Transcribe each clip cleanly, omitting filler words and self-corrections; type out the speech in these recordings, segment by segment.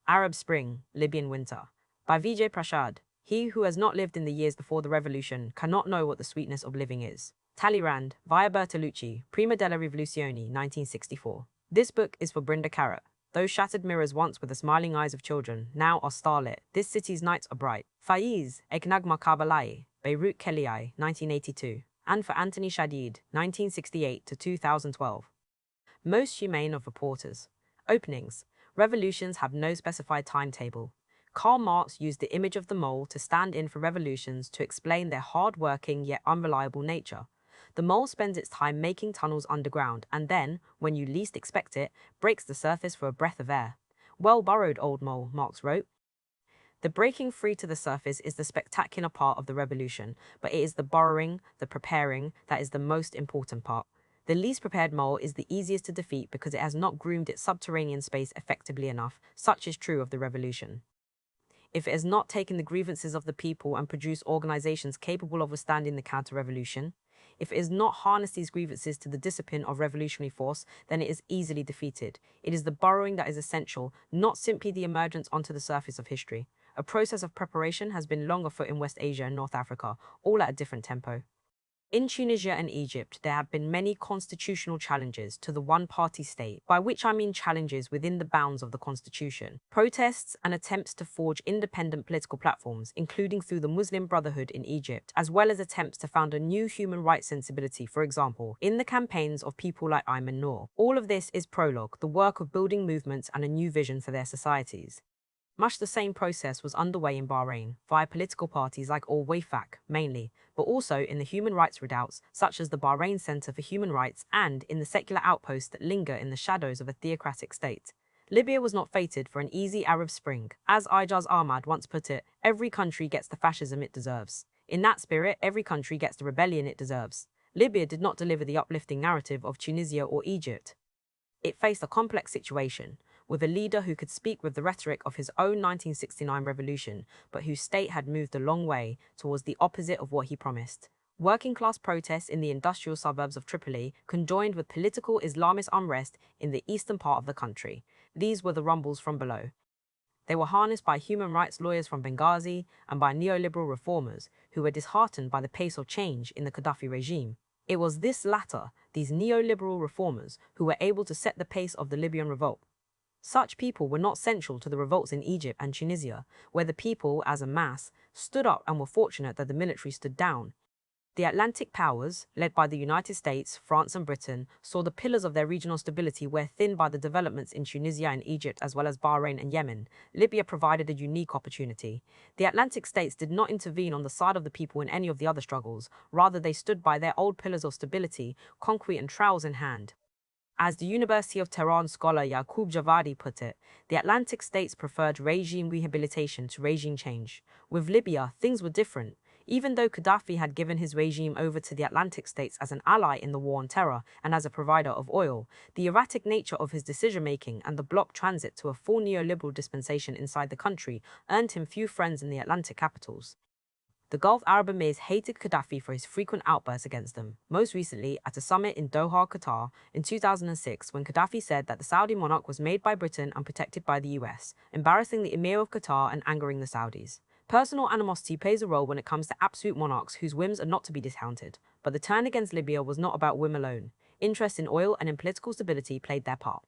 Arab Spring, Libyan Winter, by Vijay Prashad. He who has not lived in the years before the revolution cannot know what the sweetness of living is. Talleyrand, via Bertolucci, Prima della Rivoluzione, 1964. This book is for Brinda Carrot. Those shattered mirrors once with the smiling eyes of children now are starlit. This city's nights are bright. Faiz, Eknagma Kabalai, Beirut Keliai, 1982. And for Anthony Shadid, 1968 to 2012. Most humane of reporters. Openings. Revolutions have no specified timetable. Karl Marx used the image of the mole to stand in for revolutions to explain their hard-working yet unreliable nature. The mole spends its time making tunnels underground and then, when you least expect it, breaks the surface for a breath of air. Well burrowed, old mole, Marx wrote. The breaking free to the surface is the spectacular part of the revolution, but it is the burrowing, the preparing, that is the most important part. The least prepared mole is the easiest to defeat because it has not groomed its subterranean space effectively enough. Such is true of the revolution. If it has not taken the grievances of the people and produced organizations capable of withstanding the counter-revolution, if it has not harnessed these grievances to the discipline of revolutionary force, then it is easily defeated. It is the burrowing that is essential, not simply the emergence onto the surface of history. A process of preparation has been long afoot in West Asia and North Africa, all at a different tempo. In Tunisia and Egypt, there have been many constitutional challenges to the one-party state, by which I mean challenges within the bounds of the constitution. Protests and attempts to forge independent political platforms, including through the Muslim Brotherhood in Egypt, as well as attempts to found a new human rights sensibility, for example, in the campaigns of people like Ayman Noor. All of this is prologue, the work of building movements and a new vision for their societies. Much the same process was underway in Bahrain, via political parties like Al-Wafaq, mainly, but also in the human rights redoubts, such as the Bahrain Center for Human Rights, and in the secular outposts that linger in the shadows of a theocratic state. Libya was not fated for an easy Arab Spring. As Ijaz Ahmad once put it, every country gets the fascism it deserves. In that spirit, every country gets the rebellion it deserves. Libya did not deliver the uplifting narrative of Tunisia or Egypt. It faced a complex situation, with a leader who could speak with the rhetoric of his own 1969 revolution, but whose state had moved a long way towards the opposite of what he promised. Working-class protests in the industrial suburbs of Tripoli conjoined with political Islamist unrest in the eastern part of the country. These were the rumbles from below. They were harnessed by human rights lawyers from Benghazi and by neoliberal reformers who were disheartened by the pace of change in the Gaddafi regime. It was this latter, these neoliberal reformers, who were able to set the pace of the Libyan revolt. Such people were not central to the revolts in Egypt and Tunisia, where the people, as a mass, stood up and were fortunate that the military stood down. The Atlantic powers, led by the United States, France and Britain, saw the pillars of their regional stability wear thin by the developments in Tunisia and Egypt as well as Bahrain and Yemen. Libya provided a unique opportunity. The Atlantic states did not intervene on the side of the people in any of the other struggles, rather they stood by their old pillars of stability, concrete and trowels in hand. As the University of Tehran scholar Yaqub Javadi put it, the Atlantic states preferred regime rehabilitation to regime change. With Libya, things were different. Even though Gaddafi had given his regime over to the Atlantic states as an ally in the war on terror and as a provider of oil, the erratic nature of his decision-making and the bloc transit to a full neoliberal dispensation inside the country earned him few friends in the Atlantic capitals. The Gulf Arab emirs hated Gaddafi for his frequent outbursts against them, most recently at a summit in Doha, Qatar, in 2006 when Gaddafi said that the Saudi monarch was made by Britain and protected by the US, embarrassing the Emir of Qatar and angering the Saudis. Personal animosity plays a role when it comes to absolute monarchs whose whims are not to be discounted, but the turn against Libya was not about whim alone. Interest in oil and in political stability played their part.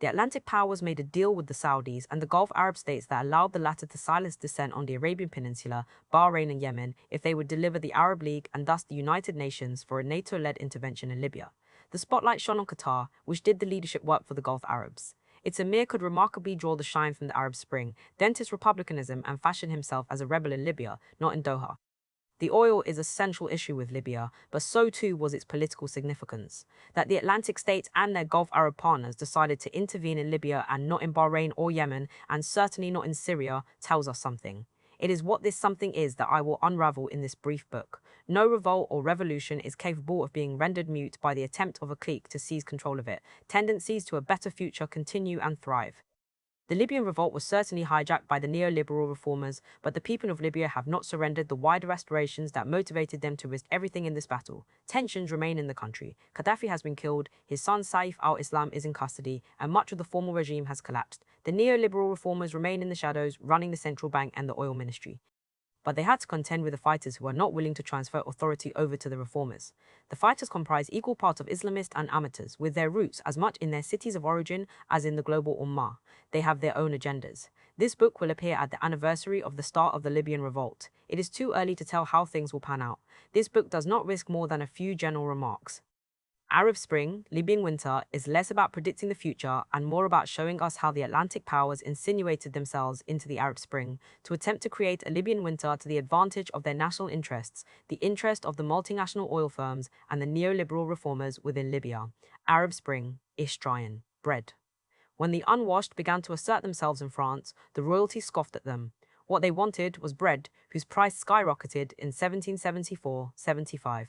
The Atlantic powers made a deal with the Saudis and the Gulf Arab states that allowed the latter to silence dissent on the Arabian Peninsula, Bahrain and Yemen if they would deliver the Arab League and thus the United Nations for a NATO-led intervention in Libya. The spotlight shone on Qatar, which did the leadership work for the Gulf Arabs. Its emir could remarkably draw the shine from the Arab Spring, dent its republicanism and fashion himself as a rebel in Libya, not in Doha. The oil is a central issue with Libya, but so too was its political significance. That the Atlantic states and their Gulf Arab partners decided to intervene in Libya and not in Bahrain or Yemen, and certainly not in Syria, tells us something. It is what this something is that I will unravel in this brief book. No revolt or revolution is capable of being rendered mute by the attempt of a clique to seize control of it. Tendencies to a better future continue and thrive. The Libyan revolt was certainly hijacked by the neoliberal reformers, but the people of Libya have not surrendered the wider aspirations that motivated them to risk everything in this battle. Tensions remain in the country. Gaddafi has been killed, his son Saif al-Islam is in custody, and much of the former regime has collapsed. The neoliberal reformers remain in the shadows, running the central bank and the oil ministry. But they had to contend with the fighters who are not willing to transfer authority over to the reformers. The fighters comprise equal parts of Islamists and amateurs, with their roots as much in their cities of origin as in the global Ummah. They have their own agendas. This book will appear at the anniversary of the start of the Libyan revolt. It is too early to tell how things will pan out. This book does not risk more than a few general remarks. Arab Spring, Libyan Winter is less about predicting the future and more about showing us how the Atlantic powers insinuated themselves into the Arab Spring to attempt to create a Libyan winter to the advantage of their national interests, the interest of the multinational oil firms and the neoliberal reformers within Libya. Arab Spring, Istrian, bread. When the unwashed began to assert themselves in France, the royalty scoffed at them. What they wanted was bread, whose price skyrocketed in 1774-75.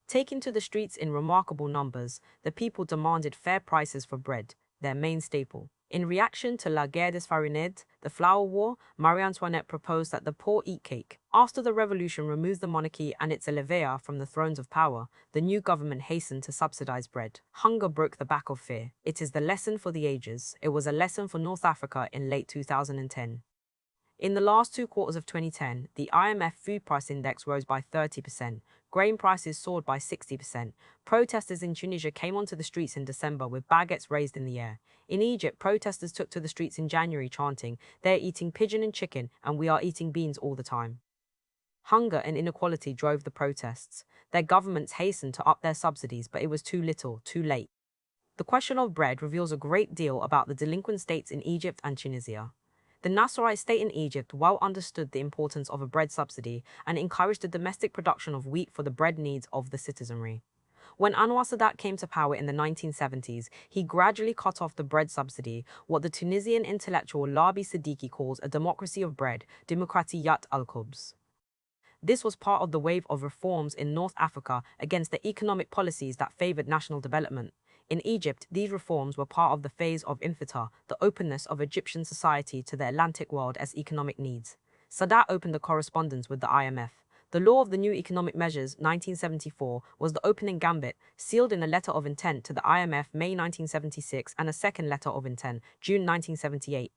Taken to the streets in remarkable numbers, the people demanded fair prices for bread, their main staple. In reaction to La Guerre des Farinades, the Flour War, Marie Antoinette proposed that the poor eat cake. After the revolution removed the monarchy and its éleveurs from the thrones of power, the new government hastened to subsidize bread. Hunger broke the back of fear. It is the lesson for the ages. It was a lesson for North Africa in late 2010. In the last 2 quarters of 2010, the IMF Food Price Index rose by 30%. Grain prices soared by 60%. Protesters in Tunisia came onto the streets in December with baguettes raised in the air. In Egypt, protesters took to the streets in January chanting, "They're eating pigeon and chicken, and we are eating beans all the time." Hunger and inequality drove the protests. Their governments hastened to up their subsidies, but it was too little, too late. The question of bread reveals a great deal about the delinquent states in Egypt and Tunisia. The Nasserite state in Egypt well understood the importance of a bread subsidy and encouraged the domestic production of wheat for the bread needs of the citizenry. When Anwar Sadat came to power in the 1970s, he gradually cut off the bread subsidy, what the Tunisian intellectual Labi Siddiqui calls a democracy of bread, Demokratiyat al-Khubz. This was part of the wave of reforms in North Africa against the economic policies that favored national development. In Egypt, these reforms were part of the phase of infitah, the openness of Egyptian society to the Atlantic world as economic needs. Sadat opened a correspondence with the IMF. The law of the new economic measures, 1974, was the opening gambit, sealed in a letter of intent to the IMF May 1976 and a second letter of intent, June 1978.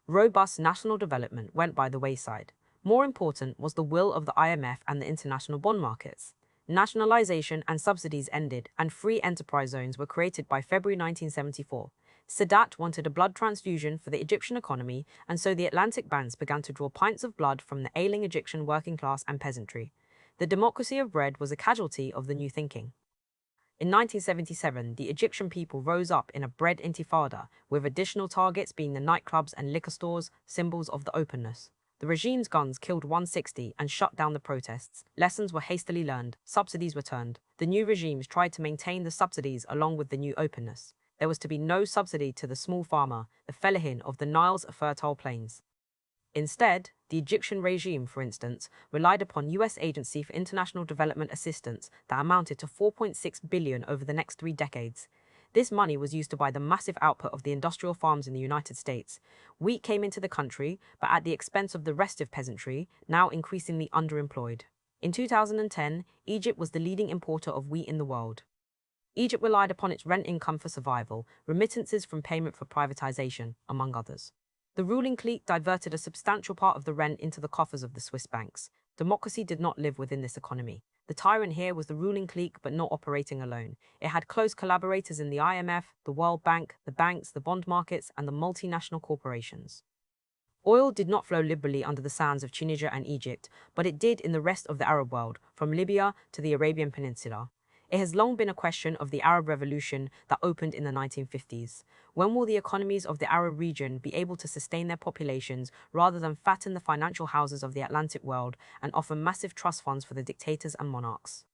Robust national development went by the wayside. More important was the will of the IMF and the international bond markets. Nationalization and subsidies ended, and free enterprise zones were created by February 1974. Sadat wanted a blood transfusion for the Egyptian economy, and so the Atlantic banks began to draw pints of blood from the ailing Egyptian working class and peasantry. The democracy of bread was a casualty of the new thinking. In 1977, the Egyptian people rose up in a bread intifada, with additional targets being the nightclubs and liquor stores, symbols of the openness. The regime's guns killed 160 and shut down the protests. Lessons were hastily learned. Subsidies were turned. The new regimes tried to maintain the subsidies along with the new openness. There was to be no subsidy to the small farmer, the fellahin of the Nile's fertile plains. Instead, the Egyptian regime, for instance, relied upon U.S. Agency for International Development Assistance that amounted to $4.6 billion over the next 3 decades. This money was used to buy the massive output of the industrial farms in the United States. Wheat came into the country, but at the expense of the restive peasantry, now increasingly underemployed. In 2010, Egypt was the leading importer of wheat in the world. Egypt relied upon its rent income for survival, remittances from payment for privatization, among others. The ruling clique diverted a substantial part of the rent into the coffers of the Swiss banks. Democracy did not live within this economy. The tyrant here was the ruling clique, but not operating alone. It had close collaborators in the IMF, the World Bank, the banks, the bond markets, and the multinational corporations. Oil did not flow liberally under the sands of Tunisia and Egypt, but it did in the rest of the Arab world, from Libya to the Arabian Peninsula. It has long been a question of the Arab Revolution that opened in the 1950s. When will the economies of the Arab region be able to sustain their populations rather than fatten the financial houses of the Atlantic world and offer massive trust funds for the dictators and monarchs?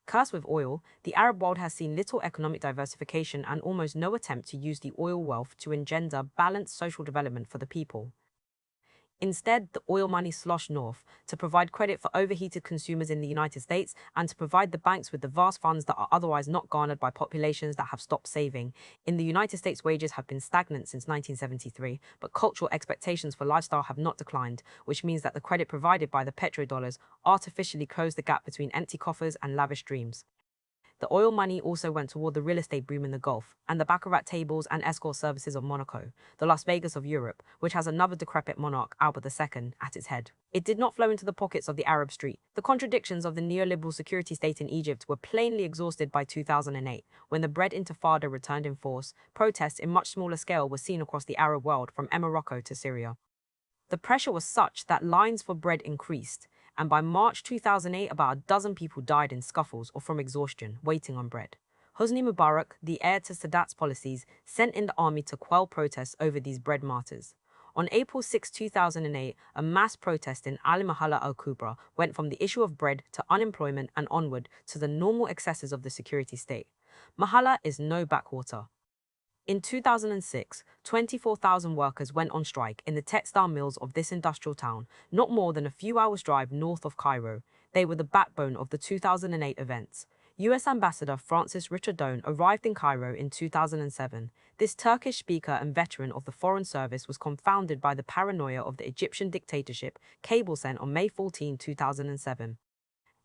Cursed with oil, the Arab world has seen little economic diversification and almost no attempt to use the oil wealth to engender balanced social development for the people. Instead, the oil money sloshed north to provide credit for overheated consumers in the United States and to provide the banks with the vast funds that are otherwise not garnered by populations that have stopped saving. In the United States, wages have been stagnant since 1973, but cultural expectations for lifestyle have not declined, which means that the credit provided by the petrodollars artificially closed the gap between empty coffers and lavish dreams. The oil money also went toward the real estate boom in the Gulf and the baccarat tables and escort services of Monaco, the Las Vegas of Europe, which has another decrepit monarch, Albert II, at its head. It did not flow into the pockets of the Arab street. The contradictions of the neoliberal security state in Egypt were plainly exhausted by 2008, when the bread intifada returned in force. Protests in much smaller scale were seen across the Arab world from Morocco to Syria. The pressure was such that lines for bread increased, and by March 2008, about a dozen people died in scuffles or from exhaustion, waiting on bread. Hosni Mubarak, the heir to Sadat's policies, sent in the army to quell protests over these bread martyrs. On April 6, 2008, a mass protest in Ali Mahala al-Kubra went from the issue of bread to unemployment and onward to the normal excesses of the security state. Mahala is no backwater. In 2006, 24,000 workers went on strike in the textile mills of this industrial town, not more than a few hours' drive north of Cairo. They were the backbone of the 2008 events. US Ambassador Francis Richard Doan arrived in Cairo in 2007. This Turkish speaker and veteran of the Foreign Service was confounded by the paranoia of the Egyptian dictatorship, cable sent on May 14, 2007.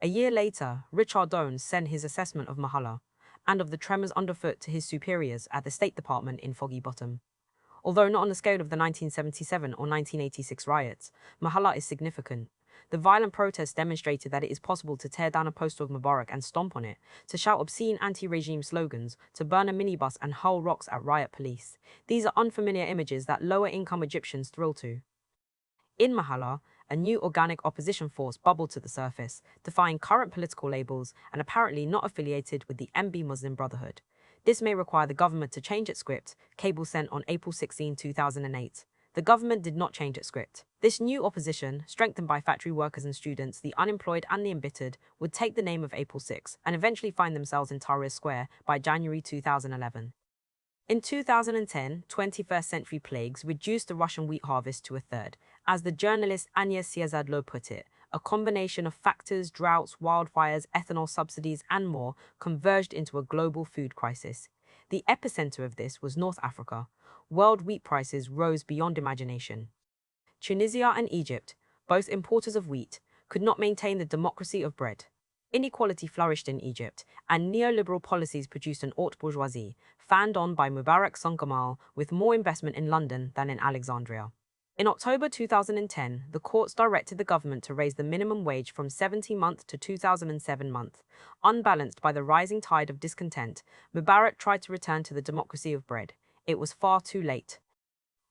A year later, Richard Doan sent his assessment of Mahala and of the tremors underfoot to his superiors at the State Department in Foggy Bottom. Although not on the scale of the 1977 or 1986 riots, Mahala is significant. The violent protests demonstrated that it is possible to tear down a poster of Mubarak and stomp on it, to shout obscene anti-regime slogans, to burn a minibus and hurl rocks at riot police. These are unfamiliar images that lower-income Egyptians thrill to. In Mahala, a new organic opposition force bubbled to the surface, defying current political labels and apparently not affiliated with the MB Muslim Brotherhood. This may require the government to change its script, cable sent on April 16, 2008. The government did not change its script. This new opposition, strengthened by factory workers and students, the unemployed and the embittered, would take the name of April 6 and eventually find themselves in Tahrir Square by January 2011. In 2010, 21st century plagues reduced the Russian wheat harvest to a third. As the journalist Anya Siazadlo put it, a combination of factors, droughts, wildfires, ethanol subsidies, and more converged into a global food crisis. The epicenter of this was North Africa. World wheat prices rose beyond imagination. Tunisia and Egypt, both importers of wheat, could not maintain the democracy of bread. Inequality flourished in Egypt, and neoliberal policies produced an haute bourgeoisie, fanned on by Mubarak's son Gamal, with more investment in London than in Alexandria. In October 2010, the courts directed the government to raise the minimum wage from 70-month to 2007-month. Unbalanced by the rising tide of discontent, Mubarak tried to return to the democracy of bread. It was far too late.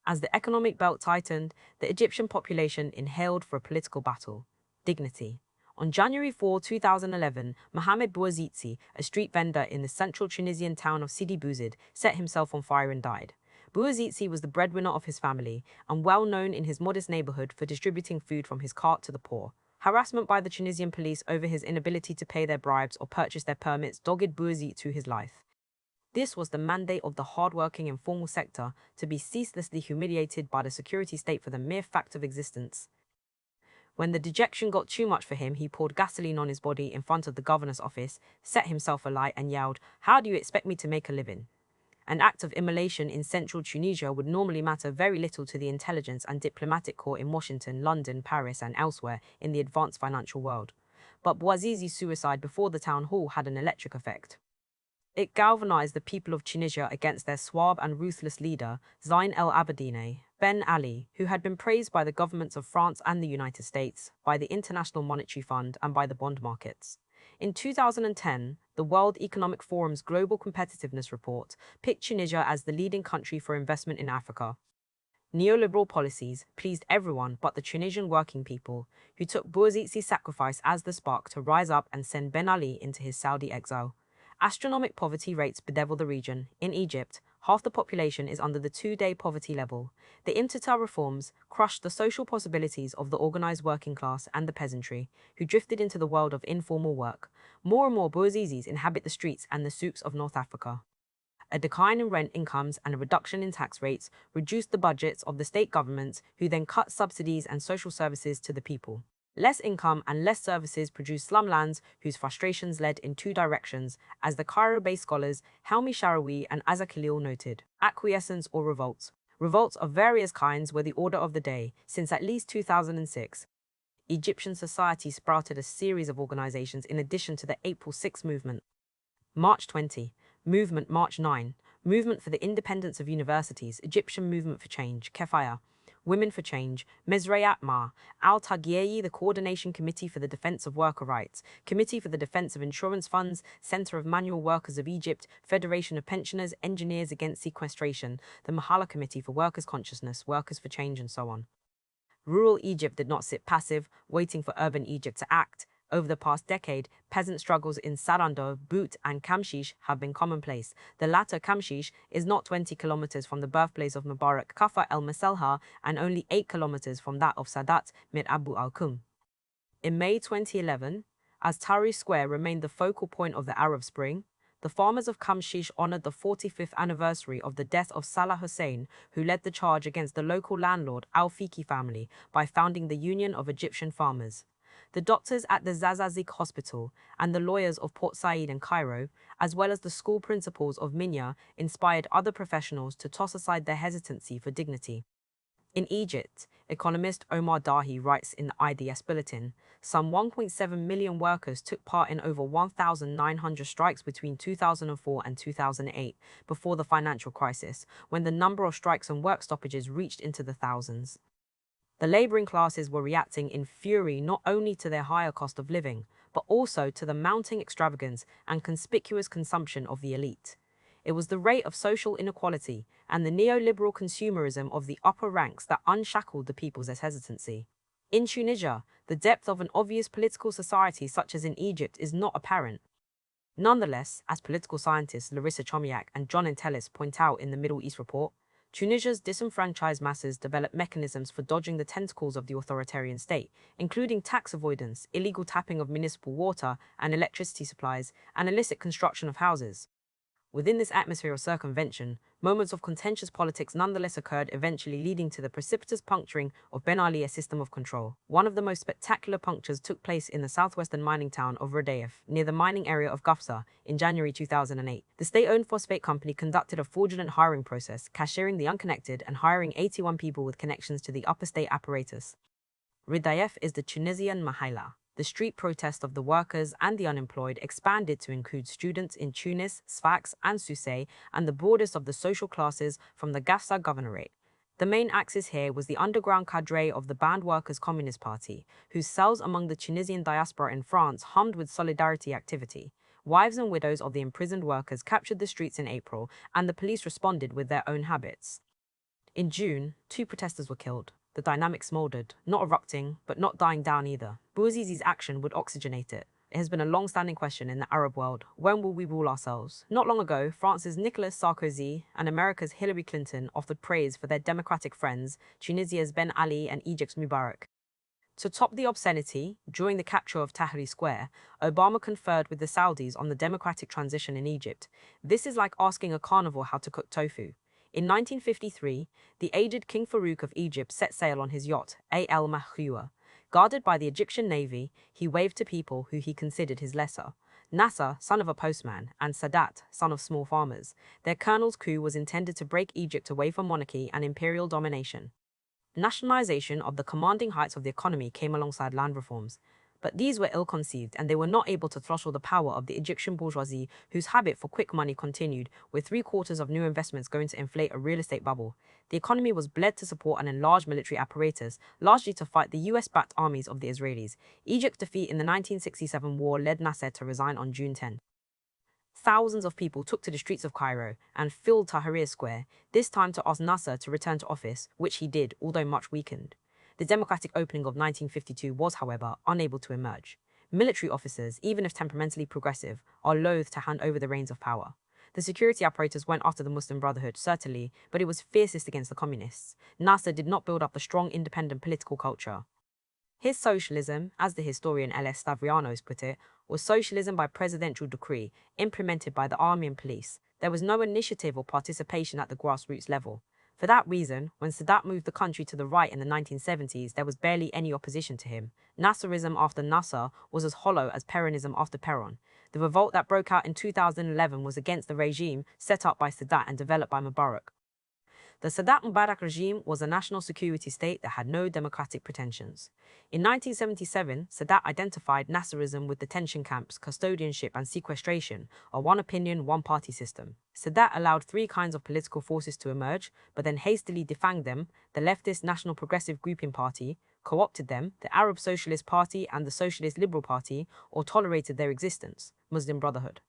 As the economic belt tightened, the Egyptian population inhaled for a political battle. Dignity. On January 4, 2011, Mohamed Bouazizi, a street vendor in the central Tunisian town of Sidi Bouzid, set himself on fire and died. Bouazizi was the breadwinner of his family and well known in his modest neighborhood for distributing food from his cart to the poor. Harassment by the Tunisian police over his inability to pay their bribes or purchase their permits dogged Bouazizi to his life. This was the mandate of the hard-working informal sector to be ceaselessly humiliated by the security state for the mere fact of existence. When the dejection got too much for him, he poured gasoline on his body in front of the governor's office, set himself alight and yelled, "How do you expect me to make a living?" An act of immolation in central Tunisia would normally matter very little to the intelligence and diplomatic corps in Washington, London, Paris, and elsewhere in the advanced financial world. But Bouazizi's suicide before the town hall had an electric effect. It galvanized the people of Tunisia against their suave and ruthless leader, Zayn El Abidine Ben Ali, who had been praised by the governments of France and the United States, by the International Monetary Fund, and by the bond markets. In 2010, the World Economic Forum's Global Competitiveness Report picked Tunisia as the leading country for investment in Africa. Neoliberal policies pleased everyone but the Tunisian working people, who took Bouazizi's sacrifice as the spark to rise up and send Ben Ali into his Saudi exile. Astronomical poverty rates bedevil the region. In Egypt, half the population is under the 2-day poverty level. The Imtita reforms crushed the social possibilities of the organized working class and the peasantry, who drifted into the world of informal work. More and more Bouazizis inhabit the streets and the souks of North Africa. A decline in rent incomes and a reduction in tax rates reduced the budgets of the state governments, who then cut subsidies and social services to the people. Less income and less services produced slumlands whose frustrations led in two directions, as the Cairo-based scholars Helmi Sharawi and Azza Khalil noted. Acquiescence or revolts. Revolts of various kinds were the order of the day since at least 2006. Egyptian society sprouted a series of organizations in addition to the April 6 movement. March 20. Movement March 9. Movement for the Independence of Universities, Egyptian Movement for Change, Kefaya. Women for Change, Mesrayat Ma, Al-Taghiyyi, the Coordination Committee for the Defense of Worker Rights, Committee for the Defense of Insurance Funds, Center of Manual Workers of Egypt, Federation of Pensioners, Engineers Against Sequestration, the Mahala Committee for Workers' Consciousness, Workers for Change, and so on. Rural Egypt did not sit passive, waiting for urban Egypt to act. Over the past decade, peasant struggles in Sarando, Boot, and Kamshish have been commonplace. The latter, Kamshish, is not 20 kilometers from the birthplace of Mubarak Kaffa el-Maselha and only 8 kilometers from that of Sadat Mir Abu al-Kum. In May 2011, as Tahrir Square remained the focal point of the Arab Spring, the farmers of Kamshish honored the 45th anniversary of the death of Salah Hussein, who led the charge against the local landlord Al-Fiki family by founding the Union of Egyptian Farmers. The doctors at the Zazazik Hospital and the lawyers of Port Said and Cairo, as well as the school principals of Minya, inspired other professionals to toss aside their hesitancy for dignity. In Egypt, economist Omar Dahi writes in the IDS Bulletin, some 1.7 million workers took part in over 1,900 strikes between 2004 and 2008, before the financial crisis, when the number of strikes and work stoppages reached into the thousands. The laboring classes were reacting in fury not only to their higher cost of living, but also to the mounting extravagance and conspicuous consumption of the elite. It was the rate of social inequality and the neoliberal consumerism of the upper ranks that unshackled the people's hesitancy. In Tunisia, the depth of an obvious political society such as in Egypt is not apparent. Nonetheless, as political scientists Larissa Chomiak and John Entelis point out in the Middle East report, Tunisia's disenfranchised masses developed mechanisms for dodging the tentacles of the authoritarian state, including tax avoidance, illegal tapping of municipal water and electricity supplies, and illicit construction of houses. Within this atmosphere of circumvention, moments of contentious politics nonetheless occurred, eventually leading to the precipitous puncturing of Ben Ali's system of control. One of the most spectacular punctures took place in the southwestern mining town of Rodeif, near the mining area of Gafsa, in January 2008. The state-owned phosphate company conducted a fraudulent hiring process, cashiering the unconnected and hiring 81 people with connections to the upper state apparatus. Rodeif is the Tunisian Mahaila. The street protest of the workers and the unemployed expanded to include students in Tunis, Sfax, and Sousse, and the broadest of the social classes from the Gafsa governorate. The main axis here was the underground cadre of the Banned Workers' Communist Party, whose cells among the Tunisian diaspora in France hummed with solidarity activity. Wives and widows of the imprisoned workers captured the streets in April, and the police responded with their own habits. In June, 2 protesters were killed. The dynamic smoldered, not erupting, but not dying down either. Bouazizi's action would oxygenate it. It has been a long-standing question in the Arab world. When will we rule ourselves? Not long ago, France's Nicolas Sarkozy and America's Hillary Clinton offered praise for their democratic friends, Tunisia's Ben Ali and Egypt's Mubarak. To top the obscenity, during the capture of Tahrir Square, Obama conferred with the Saudis on the democratic transition in Egypt. This is like asking a carnivore how to cook tofu. In 1953, the aged King Farouk of Egypt set sail on his yacht, A.L. Mahjoua. Guarded by the Egyptian Navy, he waved to people who he considered his lesser. Nasser, son of a postman, and Sadat, son of small farmers. Their colonel's coup was intended to break Egypt away from monarchy and imperial domination. Nationalization of the commanding heights of the economy came alongside land reforms. But these were ill-conceived, and they were not able to throttle the power of the Egyptian bourgeoisie, whose habit for quick money continued, with 3/4 of new investments going to inflate a real estate bubble. The economy was bled to support an enlarged military apparatus, largely to fight the US-backed armies of the Israelis. Egypt's defeat in the 1967 war led Nasser to resign on June 10. Thousands of people took to the streets of Cairo and filled Tahrir Square, this time to ask Nasser to return to office, which he did, although much weakened. The democratic opening of 1952 was, however, unable to emerge. Military officers, even if temperamentally progressive, are loath to hand over the reins of power. The security apparatus went after the Muslim Brotherhood, certainly, but it was fiercest against the communists. Nasser did not build up a strong independent political culture. His socialism, as the historian L.S. Stavrianos put it, was socialism by presidential decree, implemented by the army and police. There was no initiative or participation at the grassroots level. For that reason, when Sadat moved the country to the right in the 1970s, there was barely any opposition to him. Nasserism after Nasser was as hollow as Peronism after Peron. The revolt that broke out in 2011 was against the regime set up by Sadat and developed by Mubarak. The Sadat Mubarak regime was a national security state that had no democratic pretensions. In 1977, Sadat identified Nasserism with detention camps, custodianship and sequestration, a one-opinion, one-party system. Sadat allowed three kinds of political forces to emerge, but then hastily defanged them: the leftist National Progressive Grouping Party, co-opted them, the Arab Socialist Party and the Socialist Liberal Party, or tolerated their existence, Muslim Brotherhood.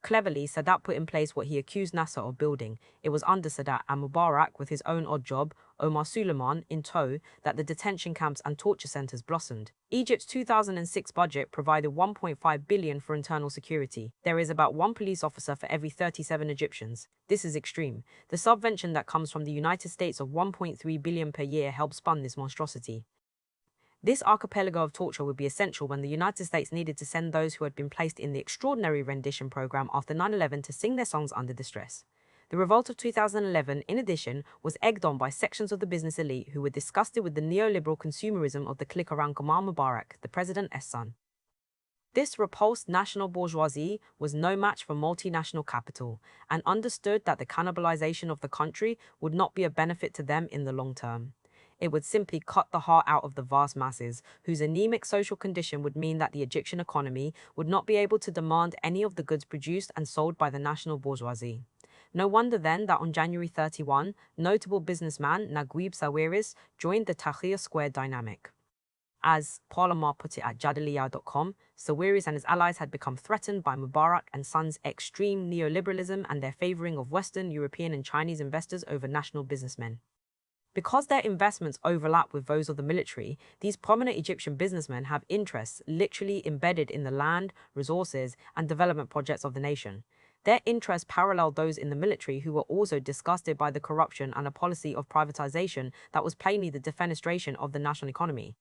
Cleverly, Sadat put in place what he accused Nasser of building. It was under Sadat and Mubarak, with his own odd job, Omar Suleiman, in tow, that the detention camps and torture centers blossomed. Egypt's 2006 budget provided 1.5 billion for internal security. There is about one police officer for every 37 Egyptians. This is extreme. The subvention that comes from the United States of 1.3 billion per year helps fund this monstrosity. This archipelago of torture would be essential when the United States needed to send those who had been placed in the Extraordinary Rendition Program after 9/11 to sing their songs under distress. The revolt of 2011, in addition, was egged on by sections of the business elite who were disgusted with the neoliberal consumerism of the clique around Gamal Mubarak, the president's son. This repulsed national bourgeoisie was no match for multinational capital, and understood that the cannibalization of the country would not be a benefit to them in the long term. It would simply cut the heart out of the vast masses, whose anemic social condition would mean that the Egyptian economy would not be able to demand any of the goods produced and sold by the national bourgeoisie. No wonder then that on January 31, notable businessman Naguib Sawiris joined the Tahrir Square dynamic. As Parlamar put it at Jadaliyah.com, Sawiris and his allies had become threatened by Mubarak and Son's extreme neoliberalism and their favoring of Western, European and Chinese investors over national businessmen. Because their investments overlap with those of the military, these prominent Egyptian businessmen have interests literally embedded in the land, resources, and development projects of the nation. Their interests parallel those in the military, who were also disgusted by the corruption and a policy of privatization that was plainly the defenestration of the national economy.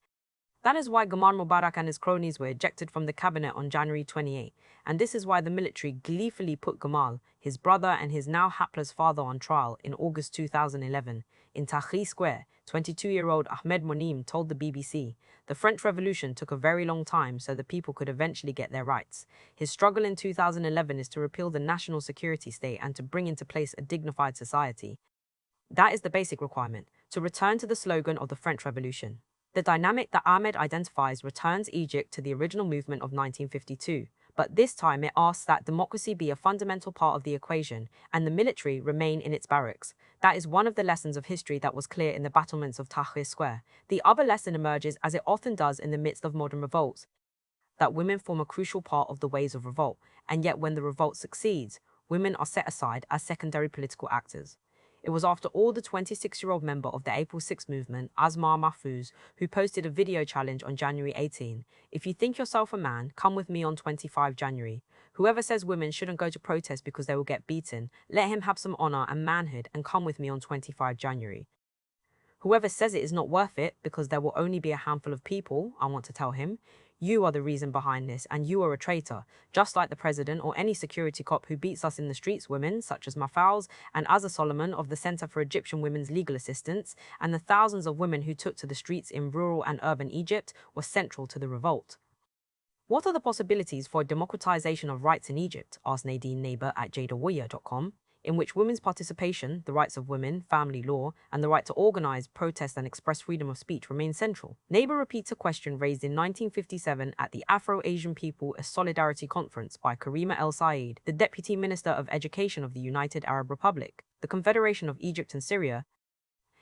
That is why Gamal Mubarak and his cronies were ejected from the cabinet on January 28, and this is why the military gleefully put Gamal, his brother and his now hapless father on trial in August 2011. In Tahrir Square, 22-year-old Ahmed Monim told the BBC, "The French Revolution took a very long time so the people could eventually get their rights. His struggle in 2011 is to repeal the national security state and to bring into place a dignified society. That is the basic requirement, to return to the slogan of the French Revolution." The dynamic that Ahmed identifies returns Egypt to the original movement of 1952, but this time it asks that democracy be a fundamental part of the equation and the military remain in its barracks. That is one of the lessons of history that was clear in the battlements of Tahrir Square. The other lesson emerges, as it often does in the midst of modern revolts, that women form a crucial part of the waves of revolt, and yet when the revolt succeeds, women are set aside as secondary political actors. It was after all the 26-year-old member of the April 6 movement, Asma Mahfouz, who posted a video challenge on January 18. "If you think yourself a man, come with me on 25 January. Whoever says women shouldn't go to protest because they will get beaten, let him have some honor and manhood and come with me on 25 January. Whoever says it is not worth it because there will only be a handful of people, I want to tell him, you are the reason behind this and you are a traitor, just like the president or any security cop who beats us in the streets. Women such as Mahfouz and Azza Solomon of the Center for Egyptian Women's Legal Assistance and the thousands of women who took to the streets in rural and urban Egypt were central to the revolt." What are the possibilities for a democratization of rights in Egypt? Asked Nadine Neighbor at jadawiyah.com. In which women's participation, the rights of women, family law, and the right to organize, protest, and express freedom of speech remain central. Neighbor repeats a question raised in 1957 at the Afro-Asian People a Solidarity Conference by Karima El Said, the Deputy Minister of Education of the United Arab Republic, the Confederation of Egypt and Syria.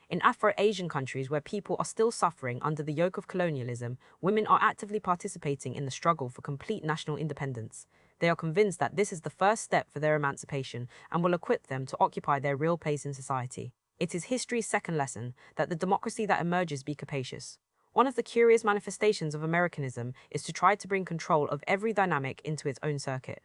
In Afro-Asian countries where people are still suffering under the yoke of colonialism, women are actively participating in the struggle for complete national independence. They are convinced that this is the first step for their emancipation and will equip them to occupy their real place in society. It is history's second lesson that the democracy that emerges be capacious. One of the curious manifestations of Americanism is to try to bring control of every dynamic into its own circuit.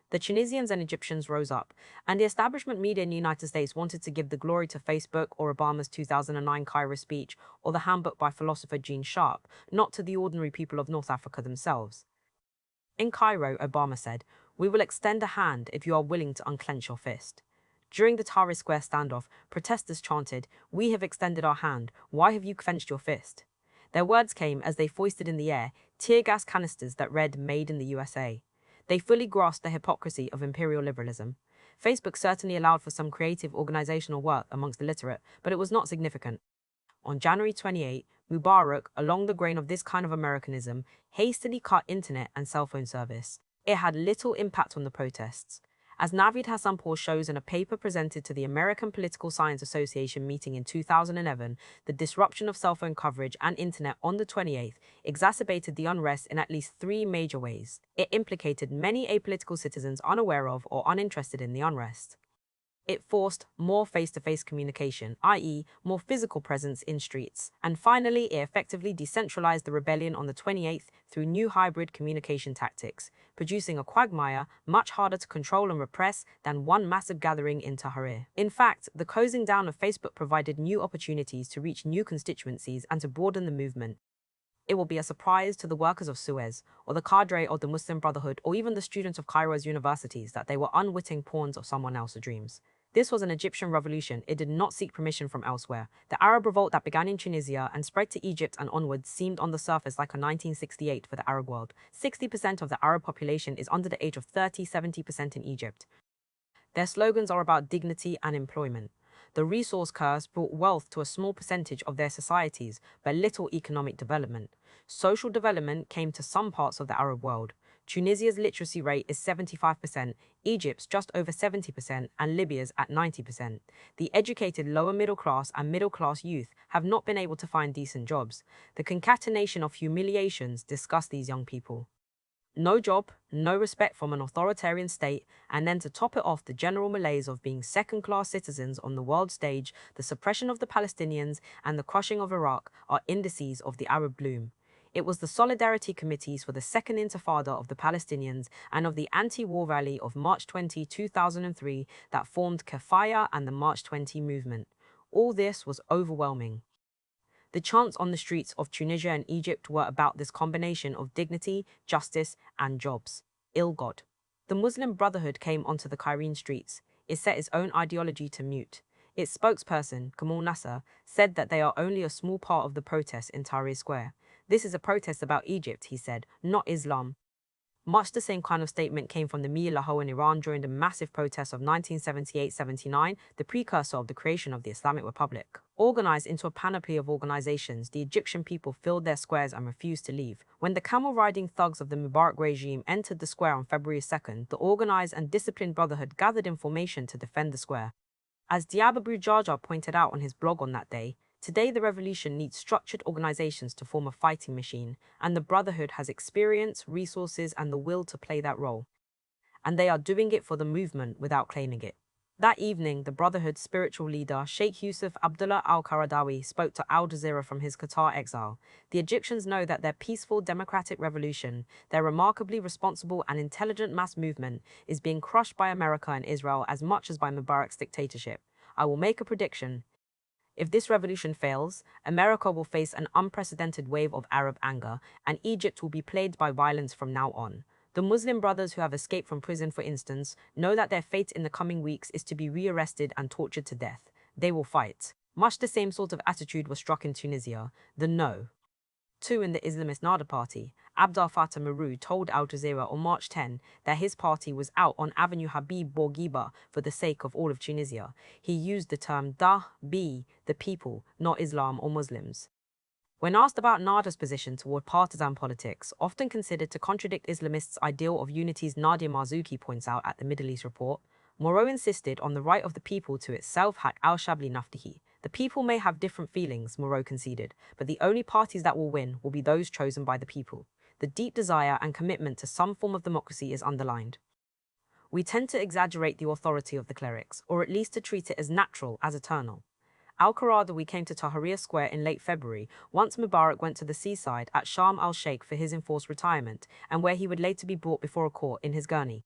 The Tunisians and Egyptians rose up, and the establishment media in the United States wanted to give the glory to Facebook or Obama's 2009 Cairo speech or the handbook by philosopher Gene Sharp, not to the ordinary people of North Africa themselves. In Cairo, Obama said, "We will extend a hand if you are willing to unclench your fist." During the Tahrir Square standoff, protesters chanted, "We have extended our hand. Why have you clenched your fist?" Their words came as they foisted in the air tear gas canisters that read "Made in the USA." They fully grasped the hypocrisy of imperial liberalism. Facebook certainly allowed for some creative organizational work amongst the literate, but it was not significant. On January 28, Mubarak, along the grain of this kind of Americanism, hastily cut internet and cell phone service. It had little impact on the protests. As Navid Hassanpour shows in a paper presented to the American Political Science Association meeting in 2011, the disruption of cell phone coverage and internet on the 28th exacerbated the unrest in at least three major ways. It implicated many apolitical citizens unaware of or uninterested in the unrest. It forced more face-to-face communication, i.e., more physical presence in streets. And finally, it effectively decentralized the rebellion on the 28th through new hybrid communication tactics, producing a quagmire much harder to control and repress than one massive gathering in Tahrir. In fact, the closing down of Facebook provided new opportunities to reach new constituencies and to broaden the movement. It will be a surprise to the workers of Suez, or the cadre of the Muslim Brotherhood, or even the students of Cairo's universities that they were unwitting pawns of someone else's dreams. This was an Egyptian revolution. It did not seek permission from elsewhere. The Arab revolt that began in Tunisia and spread to Egypt and onwards seemed on the surface like a 1968 for the Arab world. 60% of the Arab population is under the age of 30, 70% in Egypt. Their slogans are about dignity and employment. The resource curse brought wealth to a small percentage of their societies, but little economic development. Social development came to some parts of the Arab world. Tunisia's literacy rate is 75%, Egypt's just over 70%, and Libya's at 90%. The educated lower middle class and middle class youth have not been able to find decent jobs. The concatenation of humiliations disgust these young people. No job, no respect from an authoritarian state, and then to top it off, the general malaise of being second-class citizens on the world stage, the suppression of the Palestinians, and the crushing of Iraq are indices of the Arab bloom. It was the Solidarity Committees for the Second Intifada of the Palestinians and of the anti-war rally of March 20, 2003 that formed Kafaya and the March 20 movement. All this was overwhelming. The chants on the streets of Tunisia and Egypt were about this combination of dignity, justice, and jobs. God. The Muslim Brotherhood came onto the Cairene streets. It set its own ideology to mute. Its spokesperson, Kamal Nasser, said that they are only a small part of the protests in Tahrir Square. "This is a protest about Egypt," he said, "not Islam." Much the same kind of statement came from the Mir Lahou in Iran during the massive protests of 1978-79, the precursor of the creation of the Islamic Republic. Organized into a panoply of organizations, the Egyptian people filled their squares and refused to leave. When the camel-riding thugs of the Mubarak regime entered the square on February 2nd, the organized and disciplined brotherhood gathered in formation to defend the square. As Diab Abu Jaja pointed out on his blog on that day, today the revolution needs structured organizations to form a fighting machine, and the Brotherhood has experience, resources, and the will to play that role. And they are doing it for the movement without claiming it. That evening, the Brotherhood's spiritual leader, Sheikh Yusuf Abdullah al-Qaradawi, spoke to Al Jazeera from his Qatar exile. The Egyptians know that their peaceful democratic revolution, their remarkably responsible and intelligent mass movement, is being crushed by America and Israel as much as by Mubarak's dictatorship. I will make a prediction. If this revolution fails, America will face an unprecedented wave of Arab anger, and Egypt will be plagued by violence from now on. The Muslim brothers who have escaped from prison, for instance, know that their fate in the coming weeks is to be rearrested and tortured to death. They will fight. Much the same sort of attitude was struck in Tunisia. The No. 2 in the Islamist Nahda party, Abdel Fattah Marou, told Al Jazeera on March 10 that his party was out on Avenue Habib Bourguiba for the sake of all of Tunisia. He used the term the people, not Islam or Muslims. When asked about Nahda's position toward partisan politics, often considered to contradict Islamists' ideal of unities, Nadia Marzouki points out at the Middle East Report, Moreau insisted on the right of the people to itself haq al-Shabli naftihi. The people may have different feelings, Moreau conceded, but the only parties that will win will be those chosen by the people. The deep desire and commitment to some form of democracy is underlined. We tend to exaggerate the authority of the clerics, or at least to treat it as natural, as eternal. Al-Qaradawi came to Tahrir Square in late February, once Mubarak went to the seaside at Sharm el-Sheikh for his enforced retirement, and where he would later be brought before a court in his gurney.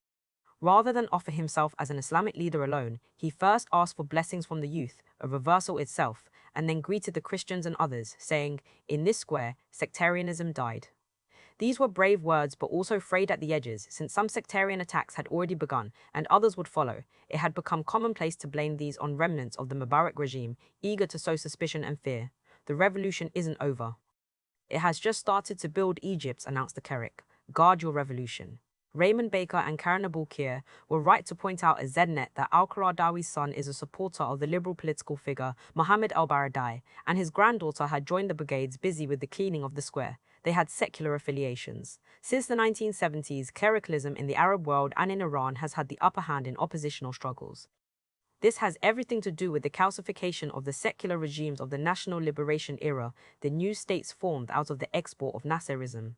Rather than offer himself as an Islamic leader alone, he first asked for blessings from the youth, a reversal itself, and then greeted the Christians and others, saying, "In this square, sectarianism died." These were brave words but also frayed at the edges, since some sectarian attacks had already begun and others would follow. It had become commonplace to blame these on remnants of the Mubarak regime, eager to sow suspicion and fear. The revolution isn't over. It has just started to build Egypt, announced the Kerik. Guard your revolution. Raymond Baker and Karen Abul-Kir were right to point out at Znet that al-Qaradawi's son is a supporter of the liberal political figure Mohammed al-Baradei, and his granddaughter had joined the brigades busy with the cleaning of the square. They had secular affiliations. Since the 1970s, clericalism in the Arab world and in Iran has had the upper hand in oppositional struggles. This has everything to do with the calcification of the secular regimes of the national liberation era, the new states formed out of the export of Nasserism.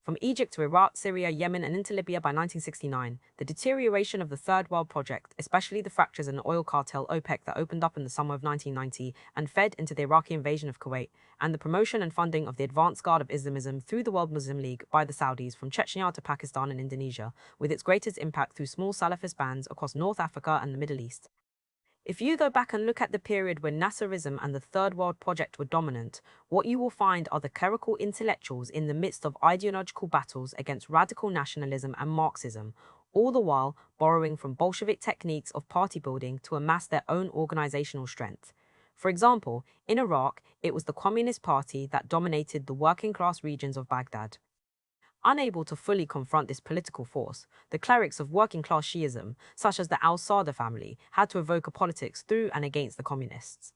From Egypt to Iraq, Syria, Yemen, and into Libya by 1969, the deterioration of the Third World Project, especially the fractures in the oil cartel OPEC that opened up in the summer of 1990 and fed into the Iraqi invasion of Kuwait, and the promotion and funding of the advanced guard of Islamism through the World Muslim League by the Saudis from Chechnya to Pakistan and Indonesia, with its greatest impact through small Salafist bands across North Africa and the Middle East. If you go back and look at the period when Nasserism and the Third World Project were dominant, what you will find are the clerical intellectuals in the midst of ideological battles against radical nationalism and Marxism, all the while borrowing from Bolshevik techniques of party building to amass their own organizational strength. For example, in Iraq, it was the Communist Party that dominated the working-class regions of Baghdad. Unable to fully confront this political force, the clerics of working-class Shiism, such as the al-Sadr family, had to evoke a politics through and against the communists.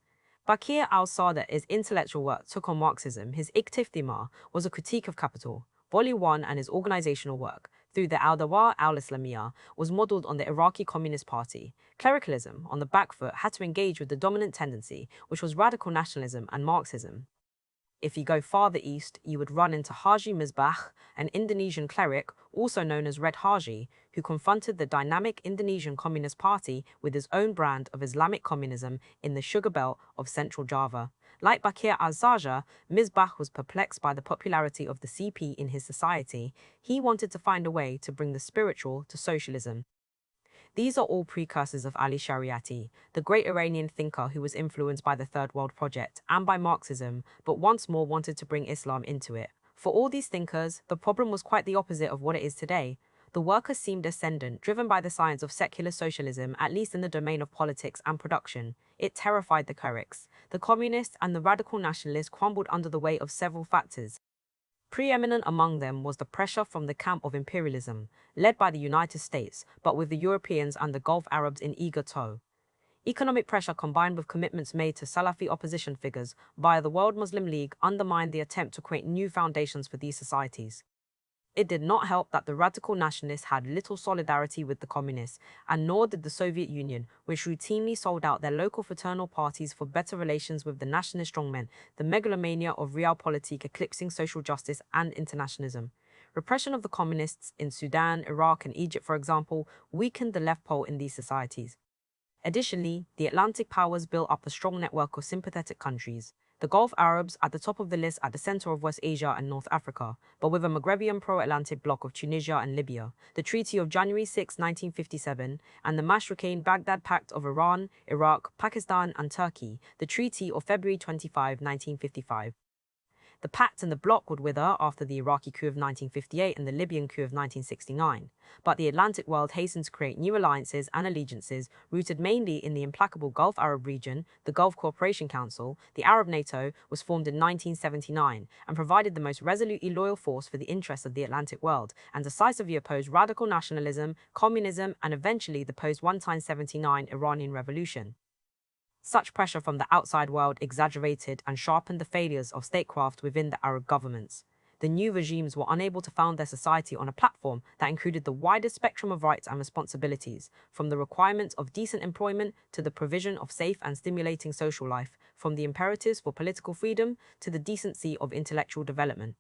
Bakir al-Sadr's intellectual work took on Marxism. His Iktiftimar was a critique of capital. Volume 1 and his organizational work, through the al-Dawar al-Islamiyah, was modeled on the Iraqi Communist Party. Clericalism, on the back foot, had to engage with the dominant tendency, which was radical nationalism and Marxism. If you go farther east, you would run into Haji Misbah, an Indonesian cleric, also known as Red Haji, who confronted the dynamic Indonesian Communist Party with his own brand of Islamic communism in the sugar belt of central Java. Like Bakir al-Sajjah, Misbah was perplexed by the popularity of the CP in his society. He wanted to find a way to bring the spiritual to socialism. These are all precursors of Ali Shariati, the great Iranian thinker who was influenced by the Third World Project and by Marxism, but once more wanted to bring Islam into it. For all these thinkers, the problem was quite the opposite of what it is today. The workers seemed ascendant, driven by the science of secular socialism, at least in the domain of politics and production. It terrified the clerics. The communists and the radical nationalists crumbled under the weight of several factors. Preeminent among them was the pressure from the camp of imperialism, led by the United States, but with the Europeans and the Gulf Arabs in eager tow. Economic pressure combined with commitments made to Salafi opposition figures via the World Muslim League undermined the attempt to create new foundations for these societies. It did not help that the radical nationalists had little solidarity with the communists, and nor did the Soviet Union, which routinely sold out their local fraternal parties for better relations with the nationalist strongmen, the megalomania of realpolitik eclipsing social justice and internationalism. Repression of the communists in Sudan, Iraq, and Egypt, for example, weakened the left pole in these societies. Additionally, the Atlantic powers built up a strong network of sympathetic countries. The Gulf Arabs at the top of the list at the center of West Asia and North Africa, but with a Maghrebian pro-Atlantic bloc of Tunisia and Libya, the Treaty of January 6, 1957, and the Mashriqain-Baghdad Pact of Iran, Iraq, Pakistan, and Turkey, the Treaty of February 25, 1955. The pact and the bloc would wither after the Iraqi coup of 1958 and the Libyan coup of 1969, but the Atlantic world hastened to create new alliances and allegiances rooted mainly in the implacable Gulf Arab region. The Gulf Cooperation Council, the Arab NATO, was formed in 1979 and provided the most resolutely loyal force for the interests of the Atlantic world and decisively opposed radical nationalism, communism, and eventually the post-1979 Iranian Revolution. Such pressure from the outside world exaggerated and sharpened the failures of statecraft within the Arab governments. The new regimes were unable to found their society on a platform that included the widest spectrum of rights and responsibilities, from the requirements of decent employment to the provision of safe and stimulating social life, from the imperatives for political freedom to the decency of intellectual development.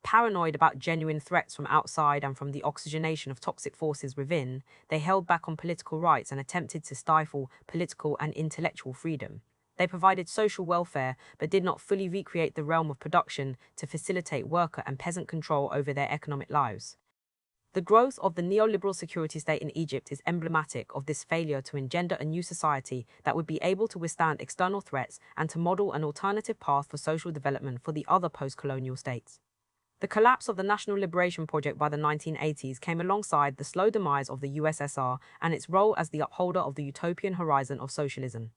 Paranoid about genuine threats from outside and from the oxygenation of toxic forces within, they held back on political rights and attempted to stifle political and intellectual freedom. They provided social welfare, but did not fully recreate the realm of production to facilitate worker and peasant control over their economic lives. The growth of the neoliberal security state in Egypt is emblematic of this failure to engender a new society that would be able to withstand external threats and to model an alternative path for social development for the other post-colonial states. The collapse of the National Liberation Project by the 1980s came alongside the slow demise of the USSR and its role as the upholder of the utopian horizon of socialism.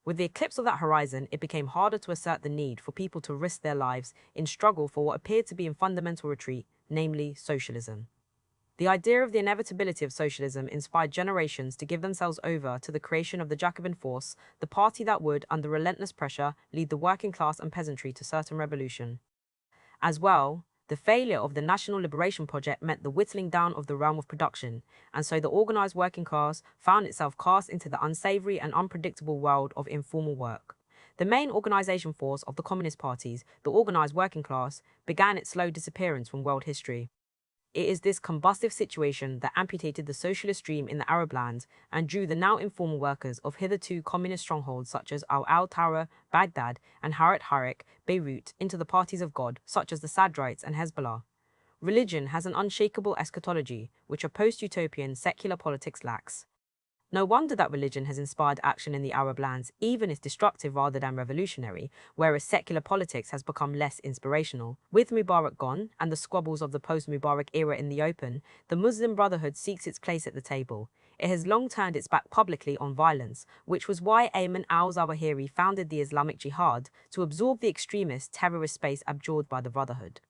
With the eclipse of that horizon, it became harder to assert the need for people to risk their lives in struggle for what appeared to be in fundamental retreat, namely socialism. The idea of the inevitability of socialism inspired generations to give themselves over to the creation of the Jacobin force, the party that would, under relentless pressure, lead the working class and peasantry to certain revolution. As well, the failure of the National Liberation Project meant the whittling down of the realm of production, and so the organized working class found itself cast into the unsavory and unpredictable world of informal work. The main organization force of the Communist parties, the organized working class, began its slow disappearance from world history. It is this combustive situation that amputated the socialist dream in the Arab lands and drew the now informal workers of hitherto communist strongholds such as Al-Tara, Baghdad, and Harat Harik, Beirut, into the parties of God, such as the Sadrites and Hezbollah. Religion has an unshakable eschatology, which a post-utopian secular politics lacks. No wonder that religion has inspired action in the Arab lands, even if destructive rather than revolutionary, whereas secular politics has become less inspirational. With Mubarak gone, and the squabbles of the post-Mubarak era in the open, the Muslim Brotherhood seeks its place at the table. It has long turned its back publicly on violence, which was why Ayman al-Zawahiri founded the Islamic Jihad, to absorb the extremist, terrorist space abjured by the Brotherhood.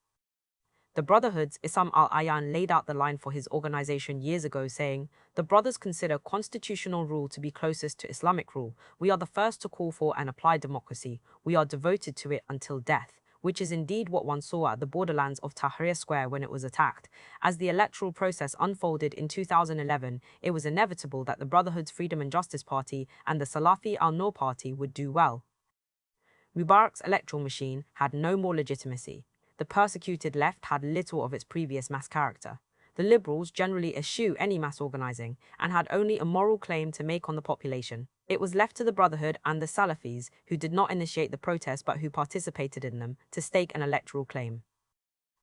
The Brotherhood's Issam al-Ayan laid out the line for his organization years ago, saying, "The brothers consider constitutional rule to be closest to Islamic rule. We are the first to call for and apply democracy. We are devoted to it until death," which is indeed what one saw at the borderlands of Tahrir Square when it was attacked. As the electoral process unfolded in 2011, it was inevitable that the Brotherhood's Freedom and Justice Party and the Salafi al-Noor Party would do well. Mubarak's electoral machine had no more legitimacy. The persecuted left had little of its previous mass character. The liberals generally eschew any mass organizing and had only a moral claim to make on the population. It was left to the Brotherhood and the Salafis, who did not initiate the protests but who participated in them, to stake an electoral claim.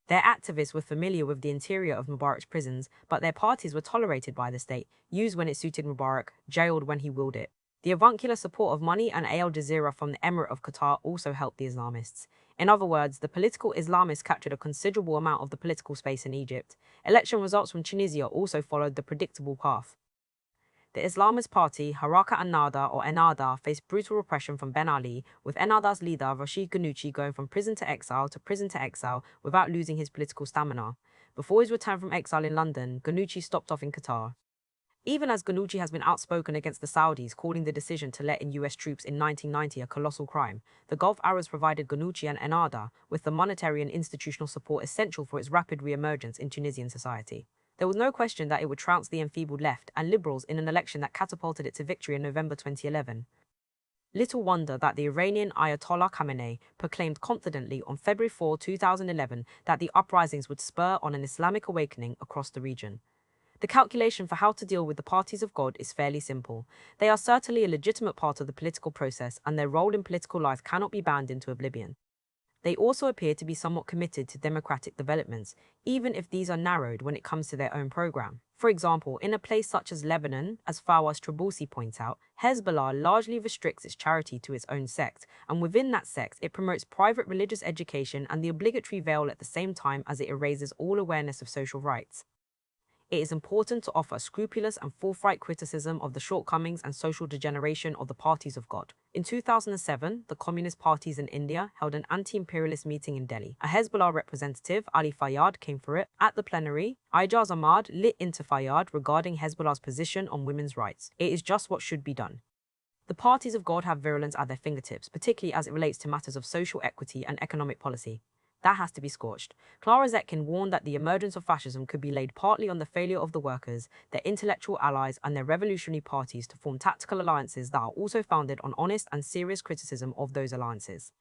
Their activists were familiar with the interior of Mubarak's prisons, but their parties were tolerated by the state, used when it suited Mubarak, jailed when he willed it. The avuncular support of money and Al Jazeera from the Emirate of Qatar also helped the Islamists. In other words, the political Islamists captured a considerable amount of the political space in Egypt. Election results from Tunisia also followed the predictable path. The Islamist party, Haraka an-Nahda or Ennahda, faced brutal repression from Ben Ali, with Ennahda's leader Rashid Ghannouchi going from prison to exile without losing his political stamina. Before his return from exile in London, Ghannouchi stopped off in Qatar. Even as Ghannouchi has been outspoken against the Saudis, calling the decision to let in US troops in 1990 a colossal crime, the Gulf Arabs provided Ghannouchi and Ennahda with the monetary and institutional support essential for its rapid re-emergence in Tunisian society. There was no question that it would trounce the enfeebled left and liberals in an election that catapulted it to victory in November 2011. Little wonder that the Iranian Ayatollah Khamenei proclaimed confidently on February 4, 2011 that the uprisings would spur on an Islamic awakening across the region. The calculation for how to deal with the parties of God is fairly simple. They are certainly a legitimate part of the political process, and their role in political life cannot be banned into oblivion. They also appear to be somewhat committed to democratic developments, even if these are narrowed when it comes to their own program. For example, in a place such as Lebanon, as Fawaz Trabulsi points out, Hezbollah largely restricts its charity to its own sect, and within that sect it promotes private religious education and the obligatory veil at the same time as it erases all awareness of social rights. It is important to offer scrupulous and forthright criticism of the shortcomings and social degeneration of the parties of God. In 2007, the Communist parties in India held an anti-imperialist meeting in Delhi. A Hezbollah representative, Ali Fayyad, came for it. At the plenary, Ijaz Ahmad lit into Fayyad regarding Hezbollah's position on women's rights. It is just what should be done. The parties of God have virulence at their fingertips, particularly as it relates to matters of social equity and economic policy. That has to be scorched. Clara Zetkin warned that the emergence of fascism could be laid partly on the failure of the workers, their intellectual allies, and their revolutionary parties to form tactical alliances that are also founded on honest and serious criticism of those alliances.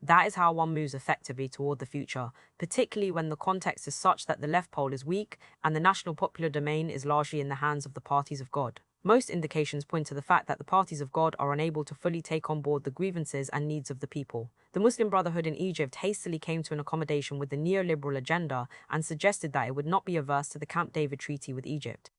That is how one moves effectively toward the future, particularly when the context is such that the left pole is weak and the national popular domain is largely in the hands of the parties of God. Most indications point to the fact that the parties of God are unable to fully take on board the grievances and needs of the people. The Muslim Brotherhood in Egypt hastily came to an accommodation with the neoliberal agenda and suggested that it would not be averse to the Camp David Treaty with Egypt.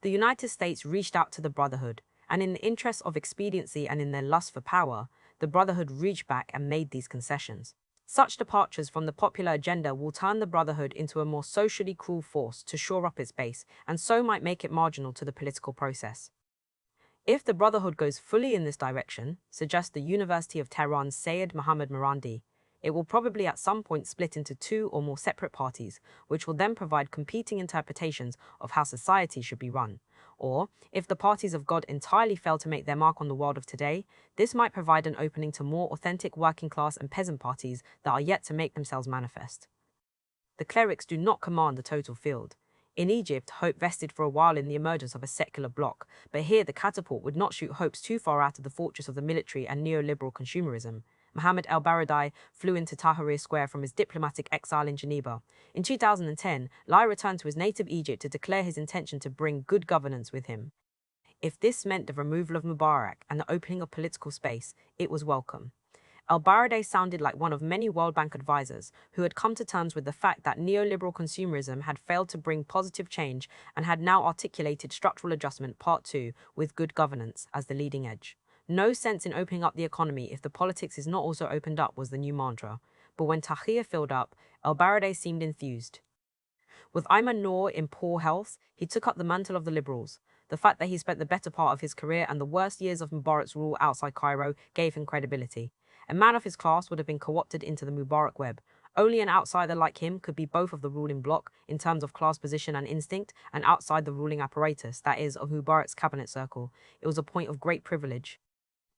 The United States reached out to the Brotherhood, and in the interest of expediency and in their lust for power, the Brotherhood reached back and made these concessions. Such departures from the popular agenda will turn the Brotherhood into a more socially cruel force to shore up its base, and so might make it marginal to the political process. If the Brotherhood goes fully in this direction, suggests the University of Tehran's Sayed Mohammad Marandi, it will probably at some point split into two or more separate parties, which will then provide competing interpretations of how society should be run. Or, if the parties of God entirely fail to make their mark on the world of today, this might provide an opening to more authentic working class and peasant parties that are yet to make themselves manifest. The clerics do not command the total field. In Egypt, hope vested for a while in the emergence of a secular bloc, but here the catapult would not shoot hopes too far out of the fortress of the military and neoliberal consumerism. Mohammed el-Baradei flew into Tahrir Square from his diplomatic exile in Geneva. In 2010, Lai returned to his native Egypt to declare his intention to bring good governance with him. If this meant the removal of Mubarak and the opening of political space, it was welcome. El-Baradei sounded like one of many World Bank advisors who had come to terms with the fact that neoliberal consumerism had failed to bring positive change and had now articulated Structural Adjustment Part 2 with good governance as the leading edge. No sense in opening up the economy if the politics is not also opened up was the new mantra. But when Tahrir filled up, El-Baradei seemed enthused. With Ayman Noor in poor health, he took up the mantle of the liberals. The fact that he spent the better part of his career and the worst years of Mubarak's rule outside Cairo gave him credibility. A man of his class would have been co-opted into the Mubarak web. Only an outsider like him could be both of the ruling bloc in terms of class position and instinct, and outside the ruling apparatus, that is, of Mubarak's cabinet circle. It was a point of great privilege.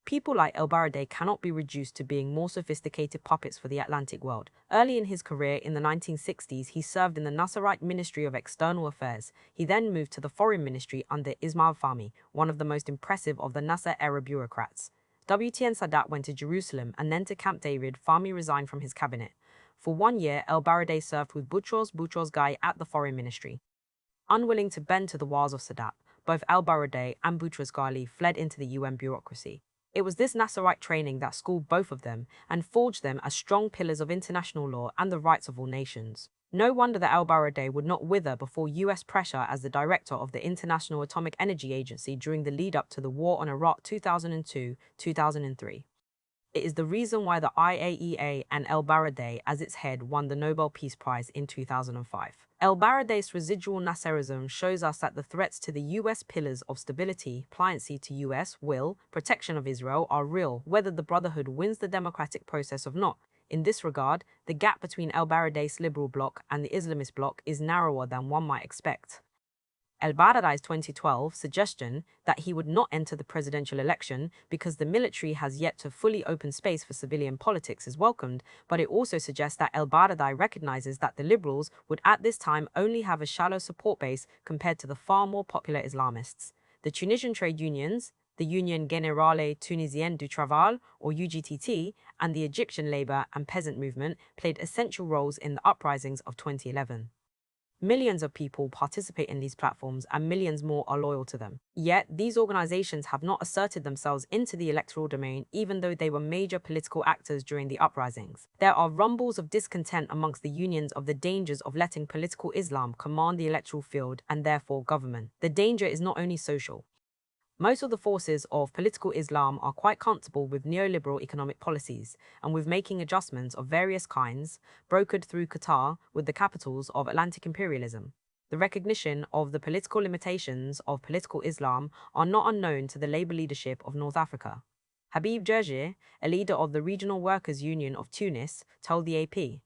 People like El-Baradei cannot be reduced to being more sophisticated puppets for the Atlantic world. Early in his career in the 1960s, he served in the Nasserite Ministry of External Affairs. He then moved to the Foreign Ministry under Ismail Fahmy, one of the most impressive of the Nasser-era bureaucrats. WTN Sadat went to Jerusalem and then to Camp David. Fahmy resigned from his cabinet. For 1 year, El-Baradei served with Boutros Ghali at the Foreign Ministry. Unwilling to bend to the wiles of Sadat, both El-Baradei and Boutros Ghali fled into the UN bureaucracy. It was this Nasserite training that schooled both of them and forged them as strong pillars of international law and the rights of all nations. No wonder that El-Baradei would not wither before US pressure as the director of the International Atomic Energy Agency during the lead-up to the war on Iraq 2002-2003. It is the reason why the IAEA and El-Baradei as its head won the Nobel Peace Prize in 2005. El-Baradei's residual Nasserism shows us that the threats to the US pillars of stability, pliancy to US will, protection of Israel are real, whether the Brotherhood wins the democratic process or not. In this regard, the gap between El-Baradei's liberal bloc and the Islamist bloc is narrower than one might expect. El-Baradei's 2012 suggestion that he would not enter the presidential election because the military has yet to fully open space for civilian politics is welcomed, but it also suggests that El-Baradei recognizes that the liberals would at this time only have a shallow support base compared to the far more popular Islamists. The Tunisian trade unions, the Union Générale Tunisienne du Travail, or UGTT, and the Egyptian labor and peasant movement played essential roles in the uprisings of 2011. Millions of people participate in these platforms and millions more are loyal to them. Yet, these organizations have not asserted themselves into the electoral domain even though they were major political actors during the uprisings. There are rumbles of discontent amongst the unions of the dangers of letting political Islam command the electoral field and therefore government. The danger is not only social. Most of the forces of political Islam are quite comfortable with neoliberal economic policies and with making adjustments of various kinds, brokered through Qatar with the capitals of Atlantic imperialism. The recognition of the political limitations of political Islam are not unknown to the labor leadership of North Africa. Habib Gergir, a leader of the Regional Workers' Union of Tunis, told the AP,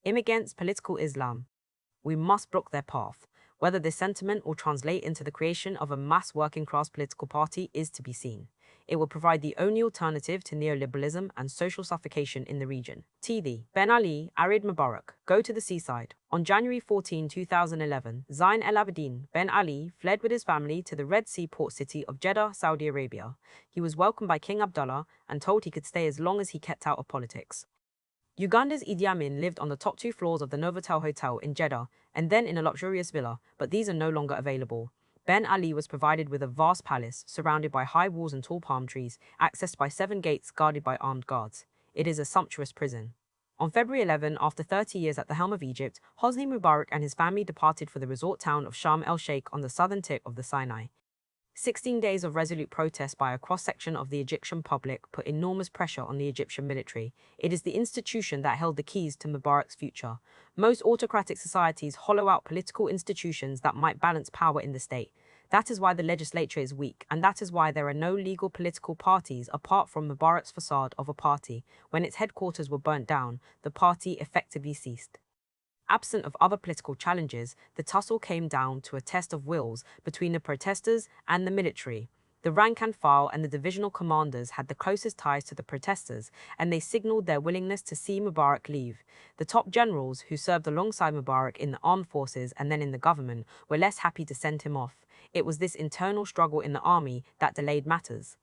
"I'm against political Islam. We must block their path. Whether this sentiment will translate into the creation of a mass working-class political party is to be seen. It will provide the only alternative to neoliberalism and social suffocation in the region." TV. Ben Ali, Arid Mubarak, go to the seaside. On January 14, 2011, Zain El Abidine Ben Ali fled with his family to the Red Sea port city of Jeddah, Saudi Arabia. He was welcomed by King Abdullah and told he could stay as long as he kept out of politics. Uganda's Idi Amin lived on the top 2 floors of the Novotel Hotel in Jeddah and then in a luxurious villa, but these are no longer available. Ben Ali was provided with a vast palace surrounded by high walls and tall palm trees, accessed by 7 gates guarded by armed guards. It is a sumptuous prison. On February 11, after 30 years at the helm of Egypt, Hosni Mubarak and his family departed for the resort town of Sharm el-Sheikh on the southern tip of the Sinai. 16 days of resolute protest by a cross-section of the Egyptian public put enormous pressure on the Egyptian military. It is the institution that held the keys to Mubarak's future. Most autocratic societies hollow out political institutions that might balance power in the state. That is why the legislature is weak, and that is why there are no legal political parties apart from Mubarak's facade of a party. When its headquarters were burnt down, the party effectively ceased. Absent of other political challenges, the tussle came down to a test of wills between the protesters and the military. The rank and file and the divisional commanders had the closest ties to the protesters, and they signaled their willingness to see Mubarak leave. The top generals, who served alongside Mubarak in the armed forces and then in the government, were less happy to send him off. It was this internal struggle in the army that delayed matters.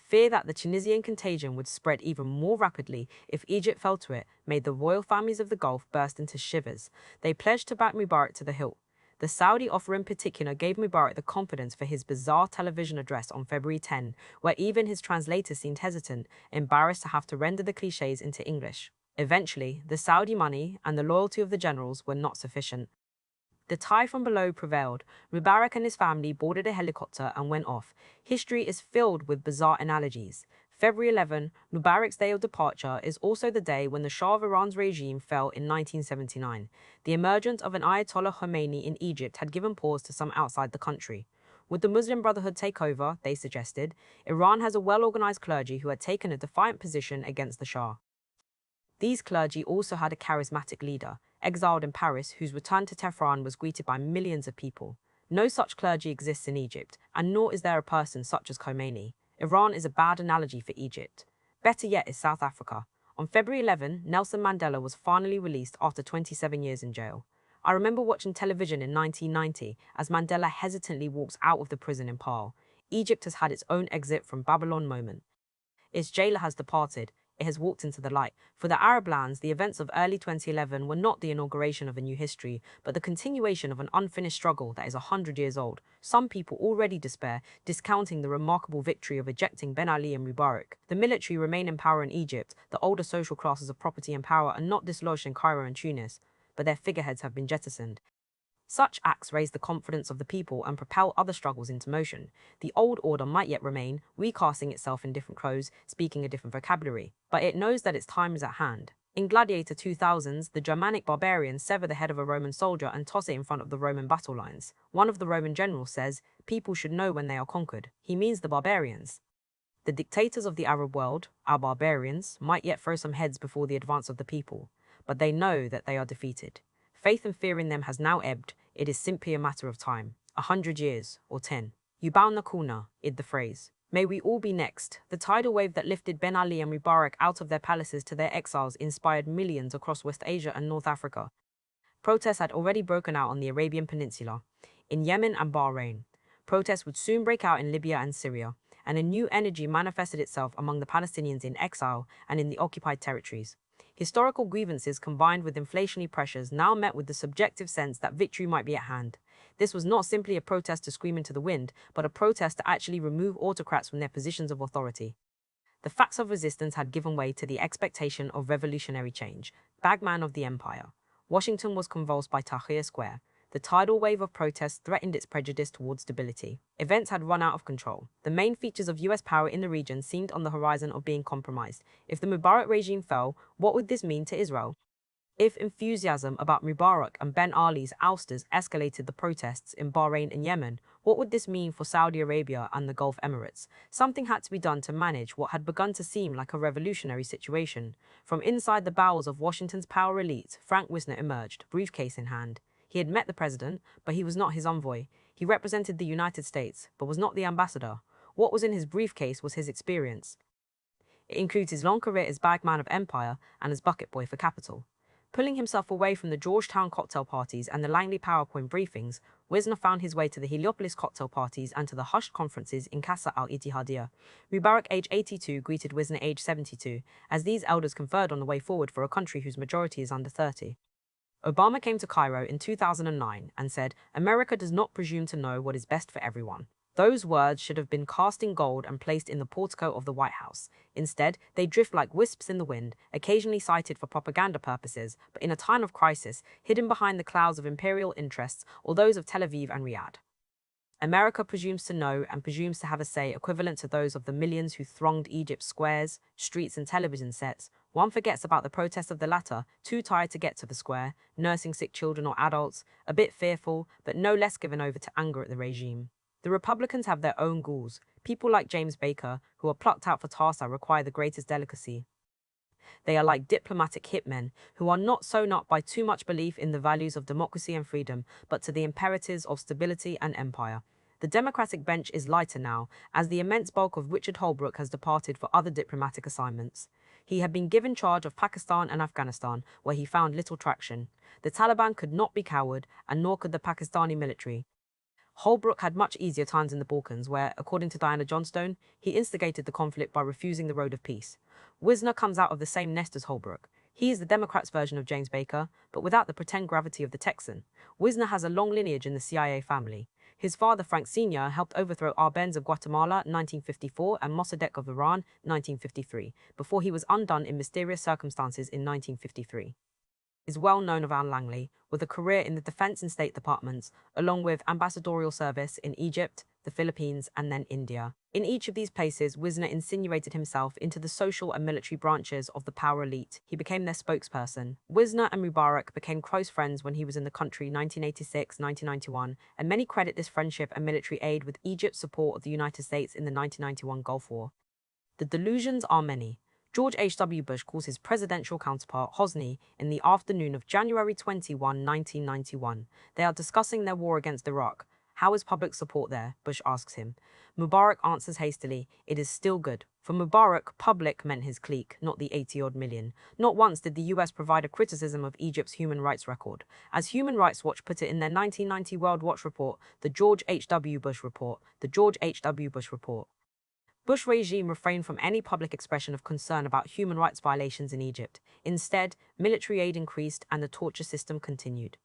Fear that the Tunisian contagion would spread even more rapidly if Egypt fell to it made the royal families of the Gulf burst into shivers. They pledged to back Mubarak to the hilt. The Saudi offer in particular gave Mubarak the confidence for his bizarre television address on February 10, where even his translator seemed hesitant, embarrassed to have to render the cliches into English. Eventually, the Saudi money and the loyalty of the generals were not sufficient. The tie from below prevailed. Mubarak and his family boarded a helicopter and went off. History is filled with bizarre analogies. February 11, Mubarak's day of departure, is also the day when the Shah of Iran's regime fell in 1979. The emergence of an Ayatollah Khomeini in Egypt had given pause to some outside the country. Would the Muslim Brotherhood take over, they suggested? Iran has a well-organized clergy who had taken a defiant position against the Shah. These clergy also had a charismatic leader, exiled in Paris, whose return to Tehran was greeted by millions of people. No such clergy exists in Egypt, and nor is there a person such as Khomeini. Iran is a bad analogy for Egypt. Better yet is South Africa. On February 11, Nelson Mandela was finally released after 27 years in jail. I remember watching television in 1990 as Mandela hesitantly walks out of the prison in Paarl. Egypt has had its own exit from Babylon moment. Its jailer has departed. It has walked into the light. For the Arab lands, the events of early 2011 were not the inauguration of a new history, but the continuation of an unfinished struggle that is 100 years old. Some people already despair, discounting the remarkable victory of ejecting Ben Ali and Mubarak. The military remain in power in Egypt. The older social classes of property and power are not dislodged in Cairo and Tunis, but their figureheads have been jettisoned. Such acts raise the confidence of the people and propel other struggles into motion. The old order might yet remain, recasting itself in different clothes, speaking a different vocabulary, but it knows that its time is at hand. In Gladiator 2000s, the Germanic barbarians sever the head of a Roman soldier and toss it in front of the Roman battle lines. One of the Roman generals says, "People should know when they are conquered." He means the barbarians. The dictators of the Arab world, our barbarians, might yet throw some heads before the advance of the people, but they know that they are defeated. Faith and fear in them has now ebbed. It is simply a matter of time. 100 years, or 10. You bound the corner, id the phrase. May we all be next. The tidal wave that lifted Ben Ali and Mubarak out of their palaces to their exiles inspired millions across West Asia and North Africa. Protests had already broken out on the Arabian Peninsula, in Yemen and Bahrain. Protests would soon break out in Libya and Syria, and a new energy manifested itself among the Palestinians in exile and in the occupied territories. Historical grievances combined with inflationary pressures now met with the subjective sense that victory might be at hand. This was not simply a protest to scream into the wind, but a protest to actually remove autocrats from their positions of authority. The facts of resistance had given way to the expectation of revolutionary change. Bagman of the empire. Washington was convulsed by Tahrir Square. The tidal wave of protests threatened its prejudice towards stability. Events had run out of control. The main features of US power in the region seemed on the horizon of being compromised. If the Mubarak regime fell, what would this mean to Israel? If enthusiasm about Mubarak and Ben Ali's ousters escalated the protests in Bahrain and Yemen, what would this mean for Saudi Arabia and the Gulf Emirates? Something had to be done to manage what had begun to seem like a revolutionary situation. From inside the bowels of Washington's power elite, Frank Wisner emerged, briefcase in hand. He had met the president, but he was not his envoy. He represented the United States, but was not the ambassador. What was in his briefcase was his experience. It includes his long career as bagman of empire and as bucket boy for capital. Pulling himself away from the Georgetown cocktail parties and the Langley PowerPoint briefings, Wisner found his way to the Heliopolis cocktail parties and to the hushed conferences in Casa al-Ittihadiyya. Mubarak, age 82, greeted Wisner, age 72, as these elders conferred on the way forward for a country whose majority is under 30. Obama came to Cairo in 2009 and said, "America does not presume to know what is best for everyone." Those words should have been cast in gold and placed in the portico of the White House. Instead, they drift like wisps in the wind, occasionally cited for propaganda purposes, but in a time of crisis, hidden behind the clouds of imperial interests or those of Tel Aviv and Riyadh. America presumes to know and presumes to have a say equivalent to those of the millions who thronged Egypt's squares, streets, and television sets. One forgets about the protests of the latter, too tired to get to the square, nursing sick children or adults, a bit fearful, but no less given over to anger at the regime. The Republicans have their own ghouls, people like James Baker, who are plucked out for tasks that require the greatest delicacy. They are like diplomatic hitmen who are not sewn up by too much belief in the values of democracy and freedom, but to the imperatives of stability and empire. The Democratic bench is lighter now, as the immense bulk of Richard Holbrooke has departed for other diplomatic assignments. He had been given charge of Pakistan and Afghanistan, where he found little traction. The Taliban could not be cowed, and nor could the Pakistani military. Holbrooke had much easier times in the Balkans, where, according to Diana Johnstone, he instigated the conflict by refusing the road of peace. Wisner comes out of the same nest as Holbrooke. He is the Democrats' version of James Baker, but without the pretend gravity of the Texan. Wisner has a long lineage in the CIA family. His father, Frank Sr., helped overthrow Arbenz of Guatemala 1954 and Mossadegh of Iran 1953, before he was undone in mysterious circumstances in 1953. Is well known of Anne Langley, with a career in the Defense and State Departments, along with ambassadorial service in Egypt, the Philippines, and then India. In each of these places, Wisner insinuated himself into the social and military branches of the power elite. He became their spokesperson. Wisner and Mubarak became close friends when he was in the country 1986-1991, and many credit this friendship and military aid with Egypt's support of the United States in the 1991 Gulf War. The delusions are many. George H.W. Bush calls his presidential counterpart Hosni in the afternoon of January 21, 1991. They are discussing their war against Iraq. How is public support there? Bush asks him. Mubarak answers hastily, it is still good. For Mubarak, public meant his clique, not the 80-odd million. Not once did the US provide a criticism of Egypt's human rights record. As Human Rights Watch put it in their 1990 World Watch Report, the George H.W. Bush Report, the George H.W. Bush Report. Bush regime refrained from any public expression of concern about human rights violations in Egypt. Instead, military aid increased and the torture system continued.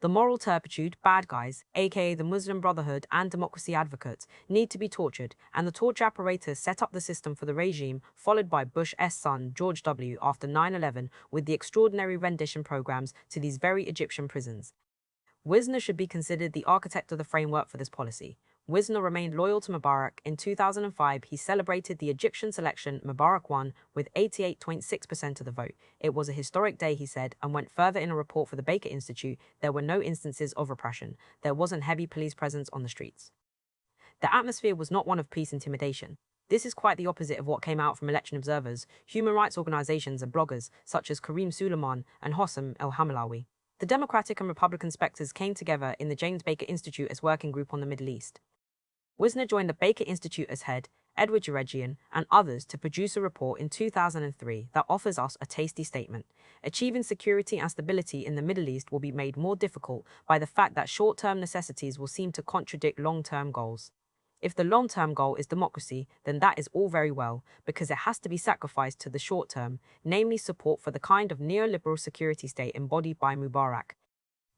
The moral turpitude, bad guys, aka the Muslim Brotherhood and democracy advocates, need to be tortured, and the torture apparatus set up the system for the regime, followed by Bush's son, George W., after 9/11, with the extraordinary rendition programs to these very Egyptian prisons. Wisner should be considered the architect of the framework for this policy. Wisner remained loyal to Mubarak. In 2005, he celebrated the Egyptian selection Mubarak won with 88.6% of the vote. It was a historic day, he said, and went further in a report for the Baker Institute. There were no instances of repression. There wasn't heavy police presence on the streets. The atmosphere was not one of peace intimidation. This is quite the opposite of what came out from election observers, human rights organizations and bloggers such as Kareem Suleiman and Hossam El-Hamalawi. The Democratic and Republican specters came together in the James Baker Institute as working group on the Middle East. Wisner joined the Baker Institute as head, Edward Jeregian, and others to produce a report in 2003 that offers us a tasty statement. Achieving security and stability in the Middle East will be made more difficult by the fact that short-term necessities will seem to contradict long-term goals. If the long-term goal is democracy, then that is all very well, because it has to be sacrificed to the short-term, namely support for the kind of neoliberal security state embodied by Mubarak.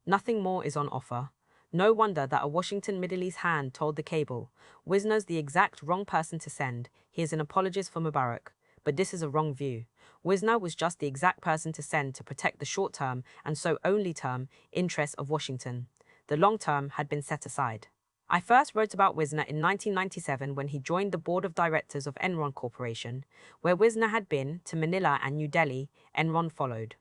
Nothing more is on offer. No wonder that a Washington Middle East hand told the cable, Wisner's the exact wrong person to send. He is an apologist for Mubarak. But this is a wrong view. Wisner was just the exact person to send to protect the short-term, and so only term, interests of Washington. The long-term had been set aside. I first wrote about Wisner in 1997 when he joined the board of directors of Enron Corporation. Where Wisner had been, to Manila and New Delhi, Enron followed.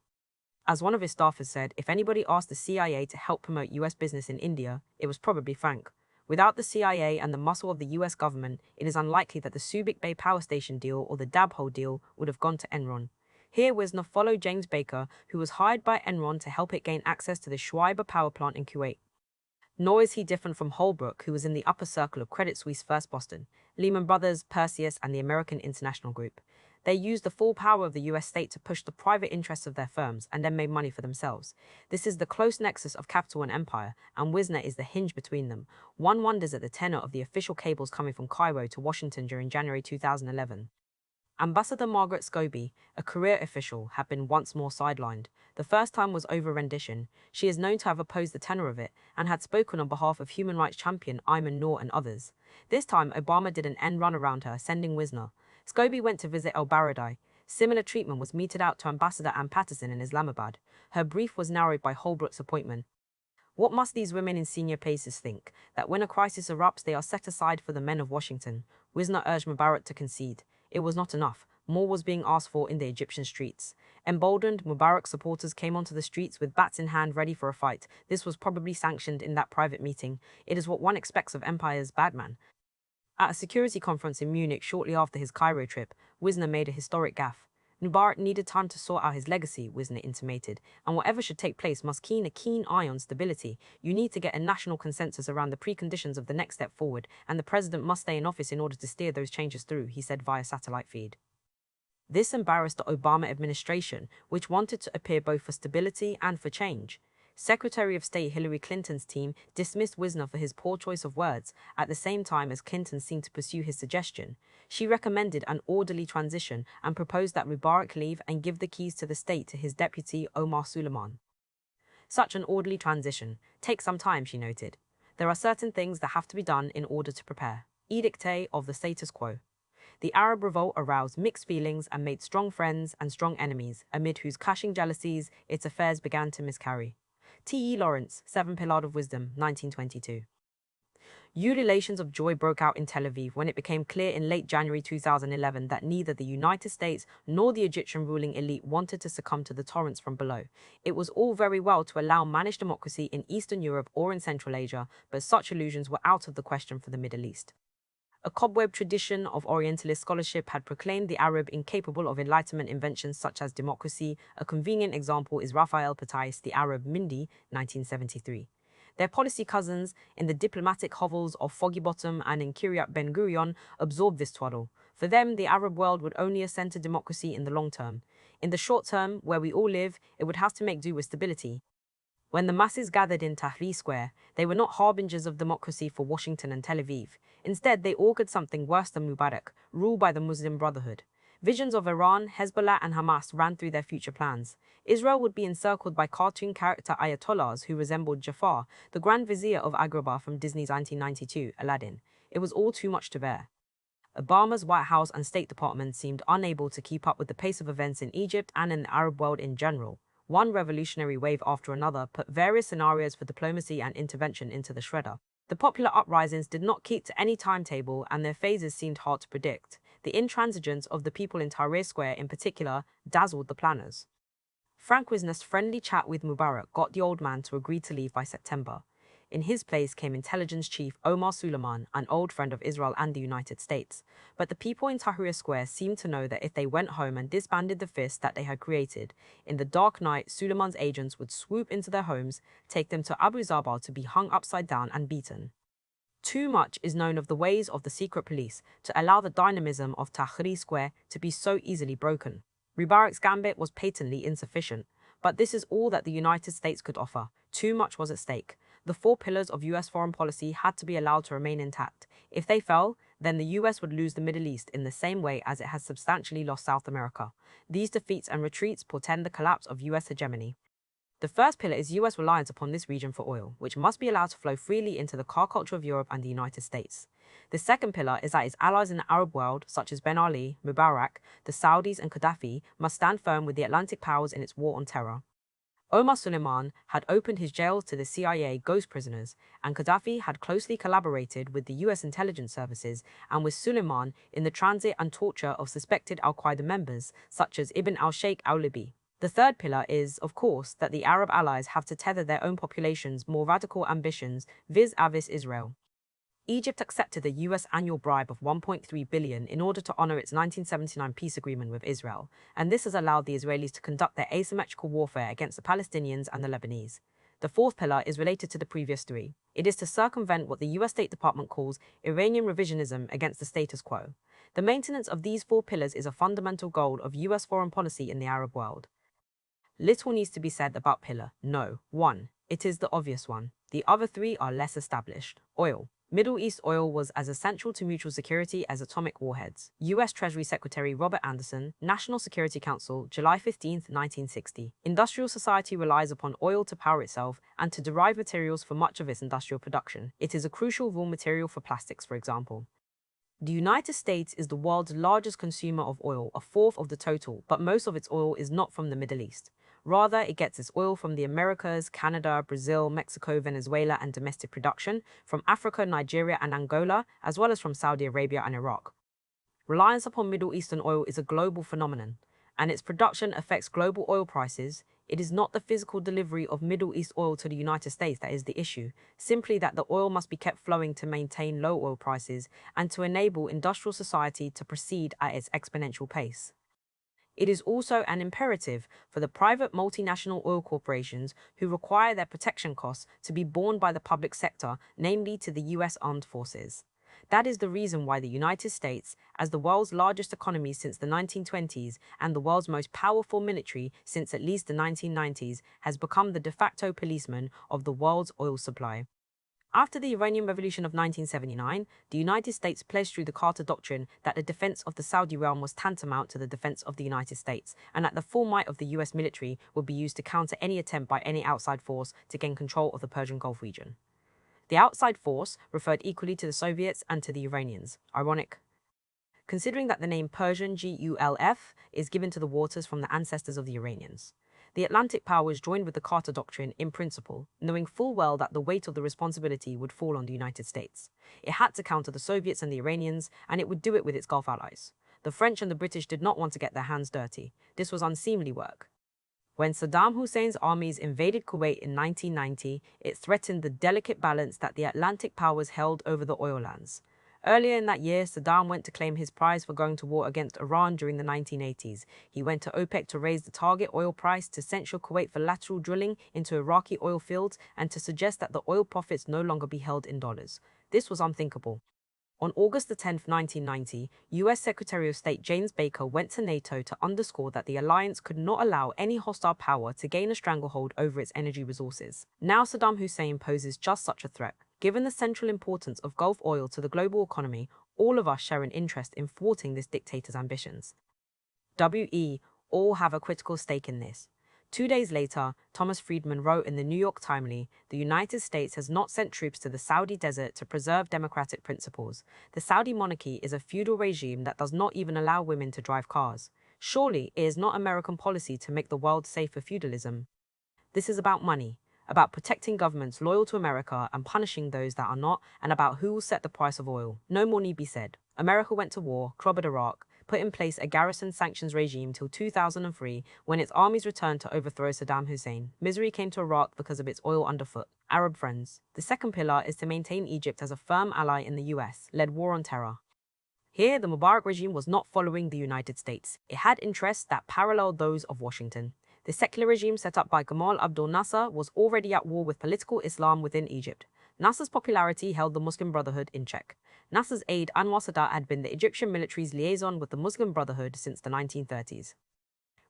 As one of his staffers said, if anybody asked the CIA to help promote US business in India, it was probably Frank. Without the CIA and the muscle of the US government, it is unlikely that the Subic Bay Power Station deal or the Dabhol deal would have gone to Enron. Here, Wisner followed James Baker, who was hired by Enron to help it gain access to the Shuaibah power plant in Kuwait. Nor is he different from Holbrooke, who was in the upper circle of Credit Suisse First Boston, Lehman Brothers, Perseus, and the American International Group. They used the full power of the US state to push the private interests of their firms and then made money for themselves. This is the close nexus of capital and empire, and Wisner is the hinge between them. One wonders at the tenor of the official cables coming from Cairo to Washington during January 2011. Ambassador Margaret Scobie, a career official, had been once more sidelined. The first time was over rendition. She is known to have opposed the tenor of it and had spoken on behalf of human rights champion Ayman Noor and others. This time, Obama did an end run around her, sending Wisner. Scobie went to visit El Baradei. Similar treatment was meted out to Ambassador Ann Patterson in Islamabad. Her brief was narrowed by Holbrooke's appointment. What must these women in senior places think? That when a crisis erupts, they are set aside for the men of Washington? Wisner urged Mubarak to concede. It was not enough. More was being asked for in the Egyptian streets. Emboldened, Mubarak supporters came onto the streets with bats in hand ready for a fight. This was probably sanctioned in that private meeting. It is what one expects of empire's bad man. At a security conference in Munich shortly after his Cairo trip, Wisner made a historic gaffe. Mubarak needed time to sort out his legacy, Wisner intimated, and whatever should take place must keep a keen eye on stability. You need to get a national consensus around the preconditions of the next step forward, and the president must stay in office in order to steer those changes through, he said via satellite feed. This embarrassed the Obama administration, which wanted to appear both for stability and for change. Secretary of State Hillary Clinton's team dismissed Wisner for his poor choice of words, at the same time as Clinton seemed to pursue his suggestion. She recommended an orderly transition and proposed that Mubarak leave and give the keys to the state to his deputy Omar Suleiman. Such an orderly transition takes some time, she noted. There are certain things that have to be done in order to prepare. Edicte of the status quo. The Arab revolt aroused mixed feelings and made strong friends and strong enemies, amid whose clashing jealousies its affairs began to miscarry. T. E. Lawrence, 7 Pillars of Wisdom, 1922. Ululations of joy broke out in Tel Aviv when it became clear in late January 2011 that neither the United States nor the Egyptian ruling elite wanted to succumb to the torrents from below. It was all very well to allow managed democracy in Eastern Europe or in Central Asia, but such illusions were out of the question for the Middle East. A cobweb tradition of Orientalist scholarship had proclaimed the Arab incapable of Enlightenment inventions such as democracy. A convenient example is Raphael Patais, the Arab Mindi, 1973. Their policy cousins in the diplomatic hovels of Foggy Bottom and in Kiryat Ben Gurion absorbed this twaddle. For them, the Arab world would only ascend to democracy in the long term. In the short term, where we all live, it would have to make do with stability. When the masses gathered in Tahrir Square, they were not harbingers of democracy for Washington and Tel Aviv. Instead, they augured something worse than Mubarak, ruled by the Muslim Brotherhood. Visions of Iran, Hezbollah and Hamas ran through their future plans. Israel would be encircled by cartoon character Ayatollahs who resembled Jafar, the Grand Vizier of Agrabah from Disney's 1992, Aladdin. It was all too much to bear. Obama's White House and State Department seemed unable to keep up with the pace of events in Egypt and in the Arab world in general. One revolutionary wave after another put various scenarios for diplomacy and intervention into the shredder. The popular uprisings did not keep to any timetable and their phases seemed hard to predict. The intransigence of the people in Tahrir Square in particular dazzled the planners. Frank Wisner's friendly chat with Mubarak got the old man to agree to leave by September. In his place came intelligence chief Omar Suleiman, an old friend of Israel and the United States. But the people in Tahrir Square seemed to know that if they went home and disbanded the fist that they had created, in the dark night Suleiman's agents would swoop into their homes, take them to Abu Zabal to be hung upside down and beaten. Too much is known of the ways of the secret police to allow the dynamism of Tahrir Square to be so easily broken. Mubarak's gambit was patently insufficient, but this is all that the United States could offer. Too much was at stake. The 4 pillars of US foreign policy had to be allowed to remain intact. If they fell, then the US would lose the Middle East in the same way as it has substantially lost South America. These defeats and retreats portend the collapse of US hegemony. The first pillar is US reliance upon this region for oil, which must be allowed to flow freely into the car culture of Europe and the United States. The second pillar is that its allies in the Arab world, such as Ben Ali, Mubarak, the Saudis and Gaddafi, must stand firm with the Atlantic powers in its war on terror. Omar Suleiman had opened his jails to the CIA ghost prisoners, and Gaddafi had closely collaborated with the US intelligence services and with Suleiman in the transit and torture of suspected al-Qaeda members, such as Ibn al-Sheikh al-Libi. The third pillar is, of course, that the Arab allies have to tether their own populations' more radical ambitions vis-a-vis Israel. Egypt accepted the US annual bribe of $1.3 billion in order to honor its 1979 peace agreement with Israel, and this has allowed the Israelis to conduct their asymmetrical warfare against the Palestinians and the Lebanese. The fourth pillar is related to the previous 3. It is to circumvent what the US State Department calls Iranian revisionism against the status quo. The maintenance of these 4 pillars is a fundamental goal of US foreign policy in the Arab world. Little needs to be said about pillar no. 1. It is the obvious one. The other 3 are less established. Oil. Middle East oil was as essential to mutual security as atomic warheads. U.S. Treasury Secretary Robert Anderson, National Security Council, July 15, 1960. Industrial society relies upon oil to power itself and to derive materials for much of its industrial production. It is a crucial raw material for plastics, for example. The United States is the world's largest consumer of oil, a fourth of the total, but most of its oil is not from the Middle East. Rather, it gets its oil from the Americas, Canada, Brazil, Mexico, Venezuela, and domestic production, from Africa, Nigeria, and Angola, as well as from Saudi Arabia and Iraq. Reliance upon Middle Eastern oil is a global phenomenon, and its production affects global oil prices. It is not the physical delivery of Middle East oil to the United States that is the issue, simply that the oil must be kept flowing to maintain low oil prices and to enable industrial society to proceed at its exponential pace. It is also an imperative for the private multinational oil corporations who require their protection costs to be borne by the public sector, namely to the US Armed Forces. That is the reason why the United States, as the world's largest economy since the 1920s and the world's most powerful military since at least the 1990s, has become the de facto policeman of the world's oil supply. After the Iranian Revolution of 1979, the United States pledged through the Carter Doctrine that the defense of the Saudi realm was tantamount to the defense of the United States, and that the full might of the US military would be used to counter any attempt by any outside force to gain control of the Persian Gulf region. The outside force referred equally to the Soviets and to the Iranians. Ironic, considering that the name Persian Gulf is given to the waters from the ancestors of the Iranians. The Atlantic powers joined with the Carter Doctrine in principle, knowing full well that the weight of the responsibility would fall on the United States. It had to counter the Soviets and the Iranians, and it would do it with its Gulf allies. The French and the British did not want to get their hands dirty. This was unseemly work. When Saddam Hussein's armies invaded Kuwait in 1990, it threatened the delicate balance that the Atlantic powers held over the oil lands. Earlier in that year, Saddam went to claim his prize for going to war against Iran during the 1980s. He went to OPEC to raise the target oil price, to censure Kuwait for lateral drilling into Iraqi oil fields, and to suggest that the oil profits no longer be held in dollars. This was unthinkable. On August 10, 1990, US Secretary of State James Baker went to NATO to underscore that the alliance could not allow any hostile power to gain a stranglehold over its energy resources. Now Saddam Hussein poses just such a threat. Given the central importance of Gulf oil to the global economy, all of us share an interest in thwarting this dictator's ambitions. We all have a critical stake in this. 2 days later, Thomas Friedman wrote in the New York Timely, "The United States has not sent troops to the Saudi desert to preserve democratic principles. The Saudi monarchy is a feudal regime that does not even allow women to drive cars. Surely it is not American policy to make the world safe for feudalism. This is about money, about protecting governments loyal to America and punishing those that are not, and about who will set the price of oil. No more need be said. America went to war, clobbered Iraq, put in place a garrison sanctions regime till 2003, when its armies returned to overthrow Saddam Hussein. Misery came to Iraq because of its oil underfoot. Arab friends. The second pillar is to maintain Egypt as a firm ally in the US, led war on terror. Here, the Mubarak regime was not following the United States. It had interests that paralleled those of Washington. The secular regime set up by Gamal Abdel Nasser was already at war with political Islam within Egypt. Nasser's popularity held the Muslim Brotherhood in check. Nasser's aide Anwar Sadat had been the Egyptian military's liaison with the Muslim Brotherhood since the 1930s.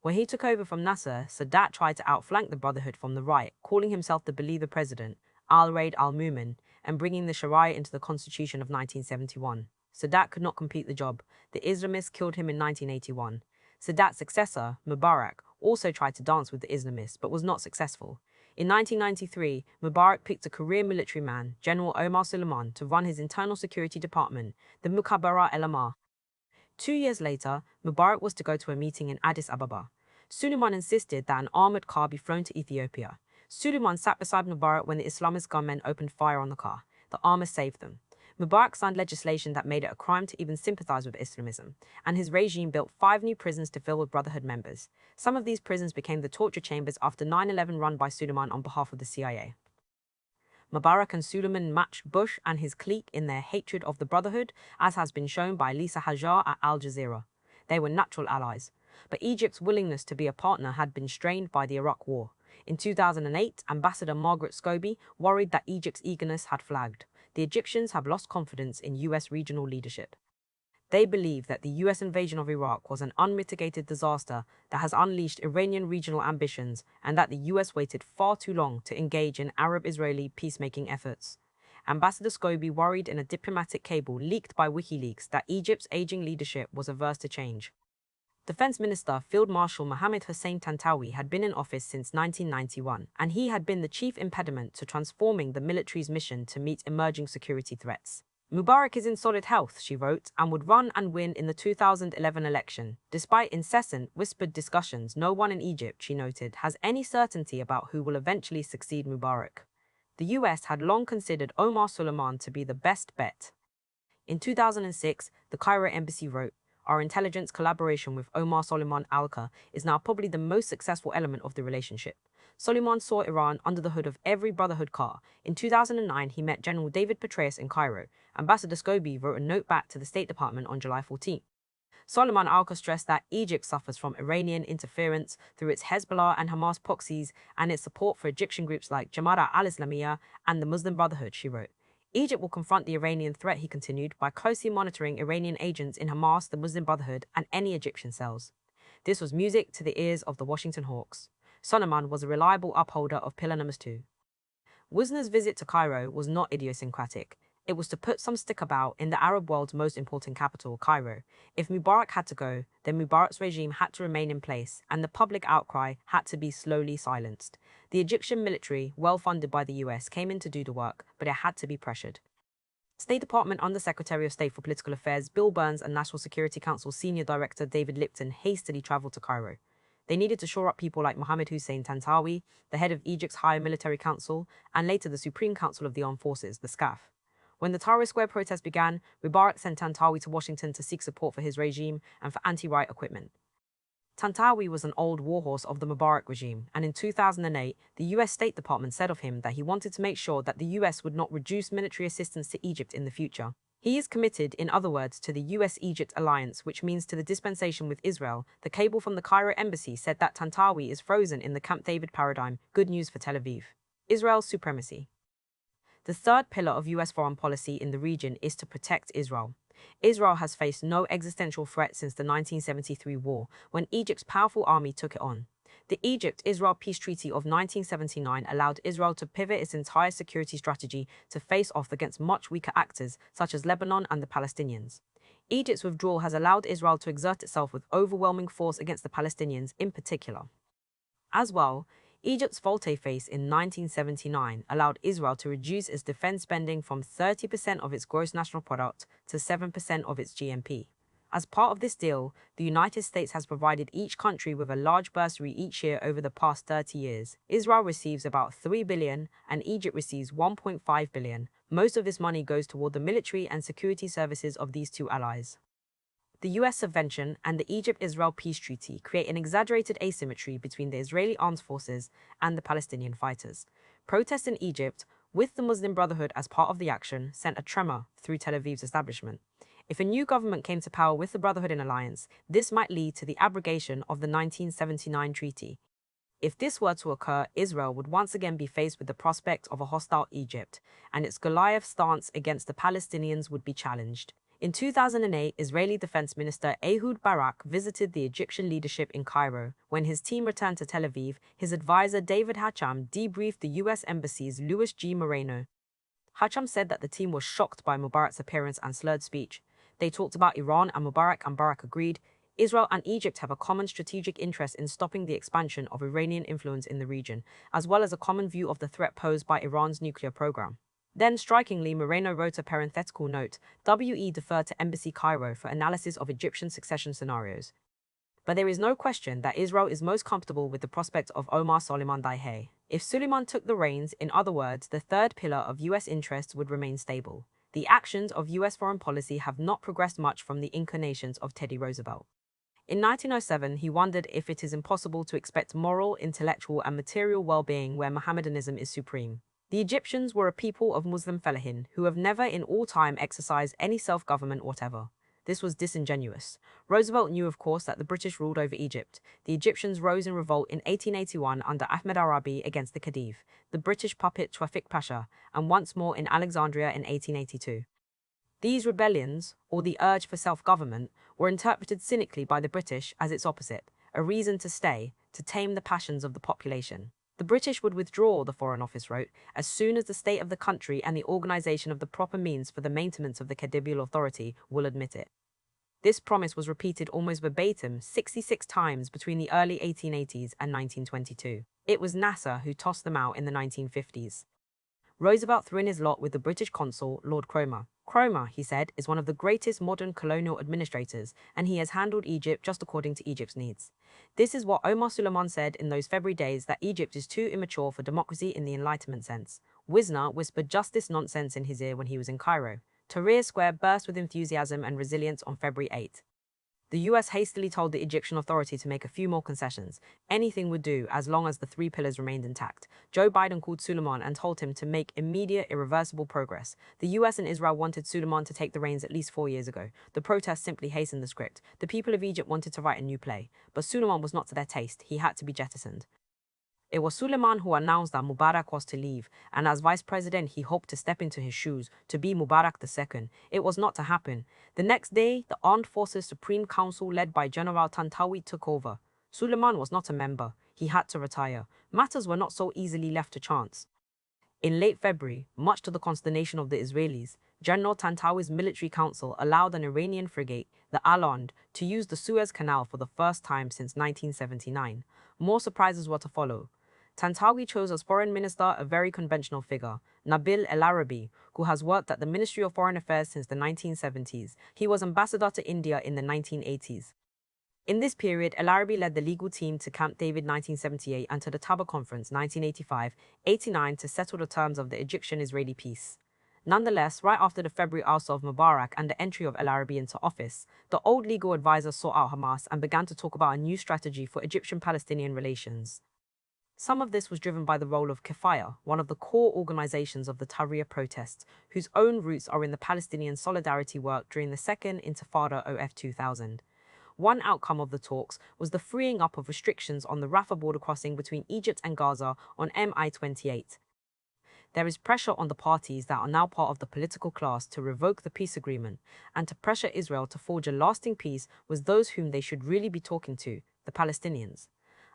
When he took over from Nasser, Sadat tried to outflank the Brotherhood from the right, calling himself the believer president, al-Raid al-Mumin, and bringing the Sharia into the constitution of 1971. Sadat could not complete the job. The Islamists killed him in 1981. Sadat's successor, Mubarak, also tried to dance with the Islamists, but was not successful. In 1993, Mubarak picked a career military man, General Omar Suleiman, to run his internal security department, the Mukhabara el-Amar. 2 years later, Mubarak was to go to a meeting in Addis Ababa. Suleiman insisted that an armored car be flown to Ethiopia. Suleiman sat beside Mubarak when the Islamist gunmen opened fire on the car. The armor saved them. Mubarak signed legislation that made it a crime to even sympathize with Islamism, and his regime built 5 new prisons to fill with Brotherhood members. Some of these prisons became the torture chambers after 9/11 run by Suleiman on behalf of the CIA. Mubarak and Suleiman matched Bush and his clique in their hatred of the Brotherhood, as has been shown by Lisa Hajar at Al Jazeera. They were natural allies, but Egypt's willingness to be a partner had been strained by the Iraq War. In 2008, Ambassador Margaret Scobie worried that Egypt's eagerness had flagged. The Egyptians have lost confidence in US regional leadership. They believe that the US invasion of Iraq was an unmitigated disaster that has unleashed Iranian regional ambitions, and that the US waited far too long to engage in Arab-Israeli peacemaking efforts. Ambassador Scobie worried in a diplomatic cable leaked by WikiLeaks that Egypt's aging leadership was averse to change. Defense Minister Field Marshal Mohammed Hussein Tantawi had been in office since 1991, and he had been the chief impediment to transforming the military's mission to meet emerging security threats. Mubarak is in solid health, she wrote, and would run and win in the 2011 election. Despite incessant, whispered discussions, no one in Egypt, she noted, has any certainty about who will eventually succeed Mubarak. The US had long considered Omar Suleiman to be the best bet. In 2006, the Cairo embassy wrote, "Our intelligence collaboration with Omar Suleiman Alka is now probably the most successful element of the relationship. Suleiman saw Iran under the hood of every Brotherhood car. In 2009, he met General David Petraeus in Cairo. Ambassador Scobie wrote a note back to the State Department on July 14. Suleiman Alka stressed that Egypt suffers from Iranian interference through its Hezbollah and Hamas proxies and its support for Egyptian groups like Jamaat al-Islamiyah and the Muslim Brotherhood, she wrote. Egypt will confront the Iranian threat, he continued, by closely monitoring Iranian agents in Hamas, the Muslim Brotherhood, and any Egyptian cells. This was music to the ears of the Washington Hawks. Suleiman was a reliable upholder of pillar number 2. Wisner's visit to Cairo was not idiosyncratic. It was to put some stick about in the Arab world's most important capital, Cairo. If Mubarak had to go, then Mubarak's regime had to remain in place, and the public outcry had to be slowly silenced. The Egyptian military, well funded by the US, came in to do the work, but it had to be pressured. State Department Under-Secretary of State for Political Affairs Bill Burns and National Security Council Senior Director David Lipton hastily traveled to Cairo. They needed to shore up people like Mohammed Hussein Tantawi, the head of Egypt's Higher Military Council, and later the Supreme Council of the Armed Forces, the SCAF. When the Tahrir Square protests began, Mubarak sent Tantawi to Washington to seek support for his regime and for anti-riot equipment. Tantawi was an old warhorse of the Mubarak regime, and in 2008, the US State Department said of him that he wanted to make sure that the US would not reduce military assistance to Egypt in the future. He is committed, in other words, to the US-Egypt alliance, which means to the dispensation with Israel. The cable from the Cairo embassy said that Tantawi is frozen in the Camp David paradigm. Good news for Tel Aviv. Israel's supremacy. The third pillar of US foreign policy in the region is to protect Israel. Israel has faced no existential threat since the 1973 war, when Egypt's powerful army took it on. The Egypt-Israel Peace Treaty of 1979 allowed Israel to pivot its entire security strategy to face off against much weaker actors, such as Lebanon and the Palestinians. Egypt's withdrawal has allowed Israel to exert itself with overwhelming force against the Palestinians in particular. As well, Egypt's volte-face in 1979 allowed Israel to reduce its defense spending from 30% of its gross national product to 7% of its GNP. As part of this deal, the United States has provided each country with a large bursary each year over the past 30 years. Israel receives about $3 billion and Egypt receives $1.5 billion. Most of this money goes toward the military and security services of these two allies. The US subvention and the Egypt-Israel Peace Treaty create an exaggerated asymmetry between the Israeli armed forces and the Palestinian fighters. Protests in Egypt, with the Muslim Brotherhood as part of the action, sent a tremor through Tel Aviv's establishment. If a new government came to power with the Brotherhood in alliance, this might lead to the abrogation of the 1979 treaty. If this were to occur, Israel would once again be faced with the prospect of a hostile Egypt, and its Goliath stance against the Palestinians would be challenged. In 2008, Israeli Defense Minister Ehud Barak visited the Egyptian leadership in Cairo. When his team returned to Tel Aviv, his advisor David Hacham debriefed the US Embassy's Louis G. Moreno. Hacham said that the team was shocked by Mubarak's appearance and slurred speech. They talked about Iran and Barak agreed. Israel and Egypt have a common strategic interest in stopping the expansion of Iranian influence in the region, as well as a common view of the threat posed by Iran's nuclear program. Then, strikingly, Moreno wrote a parenthetical note, WE deferred to Embassy Cairo for analysis of Egyptian succession scenarios. But there is no question that Israel is most comfortable with the prospect of Omar Suleiman Dahe. If Suleiman took the reins, in other words, the third pillar of US interests would remain stable. The actions of US foreign policy have not progressed much from the inclinations of Teddy Roosevelt. In 1907, he wondered if it is impossible to expect moral, intellectual, and material well-being where Mohammedanism is supreme. The Egyptians were a people of Muslim fellahin who have never in all time exercised any self-government whatever. This was disingenuous. Roosevelt knew, of course, that the British ruled over Egypt. The Egyptians rose in revolt in 1881 under Ahmed Arabi against the Khedive, the British puppet Tawfiq Pasha, and once more in Alexandria in 1882. These rebellions, or the urge for self-government, were interpreted cynically by the British as its opposite, a reason to stay, to tame the passions of the population. The British would withdraw, the Foreign Office wrote, as soon as the state of the country and the organization of the proper means for the maintenance of the Khedivial authority will admit it. This promise was repeated almost verbatim 66 times between the early 1880s and 1922. It was Nasser who tossed them out in the 1950s. Roosevelt threw in his lot with the British consul, Lord Cromer. Cromer, he said, is one of the greatest modern colonial administrators, and he has handled Egypt just according to Egypt's needs. This is what Omar Suleiman said in those February days, that Egypt is too immature for democracy in the Enlightenment sense. Wisner whispered just this nonsense in his ear when he was in Cairo. Tahrir Square burst with enthusiasm and resilience on February 8. The US hastily told the Egyptian Authority to make a few more concessions. Anything would do as long as the three pillars remained intact. Joe Biden called Suleiman and told him to make immediate, irreversible progress. The US and Israel wanted Suleiman to take the reins at least 4 years ago. The protests simply hastened the script. The people of Egypt wanted to write a new play, but Suleiman was not to their taste. He had to be jettisoned. It was Suleiman who announced that Mubarak was to leave, and as vice president he hoped to step into his shoes, to be Mubarak II. It was not to happen. The next day, the Armed Forces Supreme Council led by General Tantawi took over. Suleiman was not a member. He had to retire. Matters were not so easily left to chance. In late February, much to the consternation of the Israelis, General Tantawi's military council allowed an Iranian frigate, the Allende, to use the Suez Canal for the first time since 1979. More surprises were to follow. Tantawi chose as foreign minister a very conventional figure, Nabil El Arabi, who has worked at the Ministry of Foreign Affairs since the 1970s. He was ambassador to India in the 1980s. In this period, El Arabi led the legal team to Camp David 1978 and to the Taba Conference 1985-89 to settle the terms of the Egyptian-Israeli peace. Nonetheless, right after the February oust of Mubarak and the entry of El Arabi into office, the old legal advisor sought out Hamas and began to talk about a new strategy for Egyptian-Palestinian relations. Some of this was driven by the role of Kefaya, one of the core organizations of the Tahrir protests, whose own roots are in the Palestinian solidarity work during the Second Intifada of 2000. One outcome of the talks was the freeing up of restrictions on the Rafah border crossing between Egypt and Gaza on MI-28. There is pressure on the parties that are now part of the political class to revoke the peace agreement and to pressure Israel to forge a lasting peace with those whom they should really be talking to, the Palestinians.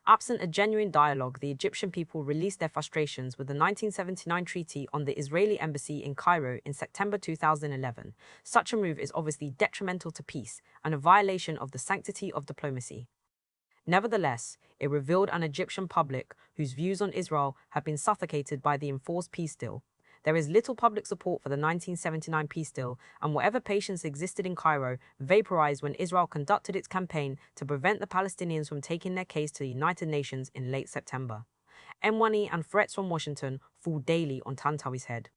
Absent a genuine dialogue, the Egyptian people released their frustrations with the 1979 treaty on the Israeli embassy in Cairo in September 2011. Such a move is obviously detrimental to peace and a violation of the sanctity of diplomacy. Nevertheless, it revealed an Egyptian public whose views on Israel have been suffocated by the enforced peace deal. There is little public support for the 1979 peace deal, and whatever patience existed in Cairo vaporized when Israel conducted its campaign to prevent the Palestinians from taking their case to the United Nations in late September. M1E and threats from Washington fall daily on Tantawi's head.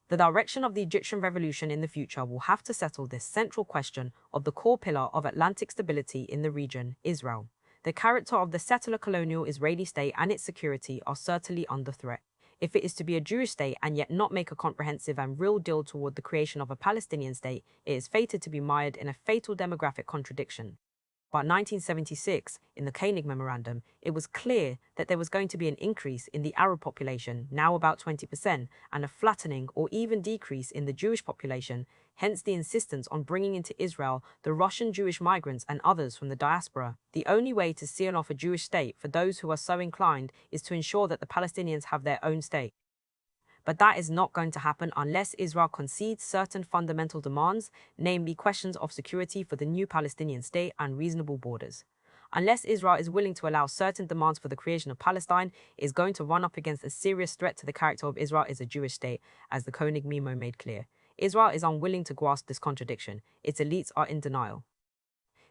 The direction of the Egyptian revolution in the future will have to settle this central question of the core pillar of Atlantic stability in the region, Israel. The character of the settler colonial Israeli state and its security are certainly under threat. If it is to be a Jewish state and yet not make a comprehensive and real deal toward the creation of a Palestinian state, it is fated to be mired in a fatal demographic contradiction. By 1976, in the Koenig Memorandum, it was clear that there was going to be an increase in the Arab population, now about 20%, and a flattening or even decrease in the Jewish population, hence the insistence on bringing into Israel the Russian Jewish migrants and others from the diaspora. The only way to seal off a Jewish state for those who are so inclined is to ensure that the Palestinians have their own state. But that is not going to happen unless Israel concedes certain fundamental demands, namely questions of security for the new Palestinian state and reasonable borders. Unless Israel is willing to allow certain demands for the creation of Palestine, it is going to run up against a serious threat to the character of Israel as a Jewish state, as the Koenig Memo made clear. Israel is unwilling to grasp this contradiction. Its elites are in denial.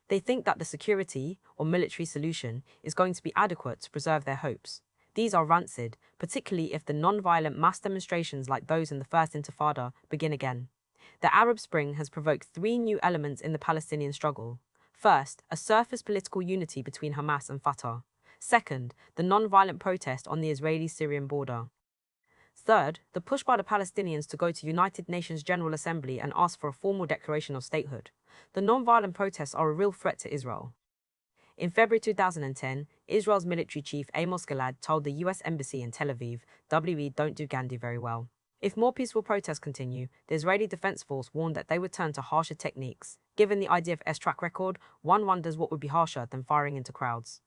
They think that the security or military solution is going to be adequate to preserve their hopes. These are rancid, particularly if the non-violent mass demonstrations like those in the First Intifada begin again. The Arab Spring has provoked three new elements in the Palestinian struggle. First, a surface political unity between Hamas and Fatah. Second, the non-violent protest on the Israeli-Syrian border. Third, the push by the Palestinians to go to United Nations General Assembly and ask for a formal declaration of statehood. The non-violent protests are a real threat to Israel. In February 2010, Israel's military chief Amos Gilad told the US Embassy in Tel Aviv, "We don't do Gandhi very well." If more peaceful protests continue, the Israeli Defense Force warned that they would turn to harsher techniques. Given the IDF's track record, one wonders what would be harsher than firing into crowds.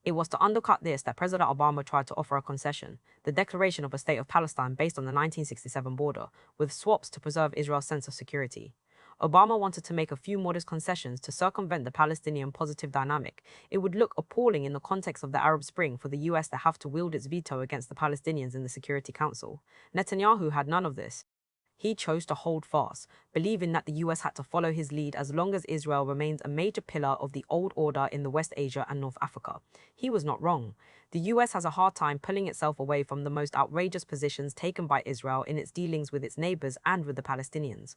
It was to undercut this that President Obama tried to offer a concession, the declaration of a state of Palestine based on the 1967 border, with swaps to preserve Israel's sense of security. Obama wanted to make a few modest concessions to circumvent the Palestinian positive dynamic. It would look appalling in the context of the Arab Spring for the US to have to wield its veto against the Palestinians in the Security Council. Netanyahu had none of this. He chose to hold fast, believing that the US had to follow his lead as long as Israel remains a major pillar of the old order in the West Asia and North Africa. He was not wrong. The US has a hard time pulling itself away from the most outrageous positions taken by Israel in its dealings with its neighbors and with the Palestinians.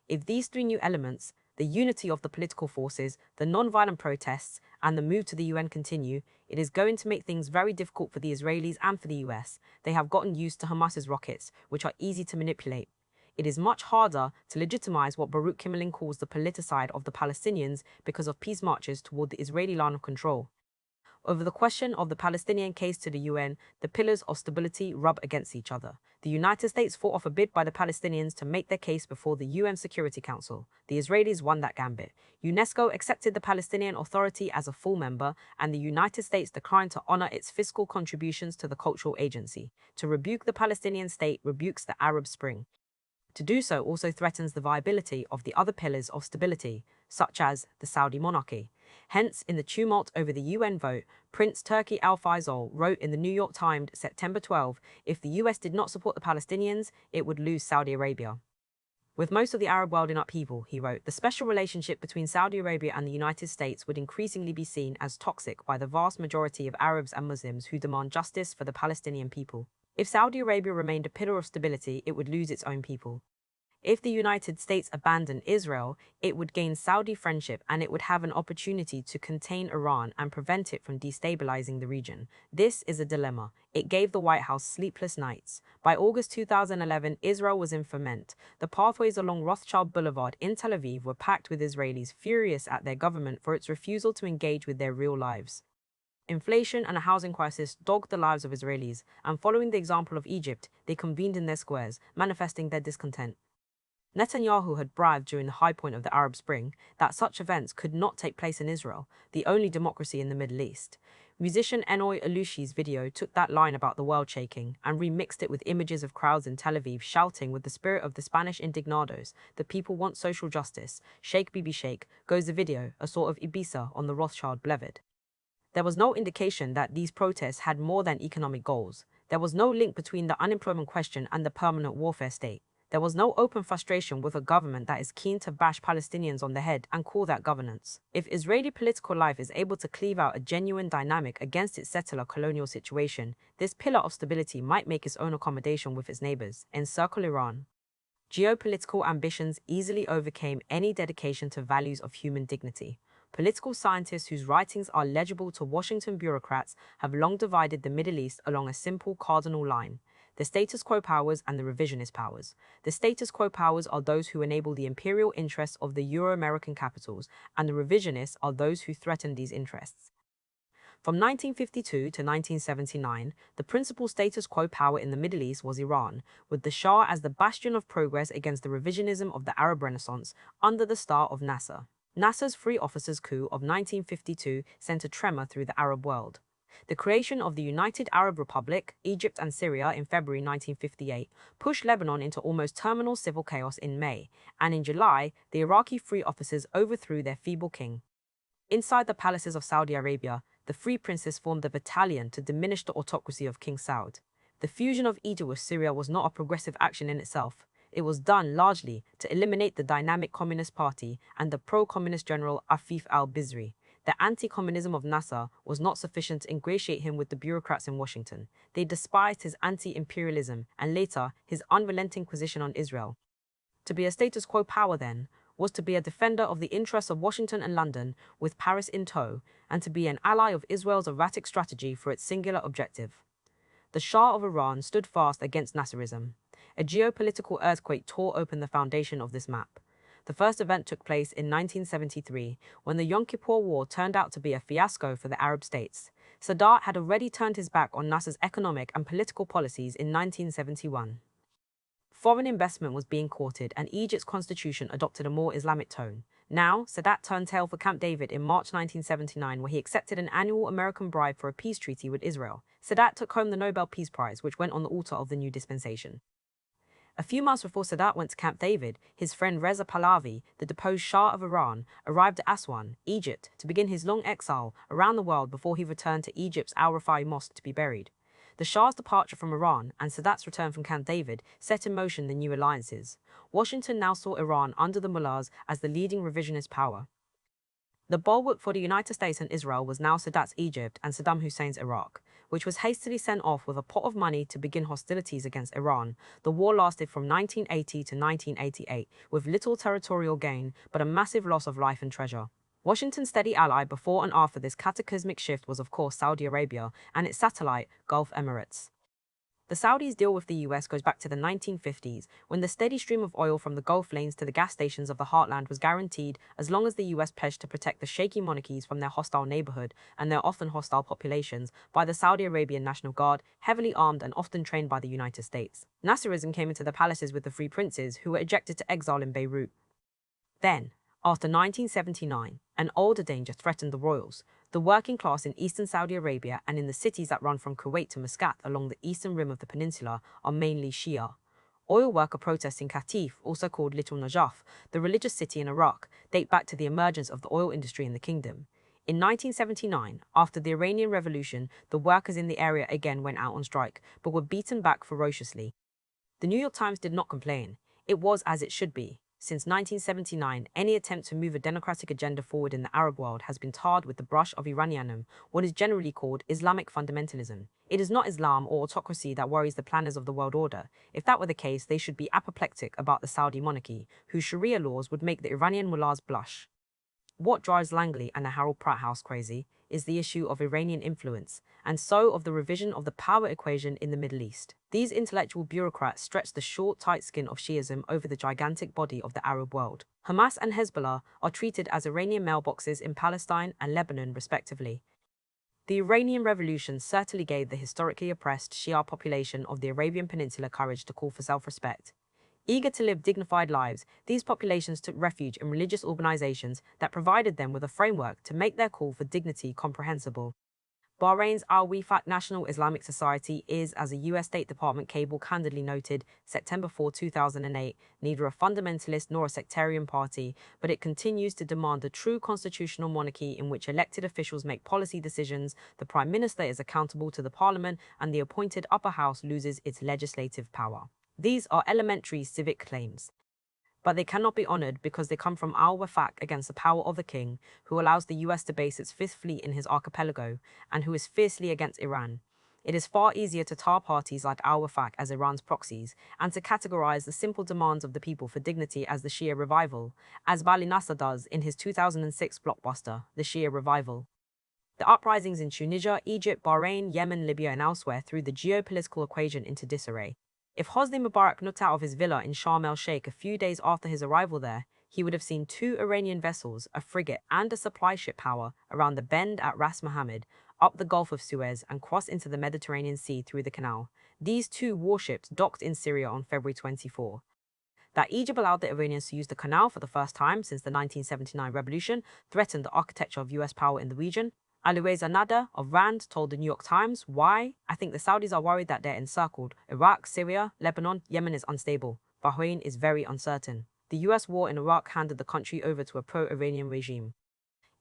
If these three new elements, the unity of the political forces, the non-violent protests, and the move to the UN continue, it is going to make things very difficult for the Israelis and for the US. They have gotten used to Hamas's rockets, which are easy to manipulate. It is much harder to legitimize what Baruch Kimmelin calls the politicide of the Palestinians because of peace marches toward the Israeli line of control. Over the question of the Palestinian case to the UN, the pillars of stability rub against each other. The United States fought off a bid by the Palestinians to make their case before the UN Security Council. The Israelis won that gambit. UNESCO accepted the Palestinian Authority as a full member, and the United States declined to honor its fiscal contributions to the cultural agency. To rebuke the Palestinian state rebukes the Arab Spring. To do so also threatens the viability of the other pillars of stability, such as the Saudi monarchy. Hence, in the tumult over the UN vote, Prince Turki Al-Faisal wrote in the New York Times, September 12, if the US did not support the Palestinians, it would lose Saudi Arabia. With most of the Arab world in upheaval, he wrote, the special relationship between Saudi Arabia and the United States would increasingly be seen as toxic by the vast majority of Arabs and Muslims who demand justice for the Palestinian people. If Saudi Arabia remained a pillar of stability, it would lose its own people. If the United States abandoned Israel, it would gain Saudi friendship and it would have an opportunity to contain Iran and prevent it from destabilizing the region. This is a dilemma. It gave the White House sleepless nights. By August 2011, Israel was in ferment. The pathways along Rothschild Boulevard in Tel Aviv were packed with Israelis furious at their government for its refusal to engage with their real lives. Inflation and a housing crisis dogged the lives of Israelis, and following the example of Egypt, they convened in their squares, manifesting their discontent. Netanyahu had bragged during the high point of the Arab Spring that such events could not take place in Israel, the only democracy in the Middle East. Musician Enoy Alushi's video took that line about the world shaking and remixed it with images of crowds in Tel Aviv shouting with the spirit of the Spanish indignados, the people want social justice, shake Bibi shake, goes the video, a sort of Ibiza on the Rothschild Boulevard. There was no indication that these protests had more than economic goals. There was no link between the unemployment question and the permanent warfare state. There was no open frustration with a government that is keen to bash Palestinians on the head and call that governance. If Israeli political life is able to cleave out a genuine dynamic against its settler colonial situation, this pillar of stability might make its own accommodation with its neighbors, encircle Iran. Geopolitical ambitions easily overcame any dedication to values of human dignity. Political scientists whose writings are legible to Washington bureaucrats have long divided the Middle East along a simple cardinal line: the status quo powers and the revisionist powers. The status quo powers are those who enable the imperial interests of the Euro-American capitals, and the revisionists are those who threaten these interests. From 1952 to 1979, the principal status quo power in the Middle East was Iran, with the Shah as the bastion of progress against the revisionism of the Arab Renaissance under the star of Nasser. Nasser's free officers' coup of 1952 sent a tremor through the Arab world. The creation of the United Arab Republic, Egypt and Syria in February 1958 pushed Lebanon into almost terminal civil chaos in May, and in July, the Iraqi free officers overthrew their feeble king. Inside the palaces of Saudi Arabia, the free princes formed a battalion to diminish the autocracy of King Saud. The fusion of Egypt with Syria was not a progressive action in itself. It was done largely to eliminate the dynamic Communist Party and the pro-communist general Afif al-Bizri. The anti-communism of Nasser was not sufficient to ingratiate him with the bureaucrats in Washington. They despised his anti-imperialism and later his unrelenting position on Israel. To be a status quo power then was to be a defender of the interests of Washington and London with Paris in tow, and to be an ally of Israel's erratic strategy for its singular objective. The Shah of Iran stood fast against Nasserism. A geopolitical earthquake tore open the foundation of this map. The first event took place in 1973, when the Yom Kippur War turned out to be a fiasco for the Arab states. Sadat had already turned his back on Nasser's economic and political policies in 1971. Foreign investment was being courted, and Egypt's constitution adopted a more Islamic tone. Now, Sadat turned tail for Camp David in March 1979, where he accepted an annual American bribe for a peace treaty with Israel. Sadat took home the Nobel Peace Prize, which went on the altar of the new dispensation. A few months before Sadat went to Camp David, his friend Reza Pahlavi, the deposed Shah of Iran, arrived at Aswan, Egypt, to begin his long exile around the world before he returned to Egypt's Al Rafai Mosque to be buried. The Shah's departure from Iran and Sadat's return from Camp David set in motion the new alliances. Washington now saw Iran under the mullahs as the leading revisionist power. The bulwark for the United States and Israel was now Sadat's Egypt and Saddam Hussein's Iraq, which was hastily sent off with a pot of money to begin hostilities against Iran. The war lasted from 1980 to 1988, with little territorial gain, but a massive loss of life and treasure. Washington's steady ally before and after this cataclysmic shift was of course Saudi Arabia and its satellite, Gulf Emirates. The Saudis' deal with the US goes back to the 1950s, when the steady stream of oil from the Gulf lanes to the gas stations of the heartland was guaranteed as long as the US pledged to protect the shaky monarchies from their hostile neighborhood and their often hostile populations by the Saudi Arabian National Guard, heavily armed and often trained by the United States. Nasserism came into the palaces with the Free Princes, who were ejected to exile in Beirut. Then, after 1979, an older danger threatened the royals. The working class in eastern Saudi Arabia and in the cities that run from Kuwait to Muscat along the eastern rim of the peninsula are mainly Shia. Oil worker protests in Qatif, also called Little Najaf, the religious city in Iraq, date back to the emergence of the oil industry in the kingdom. In 1979, after the Iranian Revolution, the workers in the area again went out on strike, but were beaten back ferociously. The New York Times did not complain. It was as it should be. Since 1979, any attempt to move a democratic agenda forward in the Arab world has been tarred with the brush of Iranianism, what is generally called Islamic fundamentalism. It is not Islam or autocracy that worries the planners of the world order. If that were the case, they should be apoplectic about the Saudi monarchy, whose Sharia laws would make the Iranian mullahs blush. What drives Langley and the Harold Pratt House crazy is the issue of Iranian influence, and so of the revision of the power equation in the Middle East. These intellectual bureaucrats stretch the short, tight skin of Shiism over the gigantic body of the Arab world. Hamas and Hezbollah are treated as Iranian mailboxes in Palestine and Lebanon, respectively. The Iranian Revolution certainly gave the historically oppressed Shia population of the Arabian Peninsula courage to call for self-respect. Eager to live dignified lives, these populations took refuge in religious organizations that provided them with a framework to make their call for dignity comprehensible. Bahrain's Al-Wifaq National Islamic Society is, as a US State Department cable candidly noted, September 4, 2008, neither a fundamentalist nor a sectarian party, but it continues to demand a true constitutional monarchy in which elected officials make policy decisions, the Prime Minister is accountable to the Parliament, and the appointed upper house loses its legislative power. These are elementary civic claims, but they cannot be honored because they come from Al-Wifaq against the power of the king, who allows the US to base its Fifth Fleet in his archipelago, and who is fiercely against Iran. It is far easier to tar parties like Al-Wifaq as Iran's proxies, and to categorize the simple demands of the people for dignity as the Shia revival, as Bali Nasser does in his 2006 blockbuster, The Shia Revival. The uprisings in Tunisia, Egypt, Bahrain, Yemen, Libya, and elsewhere threw the geopolitical equation into disarray. If Hosni Mubarak looked out of his villa in Sharm el-Sheikh a few days after his arrival there, he would have seen 2 Iranian vessels, a frigate and a supply ship power, around the bend at Ras Mohammed, up the Gulf of Suez, and cross into the Mediterranean Sea through the canal. These 2 warships docked in Syria on February 24. That Egypt allowed the Iranians to use the canal for the first time since the 1979 revolution threatened the architecture of US power in the region. Alireza Nada of RAND told the New York Times, "Why? I think the Saudis are worried that they're encircled. Iraq, Syria, Lebanon, Yemen is unstable. Bahrain is very uncertain." The US war in Iraq handed the country over to a pro-Iranian regime.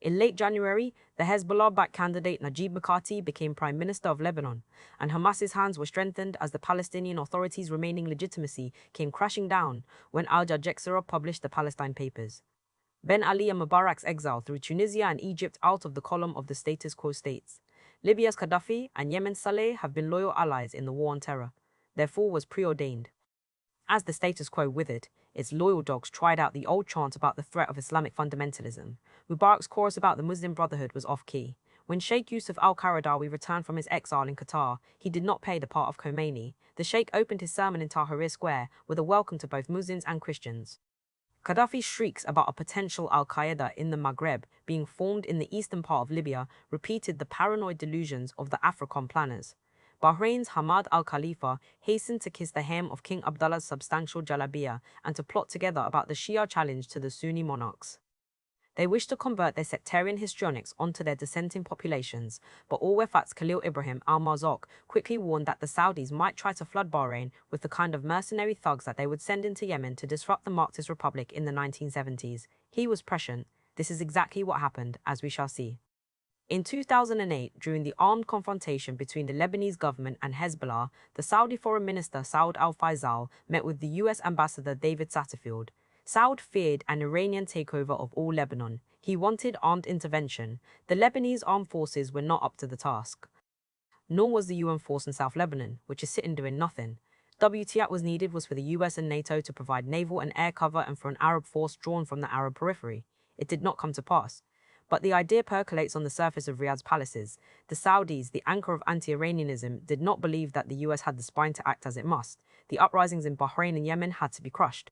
In late January, the Hezbollah-backed candidate Najib Mikati became Prime Minister of Lebanon, and Hamas's hands were strengthened as the Palestinian Authority's remaining legitimacy came crashing down when Al Jazeera published the Palestine Papers. Ben Ali and Mubarak's exile threw Tunisia and Egypt out of the column of the status quo states. Libya's Gaddafi and Yemen's Saleh have been loyal allies in the war on terror. Their fall was preordained. As the status quo withered, its loyal dogs tried out the old chant about the threat of Islamic fundamentalism. Mubarak's chorus about the Muslim Brotherhood was off-key. When Sheikh Yusuf al-Qaradawi returned from his exile in Qatar, he did not play the part of Khomeini. The Sheikh opened his sermon in Tahrir Square with a welcome to both Muslims and Christians. Gaddafi's shrieks about a potential al-Qaeda in the Maghreb being formed in the eastern part of Libya repeated the paranoid delusions of the AFRICOM planners. Bahrain's Hamad al-Khalifa hastened to kiss the hem of King Abdullah's substantial jalabiyah and to plot together about the Shia challenge to the Sunni monarchs. They wished to convert their sectarian histrionics onto their dissenting populations, but all Wafat's Khalil Ibrahim al-Marzouk quickly warned that the Saudis might try to flood Bahrain with the kind of mercenary thugs that they would send into Yemen to disrupt the Marxist Republic in the 1970s. He was prescient. This is exactly what happened, as we shall see. In 2008, during the armed confrontation between the Lebanese government and Hezbollah, the Saudi Foreign Minister Saud al-Faisal met with the US Ambassador David Satterfield. Saud feared an Iranian takeover of all Lebanon. He wanted armed intervention. The Lebanese armed forces were not up to the task. Nor was the UN force in South Lebanon, which is sitting doing nothing. WTF was needed was for the US and NATO to provide naval and air cover and for an Arab force drawn from the Arab periphery. It did not come to pass. But the idea percolates on the surface of Riyadh's palaces. The Saudis, the anchor of anti-Iranianism, did not believe that the US had the spine to act as it must. The uprisings in Bahrain and Yemen had to be crushed.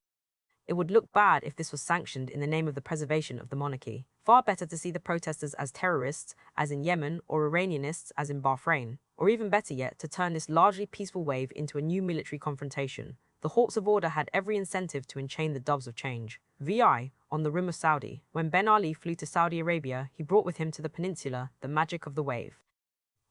It would look bad if this was sanctioned in the name of the preservation of the monarchy. Far better to see the protesters as terrorists, as in Yemen, or Iranianists, as in Bahrain. Or even better yet, to turn this largely peaceful wave into a new military confrontation. The hawks of order had every incentive to enchain the doves of change. Vijay, on the rim of Saudi. When Ben Ali flew to Saudi Arabia, he brought with him to the peninsula the magic of the wave.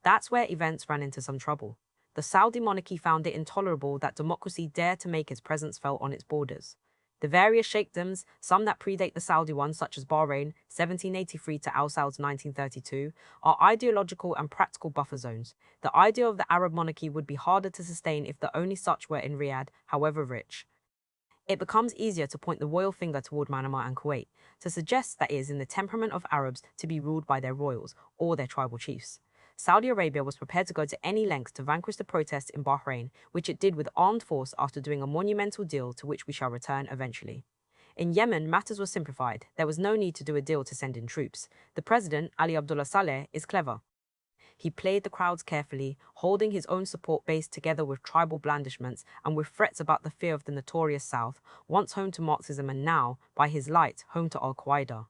That's where events ran into some trouble. The Saudi monarchy found it intolerable that democracy dared to make its presence felt on its borders. The various sheikdoms, some that predate the Saudi ones such as Bahrain, 1783 to Al Saud's 1932, are ideological and practical buffer zones. The idea of the Arab monarchy would be harder to sustain if the only such were in Riyadh, however rich. It becomes easier to point the royal finger toward Manama and Kuwait, to suggest that it is in the temperament of Arabs to be ruled by their royals or their tribal chiefs. Saudi Arabia was prepared to go to any lengths to vanquish the protests in Bahrain, which it did with armed force after doing a monumental deal to which we shall return eventually. In Yemen, matters were simplified. There was no need to do a deal to send in troops. The president, Ali Abdullah Saleh, is clever. He played the crowds carefully, holding his own support base together with tribal blandishments and with threats about the fear of the notorious South, once home to Marxism and now, by his light, home to Al-Qaeda.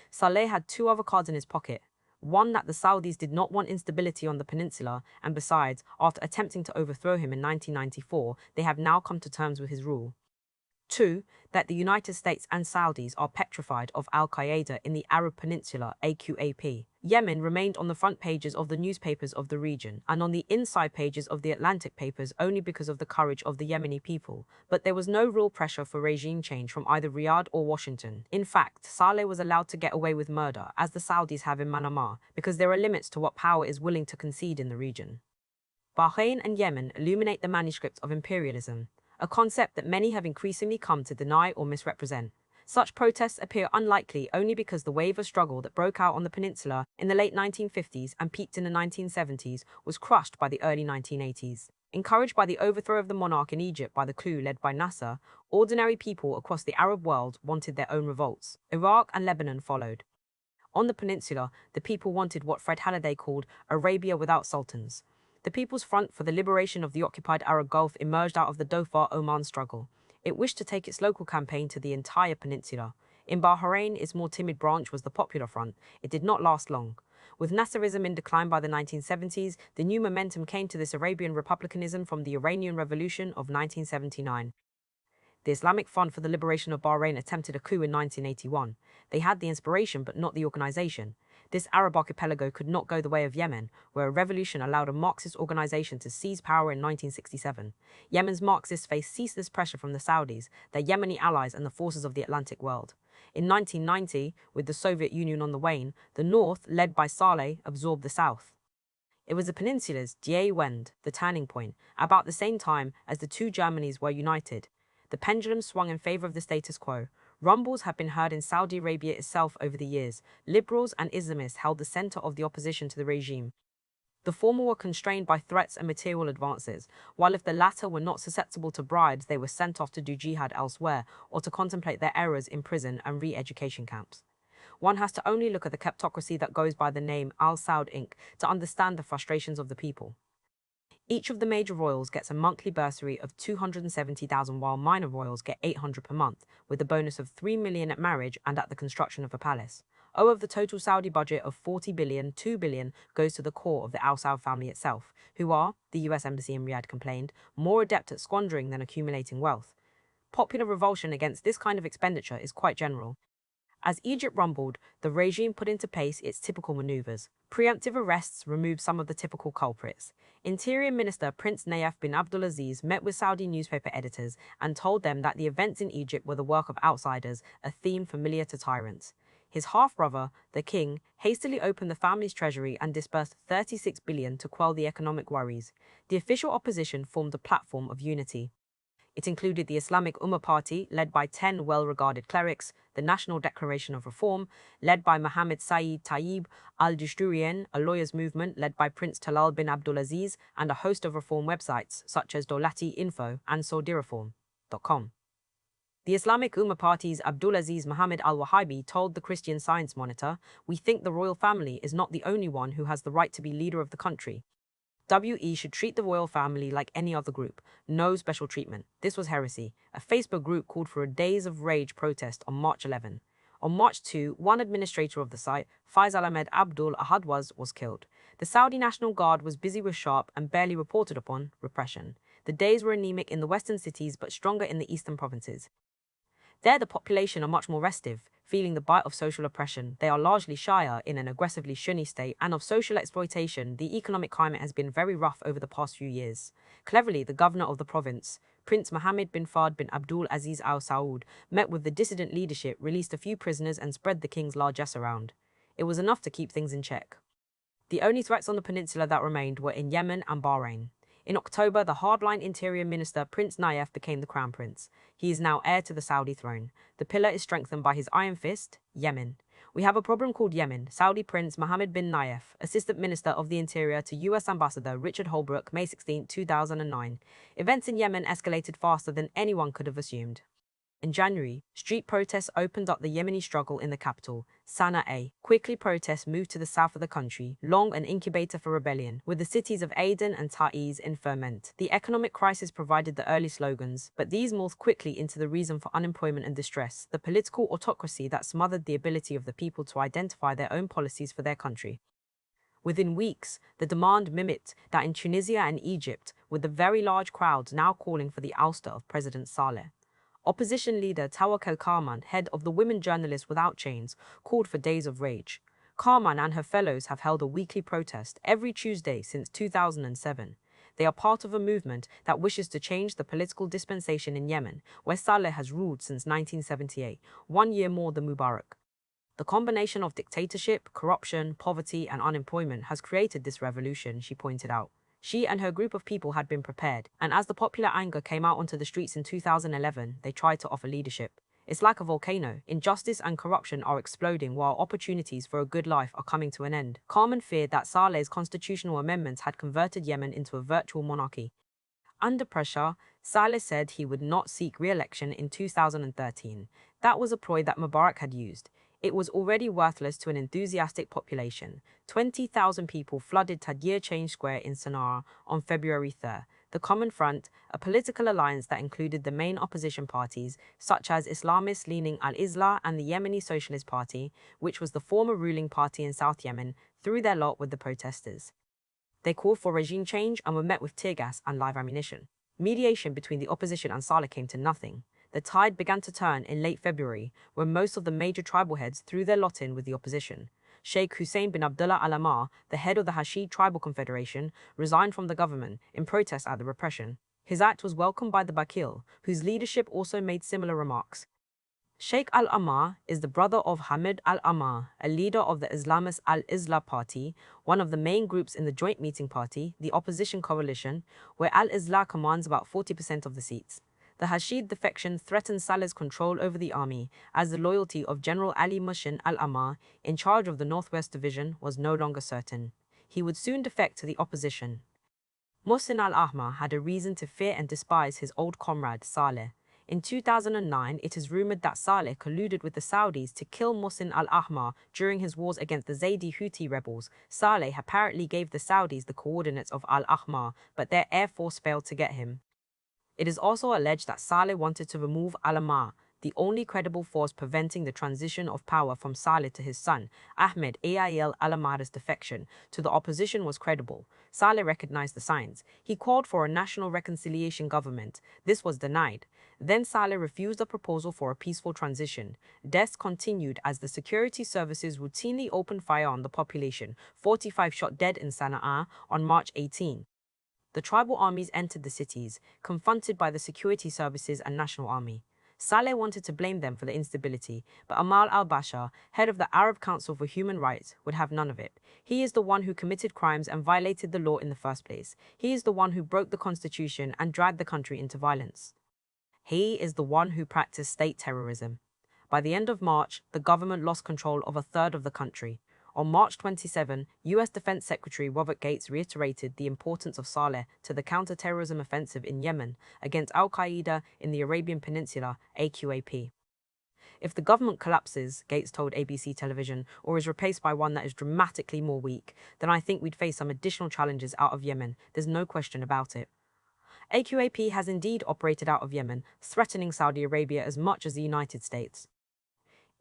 Saleh had two other cards in his pocket. One, that the Saudis did not want instability on the peninsula, and besides, after attempting to overthrow him in 1994, they have now come to terms with his rule. Two, that the United States and Saudis are petrified of Al-Qaeda in the Arab Peninsula, AQAP. Yemen remained on the front pages of the newspapers of the region, and on the inside pages of the Atlantic papers only because of the courage of the Yemeni people, but there was no real pressure for regime change from either Riyadh or Washington. In fact, Saleh was allowed to get away with murder, as the Saudis have in Manama, because there are limits to what power is willing to concede in the region. Bahrain and Yemen illuminate the manuscript of imperialism, a concept that many have increasingly come to deny or misrepresent. Such protests appear unlikely only because the wave of struggle that broke out on the peninsula in the late 1950s and peaked in the 1970s was crushed by the early 1980s. Encouraged by the overthrow of the monarch in Egypt by the coup led by Nasser, ordinary people across the Arab world wanted their own revolts. Iraq and Lebanon followed. On the peninsula, the people wanted what Fred Halliday called Arabia without sultans. The People's Front for the Liberation of the Occupied Arab Gulf emerged out of the Dhofar-Oman struggle. It wished to take its local campaign to the entire peninsula. In Bahrain, its more timid branch was the Popular Front. It did not last long. With Nasserism in decline by the 1970s, the new momentum came to this Arabian republicanism from the Iranian Revolution of 1979. The Islamic Front for the Liberation of Bahrain attempted a coup in 1981. They had the inspiration but not the organization. This Arab archipelago could not go the way of Yemen, where a revolution allowed a Marxist organization to seize power in 1967. Yemen's Marxists faced ceaseless pressure from the Saudis, their Yemeni allies and the forces of the Atlantic world. In 1990, with the Soviet Union on the wane, the North, led by Saleh, absorbed the South. It was the peninsula's Die Wende, the turning point, about the same time as the two Germanys were united. The pendulum swung in favor of the status quo. Rumbles have been heard in Saudi Arabia itself over the years. Liberals and Islamists held the center of the opposition to the regime. The former were constrained by threats and material advances, while if the latter were not susceptible to bribes, they were sent off to do jihad elsewhere or to contemplate their errors in prison and re-education camps. One has to only look at the kleptocracy that goes by the name Al Saud Inc. to understand the frustrations of the people. Each of the major royals gets a monthly bursary of $270,000 while minor royals get $800 per month, with a bonus of $3 million at marriage and at the construction of a palace. Of the total Saudi budget of $40 billion, $2 billion goes to the core of the Al Saud family itself, who are, the US Embassy in Riyadh complained, more adept at squandering than accumulating wealth. Popular revulsion against this kind of expenditure is quite general. As Egypt rumbled, the regime put into place its typical maneuvers. Preemptive arrests removed some of the typical culprits. Interior Minister Prince Nayef bin Abdulaziz met with Saudi newspaper editors and told them that the events in Egypt were the work of outsiders, a theme familiar to tyrants. His half-brother, the king, hastily opened the family's treasury and disbursed 36 billion to quell the economic worries. The official opposition formed a platform of unity. It included the Islamic Ummah Party, led by 10 well-regarded clerics, the National Declaration of Reform, led by Mohammed Saeed Tayyib al-Dusturian, a lawyers' movement led by Prince Talal bin Abdulaziz, and a host of reform websites such as Dawlati Info and SaudiReform.com. The Islamic Ummah Party's Abdulaziz Mohammed al-Wahabi told the Christian Science Monitor, "We think the royal family is not the only one who has the right to be leader of the country. WE should treat the royal family like any other group. No special treatment." This was heresy. A Facebook group called for a Days of Rage protest on March 11. On March 2, one administrator of the site, Faisal Ahmed Abdul Ahadwaz, was killed. The Saudi National Guard was busy with sharp and barely reported upon repression. The days were anemic in the western cities but stronger in the eastern provinces. There, the population are much more restive, feeling the bite of social oppression. They are largely Shia in an aggressively Sunni state, and of social exploitation. The economic climate has been very rough over the past few years. Cleverly, the governor of the province, Prince Mohammed bin Fahd bin Abdul Aziz Al Saud, met with the dissident leadership, released a few prisoners, and spread the king's largesse around. It was enough to keep things in check. The only threats on the peninsula that remained were in Yemen and Bahrain. In October, the hardline interior minister Prince Nayef became the crown prince. He is now heir to the Saudi throne. The pillar is strengthened by his iron fist, Yemen. "We have a problem called Yemen," Saudi Prince Mohammed bin Nayef, Assistant Minister of the Interior to U.S. Ambassador Richard Holbrooke, May 16, 2009. Events in Yemen escalated faster than anyone could have assumed. In January, street protests opened up the Yemeni struggle in the capital, Sana'a. Quickly, protests moved to the south of the country, long an incubator for rebellion, with the cities of Aden and Taiz in ferment. The economic crisis provided the early slogans, but these morphed quickly into the reason for unemployment and distress, the political autocracy that smothered the ability of the people to identify their own policies for their country. Within weeks, the demand mimicked that in Tunisia and Egypt, with the very large crowds now calling for the ouster of President Saleh. Opposition leader Tawakkol Karman, head of the Women Journalists Without Chains, called for days of rage. Karman and her fellows have held a weekly protest every Tuesday since 2007. They are part of a movement that wishes to change the political dispensation in Yemen, where Saleh has ruled since 1978, 1 year more than Mubarak. The combination of dictatorship, corruption, poverty, and unemployment has created this revolution, she pointed out. She and her group of people had been prepared, and as the popular anger came out onto the streets in 2011, they tried to offer leadership. It's like a volcano. Injustice and corruption are exploding while opportunities for a good life are coming to an end. Karman feared that Saleh's constitutional amendments had converted Yemen into a virtual monarchy. Under pressure, Saleh said he would not seek re-election in 2013. That was a ploy that Mubarak had used. It was already worthless to an enthusiastic population. 20,000 people flooded Tahrir Change Square in Sana'a on February 3rd. The Common Front, a political alliance that included the main opposition parties, such as Islamist-leaning Al-Islah and the Yemeni Socialist Party, which was the former ruling party in South Yemen, threw their lot with the protesters. They called for regime change and were met with tear gas and live ammunition. Mediation between the opposition and Saleh came to nothing. The tide began to turn in late February, when most of the major tribal heads threw their lot in with the opposition. Sheikh Hussein bin Abdullah Al-Ammar, the head of the Hashid Tribal Confederation, resigned from the government in protest at the repression. His act was welcomed by the Bakil, whose leadership also made similar remarks. Sheikh Al-Ammar is the brother of Hamid Al-Ammar, a leader of the Islamist Al-Islah Party, one of the main groups in the Joint Meeting Party, the opposition coalition, where Al-Islah commands about 40% of the seats. The Hashid defection threatened Saleh's control over the army, as the loyalty of General Ali Mushin al-Ammar, in charge of the Northwest Division, was no longer certain. He would soon defect to the opposition. Mushin al-Ammar had a reason to fear and despise his old comrade, Saleh. In 2009, it is rumored that Saleh colluded with the Saudis to kill Mushin al-Ammar during his wars against the Zaydi Houthi rebels. Saleh apparently gave the Saudis the coordinates of al-Ammar, but their air force failed to get him. It is also alleged that Saleh wanted to remove al-Ammar, the only credible force preventing the transition of power from Saleh to his son, Ahmed Ail al-Ahmad's defection to the opposition was credible. Saleh recognized the signs. He called for a national reconciliation government. This was denied. Then Saleh refused a proposal for a peaceful transition. Deaths continued as the security services routinely opened fire on the population, 45 shot dead in Sana'a on March 18. The tribal armies entered the cities, confronted by the security services and national army. Saleh wanted to blame them for the instability, but Amal al-Bashar, head of the Arab Council for Human Rights, would have none of it. He is the one who committed crimes and violated the law in the first place. He is the one who broke the constitution and dragged the country into violence. He is the one who practiced state terrorism. By the end of March, the government lost control of a third of the country. On March 27, U.S. Defense Secretary Robert Gates reiterated the importance of Saleh to the counter-terrorism offensive in Yemen against al-Qaeda in the Arabian Peninsula, AQAP. If the government collapses, Gates told ABC television, or is replaced by one that is dramatically more weak, then I think we'd face some additional challenges out of Yemen. There's no question about it. AQAP has indeed operated out of Yemen, threatening Saudi Arabia as much as the United States.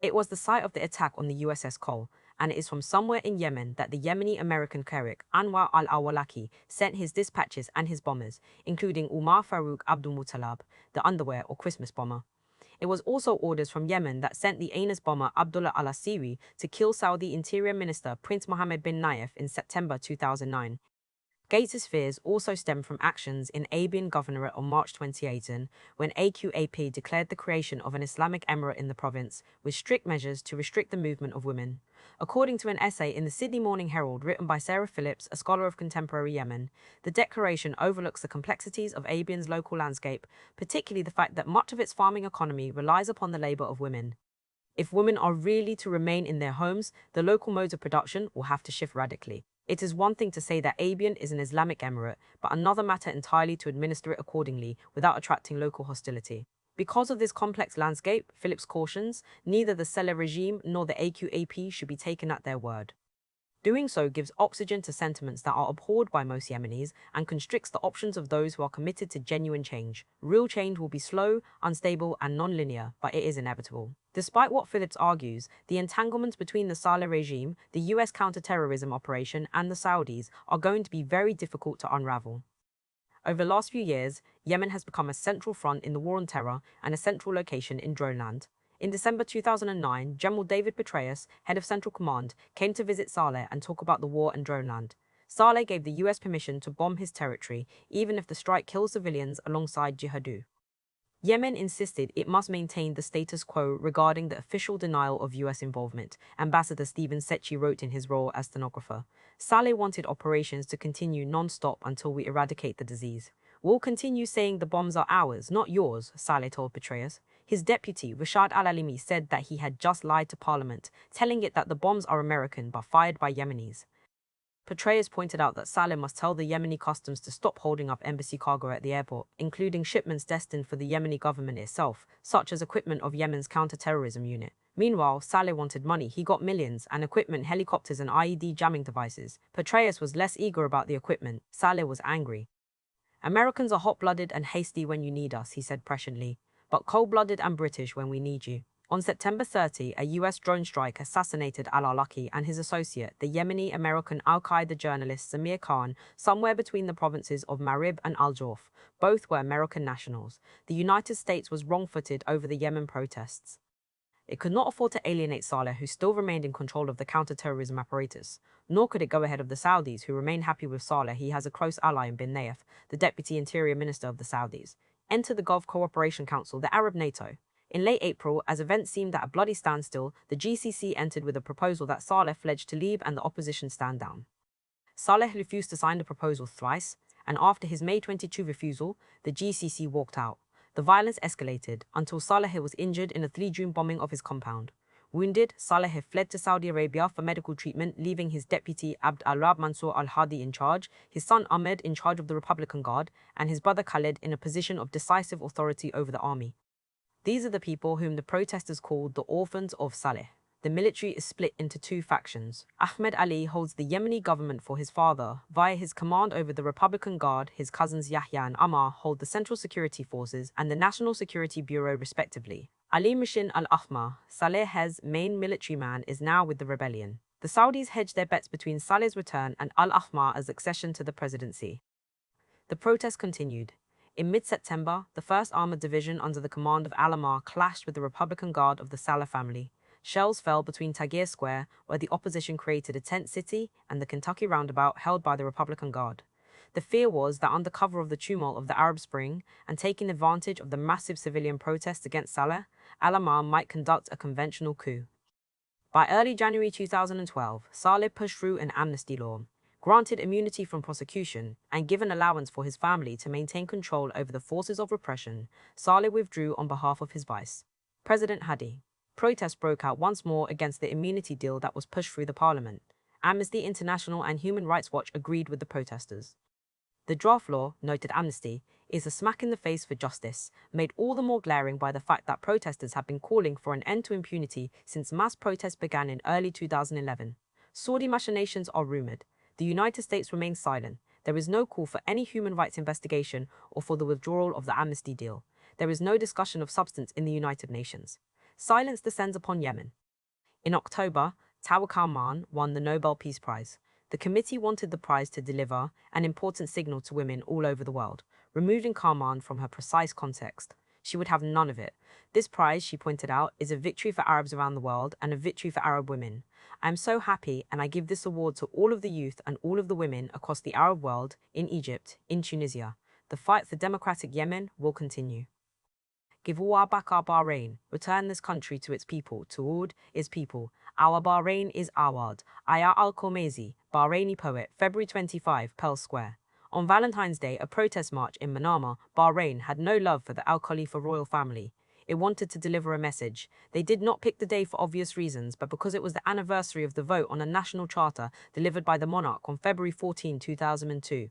It was the site of the attack on the USS Cole, and it is from somewhere in Yemen that the Yemeni-American cleric Anwar al-Awlaki sent his dispatches and his bombers, including Umar Farouk Abdul Muttalib, the underwear or Christmas bomber. It was also orders from Yemen that sent the Anas bomber Abdullah al-Asiri to kill Saudi Interior Minister Prince Mohammed bin Nayef in September 2009. Gates's fears also stem from actions in Abyei Governorate on March 2018, when AQAP declared the creation of an Islamic emirate in the province, with strict measures to restrict the movement of women. According to an essay in the Sydney Morning Herald written by Sarah Phillips, a scholar of contemporary Yemen, the declaration overlooks the complexities of Abyein's local landscape, particularly the fact that much of its farming economy relies upon the labour of women. If women are really to remain in their homes, the local modes of production will have to shift radically. It is one thing to say that Abyei is an Islamic emirate, but another matter entirely to administer it accordingly without attracting local hostility. Because of this complex landscape, Phillips cautions, neither the Saleh regime nor the AQAP should be taken at their word. Doing so gives oxygen to sentiments that are abhorred by most Yemenis and constricts the options of those who are committed to genuine change. Real change will be slow, unstable, and non-linear, but it is inevitable. Despite what Phillips argues, the entanglements between the Saleh regime, the US counter-terrorism operation, and the Saudis are going to be very difficult to unravel. Over the last few years, Yemen has become a central front in the war on terror and a central location in Droneland. In December 2009, General David Petraeus, head of Central Command, came to visit Saleh and talk about the war in Droneland. Saleh gave the US permission to bomb his territory, even if the strike kills civilians alongside jihadu. Yemen insisted it must maintain the status quo regarding the official denial of US involvement, Ambassador Stephen Secchi wrote in his role as stenographer. Saleh wanted operations to continue non-stop until we eradicate the disease. We'll continue saying the bombs are ours, not yours, Saleh told Petraeus. His deputy, Prashad al-Alimi, said that he had just lied to Parliament, telling it that the bombs are American but fired by Yemenis. Petraeus pointed out that Saleh must tell the Yemeni customs to stop holding up embassy cargo at the airport, including shipments destined for the Yemeni government itself, such as equipment of Yemen's counter-terrorism unit. Meanwhile, Saleh wanted money. He got millions, and equipment, helicopters and IED jamming devices. Petraeus was less eager about the equipment. Saleh was angry. Americans are hot-blooded and hasty when you need us, he said presciently, but cold-blooded and British when we need you. On September 30, a US drone strike assassinated al-Awlaki and his associate, the Yemeni-American al-Qaeda journalist Samir Khan, somewhere between the provinces of Marib and Al-Jawf. Both were American nationals. The United States was wrong-footed over the Yemen protests. It could not afford to alienate Saleh, who still remained in control of the counter-terrorism apparatus. Nor could it go ahead of the Saudis, who remain happy with Saleh. He has a close ally in bin Nayef, the Deputy Interior Minister of the Saudis. Enter the Gulf Cooperation Council, the Arab NATO. In late April, as events seemed at a bloody standstill, the GCC entered with a proposal that Saleh pledged to leave and the opposition stand down. Saleh refused to sign the proposal thrice, and after his May 22 refusal, the GCC walked out. The violence escalated until Saleh was injured in a 3 June bombing of his compound. Wounded, Saleh fled to Saudi Arabia for medical treatment, leaving his deputy Abd al-Rab Mansour al-Hadi in charge, his son Ahmed in charge of the Republican Guard, and his brother Khaled in a position of decisive authority over the army. These are the people whom the protesters called the orphans of Saleh. the military is split into two factions. Ahmed Ali holds the Yemeni government for his father. Via his command over the Republican Guard, his cousins Yahya and Ammar hold the Central Security Forces and the National Security Bureau respectively. Ali Mushin al-Ahmar, Saleh's main military man, is now with the rebellion. The Saudis hedged their bets between Saleh's return and al-Ahmar's accession to the presidency. The protests continued. In mid-September, the 1st Armored Division under the command of Al-Ahmar clashed with the Republican Guard of the Saleh family. Shells fell between Tahrir Square, where the opposition created a tent city, and the Kentucky roundabout held by the Republican Guard. The fear was that under cover of the tumult of the Arab Spring, and taking advantage of the massive civilian protests against Saleh, Al-Ahmar might conduct a conventional coup. By early January 2012, Saleh pushed through an amnesty law, granted immunity from prosecution, and given allowance for his family to maintain control over the forces of repression. Saleh withdrew on behalf of his vice President Hadi. Protests broke out once more against the immunity deal that was pushed through the parliament. Amnesty International and Human Rights Watch agreed with the protesters. The draft law, noted Amnesty, is a smack in the face for justice, made all the more glaring by the fact that protesters have been calling for an end to impunity since mass protests began in early 2011. Saudi machinations are rumored. The United States remains silent. There is no call for any human rights investigation or for the withdrawal of the amnesty deal. There is no discussion of substance in the United Nations. Silence descends upon Yemen. In October, Tawakkol Khan won the Nobel Peace Prize. The committee wanted the prize to deliver an important signal to women all over the world, removing Karman from her precise context. She would have none of it. This prize, she pointed out, is a victory for Arabs around the world and a victory for Arab women. I am so happy, and I give this award to all of the youth and all of the women across the Arab world, in Egypt, in Tunisia. The fight for democratic Yemen will continue. Give Allah back our Bahrain. Return this country to its people. Toward its people. Our Bahrain is Awad. Aya al-Khomezi, Bahraini poet, February 25, Pearl Square. On Valentine's Day, a protest march in Manama, Bahrain, had no love for the Al Khalifa royal family. It wanted to deliver a message. They did not pick the day for obvious reasons, but because it was the anniversary of the vote on a national charter delivered by the monarch on February 14, 2002.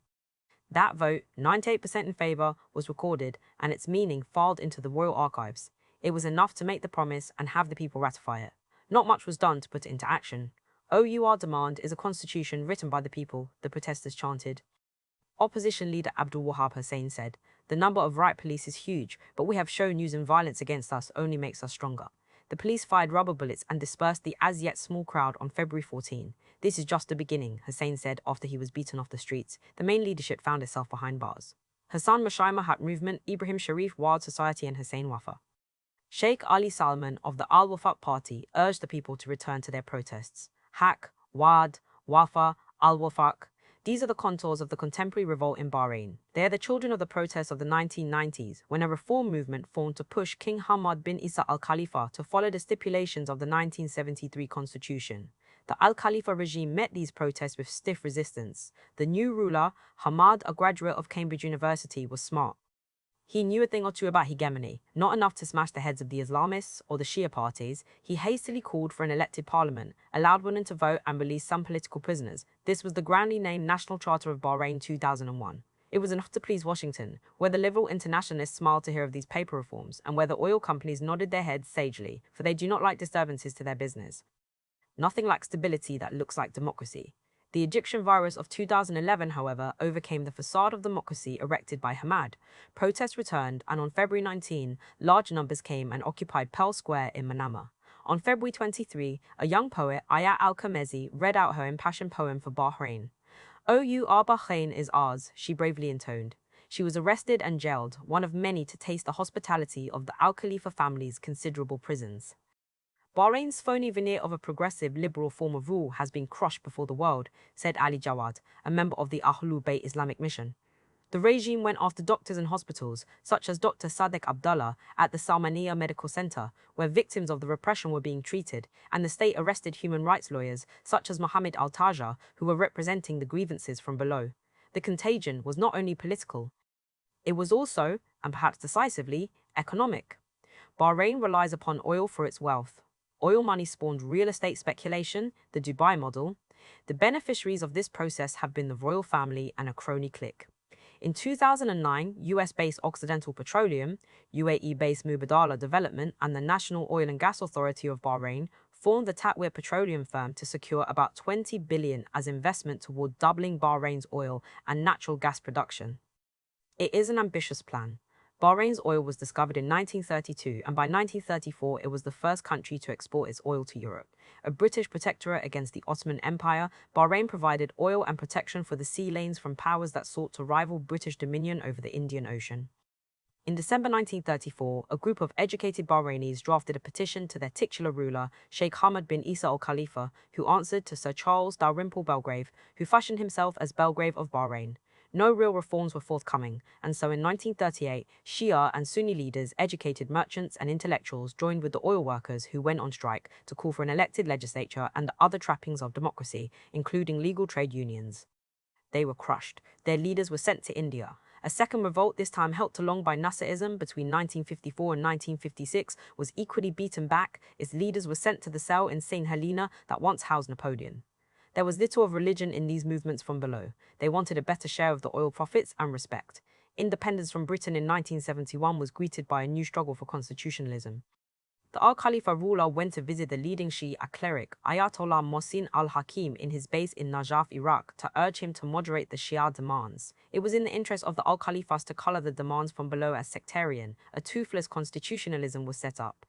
That vote, 98% in favour, was recorded and its meaning filed into the royal archives. It was enough to make the promise and have the people ratify it. Not much was done to put it into action. Our demand is a constitution written by the people, the protesters chanted. Opposition leader Abdul Wahab Hussein said, "The number of riot police is huge, but we have shown using violence against us only makes us stronger." The police fired rubber bullets and dispersed the as yet small crowd on February 14. "This is just the beginning," Hussein said after he was beaten off the streets. The main leadership found itself behind bars. Hassan Mashai Movement, Ibrahim Sharif, Wild Society and Hussein Wafa. Sheikh Ali Salman of the Al-Wafaq Party urged the people to return to their protests. Haq, Wad, Wafa, Al-Wafaq. These are the contours of the contemporary revolt in Bahrain. They are the children of the protests of the 1990s, when a reform movement formed to push King Hamad bin Isa al-Khalifa to follow the stipulations of the 1973 constitution. The al-Khalifa regime met these protests with stiff resistance. The new ruler, Hamad, a graduate of Cambridge University, was smart. He knew a thing or two about hegemony, not enough to smash the heads of the Islamists or the Shia parties. He hastily called for an elected parliament, allowed women to vote and released some political prisoners. This was the grandly named National Charter of Bahrain 2001. It was enough to please Washington, where the liberal internationalists smiled to hear of these paper reforms, and where the oil companies nodded their heads sagely, for they do not like disturbances to their business. Nothing like stability that looks like democracy. The Egyptian virus of 2011, however, overcame the facade of democracy erected by Hamad. Protests returned, and on February 19, large numbers came and occupied Pearl Square in Manama. On February 23, a young poet, Aya al-Khomezi, read out her impassioned poem for Bahrain. "Our Bahrain is ours," she bravely intoned. She was arrested and jailed, one of many to taste the hospitality of the Al-Khalifa family's considerable prisons. Bahrain's phony veneer of a progressive, liberal form of rule has been crushed before the world, said Ali Jawad, a member of the Ahlul Bayt Islamic Mission. The regime went after doctors and hospitals, such as Dr. Sadek Abdullah at the Salmaniya Medical Center, where victims of the repression were being treated, and the state arrested human rights lawyers, such as Mohammed Al-Taja, who were representing the grievances from below. The contagion was not only political, it was also, and perhaps decisively, economic. Bahrain relies upon oil for its wealth. Oil money spawned real estate speculation, the Dubai model. The beneficiaries of this process have been the royal family and a crony clique. In 2009, US-based Occidental Petroleum, UAE-based Mubadala Development, and the National Oil and Gas Authority of Bahrain formed the Tatweer petroleum firm to secure about 20 billion as investment toward doubling Bahrain's oil and natural gas production. It is an ambitious plan. Bahrain's oil was discovered in 1932, and by 1934 it was the first country to export its oil to Europe. A British protectorate against the Ottoman Empire, Bahrain provided oil and protection for the sea lanes from powers that sought to rival British dominion over the Indian Ocean. In December 1934, a group of educated Bahrainis drafted a petition to their titular ruler, Sheikh Hamad bin Isa al Khalifa, who answered to Sir Charles Dalrymple Belgrave, who fashioned himself as Belgrave of Bahrain. No real reforms were forthcoming, and so in 1938, Shia and Sunni leaders, educated merchants and intellectuals joined with the oil workers who went on strike to call for an elected legislature and the other trappings of democracy, including legal trade unions. They were crushed. Their leaders were sent to India. A second revolt, this time helped along by Nasserism between 1954 and 1956, was equally beaten back. Its leaders were sent to the cell in St. Helena that once housed Napoleon. There was little of religion in these movements from below. They wanted a better share of the oil profits and respect. Independence from Britain in 1971 was greeted by a new struggle for constitutionalism. The Al-Khalifa ruler went to visit the leading Shia cleric, Ayatollah Mohsin al-Hakim, in his base in Najaf, Iraq, to urge him to moderate the Shia demands. It was in the interest of the Al-Khalifas to color the demands from below as sectarian. A toothless constitutionalism was set up.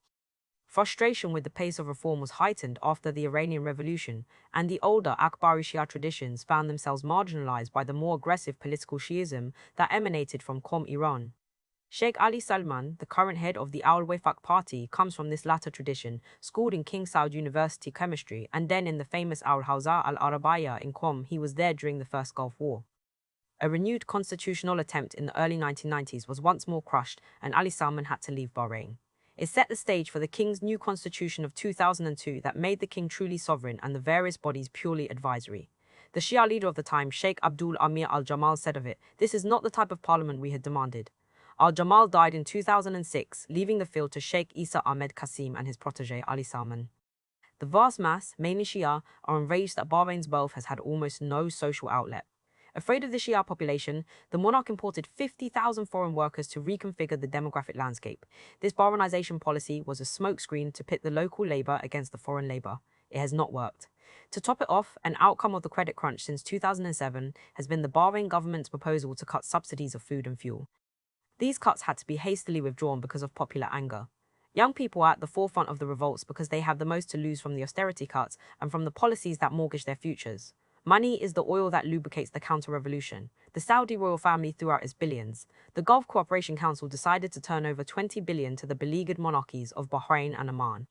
Frustration with the pace of reform was heightened after the Iranian Revolution, and the older Akbari Shia traditions found themselves marginalized by the more aggressive political Shiism that emanated from Qom, Iran. Sheikh Ali Salman, the current head of the Al-Wafaq party, comes from this latter tradition, schooled in King Saud University chemistry, and then in the famous Al-Hawza al-Arabiya in Qom. He was there during the First Gulf War. A renewed constitutional attempt in the early 1990s was once more crushed, and Ali Salman had to leave Bahrain. It set the stage for the king's new constitution of 2002 that made the king truly sovereign and the various bodies purely advisory. The Shia leader of the time, Sheikh Abdul Amir al-Jamal, said of it, "This is not the type of parliament we had demanded." Al-Jamal died in 2006, leaving the field to Sheikh Isa Ahmed Qasim and his protege Ali Salman. The vast mass, mainly Shia, are enraged that Bahrain's wealth has had almost no social outlet. Afraid of the Shia population, the monarch imported 50,000 foreign workers to reconfigure the demographic landscape. This Bahrainization policy was a smokescreen to pit the local labor against the foreign labor. It has not worked. To top it off, an outcome of the credit crunch since 2007 has been the Bahrain government's proposal to cut subsidies of food and fuel. These cuts had to be hastily withdrawn because of popular anger. Young people are at the forefront of the revolts because they have the most to lose from the austerity cuts and from the policies that mortgage their futures. Money is the oil that lubricates the counter-revolution. The Saudi royal family threw out its billions. The Gulf Cooperation Council decided to turn over 20 billion to the beleaguered monarchies of Bahrain and Oman.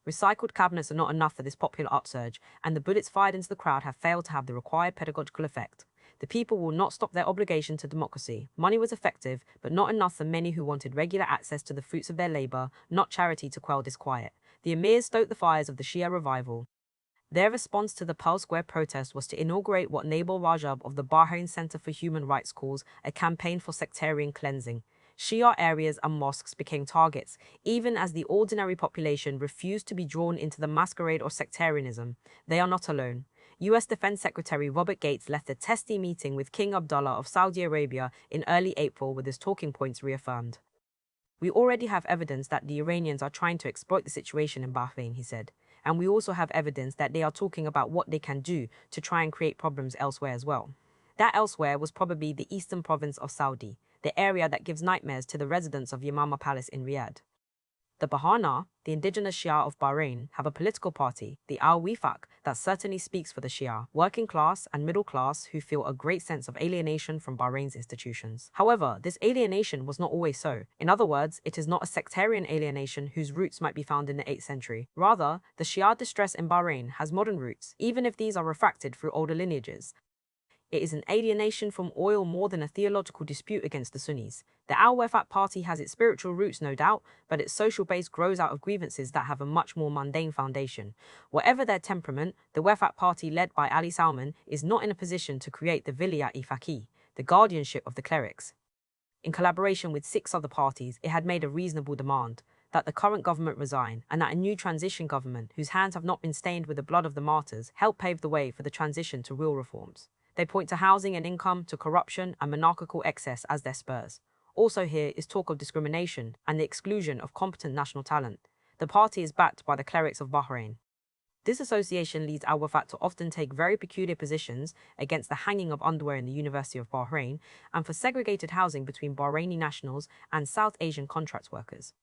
Recycled cabinets are not enough for this popular upsurge, and the bullets fired into the crowd have failed to have the required pedagogical effect. The people will not stop their obligation to democracy. Money was effective, but not enough for many who wanted regular access to the fruits of their labor, not charity to quell disquiet. The emirs stoked the fires of the Shia revival. Their response to the Pearl Square protest was to inaugurate what Nabil Rajab of the Bahrain Center for Human Rights calls a campaign for sectarian cleansing. Shia areas and mosques became targets, even as the ordinary population refused to be drawn into the masquerade or sectarianism. They are not alone. U.S. Defense Secretary Robert Gates left a testy meeting with King Abdullah of Saudi Arabia in early April with his talking points reaffirmed. "We already have evidence that the Iranians are trying to exploit the situation in Bahrain," he said. "And we also have evidence that they are talking about what they can do to try and create problems elsewhere as well." That elsewhere was probably the eastern province of Saudi, the area that gives nightmares to the residents of Yamama Palace in Riyadh. The Bahana, the indigenous Shia of Bahrain, have a political party, the Al-Wifaq, that certainly speaks for the Shia, working class and middle class who feel a great sense of alienation from Bahrain's institutions. However, this alienation was not always so. In other words, it is not a sectarian alienation whose roots might be found in the 8th century. Rather, the Shia distress in Bahrain has modern roots, even if these are refracted through older lineages. It is an alienation from oil more than a theological dispute against the Sunnis. The Al-Wafaq party has its spiritual roots, no doubt, but its social base grows out of grievances that have a much more mundane foundation. Whatever their temperament, the Wafaq party led by Ali Salman is not in a position to create the Vilayat-e-Faqih, the guardianship of the clerics. In collaboration with 6 other parties, it had made a reasonable demand that the current government resign and that a new transition government, whose hands have not been stained with the blood of the martyrs, help pave the way for the transition to real reforms. They point to housing and income, to corruption and monarchical excess as their spurs. Also here is talk of discrimination and the exclusion of competent national talent. The party is backed by the clerics of Bahrain. This association leads Al Wafat to often take very peculiar positions against the hanging of underwear in the University of Bahrain and for segregated housing between Bahraini nationals and South Asian contract workers.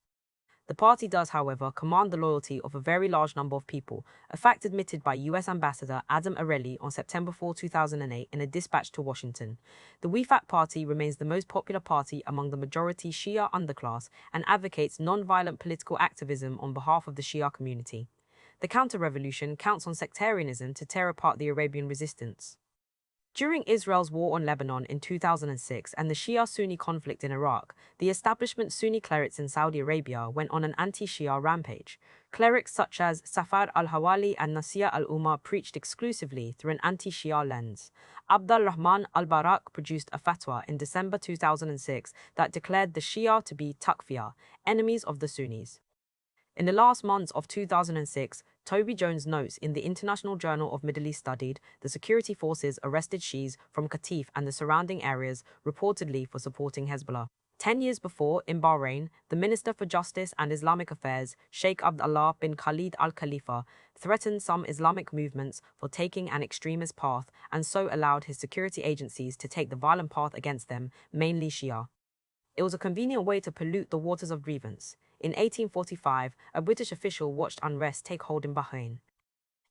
The party does, however, command the loyalty of a very large number of people, a fact admitted by US Ambassador Adam Areli on September 4, 2008 in a dispatch to Washington. The Wefaq party remains the most popular party among the majority Shia underclass and advocates non-violent political activism on behalf of the Shia community. The counter-revolution counts on sectarianism to tear apart the Arabian resistance. During Israel's war on Lebanon in 2006 and the Shia-Sunni conflict in Iraq, the establishment Sunni clerics in Saudi Arabia went on an anti-Shia rampage. Clerics such as Safar al-Hawali and Nasir al-Umar preached exclusively through an anti-Shia lens. Abdul Rahman al-Barak produced a fatwa in December 2006 that declared the Shia to be takfir, enemies of the Sunnis. In the last months of 2006, Toby Jones notes in the International Journal of Middle East Studied, the security forces arrested Shias from Qatif and the surrounding areas reportedly for supporting Hezbollah. 10 years before, in Bahrain, the Minister for Justice and Islamic Affairs, Sheikh Abdullah bin Khalid al-Khalifa, threatened some Islamic movements for taking an extremist path and so allowed his security agencies to take the violent path against them, mainly Shia. It was a convenient way to pollute the waters of grievance. In 1845, a British official watched unrest take hold in Bahrain.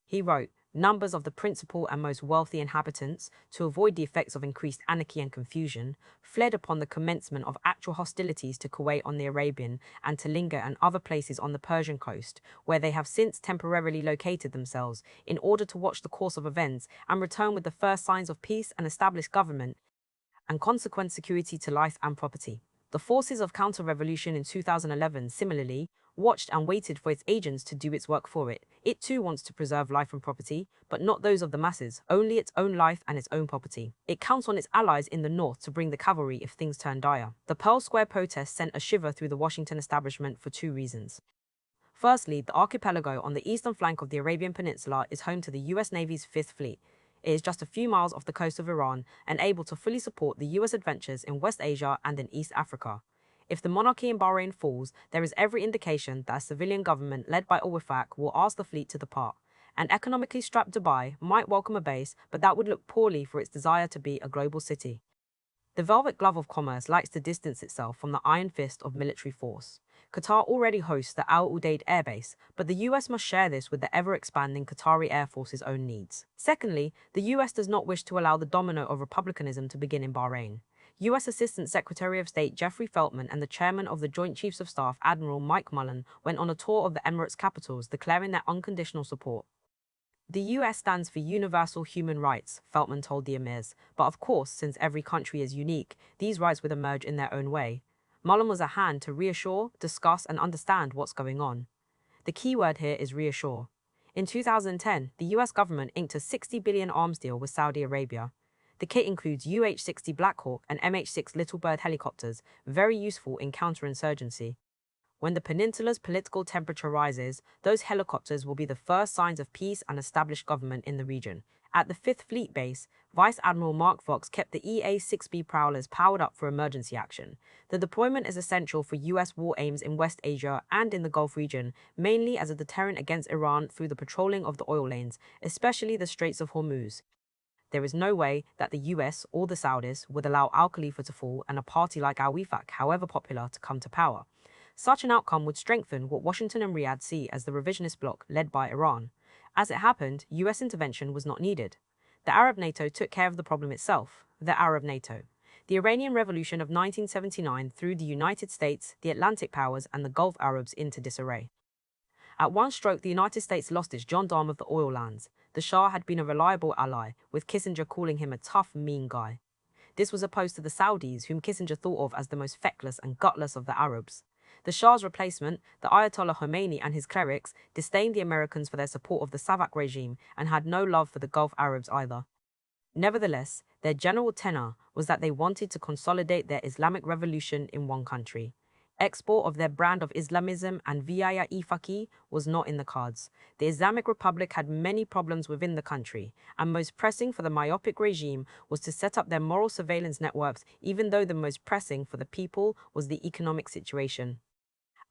He wrote, "Numbers of the principal and most wealthy inhabitants, to avoid the effects of increased anarchy and confusion, fled upon the commencement of actual hostilities to Kuwait on the Arabian and to Linga and other places on the Persian coast, where they have since temporarily located themselves, in order to watch the course of events and return with the first signs of peace and established government and consequent security to life and property." The forces of counter-revolution in 2011 similarly watched and waited for its agents to do its work for it. It too wants to preserve life and property, but not those of the masses, only its own life and its own property. It counts on its allies in the north to bring the cavalry if things turn dire. The Pearl Square protest sent a shiver through the Washington establishment for two reasons. Firstly, the archipelago on the eastern flank of the Arabian Peninsula is home to the US Navy's Fifth Fleet. It is just a few miles off the coast of Iran and able to fully support the US adventures in West Asia and in East Africa. If the monarchy in Bahrain falls, there is every indication that a civilian government led by al-Wefaq will ask the fleet to depart. An economically strapped Dubai might welcome a base, but that would look poorly for its desire to be a global city. The velvet glove of commerce likes to distance itself from the iron fist of military force. Qatar already hosts the Al Udeid airbase, but the US must share this with the ever-expanding Qatari Air Force's own needs. Secondly, the US does not wish to allow the domino of republicanism to begin in Bahrain. US Assistant Secretary of State Jeffrey Feltman and the chairman of the Joint Chiefs of Staff Admiral Mike Mullen went on a tour of the Emirates' capitals, declaring their unconditional support. The US stands for universal human rights, Feltman told the emirs, but of course, since every country is unique, these rights would emerge in their own way. Mullen was at hand to reassure, discuss, and understand what's going on. The key word here is reassure. In 2010, the US government inked a $60 billion arms deal with Saudi Arabia. The kit includes UH-60 Black Hawk and MH-6 Little Bird helicopters, very useful in counterinsurgency. When the peninsula's political temperature rises, those helicopters will be the first signs of peace and established government in the region. At the 5th Fleet Base, Vice Admiral Mark Fox kept the EA-6B prowlers powered up for emergency action. The deployment is essential for US war aims in West Asia and in the Gulf region, mainly as a deterrent against Iran through the patrolling of the oil lanes, especially the Straits of Hormuz. There is no way that the US or the Saudis would allow Al Khalifa to fall and a party like Al Wefaq, however popular, to come to power. Such an outcome would strengthen what Washington and Riyadh see as the revisionist bloc led by Iran. As it happened, US intervention was not needed. The Arab NATO took care of the problem itself, the Arab NATO. The Iranian Revolution of 1979 threw the United States, the Atlantic powers, and the Gulf Arabs into disarray. At one stroke, the United States lost its gendarme of the oil lands. The Shah had been a reliable ally, with Kissinger calling him a tough, mean guy. This was opposed to the Saudis, whom Kissinger thought of as the most feckless and gutless of the Arabs. The Shah's replacement, the Ayatollah Khomeini and his clerics, disdained the Americans for their support of the Savak regime and had no love for the Gulf Arabs either. Nevertheless, their general tenor was that they wanted to consolidate their Islamic revolution in one country. Export of their brand of Islamism and Vijay was not in the cards. The Islamic Republic had many problems within the country, and most pressing for the myopic regime was to set up their moral surveillance networks, even though the most pressing for the people was the economic situation.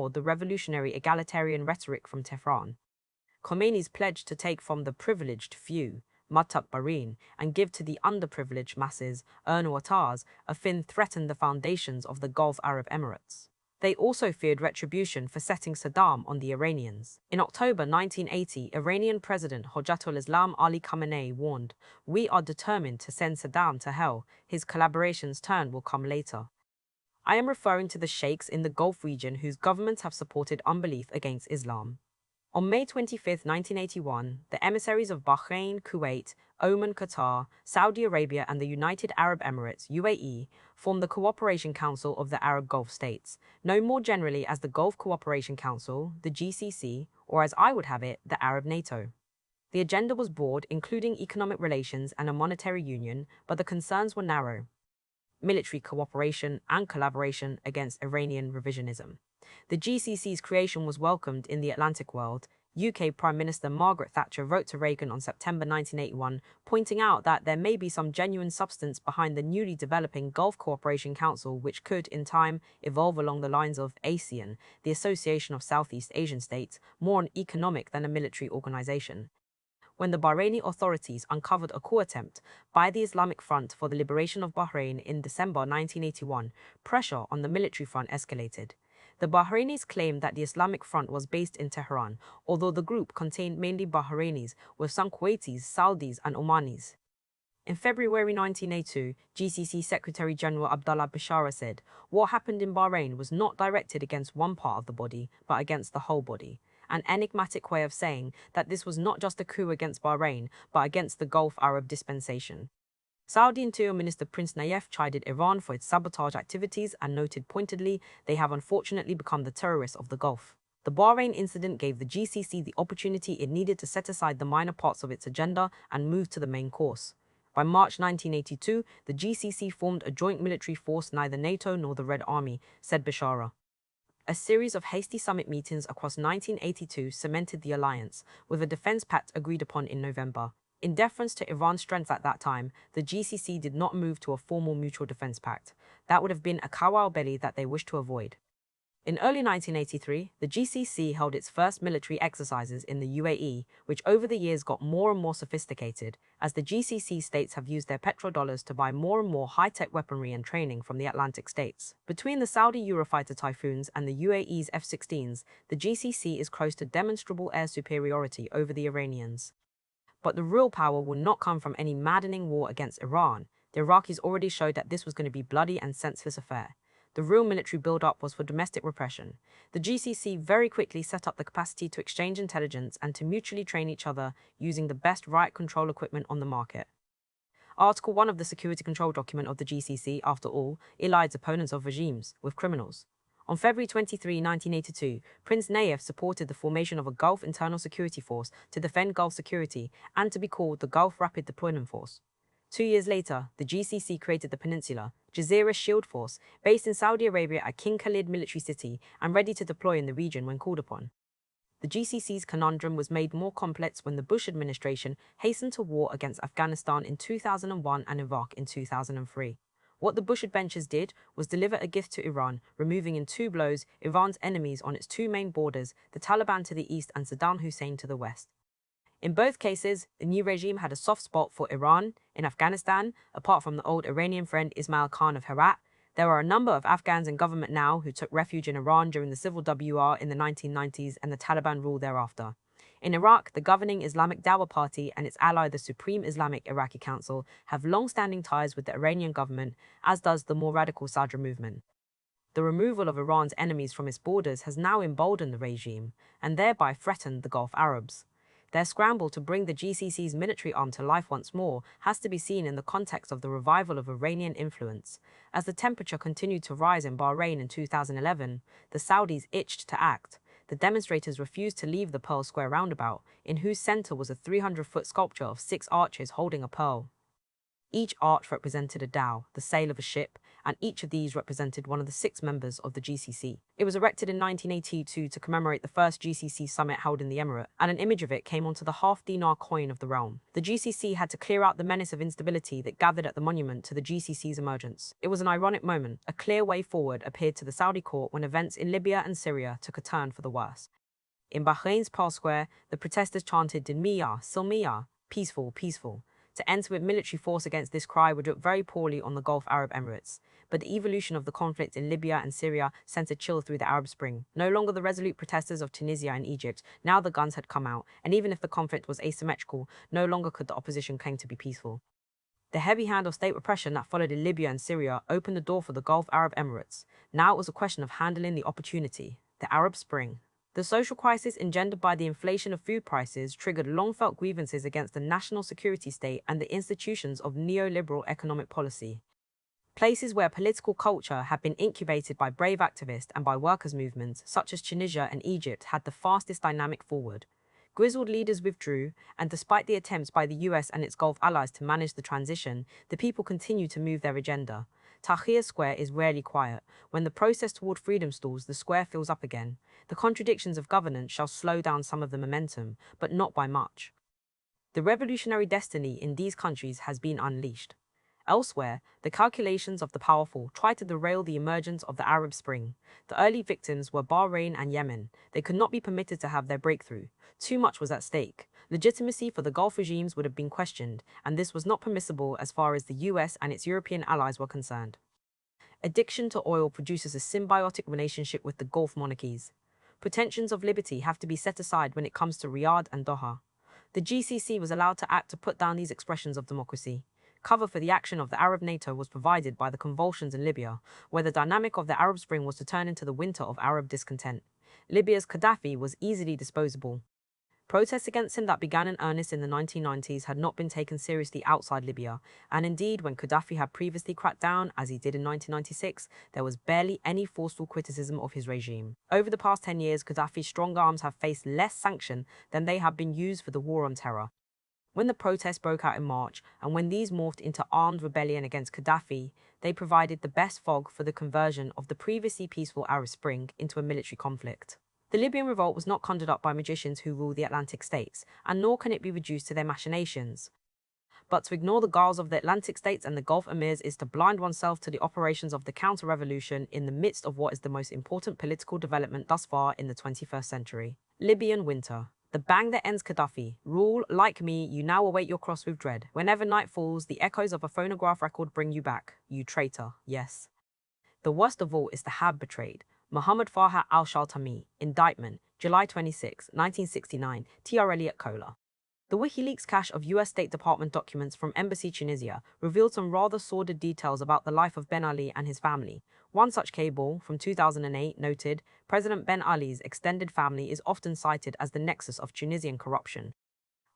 ignored the revolutionary egalitarian rhetoric from Tehran. Khomeini's pledge to take from the privileged few, Muttaq Bahrain, and give to the underprivileged masses, Watars, a fin threatened the foundations of the Gulf Arab Emirates. They also feared retribution for setting Saddam on the Iranians. In October 1980, Iranian President Hojatul Islam Ali Khamenei warned, "We are determined to send Saddam to hell. His collaboration's turn will come later." I am referring to the sheikhs in the Gulf region whose governments have supported unbelief against Islam. On May 25, 1981, the emissaries of Bahrain, Kuwait, Oman, Qatar, Saudi Arabia and the United Arab Emirates (UAE) formed the Cooperation Council of the Arab Gulf States, known more generally as the Gulf Cooperation Council, the GCC, or as I would have it, the Arab NATO. The agenda was broad, including economic relations and a monetary union, but the concerns were narrow: military cooperation and collaboration against Iranian revisionism. The GCC's creation was welcomed in the Atlantic world. UK Prime Minister Margaret Thatcher wrote to Reagan on September 1981, pointing out that there may be some genuine substance behind the newly developing Gulf Cooperation Council, which could, in time, evolve along the lines of ASEAN, the Association of Southeast Asian States, more an economic than a military organization. When the Bahraini authorities uncovered a coup attempt by the Islamic Front for the Liberation of Bahrain in December 1981, pressure on the military front escalated. The Bahrainis claimed that the Islamic Front was based in Tehran, although the group contained mainly Bahrainis, with some Kuwaitis, Saudis, and Omanis. In February 1982, GCC Secretary General Abdullah Bishara said, "What happened in Bahrain was not directed against one part of the body, but against the whole body," an enigmatic way of saying that this was not just a coup against Bahrain, but against the Gulf Arab dispensation. Saudi Interior Minister Prince Nayef chided Iran for its sabotage activities and noted pointedly, "They have unfortunately become the terrorists of the Gulf." The Bahrain incident gave the GCC the opportunity it needed to set aside the minor parts of its agenda and move to the main course. By March 1982, the GCC formed a joint military force, neither NATO nor the Red Army, said Bishara. A series of hasty summit meetings across 1982 cemented the alliance, with a defense pact agreed upon in November. In deference to Iran's strength at that time, the GCC did not move to a formal mutual defense pact. That would have been a cow belly that they wished to avoid. In early 1983, the GCC held its first military exercises in the UAE, which over the years got more and more sophisticated, as the GCC states have used their petrodollars to buy more and more high-tech weaponry and training from the Atlantic states. Between the Saudi Eurofighter Typhoons and the UAE's F-16s, the GCC is close to demonstrable air superiority over the Iranians. But the real power will not come from any maddening war against Iran. The Iraqis already showed that this was going to be bloody and senseless affair. The real military build-up was for domestic repression. The GCC very quickly set up the capacity to exchange intelligence and to mutually train each other using the best riot control equipment on the market. Article 1 of the Security Control Document of the GCC, after all, allies opponents of regimes with criminals. On February 23, 1982, Prince Nayef supported the formation of a Gulf Internal Security Force to defend Gulf security and to be called the Gulf Rapid Deployment Force. 2 years later, the GCC created the Peninsula Jazeera Shield Force, based in Saudi Arabia at King Khalid military city and ready to deploy in the region when called upon. The GCC's conundrum was made more complex when the Bush administration hastened to war against Afghanistan in 2001 and Iraq in 2003. What the Bush adventurers did was deliver a gift to Iran, removing in 2 blows Iran's enemies on its 2 main borders, the Taliban to the east and Saddam Hussein to the west. In both cases, the new regime had a soft spot for Iran. In Afghanistan, apart from the old Iranian friend Ismail Khan of Herat, There are a number of Afghans in government now who took refuge in Iran during the civil war in the 1990s and the Taliban rule thereafter. In Iraq, the governing Islamic Dawah Party and its ally, the Supreme Islamic Iraqi Council, have long-standing ties with the Iranian government, as does the more radical Sadr movement. The removal of Iran's enemies from its borders has now emboldened the regime, and thereby threatened the Gulf Arabs. Their scramble to bring the GCC's military arm to life once more has to be seen in the context of the revival of Iranian influence. As the temperature continued to rise in Bahrain in 2011, the Saudis itched to act. The demonstrators refused to leave the Pearl Square roundabout, in whose center was a 300-foot sculpture of 6 arches holding a pearl. Each arch represented a dhow, the sail of a ship, and each of these represented one of the 6 members of the GCC. It was erected in 1982 to commemorate the first GCC summit held in the Emirate, and an image of it came onto the half-dinar coin of the realm. The GCC had to clear out the menace of instability that gathered at the monument to the GCC's emergence. It was an ironic moment. A clear way forward appeared to the Saudi court when events in Libya and Syria took a turn for the worse. In Bahrain's Pearl Square, the protesters chanted Dinmiya, Silmiya, peaceful, peaceful. To enter with military force against this cry would look very poorly on the Gulf Arab Emirates, but the evolution of the conflict in Libya and Syria sent a chill through the Arab Spring. No longer the resolute protesters of Tunisia and Egypt, now the guns had come out, and even if the conflict was asymmetrical, no longer could the opposition claim to be peaceful. The heavy hand of state repression that followed in Libya and Syria opened the door for the Gulf Arab Emirates. Now it was a question of handling the opportunity, the Arab Spring. The social crisis engendered by the inflation of food prices triggered long-felt grievances against the national security state and the institutions of neoliberal economic policy. Places where political culture had been incubated by brave activists and by workers' movements, such as Tunisia and Egypt, had the fastest dynamic forward. Grizzled leaders withdrew, and despite the attempts by the US and its Gulf allies to manage the transition, the people continued to move their agenda. Tahrir Square is rarely quiet. When the process toward freedom stalls, the square fills up again. The contradictions of governance shall slow down some of the momentum, but not by much. The revolutionary destiny in these countries has been unleashed. Elsewhere, the calculations of the powerful tried to derail the emergence of the Arab Spring. The early victims were Bahrain and Yemen. They could not be permitted to have their breakthrough. Too much was at stake. Legitimacy for the Gulf regimes would have been questioned, and this was not permissible as far as the US and its European allies were concerned. Addiction to oil produces a symbiotic relationship with the Gulf monarchies. Pretensions of liberty have to be set aside when it comes to Riyadh and Doha. The GCC was allowed to act to put down these expressions of democracy. Cover for the action of the Arab NATO was provided by the convulsions in Libya, where the dynamic of the Arab Spring was to turn into the winter of Arab discontent. Libya's Gaddafi was easily disposable. Protests against him that began in earnest in the 1990s had not been taken seriously outside Libya, and indeed when Gaddafi had previously cracked down, as he did in 1996, there was barely any forceful criticism of his regime. Over the past 10 years, Gaddafi's strong arms have faced less sanction than they have been used for the war on terror. When the protests broke out in March, and when these morphed into armed rebellion against Gaddafi, they provided the best fog for the conversion of the previously peaceful Arab Spring into a military conflict. The Libyan revolt was not conjured up by magicians who rule the Atlantic states, and nor can it be reduced to their machinations. But to ignore the guiles of the Atlantic states and the Gulf emirs is to blind oneself to the operations of the counter-revolution in the midst of what is the most important political development thus far in the 21st century. Libyan winter. The bang that ends Gaddafi. Rule, like me, you now await your cross with dread. Whenever night falls, the echoes of a phonograph record bring you back. You traitor, yes. The worst of all is to have betrayed. Mohammed Farhat al-Shaltami, indictment, July 26, 1969, TR Elliott Kohler. The WikiLeaks cache of US State Department documents from Embassy Tunisia revealed some rather sordid details about the life of Ben Ali and his family. One such cable, from 2008, noted, President Ben Ali's extended family is often cited as the nexus of Tunisian corruption.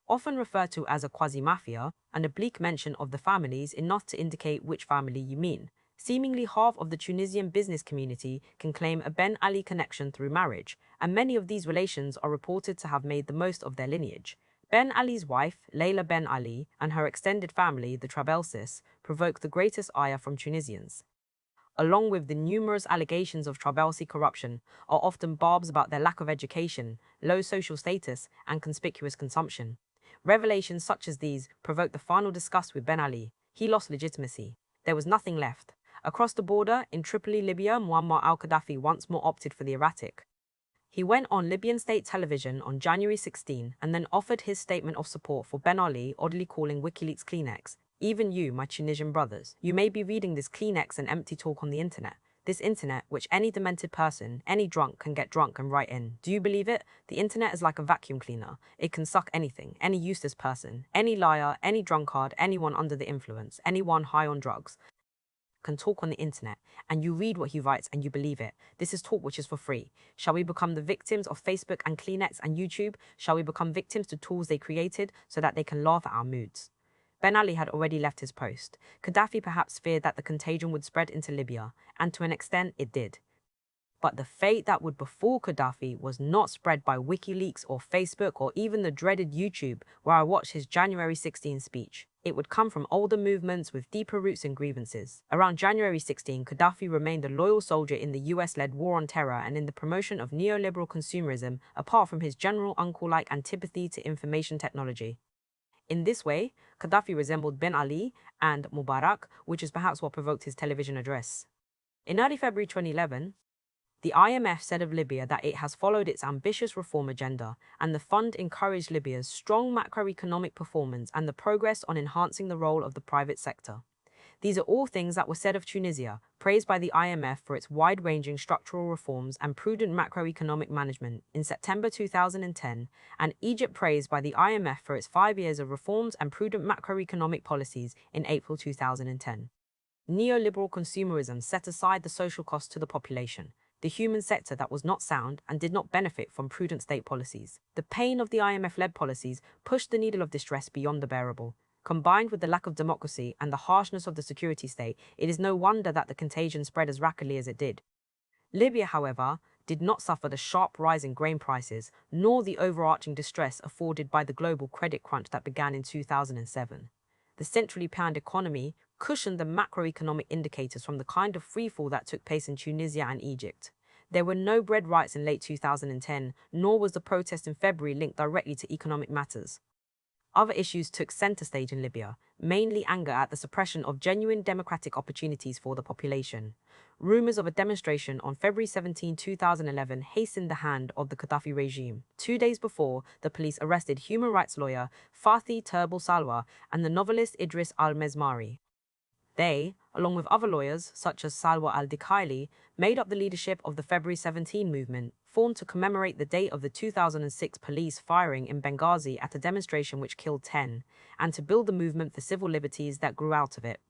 Often referred to as a quasi-mafia, an oblique mention of the families enough to indicate which family you mean. Seemingly half of the Tunisian business community can claim a Ben Ali connection through marriage, and many of these relations are reported to have made the most of their lineage. Ben Ali's wife, Leila Ben Ali, and her extended family, the Trabelsis, provoke the greatest ire from Tunisians. Along with the numerous allegations of Trabelsi corruption, are often barbs about their lack of education, low social status, and conspicuous consumption. Revelations such as these provoked the final disgust with Ben Ali. He lost legitimacy. There was nothing left. Across the border, in Tripoli, Libya, Muammar al-Gaddafi once more opted for the erratic. He went on Libyan state television on January 16 and then offered his statement of support for Ben Ali, oddly calling WikiLeaks Kleenex, Even you, my Tunisian brothers, you may be reading this Kleenex and empty talk on the internet. This internet, which any demented person, any drunk can get drunk and write in. Do you believe it? The internet is like a vacuum cleaner. It can suck anything, any useless person, any liar, any drunkard, anyone under the influence, anyone high on drugs can talk on the internet, and you read what he writes and you believe it. This is talk which is for free. Shall we become the victims of Facebook and Kleenex and YouTube? Shall we become victims to tools they created so that they can laugh at our moods? Ben Ali had already left his post. Gaddafi perhaps feared that the contagion would spread into Libya, and to an extent it did. But the fate that would befall Gaddafi was not spread by WikiLeaks or Facebook or even the dreaded YouTube, where I watched his January 16 speech. It would come from older movements with deeper roots and grievances. Around January 16, Gaddafi remained a loyal soldier in the US-led war on terror and in the promotion of neoliberal consumerism, apart from his general uncle-like antipathy to information technology. In this way, Gaddafi resembled Ben Ali and Mubarak, which is perhaps what provoked his television address. In early February 2011, the IMF said of Libya that it has followed its ambitious reform agenda, and the fund encouraged Libya's strong macroeconomic performance and the progress on enhancing the role of the private sector. These are all things that were said of Tunisia, praised by the IMF for its wide-ranging structural reforms and prudent macroeconomic management in September 2010, and Egypt praised by the IMF for its 5 years of reforms and prudent macroeconomic policies in April 2010. Neoliberal consumerism set aside the social cost to the population, the human sector that was not sound and did not benefit from prudent state policies. The pain of the IMF-led policies pushed the needle of distress beyond the bearable. Combined with the lack of democracy and the harshness of the security state, it is no wonder that the contagion spread as rapidly as it did. Libya, however, did not suffer the sharp rise in grain prices, nor the overarching distress afforded by the global credit crunch that began in 2007. The centrally planned economy cushioned the macroeconomic indicators from the kind of freefall that took place in Tunisia and Egypt. There were no bread riots in late 2010, nor was the protest in February linked directly to economic matters. Other issues took center stage in Libya, mainly anger at the suppression of genuine democratic opportunities for the population. Rumors of a demonstration on February 17, 2011 hastened the hand of the Gaddafi regime. 2 days before, the police arrested human rights lawyer Fathi Turbel Salwa and the novelist Idris al-Mezmari. They, along with other lawyers such as Salwa al-Dikhaili, made up the leadership of the February 17 movement, formed to commemorate the date of the 2006 police firing in Benghazi at a demonstration which killed 10, and to build the movement for civil liberties that grew out of it.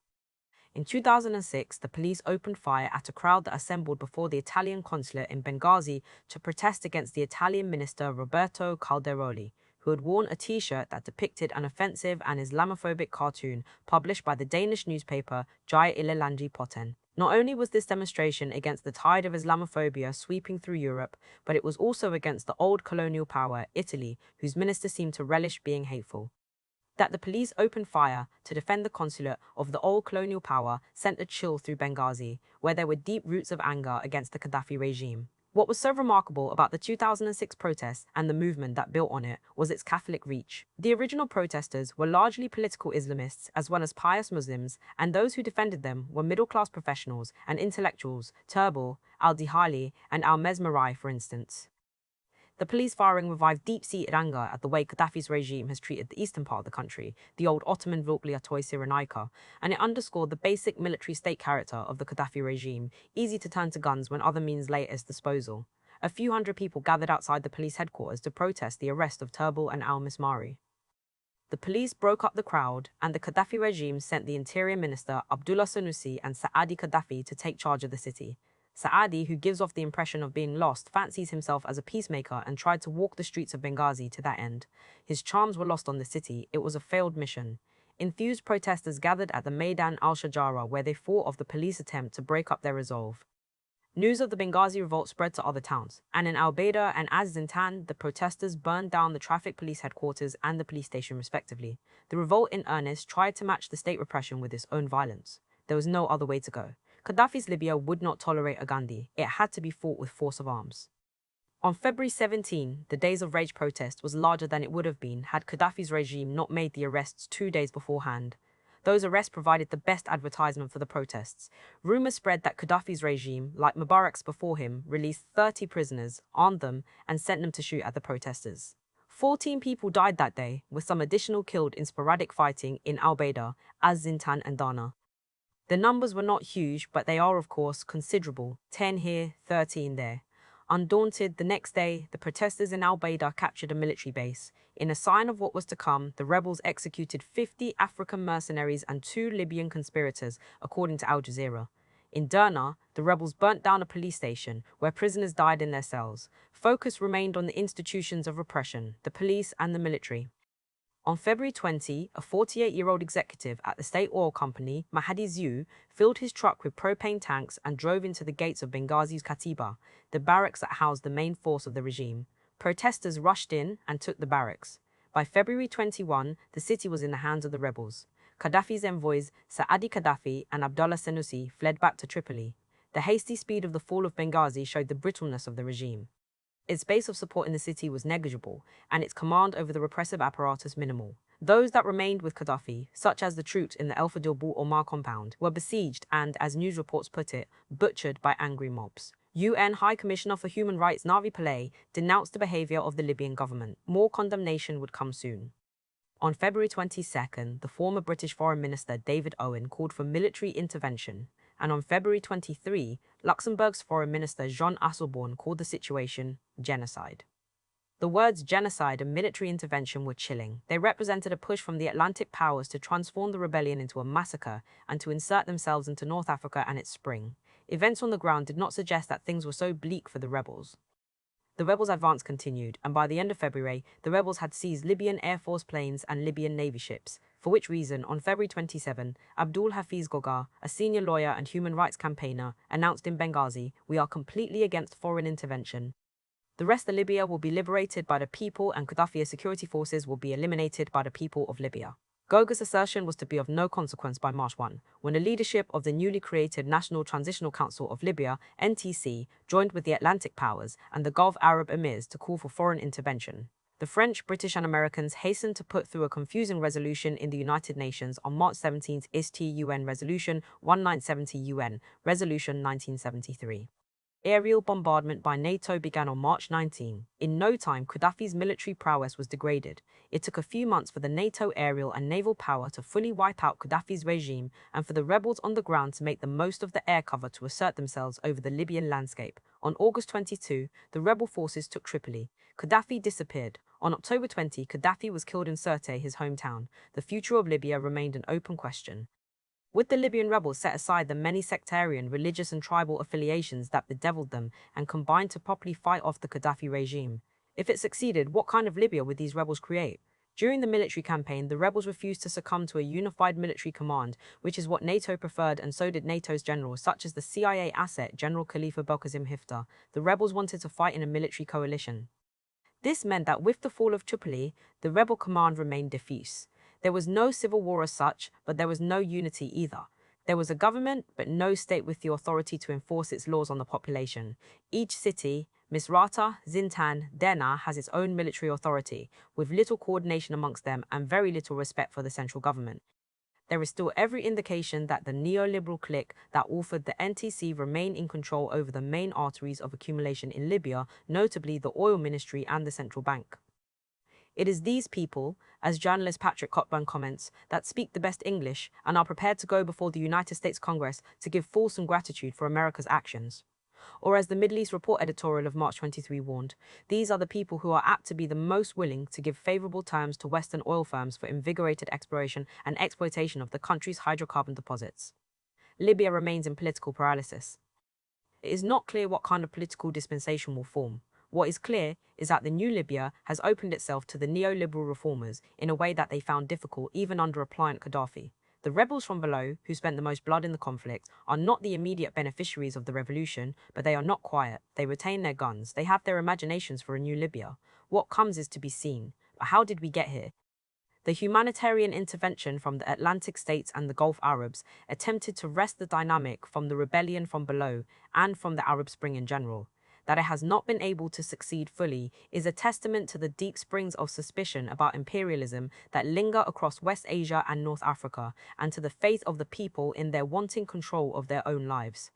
In 2006, the police opened fire at a crowd that assembled before the Italian consulate in Benghazi to protest against the Italian minister Roberto Calderoli, who had worn a t-shirt that depicted an offensive and Islamophobic cartoon published by the Danish newspaper Jai Ilalanji Poten. Not only was this demonstration against the tide of Islamophobia sweeping through Europe, but it was also against the old colonial power, Italy, whose minister seemed to relish being hateful. That the police opened fire to defend the consulate of the old colonial power sent a chill through Benghazi, where there were deep roots of anger against the Gaddafi regime. What was so remarkable about the 2006 protests and the movement that built on it was its Catholic reach. The original protesters were largely political Islamists as well as pious Muslims, and those who defended them were middle-class professionals and intellectuals, Turbel, al-Dihali, and al-Mezmari, for instance. The police firing revived deep-seated anger at the way Gaddafi's regime has treated the eastern part of the country, the old Ottoman Volkliatoy Cyrenaica, and it underscored the basic military state character of the Gaddafi regime, easy to turn to guns when other means lay at its disposal. A few hundred people gathered outside the police headquarters to protest the arrest of Turbel and al-Mismari. The police broke up the crowd, and the Gaddafi regime sent the Interior Minister Abdullah Sanusi and Saadi Gaddafi to take charge of the city. Saadi, who gives off the impression of being lost, fancies himself as a peacemaker and tried to walk the streets of Benghazi to that end. His charms were lost on the city. It was a failed mission. Enthused protesters gathered at the Maidan al-Shajara, where they fought off the police attempt to break up their resolve. News of the Benghazi revolt spread to other towns, and in Al-Baida and Az-Zintan, the protesters burned down the traffic police headquarters and the police station respectively. The revolt in earnest tried to match the state repression with its own violence. There was no other way to go. Gaddafi's Libya would not tolerate a Gandhi. It had to be fought with force of arms. On February 17, the days of rage protest was larger than it would have been had Gaddafi's regime not made the arrests 2 days beforehand. Those arrests provided the best advertisement for the protests. Rumors spread that Gaddafi's regime, like Mubarak's before him, released 30 prisoners, armed them, and sent them to shoot at the protesters. 14 people died that day, with some additional killed in sporadic fighting in Al-Baida, Az-Zintan and Dana. The numbers were not huge, but they are of course considerable, 10 here, 13 there. Undaunted, the next day, the protesters in Al-Baida captured a military base. In a sign of what was to come, the rebels executed 50 African mercenaries and 2 Libyan conspirators, according to Al Jazeera. In Derna, the rebels burnt down a police station, where prisoners died in their cells. Focus remained on the institutions of repression, the police and the military. On February 20, a 48-year-old executive at the state oil company, Mahdi Ziu, filled his truck with propane tanks and drove into the gates of Benghazi's Katiba, the barracks that housed the main force of the regime. Protesters rushed in and took the barracks. By February 21, the city was in the hands of the rebels. Gaddafi's envoys, Saadi Gaddafi and Abdullah Senussi, fled back to Tripoli. The hasty speed of the fall of Benghazi showed the brittleness of the regime. Its base of support in the city was negligible, and its command over the repressive apparatus minimal. Those that remained with Gaddafi, such as the troops in the El Fadil Bou Omar compound, were besieged and, as news reports put it, butchered by angry mobs. UN High Commissioner for Human Rights Navi Pillay denounced the behavior of the Libyan government. More condemnation would come soon. On February 22nd, the former British Foreign Minister David Owen called for military intervention, and on February 23, Luxembourg's Foreign Minister Jean Asselborn called the situation genocide. The words genocide and military intervention were chilling. They represented a push from the Atlantic powers to transform the rebellion into a massacre and to insert themselves into North Africa and its spring. Events on the ground did not suggest that things were so bleak for the rebels. The rebels' advance continued, and by the end of February, the rebels had seized Libyan Air Force planes and Libyan Navy ships, for which reason, on February 27, Abdul Hafiz Goga, a senior lawyer and human rights campaigner, announced in Benghazi, "We are completely against foreign intervention. The rest of Libya will be liberated by the people and Gaddafi's security forces will be eliminated by the people of Libya." Goga's assertion was to be of no consequence by March 1, when the leadership of the newly created National Transitional Council of Libya, NTC, joined with the Atlantic powers and the Gulf Arab emirs to call for foreign intervention. The French, British and Americans hastened to put through a confusing resolution in the United Nations on March 17, IST-UN Resolution 1970 UN, Resolution 1973. Aerial bombardment by NATO began on March 19. In no time, Gaddafi's military prowess was degraded. It took a few months for the NATO aerial and naval power to fully wipe out Gaddafi's regime and for the rebels on the ground to make the most of the air cover to assert themselves over the Libyan landscape. On August 22, the rebel forces took Tripoli. Gaddafi disappeared. On October 20, Gaddafi was killed in Sirte, his hometown. The future of Libya remained an open question. Would the Libyan rebels set aside the many sectarian, religious and tribal affiliations that bedeviled them and combine to properly fight off the Gaddafi regime? If it succeeded, what kind of Libya would these rebels create? During the military campaign, the rebels refused to succumb to a unified military command, which is what NATO preferred, and so did NATO's generals, such as the CIA asset General Khalifa Belkacem Haftar. The rebels wanted to fight in a military coalition. This meant that with the fall of Tripoli, the rebel command remained diffuse. There was no civil war as such, but there was no unity either. There was a government, but no state with the authority to enforce its laws on the population. Each city, Misrata, Zintan, Derna, has its own military authority, with little coordination amongst them and very little respect for the central government. There is still every indication that the neoliberal clique that authored the NTC remain in control over the main arteries of accumulation in Libya, notably the oil ministry and the central bank. It is these people, as journalist Patrick Cockburn comments, that speak the best English and are prepared to go before the United States Congress to give fulsome gratitude for America's actions. Or as the Middle East Report editorial of March 23 warned, these are the people who are apt to be the most willing to give favorable terms to Western oil firms for invigorated exploration and exploitation of the country's hydrocarbon deposits. Libya remains in political paralysis. It is not clear what kind of political dispensation will form. What is clear is that the new Libya has opened itself to the neoliberal reformers in a way that they found difficult even under a pliant Gaddafi. The rebels from below, who spent the most blood in the conflict, are not the immediate beneficiaries of the revolution, but they are not quiet. They retain their guns. They have their imaginations for a new Libya. What comes is to be seen. But how did we get here? The humanitarian intervention from the Atlantic states and the Gulf Arabs attempted to wrest the dynamic from the rebellion from below and from the Arab Spring in general. That it has not been able to succeed fully is a testament to the deep springs of suspicion about imperialism that linger across West Asia and North Africa, and to the faith of the people in their wanting control of their own lives.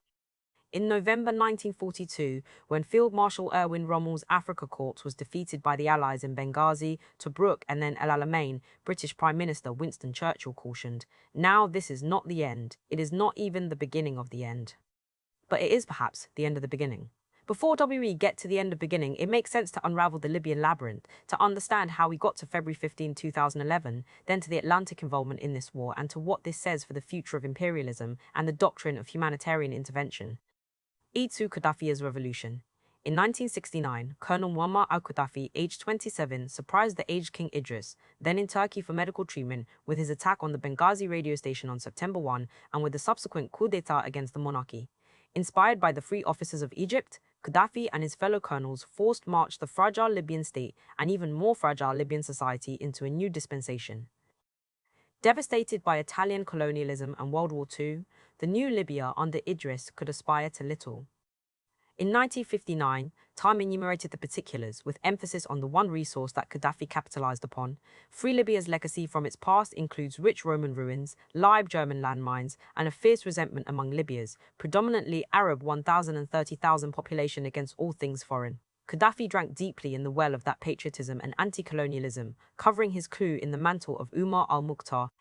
In November 1942, when Field Marshal Erwin Rommel's Afrika Korps was defeated by the Allies in Benghazi, Tobruk and then El Alamein, British Prime Minister Winston Churchill cautioned, "Now this is not the end. It is not even the beginning of the end." But it is perhaps the end of the beginning. Before we get to the end of beginning, it makes sense to unravel the Libyan labyrinth, to understand how we got to February 15, 2011, then to the Atlantic involvement in this war, and to what this says for the future of imperialism and the doctrine of humanitarian intervention. Itsu Gaddafi's revolution. In 1969, Colonel Muammar al-Gaddafi, aged 27, surprised the aged King Idris, then in Turkey for medical treatment, with his attack on the Benghazi radio station on September 1 and with the subsequent coup d'etat against the monarchy. Inspired by the free officers of Egypt, Gaddafi and his fellow colonels forced marched the fragile Libyan state and even more fragile Libyan society into a new dispensation. Devastated by Italian colonialism and World War II, the new Libya under Idris could aspire to little. In 1959, Time enumerated the particulars, with emphasis on the one resource that Gaddafi capitalized upon. Free Libya's legacy from its past includes rich Roman ruins, live German landmines, and a fierce resentment among Libya's, predominantly Arab 1,000 and 30,000 population against all things foreign. Gaddafi drank deeply in the well of that patriotism and anti-colonialism, covering his coup in the mantle of Umar al-Mukhtar,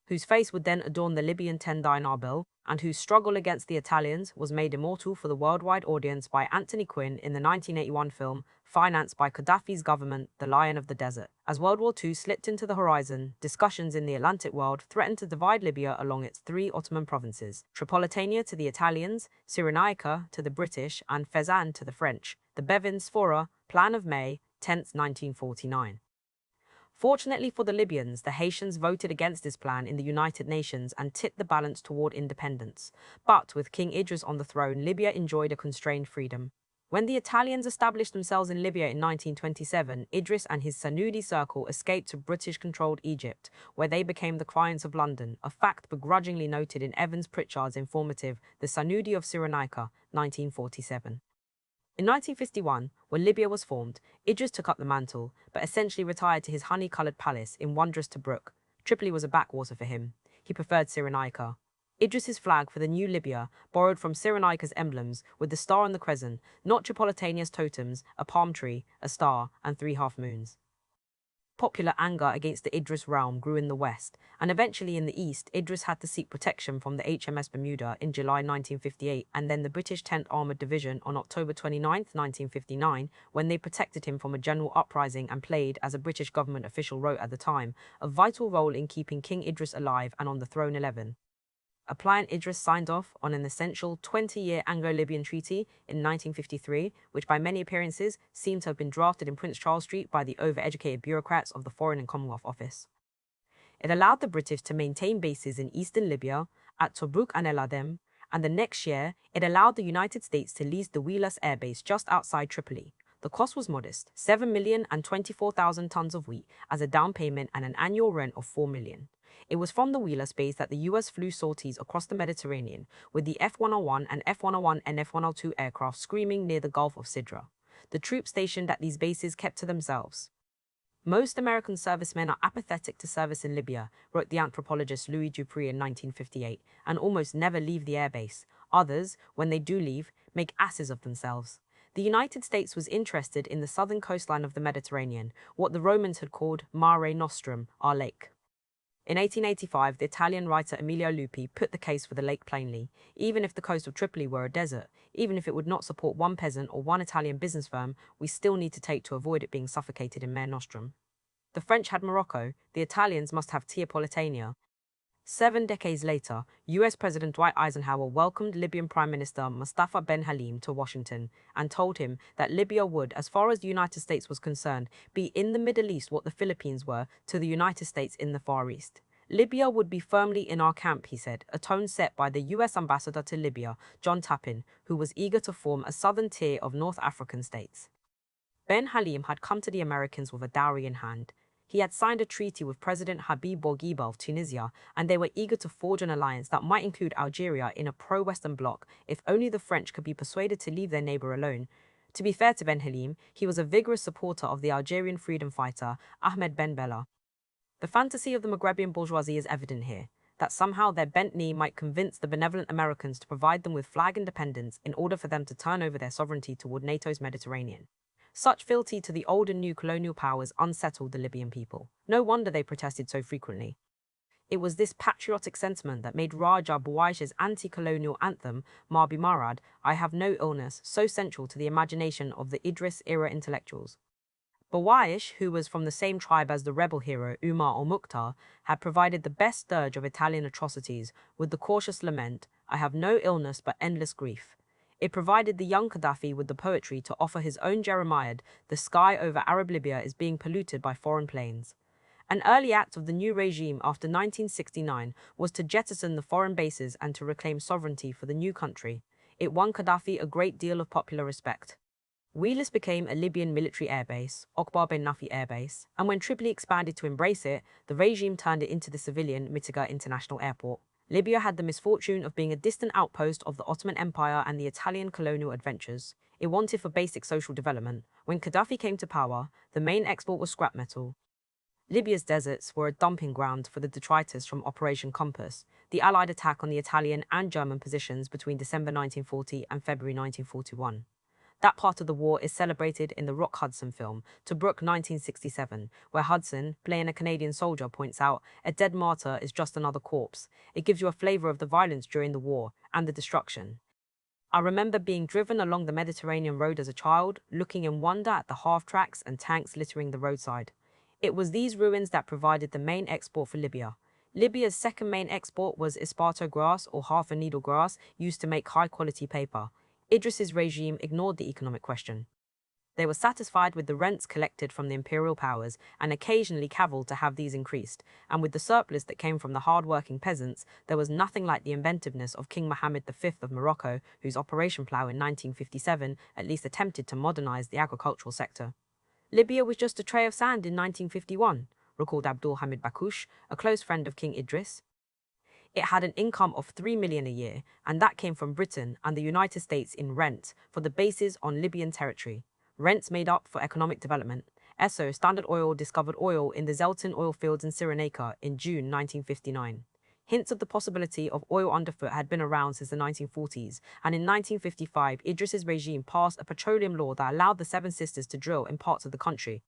whose face would then adorn the Libyan 10-dinar bill, and whose struggle against the Italians was made immortal for the worldwide audience by Anthony Quinn in the 1981 film, financed by Gaddafi's government, The Lion of the Desert. As World War II slipped into the horizon, discussions in the Atlantic world threatened to divide Libya along its three Ottoman provinces, Tripolitania to the Italians, Cyrenaica to the British, and Fezzan to the French, the Bevin-Sfora Plan of May 10, 1949. Fortunately for the Libyans, the Haitians voted against this plan in the United Nations and tipped the balance toward independence. But with King Idris on the throne, Libya enjoyed a constrained freedom. When the Italians established themselves in Libya in 1927, Idris and his Sanusi circle escaped to British-controlled Egypt, where they became the clients of London, a fact begrudgingly noted in Evans Pritchard's informative The Sanusi of Cyrenaica, 1947. In 1951, when Libya was formed, Idris took up the mantle, but essentially retired to his honey-coloured palace in wondrous Tobruk. Tripoli was a backwater for him. He preferred Cyrenaica. Idris's flag for the new Libya borrowed from Cyrenaica's emblems, with the star on the crescent, not Tripolitania's totems, a palm tree, a star, and 3 half-moons. Popular anger against the Idris realm grew in the west, and eventually in the east, Idris had to seek protection from the HMS Bermuda in July 1958 and then the British 10th Armoured Division on October 29, 1959, when they protected him from a general uprising and played, as a British government official wrote at the time, a vital role in keeping King Idris alive and on the throne 11. Appliant Idris signed off on an essential 20-year Anglo-Libyan treaty in 1953, which by many appearances seemed to have been drafted in Prince Charles Street by the overeducated bureaucrats of the Foreign and Commonwealth Office. It allowed the British to maintain bases in eastern Libya, at Tobruk and El Adem, and the next year, it allowed the United States to lease the Wheelus Air Base just outside Tripoli. The cost was modest, 7,024,000 tons of wheat as a down payment and an annual rent of $4 million. It was from the Wheelus base that the US flew sorties across the Mediterranean, with the F-101 and F-101 and F-102 aircraft screaming near the Gulf of Sidra. The troops stationed at these bases kept to themselves. Most American servicemen are apathetic to service in Libya, wrote the anthropologist Louis Dupree in 1958, and almost never leave the airbase. Others, when they do leave, make asses of themselves. The United States was interested in the southern coastline of the Mediterranean, what the Romans had called Mare Nostrum, our lake. In 1885, the Italian writer Emilio Lupi put the case for the lake plainly. Even if the coast of Tripoli were a desert, even if it would not support one peasant or one Italian business firm, we still need to take to avoid it being suffocated in Mare Nostrum. The French had Morocco, the Italians must have Tripolitania. 7 decades later, US President Dwight Eisenhower welcomed Libyan Prime Minister Mustafa Ben Halim to Washington and told him that Libya would, as far as the United States was concerned, be in the Middle East what the Philippines were to the United States in the Far East. Libya would be firmly in our camp, he said, a tone set by the US ambassador to Libya, John Tappan, who was eager to form a southern tier of North African states. Ben Halim had come to the Americans with a dowry in hand. He had signed a treaty with President Habib Bourguiba of Tunisia, and they were eager to forge an alliance that might include Algeria in a pro-Western bloc if only the French could be persuaded to leave their neighbor alone. To be fair to Ben Halim, he was a vigorous supporter of the Algerian freedom fighter Ahmed Ben Bella. The fantasy of the Maghrebian bourgeoisie is evident here. that somehow their bent knee might convince the benevolent Americans to provide them with flag independence in order for them to turn over their sovereignty toward NATO's Mediterranean. Such fealty to the old and new colonial powers unsettled the Libyan people. No wonder they protested so frequently. It was this patriotic sentiment that made Raja Buwaish's anti-colonial anthem, Marbi Marad, I Have No Illness, so central to the imagination of the Idris-era intellectuals. Buwaish, who was from the same tribe as the rebel hero Umar al-Mukhtar, had provided the best dirge of Italian atrocities with the cautious lament, I have no illness but endless grief. It provided the young Gaddafi with the poetry to offer his own Jeremiad, the sky over Arab Libya is being polluted by foreign planes. An early act of the new regime after 1969 was to jettison the foreign bases and to reclaim sovereignty for the new country. It won Gaddafi a great deal of popular respect. Wheelus became a Libyan military airbase, Okbar Ben Nafi Air Base, and when Tripoli expanded to embrace it, the regime turned it into the civilian Mitiga International Airport. Libya had the misfortune of being a distant outpost of the Ottoman Empire and the Italian colonial adventures. It wanted for basic social development. When Gaddafi came to power, the main export was scrap metal. Libya's deserts were a dumping ground for the detritus from Operation Compass, the Allied attack on the Italian and German positions between December 1940 and February 1941. That part of the war is celebrated in the Rock Hudson film, Tobruk 1967, where Hudson, playing a Canadian soldier, points out, a dead martyr is just another corpse. It gives you a flavour of the violence during the war and the destruction. I remember being driven along the Mediterranean road as a child, looking in wonder at the half-tracks and tanks littering the roadside. It was these ruins that provided the main export for Libya. Libya's second main export was esparto grass or half-a-needle grass used to make high-quality paper. Idris's regime ignored the economic question. They were satisfied with the rents collected from the imperial powers and occasionally cavilled to have these increased, and with the surplus that came from the hard-working peasants, there was nothing like the inventiveness of King Mohammed V of Morocco, whose Operation Plough in 1957 at least attempted to modernize the agricultural sector. Libya was just a tray of sand in 1951, recalled Abdul Hamid Bakush, a close friend of King Idris. It had an income of $3 million a year, and that came from Britain and the United States in rent for the bases on Libyan territory. Rents made up for economic development. Esso, Standard Oil, discovered oil in the Zelton oil fields in Cyrenaica in June 1959. Hints of the possibility of oil underfoot had been around since the 1940s, and in 1955, Idris's regime passed a petroleum law that allowed the Seven Sisters to drill in parts of the country.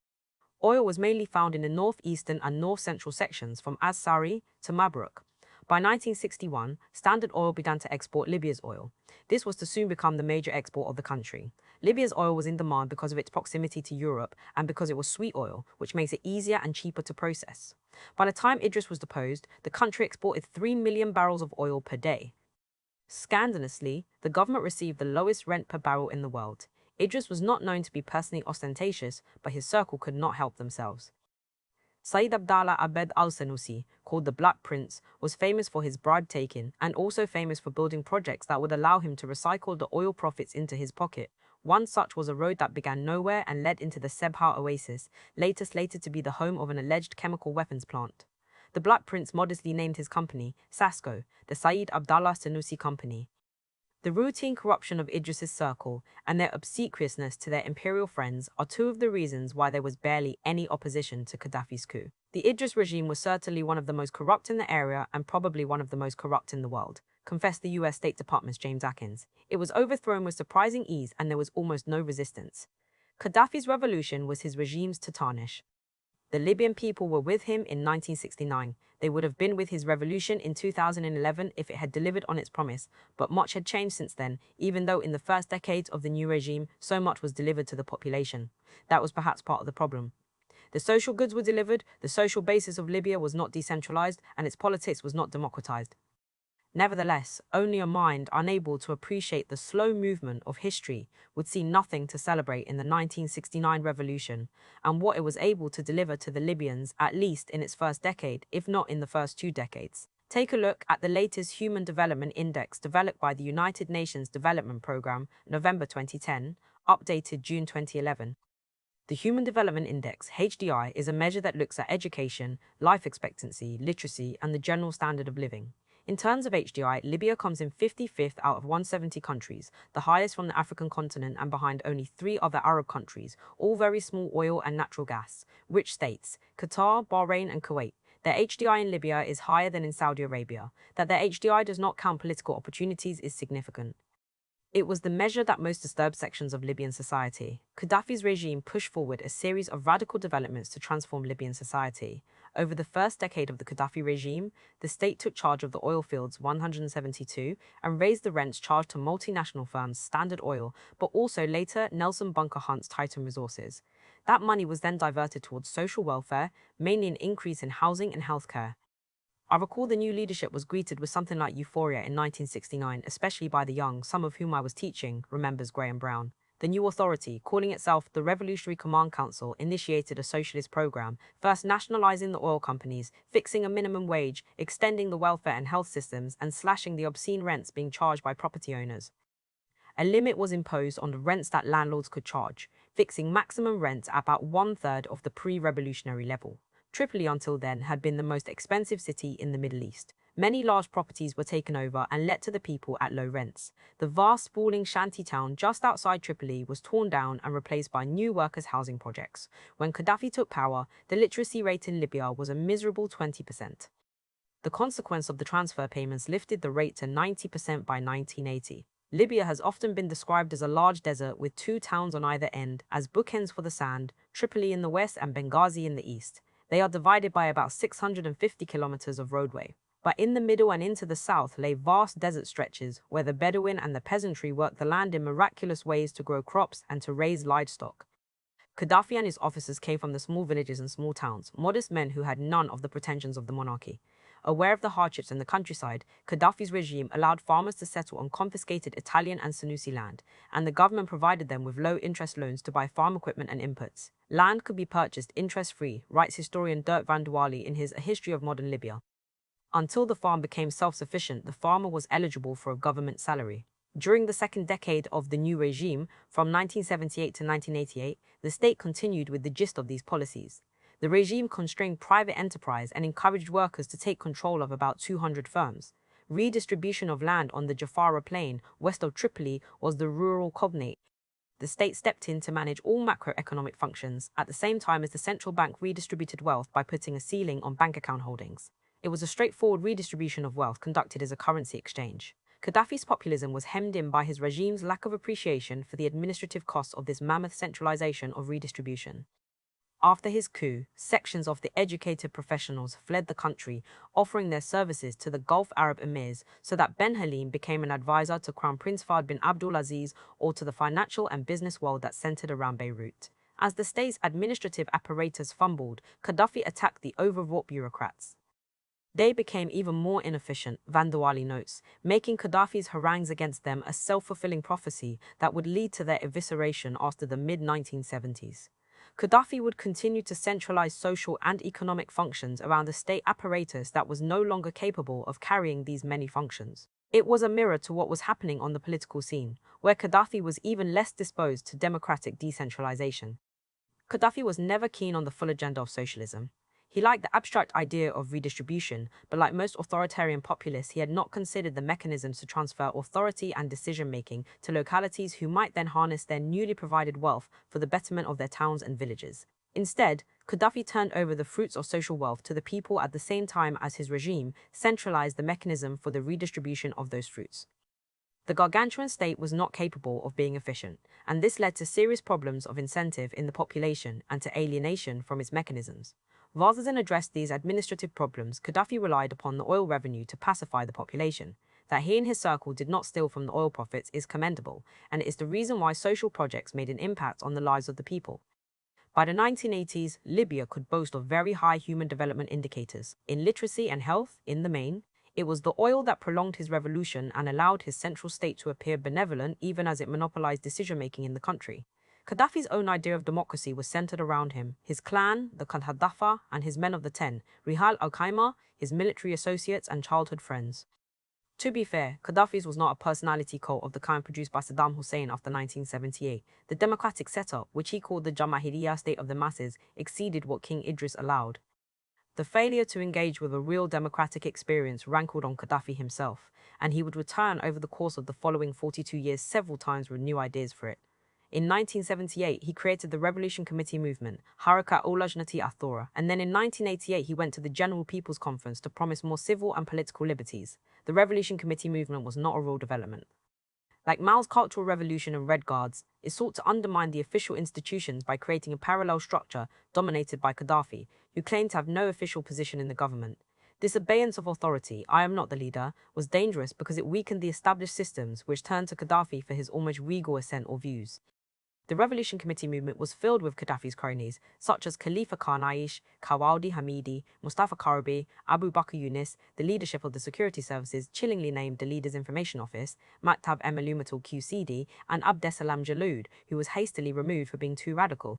Oil was mainly found in the northeastern and north-central sections from Az-Sari to Mabruk. By 1961, Standard Oil began to export Libya's oil. This was to soon become the major export of the country. Libya's oil was in demand because of its proximity to Europe and because it was sweet oil, which makes it easier and cheaper to process. By the time Idris was deposed, the country exported 3 million barrels of oil per day. Scandalously, the government received the lowest rent per barrel in the world. Idris was not known to be personally ostentatious, but his circle could not help themselves. Sayyid Abdallah Abed al-Sanusi, called the Black Prince, was famous for his bribe-taking and also famous for building projects that would allow him to recycle the oil profits into his pocket. One such was a road that began nowhere and led into the Sebha Oasis, later slated to be the home of an alleged chemical weapons plant. The Black Prince modestly named his company, SASCO, the Sayyid Abdallah Sanusi Company. The routine corruption of Idris's circle and their obsequiousness to their imperial friends are two of the reasons why there was barely any opposition to Gaddafi's coup. The Idris regime was certainly one of the most corrupt in the area and probably one of the most corrupt in the world, confessed the US State Department's James Atkins. It was overthrown with surprising ease and there was almost no resistance. Gaddafi's revolution was his regime's to tarnish. The Libyan people were with him in 1969. They would have been with his revolution in 2011 if it had delivered on its promise, but much had changed since then, even though in the first decades of the new regime, so much was delivered to the population. That was perhaps part of the problem. The social goods were delivered, the social basis of Libya was not decentralized, and its politics was not democratized. Nevertheless, only a mind unable to appreciate the slow movement of history would see nothing to celebrate in the 1969 revolution and what it was able to deliver to the Libyans, at least in its first decade, if not in the first 2 decades. Take a look at the latest Human Development Index developed by the United Nations Development Programme, November 2010, updated June 2011. The Human Development Index, HDI, is a measure that looks at education, life expectancy, literacy, and the general standard of living. In terms of HDI, Libya comes in 55th out of 170 countries, the highest from the African continent and behind only 3 other Arab countries, all very small oil and natural gas, rich states, Qatar, Bahrain and Kuwait. Their HDI in Libya is higher than in Saudi Arabia. That their HDI does not count political opportunities is significant. It was the measure that most disturbed sections of Libyan society. Gaddafi's regime pushed forward a series of radical developments to transform Libyan society. Over the first decade of the Gaddafi regime, the state took charge of the oil fields 172 and raised the rents charged to multinational firms Standard Oil, but also later Nelson Bunker Hunt's Titan Resources. That money was then diverted towards social welfare, mainly an increase in housing and healthcare. I recall the new leadership was greeted with something like euphoria in 1969, especially by the young, some of whom I was teaching, remembers Graham Brown. The new authority, calling itself the Revolutionary Command Council, initiated a socialist program, first nationalizing the oil companies, fixing a minimum wage, extending the welfare and health systems, and slashing the obscene rents being charged by property owners. A limit was imposed on the rents that landlords could charge, fixing maximum rents at about one-third of the pre-revolutionary level. Tripoli until then had been the most expensive city in the Middle East. Many large properties were taken over and let to the people at low rents. The vast sprawling shanty town just outside Tripoli was torn down and replaced by new workers' housing projects. When Gaddafi took power, the literacy rate in Libya was a miserable 20%. The consequence of the transfer payments lifted the rate to 90% by 1980. Libya has often been described as a large desert with two towns on either end as bookends for the sand, Tripoli in the west and Benghazi in the east. They are divided by about 650 kilometers of roadway. But in the middle and into the south lay vast desert stretches where the Bedouin and the peasantry worked the land in miraculous ways to grow crops and to raise livestock. Gaddafi and his officers came from the small villages and small towns, modest men who had none of the pretensions of the monarchy. Aware of the hardships in the countryside, Gaddafi's regime allowed farmers to settle on confiscated Italian and Senussi land, and the government provided them with low-interest loans to buy farm equipment and inputs. Land could be purchased interest-free, writes historian Dirk van Douwali in his A History of Modern Libya. Until the farm became self-sufficient, the farmer was eligible for a government salary. During the second decade of the new regime, from 1978 to 1988, the state continued with the gist of these policies. The regime constrained private enterprise and encouraged workers to take control of about 200 firms. Redistribution of land on the Jafara Plain, west of Tripoli, was the rural cognate. The state stepped in to manage all macroeconomic functions, at the same time as the central bank redistributed wealth by putting a ceiling on bank account holdings. It was a straightforward redistribution of wealth conducted as a currency exchange. Gaddafi's populism was hemmed in by his regime's lack of appreciation for the administrative costs of this mammoth centralization of redistribution. After his coup, sections of the educated professionals fled the country, offering their services to the Gulf Arab emirs so that Ben Halim became an advisor to Crown Prince Fahd bin Abdulaziz or to the financial and business world that centered around Beirut. As the state's administrative apparatus fumbled, Gaddafi attacked the overwrought bureaucrats. They became even more inefficient, Van Douwali notes, making Gaddafi's harangues against them a self-fulfilling prophecy that would lead to their evisceration after the mid-1970s. Gaddafi would continue to centralize social and economic functions around a state apparatus that was no longer capable of carrying these many functions. It was a mirror to what was happening on the political scene, where Gaddafi was even less disposed to democratic decentralization. Gaddafi was never keen on the full agenda of socialism. He liked the abstract idea of redistribution, but like most authoritarian populists, he had not considered the mechanisms to transfer authority and decision-making to localities who might then harness their newly provided wealth for the betterment of their towns and villages. Instead, Gaddafi turned over the fruits of social wealth to the people at the same time as his regime centralized the mechanism for the redistribution of those fruits. The gargantuan state was not capable of being efficient, and this led to serious problems of incentive in the population and to alienation from its mechanisms. Rather than address these administrative problems, Gaddafi relied upon the oil revenue to pacify the population. That he and his circle did not steal from the oil profits is commendable, and it is the reason why social projects made an impact on the lives of the people. By the 1980s, Libya could boast of very high human development indicators. In literacy and health, in the main, it was the oil that prolonged his revolution and allowed his central state to appear benevolent even as it monopolized decision-making in the country. Gaddafi's own idea of democracy was centered around him, his clan, the Qaddafi, and his men of the Ten, Rihal al-Qaima, his military associates and childhood friends. To be fair, Gaddafi's was not a personality cult of the kind produced by Saddam Hussein after 1978. The democratic setup, which he called the Jamahiriya state of the masses, exceeded what King Idris allowed. The failure to engage with a real democratic experience rankled on Gaddafi himself, and he would return over the course of the following 42 years several times with new ideas for it. In 1978, he created the Revolution Committee movement, Harakat Olajnati Athora, and then in 1988 he went to the General People's Conference to promise more civil and political liberties. The Revolution Committee movement was not a real development. Like Mao's Cultural Revolution and Red Guards, it sought to undermine the official institutions by creating a parallel structure dominated by Gaddafi, who claimed to have no official position in the government. This abeyance of authority, "I am not the leader," was dangerous because it weakened the established systems which turned to Gaddafi for his almost regal assent or views. The Revolution Committee movement was filled with Gaddafi's cronies, such as Khalifa Khan Aish, Kawaldi Hamidi, Mustafa Karabi, Abu Bakr Yunus, the leadership of the security services, chillingly named the Leaders Information Office, Maktab Emalumatul QCD, and Abdesalam Jaloud, who was hastily removed for being too radical.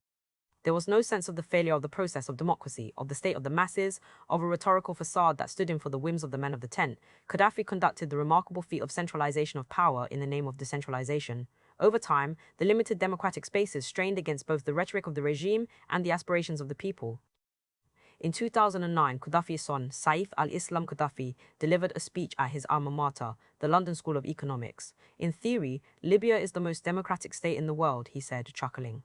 There was no sense of the failure of the process of democracy, of the state of the masses, of a rhetorical facade that stood in for the whims of the men of the tent. Gaddafi conducted the remarkable feat of centralization of power in the name of decentralization. Over time, the limited democratic spaces strained against both the rhetoric of the regime and the aspirations of the people. In 2009, Gaddafi's son, Saif al-Islam Gaddafi, delivered a speech at his alma mater, the London School of Economics. "In theory, Libya is the most democratic state in the world," he said, chuckling.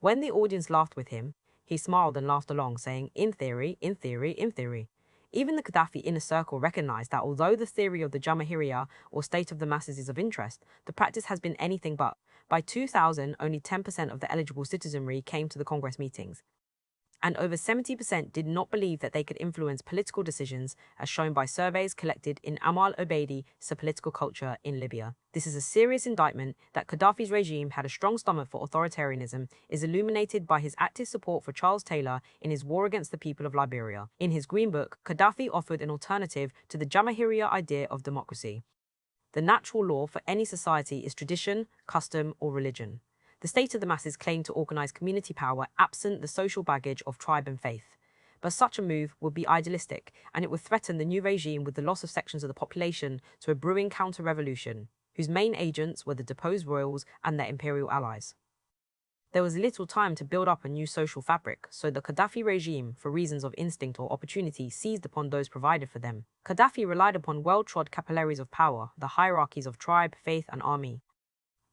When the audience laughed with him, he smiled and laughed along, saying, "In theory, in theory, in theory." Even the Gaddafi inner circle recognized that although the theory of the Jamahiriya, or state of the masses, is of interest, the practice has been anything but. By 2000, only 10% of the eligible citizenry came to the Congress meetings, and over 70% did not believe that they could influence political decisions, as shown by surveys collected in Amal Obeidi, Political Culture in Libya. This is a serious indictment that Gaddafi's regime had a strong stomach for authoritarianism, is illuminated by his active support for Charles Taylor in his war against the people of Liberia. In his Green Book, Gaddafi offered an alternative to the Jamahiriya idea of democracy. The natural law for any society is tradition, custom, or religion. The state of the masses claimed to organize community power absent the social baggage of tribe and faith. But such a move would be idealistic, and it would threaten the new regime with the loss of sections of the population to a brewing counter-revolution, whose main agents were the deposed royals and their imperial allies. There was little time to build up a new social fabric, so the Gaddafi regime, for reasons of instinct or opportunity, seized upon those provided for them. Gaddafi relied upon well-trod capillaries of power, the hierarchies of tribe, faith, and army.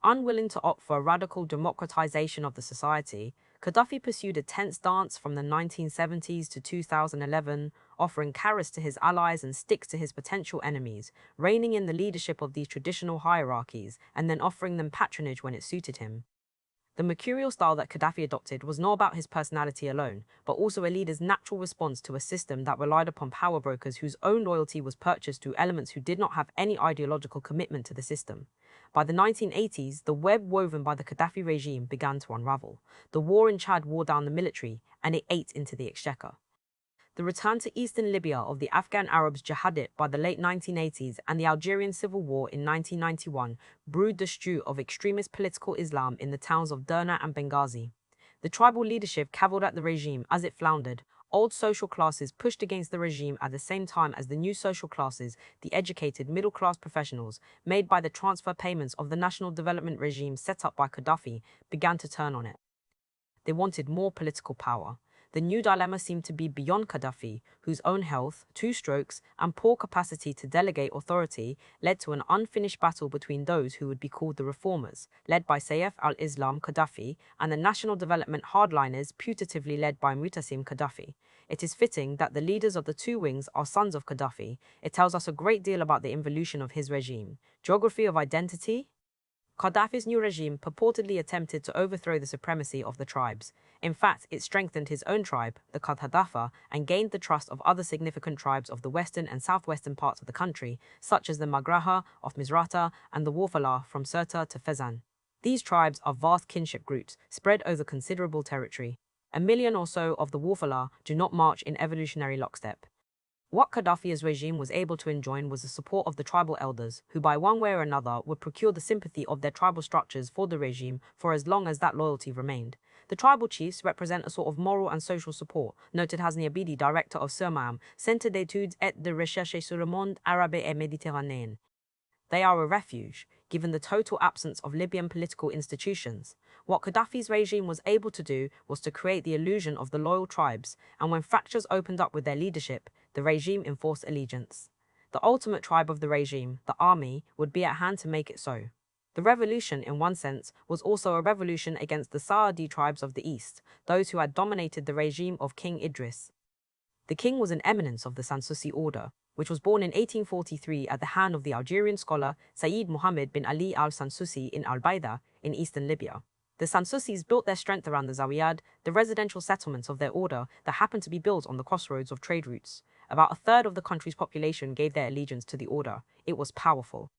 Unwilling to opt for a radical democratization of the society, Gaddafi pursued a tense dance from the 1970s to 2011, offering carrots to his allies and sticks to his potential enemies, reining in the leadership of these traditional hierarchies, and then offering them patronage when it suited him. The mercurial style that Gaddafi adopted was not about his personality alone, but also a leader's natural response to a system that relied upon power brokers whose own loyalty was purchased through elements who did not have any ideological commitment to the system. By the 1980s, the web woven by the Gaddafi regime began to unravel. The war in Chad wore down the military, and it ate into the exchequer. The return to eastern Libya of the Afghan Arabs jihadit by the late 1980s and the Algerian Civil War in 1991 brewed the stew of extremist political Islam in the towns of Derna and Benghazi. The tribal leadership cavilled at the regime as it floundered. Old social classes pushed against the regime at the same time as the new social classes, the educated middle-class professionals, made by the transfer payments of the national development regime set up by Gaddafi, began to turn on it. They wanted more political power. The new dilemma seemed to be beyond Gaddafi, whose own health, two strokes, and poor capacity to delegate authority led to an unfinished battle between those who would be called the reformers, led by Saif al-Islam Gaddafi, and the national development hardliners, putatively led by Mu'tasim Gaddafi. It is fitting that the leaders of the two wings are sons of Gaddafi. It tells us a great deal about the involution of his regime. Geography of identity? Gaddafi's new regime purportedly attempted to overthrow the supremacy of the tribes. In fact, it strengthened his own tribe, the Qadhadafa, and gained the trust of other significant tribes of the western and southwestern parts of the country, such as the Magraha of Misrata and the Wafala from Sirte to Fezzan. These tribes are vast kinship groups spread over considerable territory. 1 million or so of the Wafala do not march in evolutionary lockstep. What Gaddafi's regime was able to enjoin was the support of the tribal elders, who by one way or another would procure the sympathy of their tribal structures for the regime for as long as that loyalty remained. The tribal chiefs represent a sort of moral and social support, noted Hasni Abidi, director of CERMAM, Centre d'études et de recherche sur le monde arabe et méditerranéen. They are a refuge, given the total absence of Libyan political institutions. What Gaddafi's regime was able to do was to create the illusion of the loyal tribes, and when fractures opened up with their leadership, the regime enforced allegiance. The ultimate tribe of the regime, the army, would be at hand to make it so. The revolution, in one sense, was also a revolution against the Saadi tribes of the east, those who had dominated the regime of King Idris. The king was an eminence of the Sansusi order, which was born in 1843 at the hand of the Algerian scholar Sayyid Muhammad bin Ali al-Sansusi in Al-Baida in eastern Libya. The Sansusis built their strength around the Zawiyad, the residential settlements of their order that happened to be built on the crossroads of trade routes. About a third of the country's population gave their allegiance to the order. It was powerful.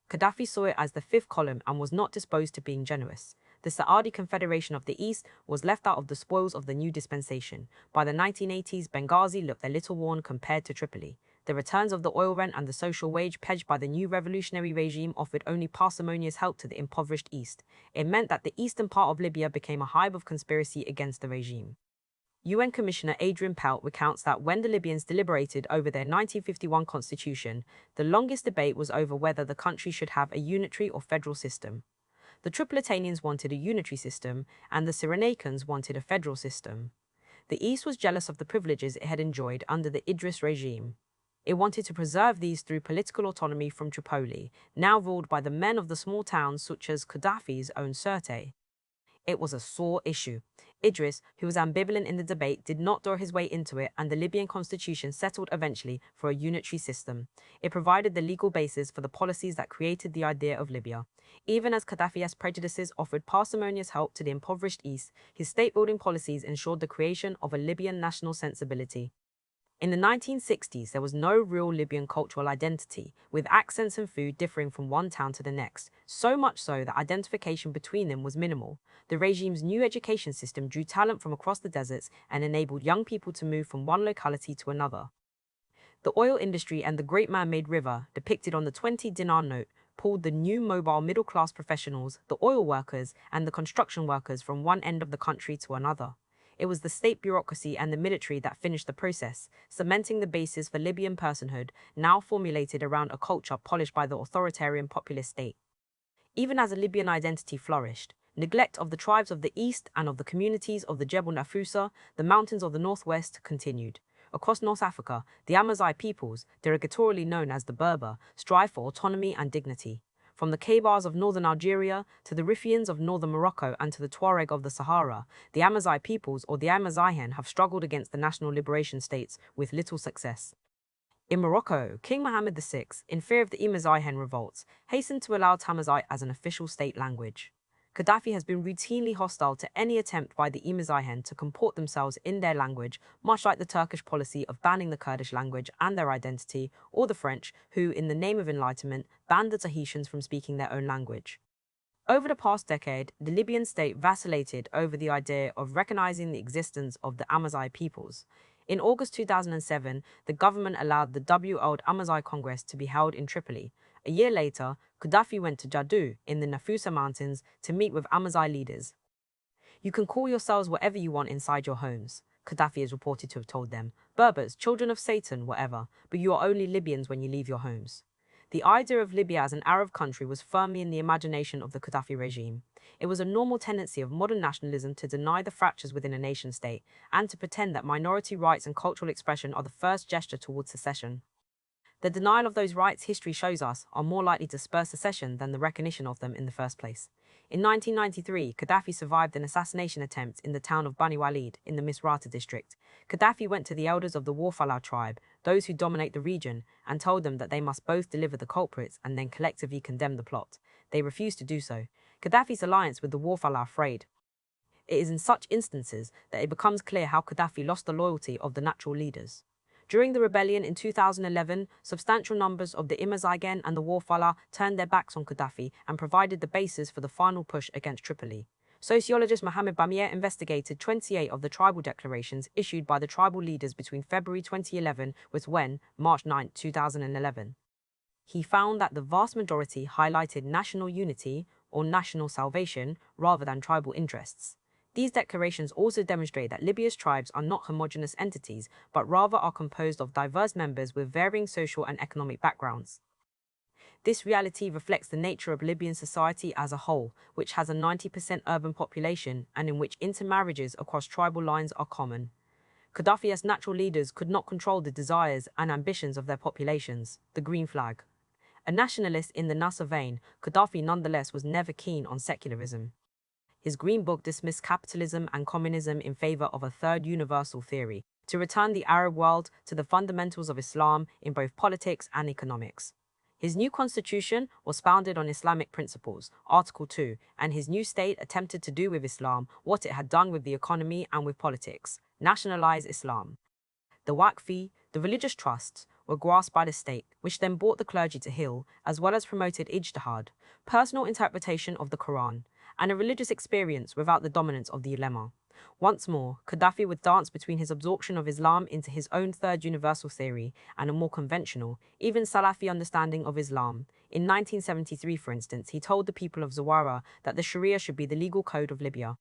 Gaddafi saw it as the fifth column and was not disposed to being generous. The Saadi Confederation of the East was left out of the spoils of the new dispensation. By the 1980s, Benghazi looked a little worn compared to Tripoli. The returns of the oil rent and the social wage pledged by the new revolutionary regime offered only parsimonious help to the impoverished East. It meant that the eastern part of Libya became a hive of conspiracy against the regime. UN Commissioner Adrian Pelt recounts that when the Libyans deliberated over their 1951 constitution, the longest debate was over whether the country should have a unitary or federal system. The Tripolitanians wanted a unitary system, and the Cyrenaians wanted a federal system. The East was jealous of the privileges it had enjoyed under the Idris regime. It wanted to preserve these through political autonomy from Tripoli, now ruled by the men of the small towns such as Gaddafi's own Sirte. It was a sore issue. Idris, who was ambivalent in the debate, did not draw his way into it, and the Libyan constitution settled eventually for a unitary system. It provided the legal basis for the policies that created the idea of Libya. Even as Gaddafi's prejudices offered parsimonious help to the impoverished East, his state-building policies ensured the creation of a Libyan national sensibility. In the 1960s, there was no real Libyan cultural identity, with accents and food differing from one town to the next, so much so that identification between them was minimal. The regime's new education system drew talent from across the deserts and enabled young people to move from one locality to another. The oil industry and the Great Man-Made River, depicted on the 20-dinar note, pulled the new mobile middle-class professionals, the oil workers, and the construction workers from one end of the country to another. It was the state bureaucracy and the military that finished the process, cementing the basis for Libyan personhood, now formulated around a culture polished by the authoritarian populist state. Even as a Libyan identity flourished, neglect of the tribes of the east and of the communities of the Jebel Nafusa, the mountains of the northwest, continued. Across North Africa, the Amazigh peoples, derogatorily known as the Berber, strive for autonomy and dignity. From the Kabars of northern Algeria to the Rifians of northern Morocco and to the Tuareg of the Sahara, the Amazigh peoples, or the Amazighen, have struggled against the national liberation states with little success. In Morocco, King Mohammed VI, in fear of the Amazighen revolts, hastened to allow Tamazight as an official state language. Gaddafi has been routinely hostile to any attempt by the Amazighen to comport themselves in their language, much like the Turkish policy of banning the Kurdish language and their identity, or the French, who, in the name of enlightenment, banned the Tahitians from speaking their own language. Over the past decade, the Libyan state vacillated over the idea of recognizing the existence of the Amazigh peoples. In August 2007, the government allowed the World Amazigh Congress to be held in Tripoli. A year later, Gaddafi went to Jadou in the Nafusa Mountains to meet with Amazigh leaders. "You can call yourselves whatever you want inside your homes," Gaddafi is reported to have told them. "Berbers, children of Satan, whatever, but you are only Libyans when you leave your homes." The idea of Libya as an Arab country was firmly in the imagination of the Gaddafi regime. It was a normal tendency of modern nationalism to deny the fractures within a nation-state and to pretend that minority rights and cultural expression are the first gesture towards secession. The denial of those rights, history shows us, are more likely to spur secession than the recognition of them in the first place. In 1993, Gaddafi survived an assassination attempt in the town of Bani Walid in the Misrata district. Gaddafi went to the elders of the Warfala tribe, those who dominate the region, and told them that they must both deliver the culprits and then collectively condemn the plot. They refused to do so. Gaddafi's alliance with the Warfala frayed. It is in such instances that it becomes clear how Gaddafi lost the loyalty of the natural leaders. During the rebellion in 2011, substantial numbers of the Imazighen and the Warfala turned their backs on Gaddafi and provided the basis for the final push against Tripoli. Sociologist Mohamed Bamir investigated 28 of the tribal declarations issued by the tribal leaders between February 2011 with March 9, 2011. He found that the vast majority highlighted national unity or national salvation rather than tribal interests. These declarations also demonstrate that Libya's tribes are not homogeneous entities, but rather are composed of diverse members with varying social and economic backgrounds. This reality reflects the nature of Libyan society as a whole, which has a 90% urban population and in which intermarriages across tribal lines are common. Gaddafi as natural leaders could not control the desires and ambitions of their populations, the green flag. A nationalist in the Nasser vein, Gaddafi nonetheless was never keen on secularism. His Green Book dismissed capitalism and communism in favor of a third universal theory, to return the Arab world to the fundamentals of Islam in both politics and economics. His new constitution was founded on Islamic principles, Article 2, and his new state attempted to do with Islam what it had done with the economy and with politics: nationalize Islam. The Waqf, the religious trusts, were grasped by the state, which then brought the clergy to heel, as well as promoted ijtihad, personal interpretation of the Quran, and a religious experience without the dominance of the ulema. Once more, Gaddafi would dance between his absorption of Islam into his own third universal theory and a more conventional, even Salafi understanding of Islam. In 1973, for instance, he told the people of Zawara that the Sharia should be the legal code of Libya.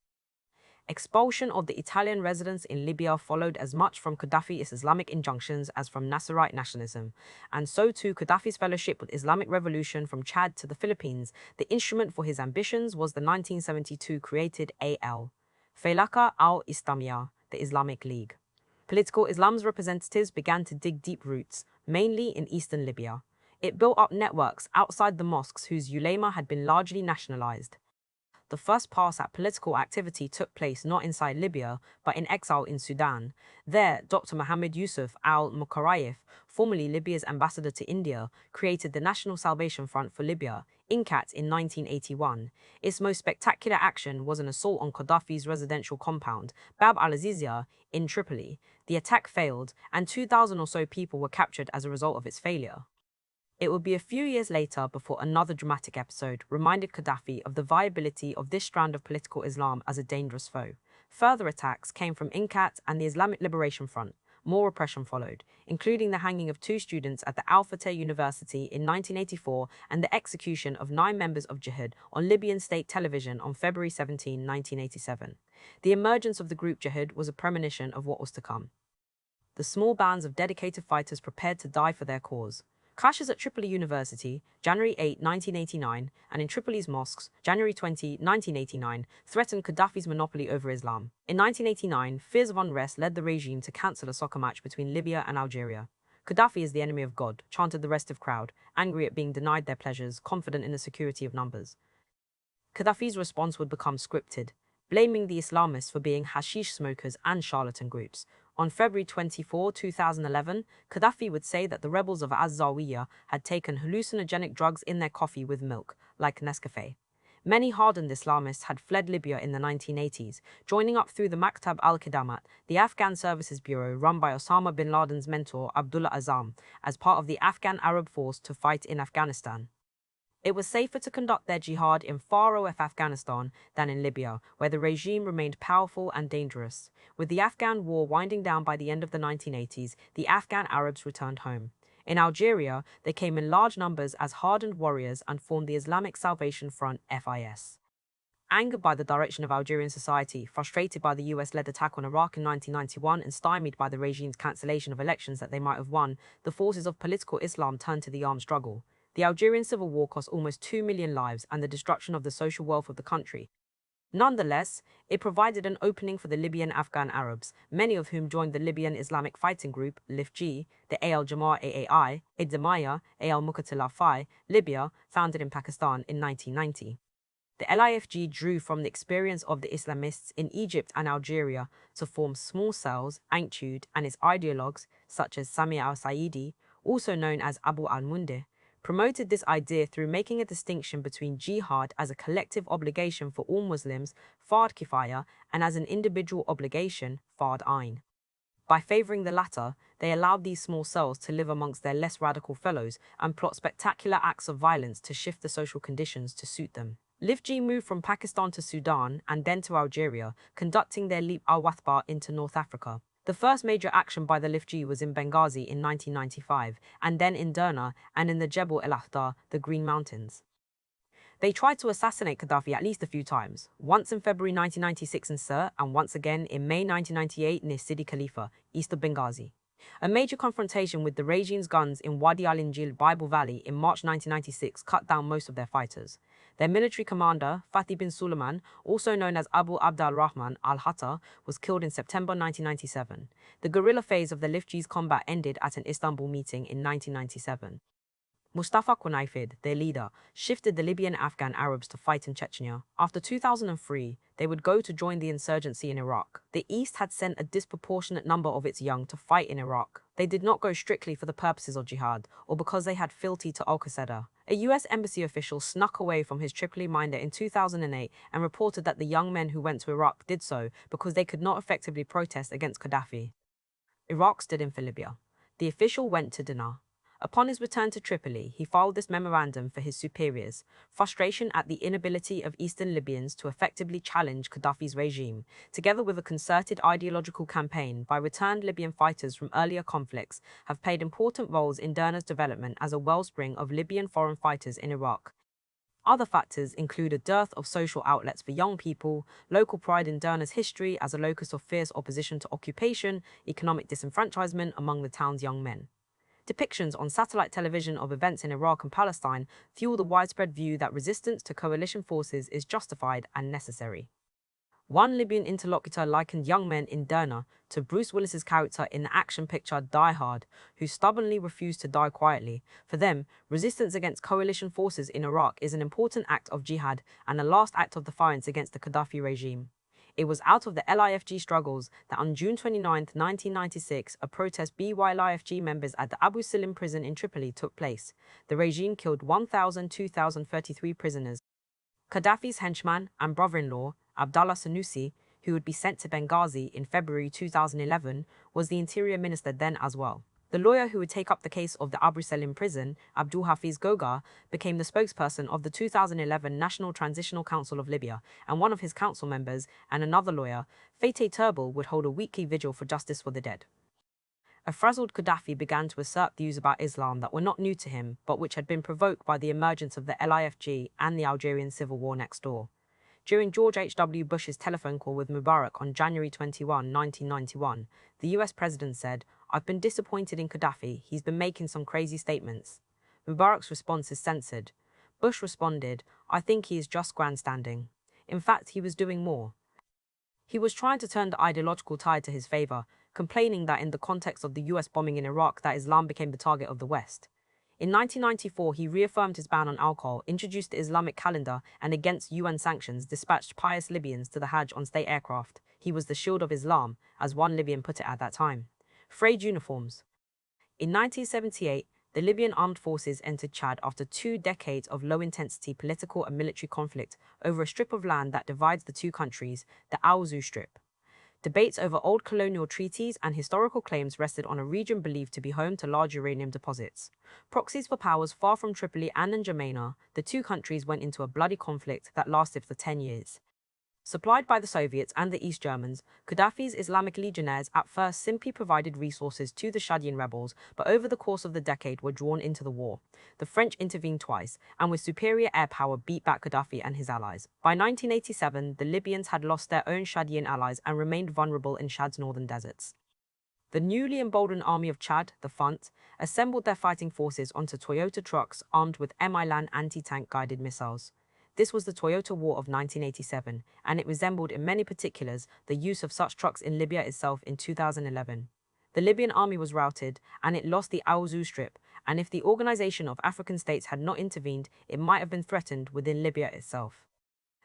Expulsion of the Italian residents in Libya followed as much from Gaddafi's Islamic injunctions as from Nasserite nationalism, and so too Gaddafi's fellowship with Islamic revolution from Chad to the Philippines. The instrument for his ambitions was the 1972 created AL, Faylaka al-Islamiyya, the Islamic League. Political Islam's representatives began to dig deep roots, mainly in eastern Libya. It built up networks outside the mosques whose ulema had been largely nationalized. The first pass at political activity took place not inside Libya, but in exile in Sudan. There, Dr. Mohammed Yusuf al-Mukarayef, formerly Libya's ambassador to India, created the National Salvation Front for Libya, INCAT, in 1981. Its most spectacular action was an assault on Gaddafi's residential compound, Bab al-Azizia, in Tripoli. The attack failed, and 2,000 or so people were captured as a result of its failure. It would be a few years later before another dramatic episode reminded Gaddafi of the viability of this strand of political Islam as a dangerous foe. Further attacks came from INCAT and the Islamic Liberation Front. More repression followed, including the hanging of 2 students at the Al Fateh University in 1984 and the execution of 9 members of Jihad on Libyan state television on February 17, 1987. The emergence of the group Jihad was a premonition of what was to come. The small bands of dedicated fighters prepared to die for their cause. Clashes at Tripoli University, January 8, 1989, and in Tripoli's mosques, January 20, 1989, threatened Gaddafi's monopoly over Islam. In 1989, fears of unrest led the regime to cancel a soccer match between Libya and Algeria. Gaddafi is the enemy of God, chanted the restive crowd, angry at being denied their pleasures, confident in the security of numbers. Gaddafi's response would become scripted, blaming the Islamists for being hashish smokers and charlatan groups. On February 24, 2011, Gaddafi would say that the rebels of Az-Zawiya had taken hallucinogenic drugs in their coffee with milk, like Nescafe. Many hardened Islamists had fled Libya in the 1980s, joining up through the Maktab al-Qidamat, the Afghan Services Bureau run by Osama bin Laden's mentor Abdullah Azzam, as part of the Afghan Arab force to fight in Afghanistan. It was safer to conduct their jihad in far-off Afghanistan than in Libya, where the regime remained powerful and dangerous. With the Afghan war winding down by the end of the 1980s, the Afghan Arabs returned home. In Algeria, they came in large numbers as hardened warriors and formed the Islamic Salvation Front (FIS). Angered by the direction of Algerian society, frustrated by the US-led attack on Iraq in 1991 and stymied by the regime's cancellation of elections that they might have won, the forces of political Islam turned to the armed struggle. The Algerian civil war cost almost 2 million lives and the destruction of the social wealth of the country. Nonetheless, it provided an opening for the Libyan Afghan Arabs, many of whom joined the Libyan Islamic Fighting Group, LIFG, the Al-Jama'ah AAI, Idamaya, Al-Muqatilafai, Libya, founded in Pakistan in 1990. The LIFG drew from the experience of the Islamists in Egypt and Algeria to form small cells, Ankchud, and its ideologues, such as Sami al-Saidi, also known as Abu al-Mundeh, promoted this idea through making a distinction between jihad as a collective obligation for all Muslims, Fard Kifaya, and as an individual obligation, Fard Ain. By favoring the latter, they allowed these small cells to live amongst their less radical fellows and plot spectacular acts of violence to shift the social conditions to suit them. LIFG moved from Pakistan to Sudan and then to Algeria, conducting their leap al-Wathba into North Africa. The first major action by the LIFG was in Benghazi in 1995, and then in Derna and in the Jebel el-Akhdar, the Green Mountains. They tried to assassinate Gaddafi at least a few times, once in February 1996 in Sirte and once again in May 1998 near Sidi Khalifa, east of Benghazi. A major confrontation with the regime's guns in Wadi al-Injil Bible Valley in March 1996 cut down most of their fighters. Their military commander, Fatih bin Suleiman, also known as Abu Abd al-Rahman al-Hatta, was killed in September 1997. The guerrilla phase of the LIFG's combat ended at an Istanbul meeting in 1997. Mustafa Qunaifid, their leader, shifted the Libyan Afghan Arabs to fight in Chechnya. After 2003, they would go to join the insurgency in Iraq. The East had sent a disproportionate number of its young to fight in Iraq. They did not go strictly for the purposes of jihad, or because they had fealty to Al-Qaeda. A US embassy official snuck away from his Tripoli minder in 2008 and reported that the young men who went to Iraq did so because they could not effectively protest against Gaddafi. Iraq stood in for Libya. The official went to Dinar. Upon his return to Tripoli, he filed this memorandum for his superiors: frustration at the inability of Eastern Libyans to effectively challenge Gaddafi's regime, together with a concerted ideological campaign by returned Libyan fighters from earlier conflicts, have played important roles in Dernar's development as a wellspring of Libyan foreign fighters in Iraq. Other factors include a dearth of social outlets for young people, local pride in Dernar's history as a locus of fierce opposition to occupation, economic disenfranchisement among the town's young men. Depictions on satellite television of events in Iraq and Palestine fuel the widespread view that resistance to coalition forces is justified and necessary. One Libyan interlocutor likened young men in Derna to Bruce Willis's character in the action picture Die Hard, who stubbornly refused to die quietly. For them, resistance against coalition forces in Iraq is an important act of jihad and a last act of defiance against the Gaddafi regime. It was out of the LIFG struggles that on June 29, 1996, a protest by LIFG members at the Abu Salim prison in Tripoli took place. The regime killed 2,033 prisoners. Gaddafi's henchman and brother-in-law, Abdallah Sanusi, who would be sent to Benghazi in February 2011, was the interior minister then as well. The lawyer who would take up the case of the Abu Salim prison, Abdul Hafiz Goga, became the spokesperson of the 2011 National Transitional Council of Libya, and one of his council members and another lawyer, Fateh Turbel, would hold a weekly vigil for justice for the dead. A frazzled Gaddafi began to assert views about Islam that were not new to him, but which had been provoked by the emergence of the LIFG and the Algerian civil war next door. During George H.W. Bush's telephone call with Mubarak on January 21, 1991, the US president said, "I've been disappointed in Gaddafi, he's been making some crazy statements." Mubarak's response is censored. Bush responded, "I think he is just grandstanding. In fact, he was doing more. He was trying to turn the ideological tide to his favor, complaining that in the context of the US bombing in Iraq that Islam became the target of the West." In 1994, he reaffirmed his ban on alcohol, introduced the Islamic calendar, and against UN sanctions, dispatched pious Libyans to the Hajj on state aircraft. He was the shield of Islam, as one Libyan put it at that time. Frayed uniforms. In 1978, the Libyan armed forces entered Chad after 2 decades of low-intensity political and military conflict over a strip of land that divides the two countries, the Awzu Strip. Debates over old colonial treaties and historical claims rested on a region believed to be home to large uranium deposits. Proxies for powers far from Tripoli and N'Djamena, the two countries went into a bloody conflict that lasted for 10 years. Supplied by the Soviets and the East Germans, Gaddafi's Islamic legionnaires at first simply provided resources to the Shadian rebels, but over the course of the decade were drawn into the war. The French intervened twice, and with superior air power beat back Gaddafi and his allies. By 1987, the Libyans had lost their own Shadian allies and remained vulnerable in Chad's northern deserts. The newly emboldened army of Chad, the Front, assembled their fighting forces onto Toyota trucks armed with Mi-LAN anti-tank guided missiles. This was the Toyota War of 1987, and it resembled in many particulars the use of such trucks in Libya itself in 2011. The Libyan army was routed, and it lost the Awzu Strip, and if the Organization of African States had not intervened, it might have been threatened within Libya itself.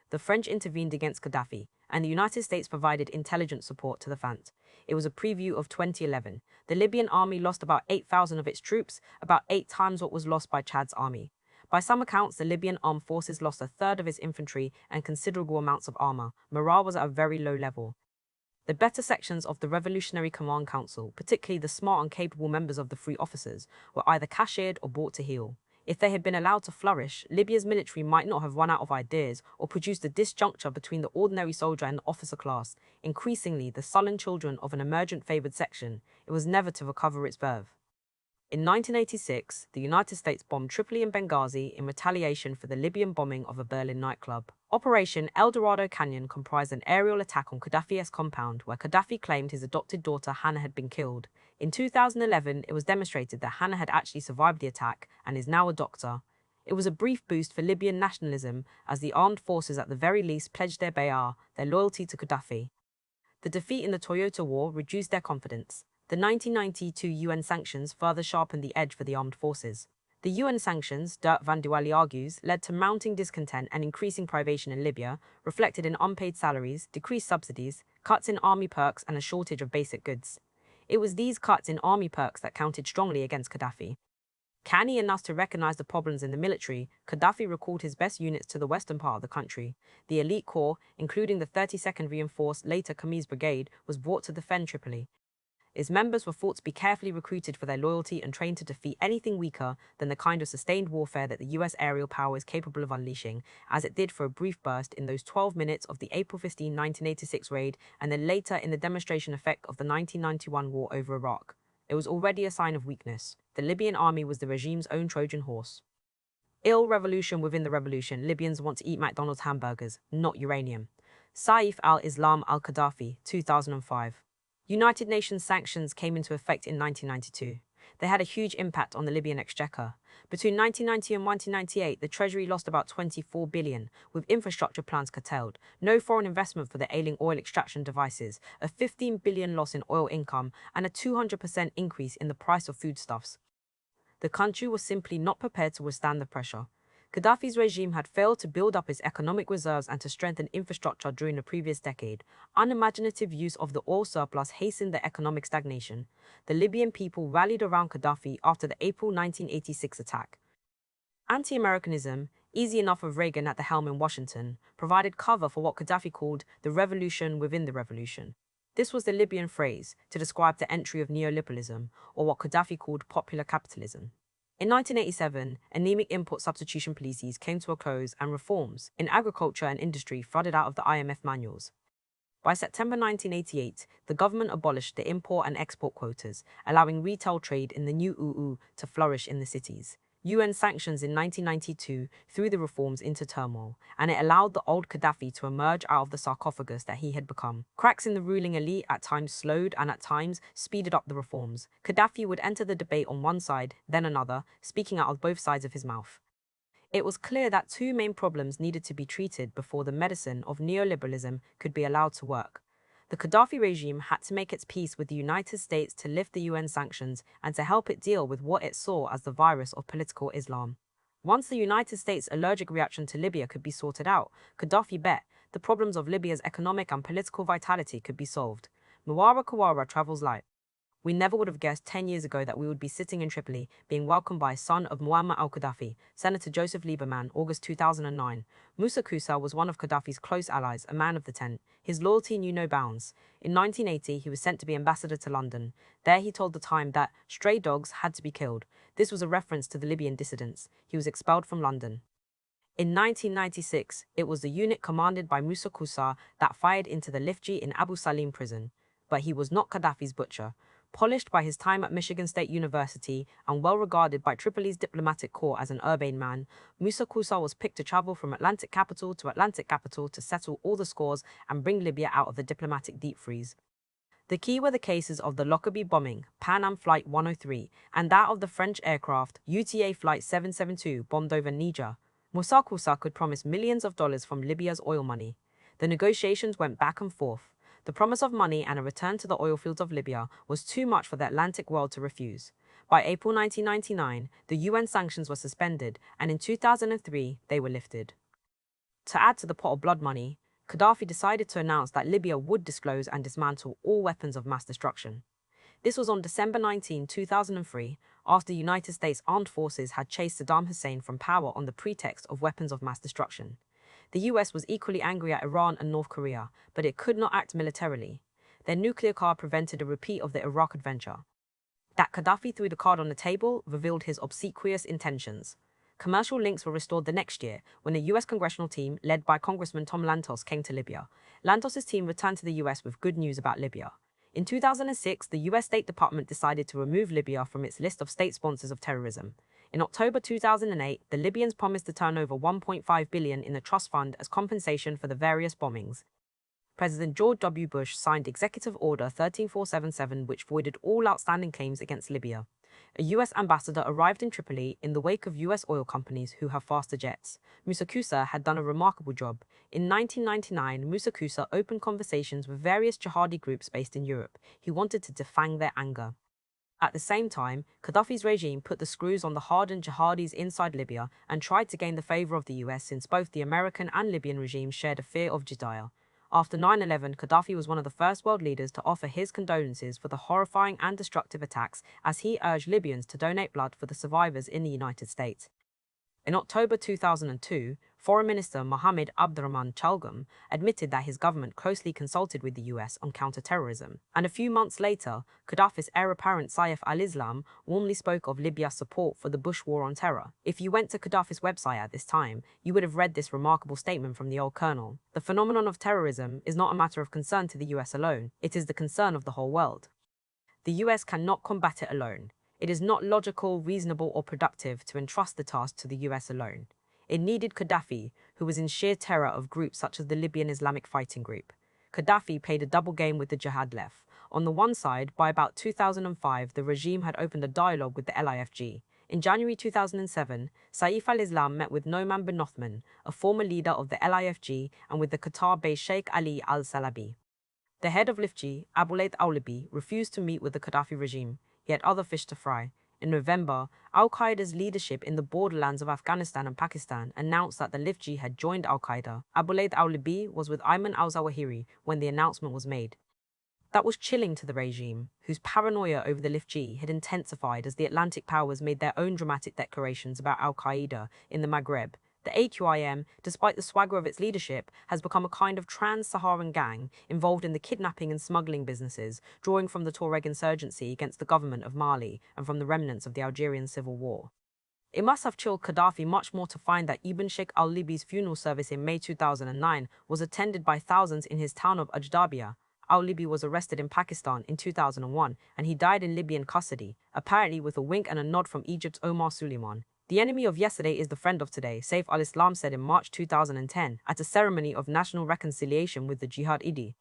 The French intervened against Gaddafi, and the United States provided intelligence support to the Front. It was a preview of 2011. The Libyan army lost about 8,000 of its troops, about 8 times what was lost by Chad's army. By some accounts, the Libyan armed forces lost a third of its infantry and considerable amounts of armor. Morale was at a very low level. The better sections of the Revolutionary Command Council, particularly the smart and capable members of the Free Officers, were either cashiered or brought to heel. If they had been allowed to flourish, Libya's military might not have run out of ideas or produced a disjuncture between the ordinary soldier and the officer class, increasingly the sullen children of an emergent favored section. It was never to recover its verve. In 1986, the United States bombed Tripoli and Benghazi in retaliation for the Libyan bombing of a Berlin nightclub. Operation El Dorado Canyon comprised an aerial attack on Gaddafi's compound, where Gaddafi claimed his adopted daughter Hannah had been killed. In 2011, it was demonstrated that Hannah had actually survived the attack and is now a doctor. It was a brief boost for Libyan nationalism, as the armed forces at the very least pledged their bay'ah, their loyalty to Gaddafi. The defeat in the Toyota War reduced their confidence. The 1992 UN sanctions further sharpened the edge for the armed forces. The UN sanctions, Dirk van Duali argues, led to mounting discontent and increasing privation in Libya, reflected in unpaid salaries, decreased subsidies, cuts in army perks, and a shortage of basic goods. It was these cuts in army perks that counted strongly against Gaddafi. Canny enough to recognize the problems in the military, Gaddafi recalled his best units to the western part of the country. The elite corps, including the 32nd Reinforced, later Khamis Brigade, was brought to defend Tripoli. Its members were thought to be carefully recruited for their loyalty and trained to defeat anything weaker than the kind of sustained warfare that the US aerial power is capable of unleashing, as it did for a brief burst in those 12 minutes of the April 15, 1986 raid, and then later in the demonstration effect of the 1991 war over Iraq. It was already a sign of weakness. The Libyan army was the regime's own Trojan horse. Ill revolution within the revolution, Libyans want to eat McDonald's hamburgers, not uranium. Saif al-Islam al-Gaddafi, 2005. United Nations sanctions came into effect in 1992. They had a huge impact on the Libyan exchequer. Between 1990 and 1998, the Treasury lost about $24 billion, with infrastructure plans curtailed, no foreign investment for the ailing oil extraction devices, a $15 billion loss in oil income, and a 200% increase in the price of foodstuffs. The country was simply not prepared to withstand the pressure. Gaddafi's regime had failed to build up its economic reserves and to strengthen infrastructure during the previous decade. Unimaginative use of the oil surplus hastened the economic stagnation. The Libyan people rallied around Gaddafi after the April 1986 attack. Anti-Americanism, easy enough with Reagan at the helm in Washington, provided cover for what Gaddafi called the revolution within the revolution. This was the Libyan phrase to describe the entry of neoliberalism, or what Gaddafi called popular capitalism. In 1987, anemic import substitution policies came to a close and reforms in agriculture and industry flooded out of the IMF manuals. By September 1988, the government abolished the import and export quotas, allowing retail trade in the new UU to flourish in the cities. UN sanctions in 1992 threw the reforms into turmoil, and it allowed the old Gaddafi to emerge out of the sarcophagus that he had become. Cracks in the ruling elite at times slowed and at times speeded up the reforms. Gaddafi would enter the debate on one side, then another, speaking out of both sides of his mouth. It was clear that two main problems needed to be treated before the medicine of neoliberalism could be allowed to work. The Gaddafi regime had to make its peace with the United States to lift the UN sanctions and to help it deal with what it saw as the virus of political Islam. Once the United States' allergic reaction to Libya could be sorted out, Gaddafi bet the problems of Libya's economic and political vitality could be solved. Muwara Kawara travels light. We never would have guessed 10 years ago that we would be sitting in Tripoli, being welcomed by son of Muammar al-Gaddafi, Senator Joseph Lieberman, August 2009. Musa Kusa was one of Gaddafi's close allies, a man of the tent. His loyalty knew no bounds. In 1980, he was sent to be ambassador to London. There he told the Time that stray dogs had to be killed. This was a reference to the Libyan dissidents. He was expelled from London. In 1996, it was the unit commanded by Musa Kusa that fired into the Lifji in Abu Salim prison. But he was not Gaddafi's butcher. Polished by his time at Michigan State University and well regarded by Tripoli's diplomatic corps as an urbane man, Musa Kusa was picked to travel from Atlantic capital to settle all the scores and bring Libya out of the diplomatic deep freeze. The key were the cases of the Lockerbie bombing, Pan Am Flight 103, and that of the French aircraft UTA Flight 772 bombed over Niger. Musa Kusa could promise millions of dollars from Libya's oil money. The negotiations went back and forth. The promise of money and a return to the oil fields of Libya was too much for the Atlantic world to refuse. By April 1999, the UN sanctions were suspended, and in 2003, they were lifted. To add to the pot of blood money, Gaddafi decided to announce that Libya would disclose and dismantle all weapons of mass destruction. This was on December 19, 2003, after the United States Armed Forces had chased Saddam Hussein from power on the pretext of weapons of mass destruction. The US was equally angry at Iran and North Korea, but it could not act militarily. Their nuclear card prevented a repeat of the Iraq adventure. That Gaddafi threw the card on the table revealed his obsequious intentions. Commercial links were restored the next year when a US congressional team led by Congressman Tom Lantos came to Libya. Lantos' team returned to the US with good news about Libya. In 2006, the US State Department decided to remove Libya from its list of state sponsors of terrorism. In October 2008, the Libyans promised to turn over $1.5 billion in the trust fund as compensation for the various bombings. President George W. Bush signed Executive Order 13477, which voided all outstanding claims against Libya. A US ambassador arrived in Tripoli in the wake of US oil companies who have faster jets. Musa Kusa had done a remarkable job. In 1999, Musa Kusa opened conversations with various jihadi groups based in Europe. He wanted to defang their anger. At the same time, Gaddafi's regime put the screws on the hardened jihadis inside Libya and tried to gain the favor of the US since both the American and Libyan regimes shared a fear of Jidayah. After 9/11, Gaddafi was one of the first world leaders to offer his condolences for the horrifying and destructive attacks as he urged Libyans to donate blood for the survivors in the United States. In October 2002, Foreign Minister Mohammed Abdurrahman Chalgam admitted that his government closely consulted with the US on counterterrorism, and a few months later, Gaddafi's heir apparent Saif al-Islam warmly spoke of Libya's support for the Bush war on terror. If you went to Gaddafi's website at this time, you would have read this remarkable statement from the old colonel. The phenomenon of terrorism is not a matter of concern to the US alone, it is the concern of the whole world. The US cannot combat it alone. It is not logical, reasonable, or productive to entrust the task to the US alone. It needed Gaddafi, who was in sheer terror of groups such as the Libyan Islamic Fighting Group. Gaddafi played a double game with the Jihad left. On the one side, by about 2005, the regime had opened a dialogue with the LIFG. In January 2007, Saif al-Islam met with Noman bin Othman, a former leader of the LIFG, and with the Qatar-based Sheikh Ali al-Salabi. The head of LIFG, Abulaid Awlibi, refused to meet with the Gaddafi regime. He had other fish to fry. In November, al-Qaeda's leadership in the borderlands of Afghanistan and Pakistan announced that the LIFG had joined al-Qaeda. Abulaid Awlibi was with Ayman al-Zawahiri when the announcement was made. That was chilling to the regime, whose paranoia over the LIFG had intensified as the Atlantic powers made their own dramatic declarations about al-Qaeda in the Maghreb. The AQIM, despite the swagger of its leadership, has become a kind of trans-Saharan gang involved in the kidnapping and smuggling businesses, drawing from the Tuareg insurgency against the government of Mali and from the remnants of the Algerian civil war. It must have chilled Gaddafi much more to find that Ibn Sheikh al-Libi's funeral service in May 2009 was attended by thousands in his town of Ajdabia. Al-Libi was arrested in Pakistan in 2001 and he died in Libyan custody, apparently with a wink and a nod from Egypt's Omar Suleiman. The enemy of yesterday is the friend of today, Saif al-Islam said in March 2010 at a ceremony of national reconciliation with the Jihad-Idi.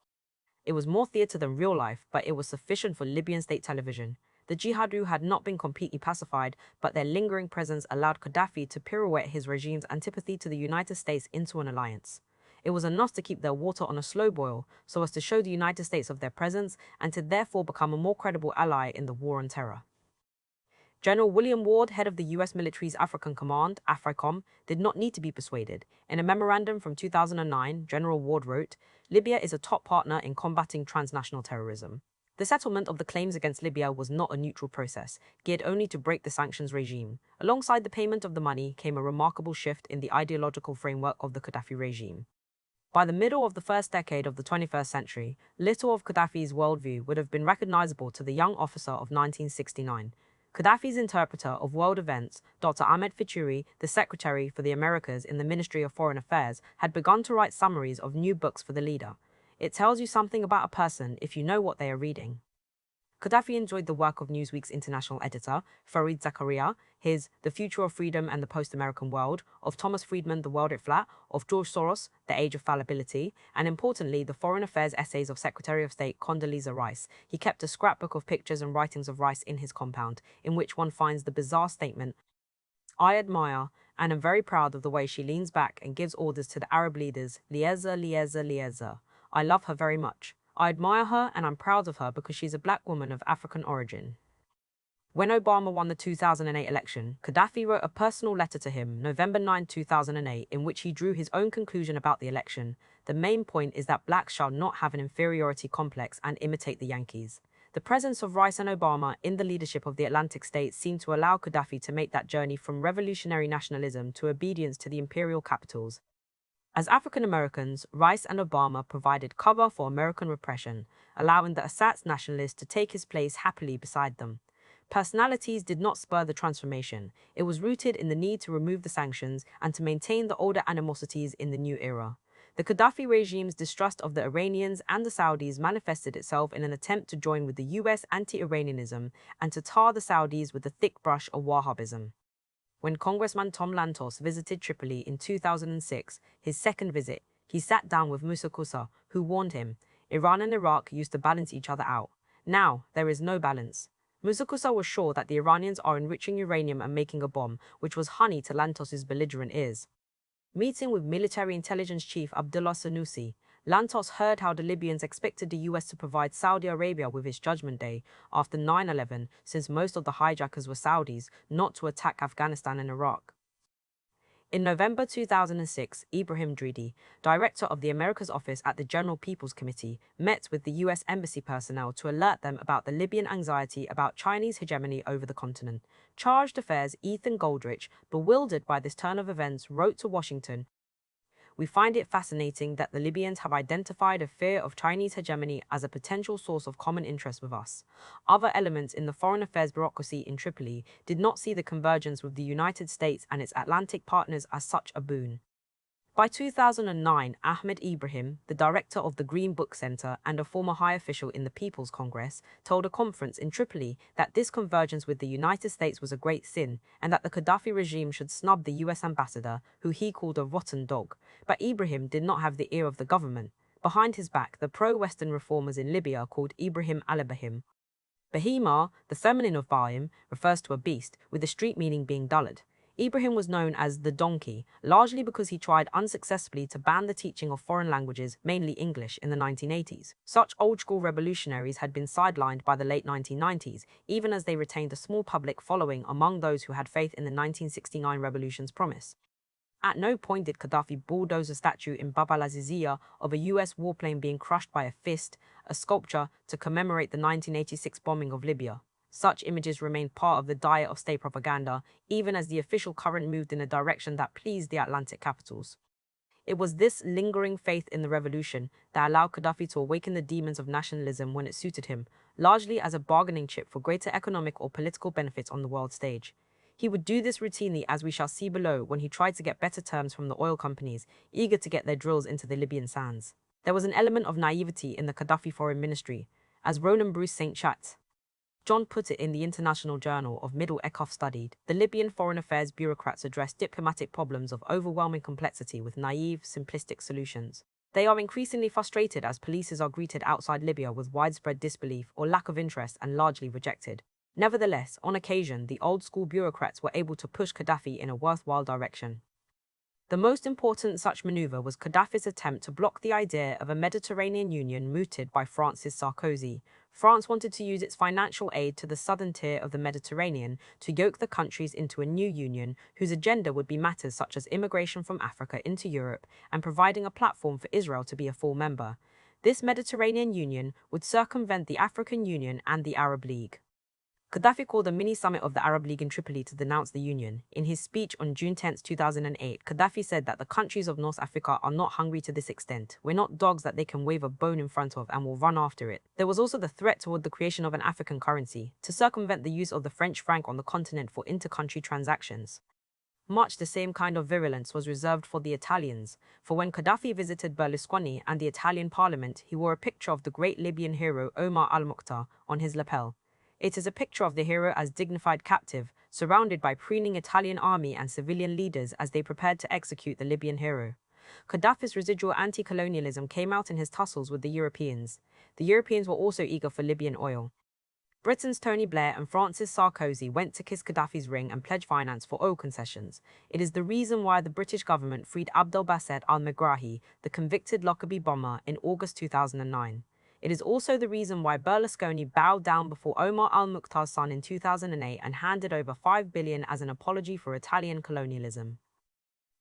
It was more theatre than real life, but it was sufficient for Libyan state television. The Jihadu had not been completely pacified, but their lingering presence allowed Gaddafi to pirouette his regime's antipathy to the United States into an alliance. It was enough to keep their water on a slow boil, so as to show the United States of their presence and to therefore become a more credible ally in the war on terror. General William Ward, head of the U.S. military's African Command, AFRICOM, did not need to be persuaded. In a memorandum from 2009, General Ward wrote, "Libya is a top partner in combating transnational terrorism." The settlement of the claims against Libya was not a neutral process, geared only to break the sanctions regime. Alongside the payment of the money came a remarkable shift in the ideological framework of the Gaddafi regime. By the middle of the first decade of the 21st century, little of Gaddafi's worldview would have been recognizable to the young officer of 1969. Gaddafi's interpreter of world events, Dr. Ahmed Fichouri, the Secretary for the Americas in the Ministry of Foreign Affairs, had begun to write summaries of new books for the leader. It tells you something about a person if you know what they are reading. Gaddafi enjoyed the work of Newsweek's international editor, Fareed Zakaria, his The Future of Freedom and the Post-American World, of Thomas Friedman, The World at Flat, of George Soros, The Age of Fallibility, and importantly, the foreign affairs essays of Secretary of State Condoleezza Rice. He kept a scrapbook of pictures and writings of Rice in his compound, in which one finds the bizarre statement, "I admire and am very proud of the way she leans back and gives orders to the Arab leaders, lieza, lieza, lieza. I love her very much. I admire her and I'm proud of her because she's a black woman of African origin." When Obama won the 2008 election, Gaddafi wrote a personal letter to him, November 9, 2008, in which he drew his own conclusion about the election. The main point is that blacks shall not have an inferiority complex and imitate the Yankees. The presence of Rice and Obama in the leadership of the Atlantic states seemed to allow Gaddafi to make that journey from revolutionary nationalism to obedience to the imperial capitals. As African Americans, Rice and Obama provided cover for American repression, allowing the ersatz nationalists to take his place happily beside them. Personalities did not spur the transformation. It was rooted in the need to remove the sanctions and to maintain the older animosities in the new era. The Gaddafi regime's distrust of the Iranians and the Saudis manifested itself in an attempt to join with the US anti-Iranianism and to tar the Saudis with the thick brush of Wahhabism. When Congressman Tom Lantos visited Tripoli in 2006, his second visit, he sat down with Musa Kusa, who warned him, Iran and Iraq used to balance each other out. Now, there is no balance. Musa Kusa was sure that the Iranians are enriching uranium and making a bomb, which was honey to Lantos's belligerent ears. Meeting with military intelligence chief Abdullah Sanusi, Lantos heard how the Libyans expected the US to provide Saudi Arabia with its Judgment Day after 9/11, since most of the hijackers were Saudis, not to attack Afghanistan and Iraq. In November 2006, Ibrahim Dridi, director of the Americas office at the General People's Committee, met with the US embassy personnel to alert them about the Libyan anxiety about Chinese hegemony over the continent. Chargé d'Affaires Ethan Goldrich, bewildered by this turn of events, wrote to Washington, "We find it fascinating that the Libyans have identified a fear of Chinese hegemony as a potential source of common interest with us. Other elements in the foreign affairs bureaucracy in Tripoli did not see the convergence with the United States and its Atlantic partners as such a boon." By 2009, Ahmed Ibrahim, the director of the Green Book Center and a former high official in the People's Congress, told a conference in Tripoli that this convergence with the United States was a great sin and that the Gaddafi regime should snub the US ambassador, who he called a rotten dog. But Ibrahim did not have the ear of the government. Behind his back, the pro-Western reformers in Libya called Ibrahim al-Bahim. Bahima, the feminine of Bahim, refers to a beast, with the street meaning being dullard. Ibrahim was known as the donkey, largely because he tried unsuccessfully to ban the teaching of foreign languages, mainly English, in the 1980s. Such old-school revolutionaries had been sidelined by the late 1990s, even as they retained a small public following among those who had faith in the 1969 revolution's promise. At no point did Gaddafi bulldoze a statue in Bab al-Aziziyah of a US warplane being crushed by a fist, a sculpture to commemorate the 1986 bombing of Libya. Such images remained part of the diet of state propaganda, even as the official current moved in a direction that pleased the Atlantic capitals. It was this lingering faith in the revolution that allowed Gaddafi to awaken the demons of nationalism when it suited him, largely as a bargaining chip for greater economic or political benefits on the world stage. He would do this routinely, as we shall see below, when he tried to get better terms from the oil companies, eager to get their drills into the Libyan sands. There was an element of naivety in the Gaddafi foreign ministry, as Roland Bruce St. Chat John put it in the International Journal of Middle Ecoff studied. The Libyan foreign affairs bureaucrats address diplomatic problems of overwhelming complexity with naive, simplistic solutions. They are increasingly frustrated as policies are greeted outside Libya with widespread disbelief or lack of interest and largely rejected. Nevertheless, on occasion, the old-school bureaucrats were able to push Gaddafi in a worthwhile direction. The most important such maneuver was Gaddafi's attempt to block the idea of a Mediterranean Union mooted by France's Sarkozy. France wanted to use its financial aid to the southern tier of the Mediterranean to yoke the countries into a new union whose agenda would be matters such as immigration from Africa into Europe and providing a platform for Israel to be a full member. This Mediterranean Union would circumvent the African Union and the Arab League. Gaddafi called a mini-summit of the Arab League in Tripoli to denounce the union. In his speech on June 10, 2008, Gaddafi said that the countries of North Africa are not hungry to this extent. We're not dogs that they can wave a bone in front of and will run after it. There was also the threat toward the creation of an African currency, to circumvent the use of the French franc on the continent for inter-country transactions. Much the same kind of virulence was reserved for the Italians, for when Gaddafi visited Berlusconi and the Italian parliament, he wore a picture of the great Libyan hero Omar al-Mukhtar on his lapel. It is a picture of the hero as dignified captive, surrounded by preening Italian army and civilian leaders as they prepared to execute the Libyan hero. Gaddafi's residual anti-colonialism came out in his tussles with the Europeans. The Europeans were also eager for Libyan oil. Britain's Tony Blair and France's Sarkozy went to kiss Gaddafi's ring and pledge finance for oil concessions. It is the reason why the British government freed Abdelbasset al-Megrahi, the convicted Lockerbie bomber, in August 2009. It is also the reason why Berlusconi bowed down before Omar al-Mukhtar's son in 2008 and handed over $5 billion as an apology for Italian colonialism.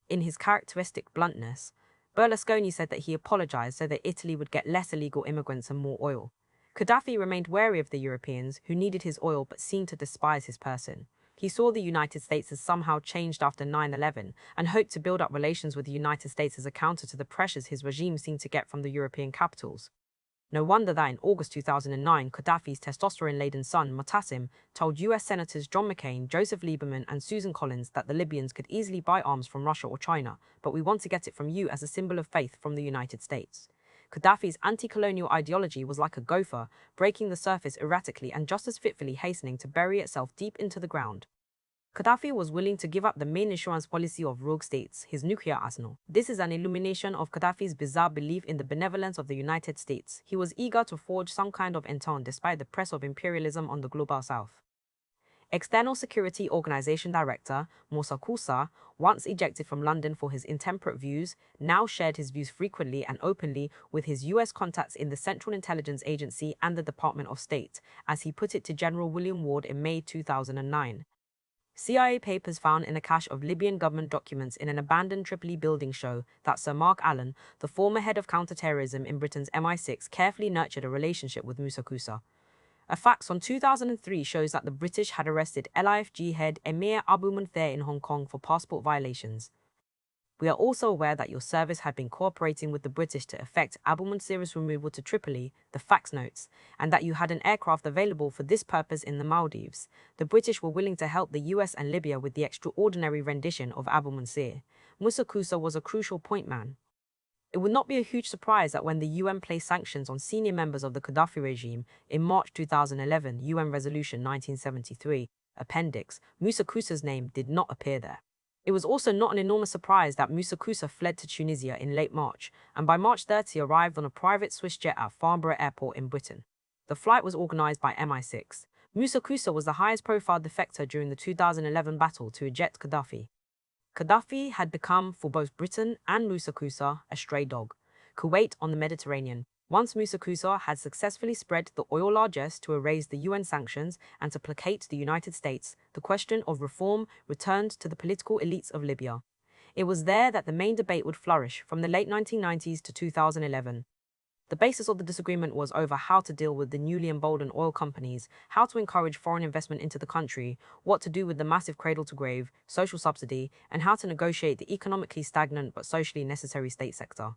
In his characteristic bluntness, Berlusconi said that he apologized so that Italy would get less illegal immigrants and more oil. Gaddafi remained wary of the Europeans, who needed his oil but seemed to despise his person. He saw the United States as somehow changed after 9/11 and hoped to build up relations with the United States as a counter to the pressures his regime seemed to get from the European capitals. No wonder that in August 2009, Gaddafi's testosterone-laden son, Mutassim, told US Senators John McCain, Joseph Lieberman, and Susan Collins that the Libyans could easily buy arms from Russia or China, but we want to get it from you as a symbol of faith from the United States. Gaddafi's anti-colonial ideology was like a gopher, breaking the surface erratically and just as fitfully hastening to bury itself deep into the ground. Gaddafi was willing to give up the main insurance policy of rogue states, his nuclear arsenal. This is an illumination of Gaddafi's bizarre belief in the benevolence of the United States. He was eager to forge some kind of entente despite the press of imperialism on the global south. External Security Organization Director Moussa Koussa, once ejected from London for his intemperate views, now shared his views frequently and openly with his US contacts in the Central Intelligence Agency and the Department of State, as he put it to General William Ward in May 2009. CIA papers found in a cache of Libyan government documents in an abandoned Tripoli building show that Sir Mark Allen, the former head of counterterrorism in Britain's MI6, carefully nurtured a relationship with Moussa Koussa. A fax from 2003 shows that the British had arrested LIFG head Emir Abu Munthir in Hong Kong for passport violations. We are also aware that your service had been cooperating with the British to effect Abu Munthir's removal to Tripoli, the fax notes, and that you had an aircraft available for this purpose in the Maldives. The British were willing to help the US and Libya with the extraordinary rendition of Abu Munthir. Moussa Koussa was a crucial point man. It would not be a huge surprise that when the UN placed sanctions on senior members of the Gaddafi regime in March 2011, UN Resolution 1973, Appendix, Moussa Koussa's name did not appear there. It was also not an enormous surprise that Moussa Koussa fled to Tunisia in late March, and by March 30 arrived on a private Swiss jet at Farnborough Airport in Britain. The flight was organized by MI6. Moussa Koussa was the highest profile defector during the 2011 battle to eject Gaddafi. Gaddafi had become, for both Britain and Moussa Koussa, a stray dog. Kuwait on the Mediterranean. Once Moussa Koussa had successfully spread the oil largesse to erase the UN sanctions and to placate the United States, the question of reform returned to the political elites of Libya. It was there that the main debate would flourish from the late 1990s to 2011. The basis of the disagreement was over how to deal with the newly emboldened oil companies, how to encourage foreign investment into the country, what to do with the massive cradle-to-grave social subsidy, and how to negotiate the economically stagnant but socially necessary state sector.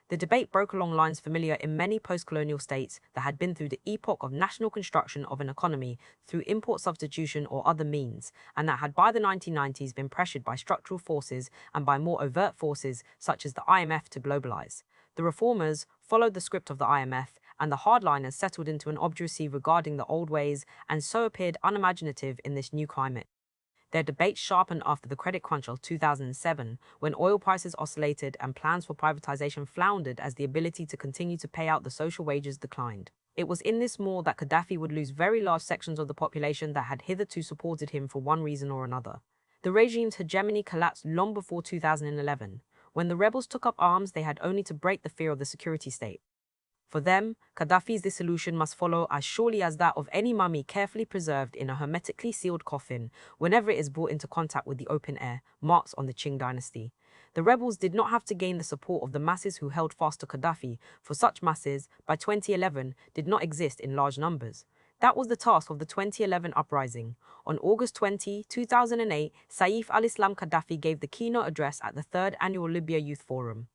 The debate broke along lines familiar in many post-colonial states that had been through the epoch of national construction of an economy through import substitution or other means, and that had by the 1990s been pressured by structural forces and by more overt forces such as the IMF to globalize. The reformers followed the script of the IMF, and the hardliners settled into an obduracy regarding the old ways and so appeared unimaginative in this new climate. Their debate sharpened after the credit crunch of 2007, when oil prices oscillated and plans for privatization floundered as the ability to continue to pay out the social wages declined. It was in this mood that Gaddafi would lose very large sections of the population that had hitherto supported him for one reason or another. The regime's hegemony collapsed long before 2011. When the rebels took up arms, they had only to break the fear of the security state. For them, Gaddafi's dissolution must follow as surely as that of any mummy carefully preserved in a hermetically sealed coffin whenever it is brought into contact with the open air, marks on the Qing dynasty. The rebels did not have to gain the support of the masses who held fast to Gaddafi, for such masses, by 2011, did not exist in large numbers. That was the task of the 2011 uprising. On August 20, 2008, Saif al-Islam Gaddafi gave the keynote address at the 3rd Annual Libya Youth Forum.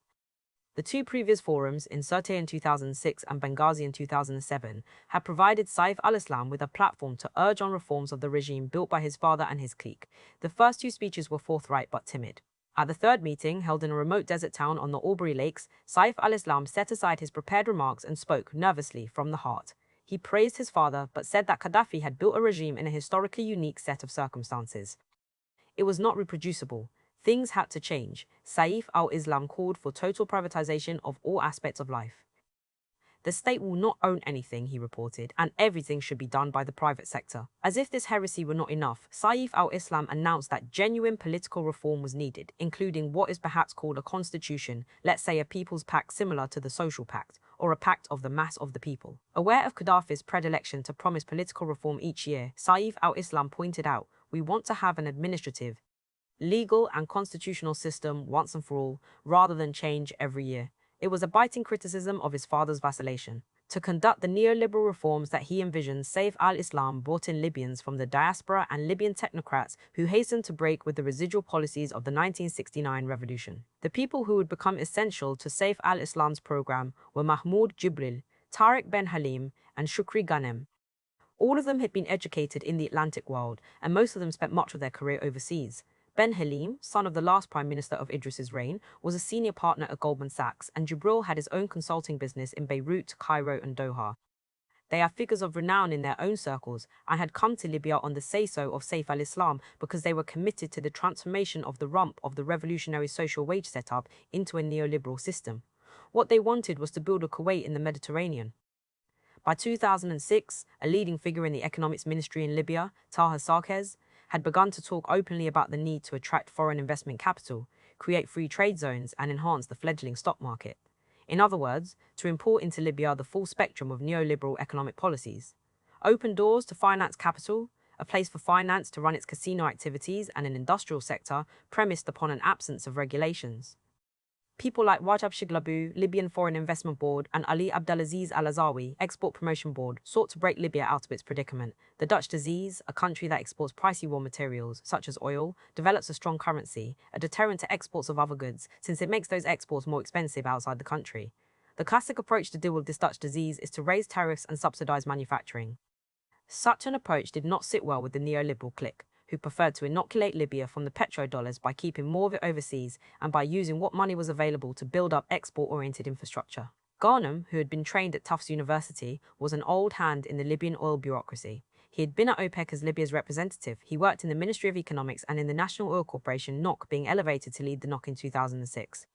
The two previous forums, in Sirte in 2006 and Benghazi in 2007, had provided Saif al-Islam with a platform to urge on reforms of the regime built by his father and his clique. The first two speeches were forthright but timid. At the third meeting, held in a remote desert town on the Albury Lakes, Saif al-Islam set aside his prepared remarks and spoke, nervously, from the heart. He praised his father, but said that Gaddafi had built a regime in a historically unique set of circumstances. It was not reproducible. Things had to change. Saif al-Islam called for total privatization of all aspects of life. The state will not own anything, he reported, and everything should be done by the private sector. As if this heresy were not enough, Saif al-Islam announced that genuine political reform was needed, including what is perhaps called a constitution, let's say a people's pact similar to the social pact, or a pact of the mass of the people. Aware of Gaddafi's predilection to promise political reform each year, Saif al-Islam pointed out, we want to have an administrative, legal and constitutional system once and for all, rather than change every year. It was a biting criticism of his father's vacillation. To conduct the neoliberal reforms that he envisioned, Saif al-Islam brought in Libyans from the diaspora and Libyan technocrats who hastened to break with the residual policies of the 1969 revolution. The people who would become essential to Saif al-Islam's program were Mahmoud Jibril, Tariq Ben Halim, and Shukri Ghanem. All of them had been educated in the Atlantic world, and most of them spent much of their career overseas. Ben Halim, son of the last Prime Minister of Idris's reign, was a senior partner at Goldman Sachs, and Jibril had his own consulting business in Beirut, Cairo, and Doha. They are figures of renown in their own circles and had come to Libya on the say-so of Saif al-Islam because they were committed to the transformation of the rump of the revolutionary social wage setup into a neoliberal system. What they wanted was to build a Kuwait in the Mediterranean. By 2006, a leading figure in the economics ministry in Libya, Taha Sarkez, had begun to talk openly about the need to attract foreign investment capital, create free trade zones, and enhance the fledgling stock market. In other words, to import into Libya the full spectrum of neoliberal economic policies. Open doors to finance capital, a place for finance to run its casino activities, and an industrial sector premised upon an absence of regulations. People like Wajab Shiglabu, Libyan Foreign Investment Board, and Ali Abdelaziz Al-Azawi, Export Promotion Board, sought to break Libya out of its predicament. The Dutch disease, a country that exports pricey raw materials, such as oil, develops a strong currency, a deterrent to exports of other goods, since it makes those exports more expensive outside the country. The classic approach to deal with this Dutch disease is to raise tariffs and subsidize manufacturing. Such an approach did not sit well with the neoliberal clique, who preferred to inoculate Libya from the petrodollars by keeping more of it overseas and by using what money was available to build up export-oriented infrastructure. Ghanem, who had been trained at Tufts University, was an old hand in the Libyan oil bureaucracy. He had been at OPEC as Libya's representative. He worked in the Ministry of Economics and in the National Oil Corporation, NOC, being elevated to lead the NOC in 2006.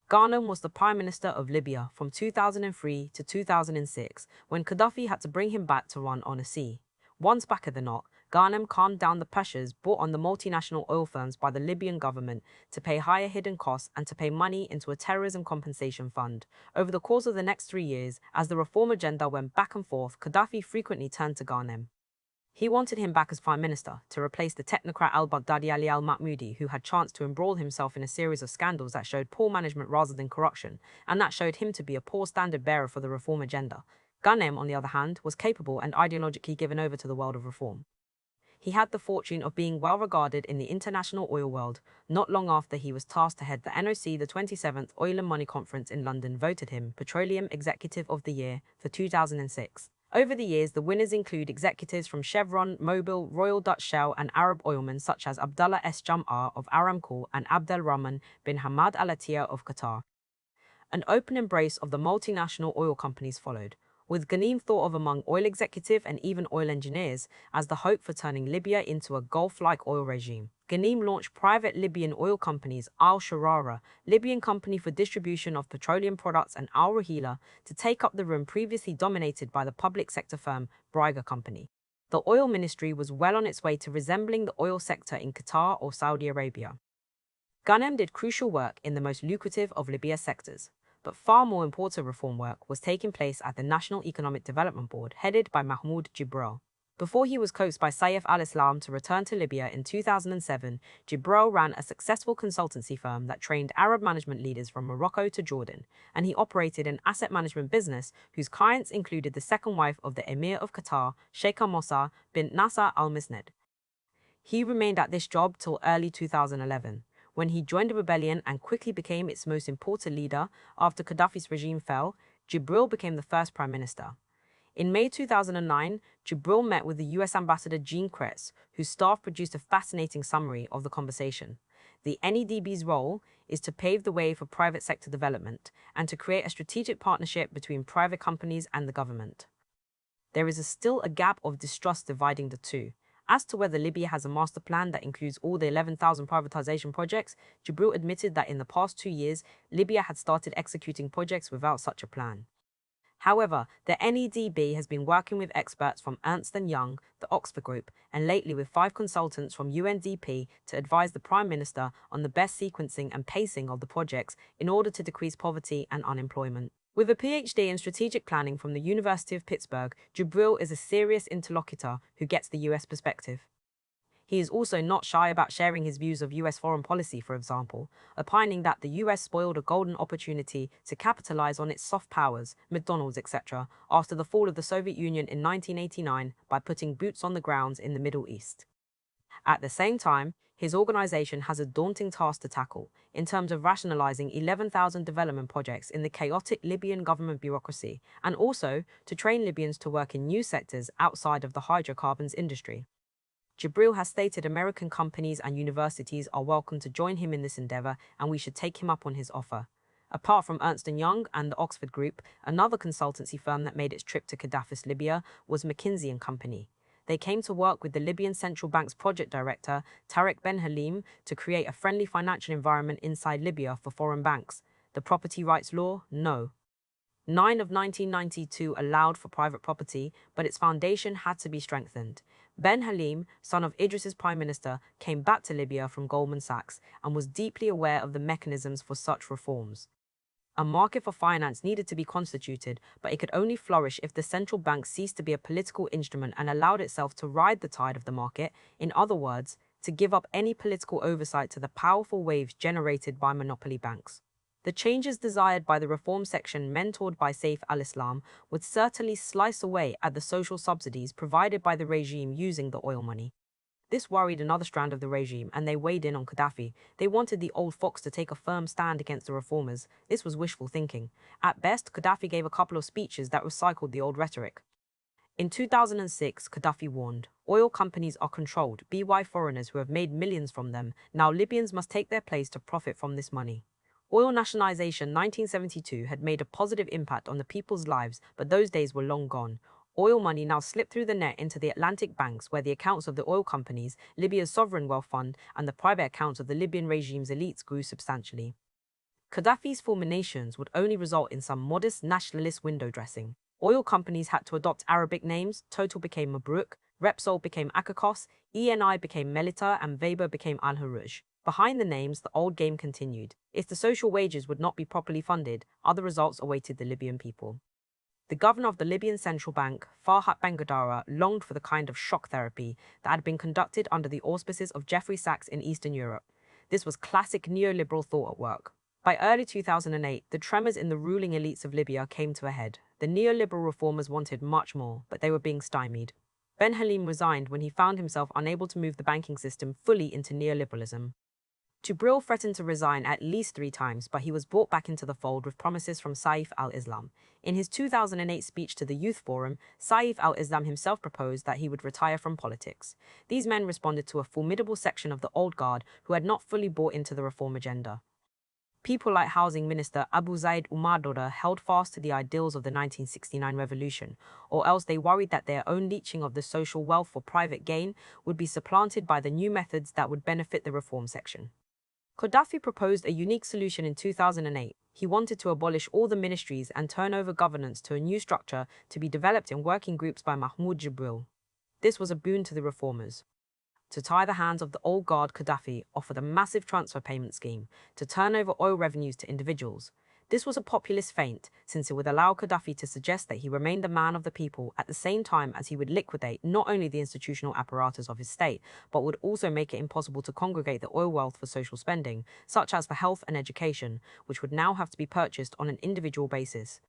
Ghanem was the Prime Minister of Libya from 2003 to 2006, when Gaddafi had to bring him back to run on a sea. Once back at the NOC, Ghanem calmed down the pressures brought on the multinational oil firms by the Libyan government to pay higher hidden costs and to pay money into a terrorism compensation fund. Over the course of the next 3 years, as the reform agenda went back and forth, Gaddafi frequently turned to Ghanem. He wanted him back as Prime Minister to replace the technocrat al-Baghdadi Ali al-Mahmoudi, who had chanced to embroil himself in a series of scandals that showed poor management rather than corruption, and that showed him to be a poor standard bearer for the reform agenda. Ghanem, on the other hand, was capable and ideologically given over to the world of reform. He had the fortune of being well regarded in the international oil world. Not long after he was tasked to head the NOC, the 27th Oil and Money Conference in London voted him Petroleum Executive of the Year for 2006. Over the years, the winners include executives from Chevron, Mobil, Royal Dutch Shell, and Arab oilmen such as Abdullah S. Jam'ar of Aramco and Abdel Rahman bin Hamad Al Attiyah of Qatar. An open embrace of the multinational oil companies followed, with Ghanem thought of among oil executive and even oil engineers as the hope for turning Libya into a Gulf-like oil regime. Ghanem launched private Libyan oil companies Al Sharara, Libyan company for distribution of petroleum products, and Al Rahila to take up the room previously dominated by the public sector firm Briga Company. The oil ministry was well on its way to resembling the oil sector in Qatar or Saudi Arabia. Ghanem did crucial work in the most lucrative of Libya's sectors, but far more important reform work was taking place at the National Economic Development Board, headed by Mahmoud Jibril. Before he was coaxed by Saif al-Islam to return to Libya in 2007, Jibril ran a successful consultancy firm that trained Arab management leaders from Morocco to Jordan, and he operated an asset management business whose clients included the second wife of the Emir of Qatar, Sheikha Mossa bint Nasser al-Misnad. He remained at this job till early 2011. When he joined the rebellion and quickly became its most important leader after Gaddafi's regime fell, Jibril became the first prime minister. In May 2009, Jibril met with the US Ambassador Jean Kretz, whose staff produced a fascinating summary of the conversation. The NEDB's role is to pave the way for private sector development and to create a strategic partnership between private companies and the government. There is still a gap of distrust dividing the two. As to whether Libya has a master plan that includes all the 11,000 privatization projects, Jibril admitted that in the past 2 years, Libya had started executing projects without such a plan. However, the NEDB has been working with experts from Ernst & Young, the Oxford Group, and lately with 5 consultants from UNDP to advise the Prime Minister on the best sequencing and pacing of the projects in order to decrease poverty and unemployment. With a PhD in strategic planning from the University of Pittsburgh, Jibril is a serious interlocutor who gets the US perspective. He is also not shy about sharing his views of US foreign policy, for example, opining that the US spoiled a golden opportunity to capitalize on its soft powers, McDonald's, etc., after the fall of the Soviet Union in 1989 by putting boots on the ground in the Middle East. At the same time, his organization has a daunting task to tackle in terms of rationalizing 11,000 development projects in the chaotic Libyan government bureaucracy, and also to train Libyans to work in new sectors outside of the hydrocarbons industry. Jibril has stated American companies and universities are welcome to join him in this endeavor, and we should take him up on his offer. Apart from Ernst & Young and the Oxford Group, another consultancy firm that made its trip to Gaddafi's Libya was McKinsey & Company. They came to work with the Libyan Central Bank's project director, Tariq Ben Halim, to create a friendly financial environment inside Libya for foreign banks. The property rights law? No. 9 of 1992 allowed for private property, but its foundation had to be strengthened. Ben Halim, son of Idris's prime minister, came back to Libya from Goldman Sachs and was deeply aware of the mechanisms for such reforms. A market for finance needed to be constituted, but it could only flourish if the central bank ceased to be a political instrument and allowed itself to ride the tide of the market, in other words, to give up any political oversight to the powerful waves generated by monopoly banks. The changes desired by the reform section mentored by Saif al-Islam would certainly slice away at the social subsidies provided by the regime using the oil money. This worried another strand of the regime, and they weighed in on Gaddafi. They wanted the old fox to take a firm stand against the reformers. This was wishful thinking. At best, Gaddafi gave a couple of speeches that recycled the old rhetoric. In 2006, Gaddafi warned, oil companies are controlled by foreigners who have made millions from them. Now Libyans must take their place to profit from this money. Oil nationalization 1972 had made a positive impact on the people's lives, but those days were long gone. Oil money now slipped through the net into the Atlantic banks, where the accounts of the oil companies, Libya's sovereign wealth fund, and the private accounts of the Libyan regime's elites grew substantially. Gaddafi's fulminations would only result in some modest nationalist window dressing. Oil companies had to adopt Arabic names. Total became Mabruk, Repsol became Akakos, ENI became Melita, and Weber became Al-Harouj. Behind the names, the old game continued. If the social wages would not be properly funded, other results awaited the Libyan people. The governor of the Libyan Central Bank, Farhat Bangadara, longed for the kind of shock therapy that had been conducted under the auspices of Jeffrey Sachs in Eastern Europe. This was classic neoliberal thought at work. By early 2008, the tremors in the ruling elites of Libya came to a head. The neoliberal reformers wanted much more, but they were being stymied. Ben Halim resigned when he found himself unable to move the banking system fully into neoliberalism. Jubril threatened to resign at least 3 times, but he was brought back into the fold with promises from Saif al-Islam. In his 2008 speech to the Youth Forum, Saif al-Islam himself proposed that he would retire from politics. These men responded to a formidable section of the old guard who had not fully bought into the reform agenda. People like Housing Minister Abu Zaid Umadora held fast to the ideals of the 1969 revolution, or else they worried that their own leeching of the social wealth for private gain would be supplanted by the new methods that would benefit the reform section. Gaddafi proposed a unique solution in 2008. He wanted to abolish all the ministries and turn over governance to a new structure to be developed in working groups by Mahmoud Jibril. This was a boon to the reformers. To tie the hands of the old guard, Gaddafi offered a massive transfer payment scheme to turn over oil revenues to individuals. This was a populist feint, since it would allow Gaddafi to suggest that he remained the man of the people at the same time as he would liquidate not only the institutional apparatus of his state, but would also make it impossible to congregate the oil wealth for social spending, such as for health and education, which would now have to be purchased on an individual basis.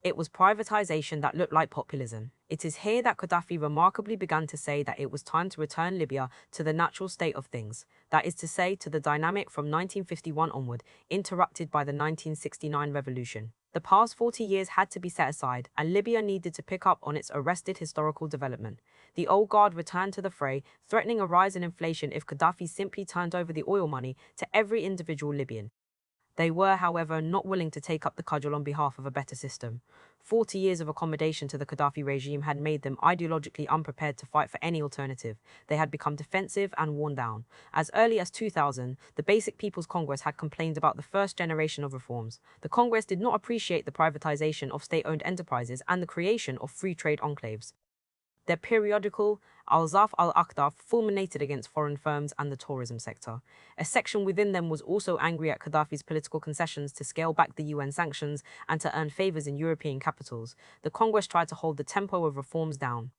It was privatization that looked like populism. It is here that Gaddafi remarkably began to say that it was time to return Libya to the natural state of things, that is to say, to the dynamic from 1951 onward, interrupted by the 1969 revolution. The past 40 years had to be set aside, and Libya needed to pick up on its arrested historical development. The old guard returned to the fray, threatening a rise in inflation if Gaddafi simply turned over the oil money to every individual Libyan. They were, however, not willing to take up the cudgel on behalf of a better system. 40 years of accommodation to the Gaddafi regime had made them ideologically unprepared to fight for any alternative. They had become defensive and worn down. As early as 2000, the Basic People's Congress had complained about the first generation of reforms. The Congress did not appreciate the privatization of state-owned enterprises and the creation of free trade enclaves. Their periodical, Al-Zaf al-Aqdaf, fulminated against foreign firms and the tourism sector. A section within them was also angry at Gaddafi's political concessions to scale back the UN sanctions and to earn favors in European capitals. The Congress tried to hold the tempo of reforms down.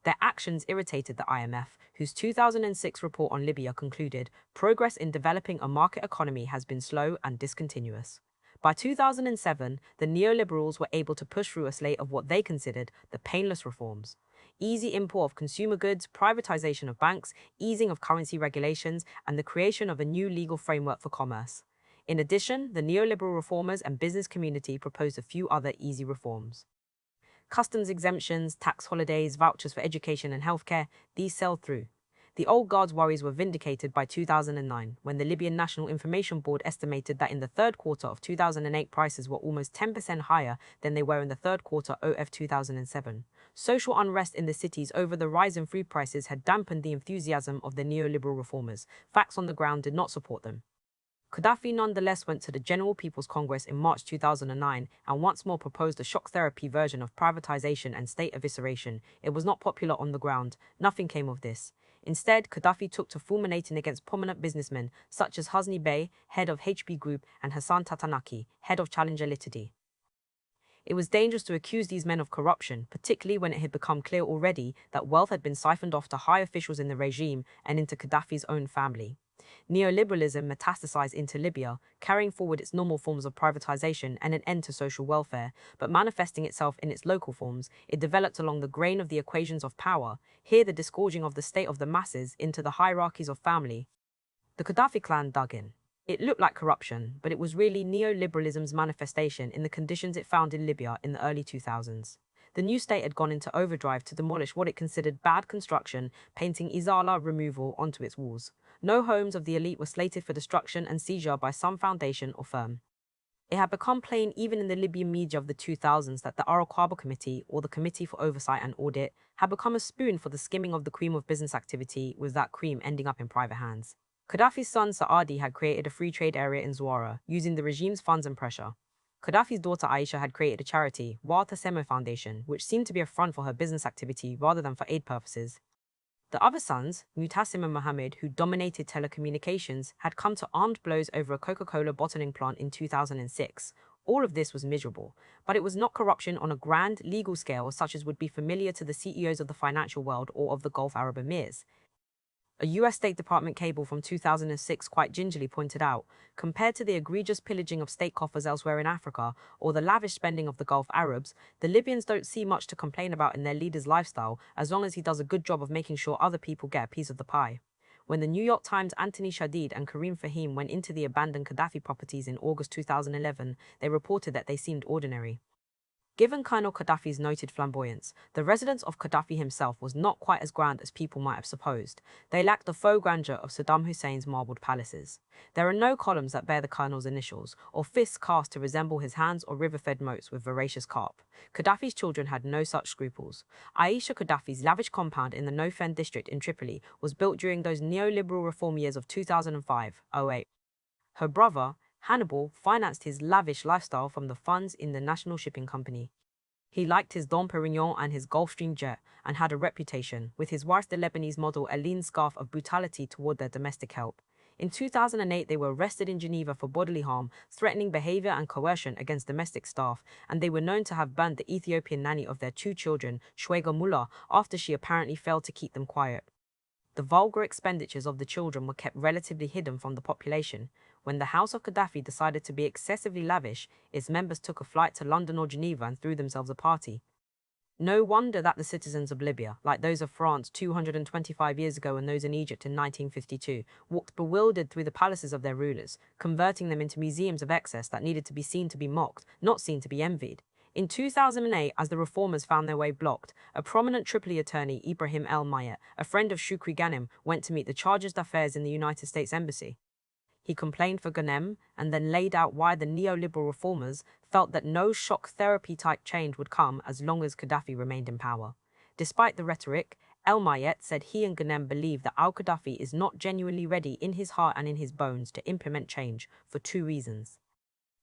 Their actions irritated the IMF, whose 2006 report on Libya concluded, progress in developing a market economy has been slow and discontinuous. By 2007, the neoliberals were able to push through a slate of what they considered the painless reforms. Easy import of consumer goods, privatization of banks, easing of currency regulations, and the creation of a new legal framework for commerce. In addition, the neoliberal reformers and business community proposed a few other easy reforms. Customs exemptions, tax holidays, vouchers for education and healthcare, these sailed through. The old guard's worries were vindicated by 2009, when the Libyan National Information Board estimated that in the third quarter of 2008 prices were almost 10% higher than they were in the third quarter of 2007. Social unrest in the cities over the rise in food prices had dampened the enthusiasm of the neoliberal reformers. Facts on the ground did not support them. Gaddafi nonetheless went to the General People's Congress in March 2009 and once more proposed a shock therapy version of privatization and state evisceration. It was not popular on the ground. Nothing came of this. Instead, Gaddafi took to fulminating against prominent businessmen such as Hosni Bey, head of HB Group, and Hassan Tatanaki, head of Challenger Ltd. It was dangerous to accuse these men of corruption, particularly when it had become clear already that wealth had been siphoned off to high officials in the regime and into Gaddafi's own family. Neoliberalism metastasized into Libya, carrying forward its normal forms of privatization and an end to social welfare, but manifesting itself in its local forms. It developed along the grain of the equations of power, here the disgorging of the state of the masses into the hierarchies of family. The Gaddafi clan dug in. It looked like corruption, but it was really neoliberalism's manifestation in the conditions it found in Libya in the early 2000s. The new state had gone into overdrive to demolish what it considered bad construction, painting Izala removal onto its walls. No homes of the elite were slated for destruction and seizure by some foundation or firm. It had become plain even in the Libyan media of the 2000s that the Arakaba Committee, or the Committee for Oversight and Audit, had become a spoon for the skimming of the cream of business activity, with that cream ending up in private hands. Gaddafi's son Saadi had created a free trade area in Zawara, using the regime's funds and pressure. Gaddafi's daughter Aisha had created a charity, Wa Tasemo Foundation, which seemed to be a front for her business activity rather than for aid purposes. The other sons, Mutassim and Mohammed, who dominated telecommunications, had come to armed blows over a Coca-Cola bottling plant in 2006. All of this was miserable, but it was not corruption on a grand, legal scale such as would be familiar to the CEOs of the financial world or of the Gulf Arab Emirs. A US State Department cable from 2006 quite gingerly pointed out, compared to the egregious pillaging of state coffers elsewhere in Africa or the lavish spending of the Gulf Arabs, the Libyans don't see much to complain about in their leader's lifestyle as long as he does a good job of making sure other people get a piece of the pie. When the New York Times' Anthony Shadid and Karim Fahim went into the abandoned Gaddafi properties in August 2011, they reported that they seemed ordinary. Given Colonel Gaddafi's noted flamboyance, the residence of Gaddafi himself was not quite as grand as people might have supposed. They lacked the faux grandeur of Saddam Hussein's marbled palaces. There are no columns that bear the colonel's initials, or fists cast to resemble his hands or river-fed moats with voracious carp. Gaddafi's children had no such scruples. Aisha Gaddafi's lavish compound in the Nofen district in Tripoli was built during those neoliberal reform years of 2005-08. Her brother, Hannibal, financed his lavish lifestyle from the funds in the National Shipping Company. He liked his Dom Perignon and his Gulfstream jet and had a reputation, with his wife the Lebanese model Aline Scarf, of brutality toward their domestic help. In 2008, they were arrested in Geneva for bodily harm, threatening behavior and coercion against domestic staff, and they were known to have burned the Ethiopian nanny of their 2 children, Shwega Mullah, after she apparently failed to keep them quiet. The vulgar expenditures of the children were kept relatively hidden from the population. When the House of Gaddafi decided to be excessively lavish, its members took a flight to London or Geneva and threw themselves a party. No wonder that the citizens of Libya, like those of France 225 years ago and those in Egypt in 1952, walked bewildered through the palaces of their rulers, converting them into museums of excess that needed to be mocked, not seen to be envied. In 2008, as the reformers found their way blocked, a prominent Tripoli attorney, Ibrahim El Mayet, a friend of Shukri Ghanem, went to meet the chargé d'affaires in the United States Embassy. He complained for Ghanem and then laid out why the neoliberal reformers felt that no shock therapy type change would come as long as Gaddafi remained in power. Despite the rhetoric, El Mayet said he and Ghanem believe that al-Gaddafi is not genuinely ready in his heart and in his bones to implement change for 2 reasons.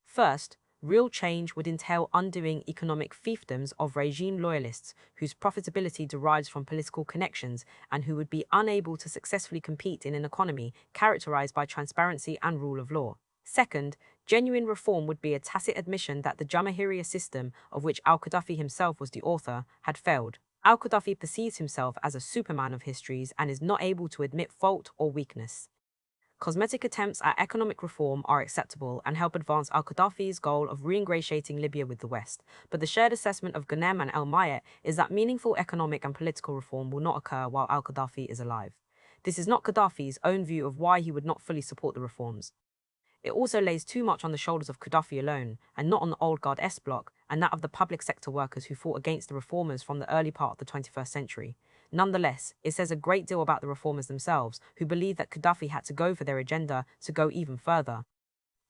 First, real change would entail undoing economic fiefdoms of regime loyalists whose profitability derives from political connections and who would be unable to successfully compete in an economy characterized by transparency and rule of law. Second, genuine reform would be a tacit admission that the Jamahiriya system, of which al-Gaddafi himself was the author, had failed. Al-Gaddafi perceives himself as a superman of histories and is not able to admit fault or weakness. Cosmetic attempts at economic reform are acceptable and help advance al-Gaddafi's goal of re-ingratiating Libya with the West, but the shared assessment of Ghanem and El Mayet is that meaningful economic and political reform will not occur while al-Gaddafi is alive. This is not Gaddafi's own view of why he would not fully support the reforms. It also lays too much on the shoulders of Gaddafi alone, and not on the old guard S bloc and that of the public sector workers who fought against the reformers from the early part of the 21st century. Nonetheless, it says a great deal about the reformers themselves, who believed that Gaddafi had to go for their agenda to go even further.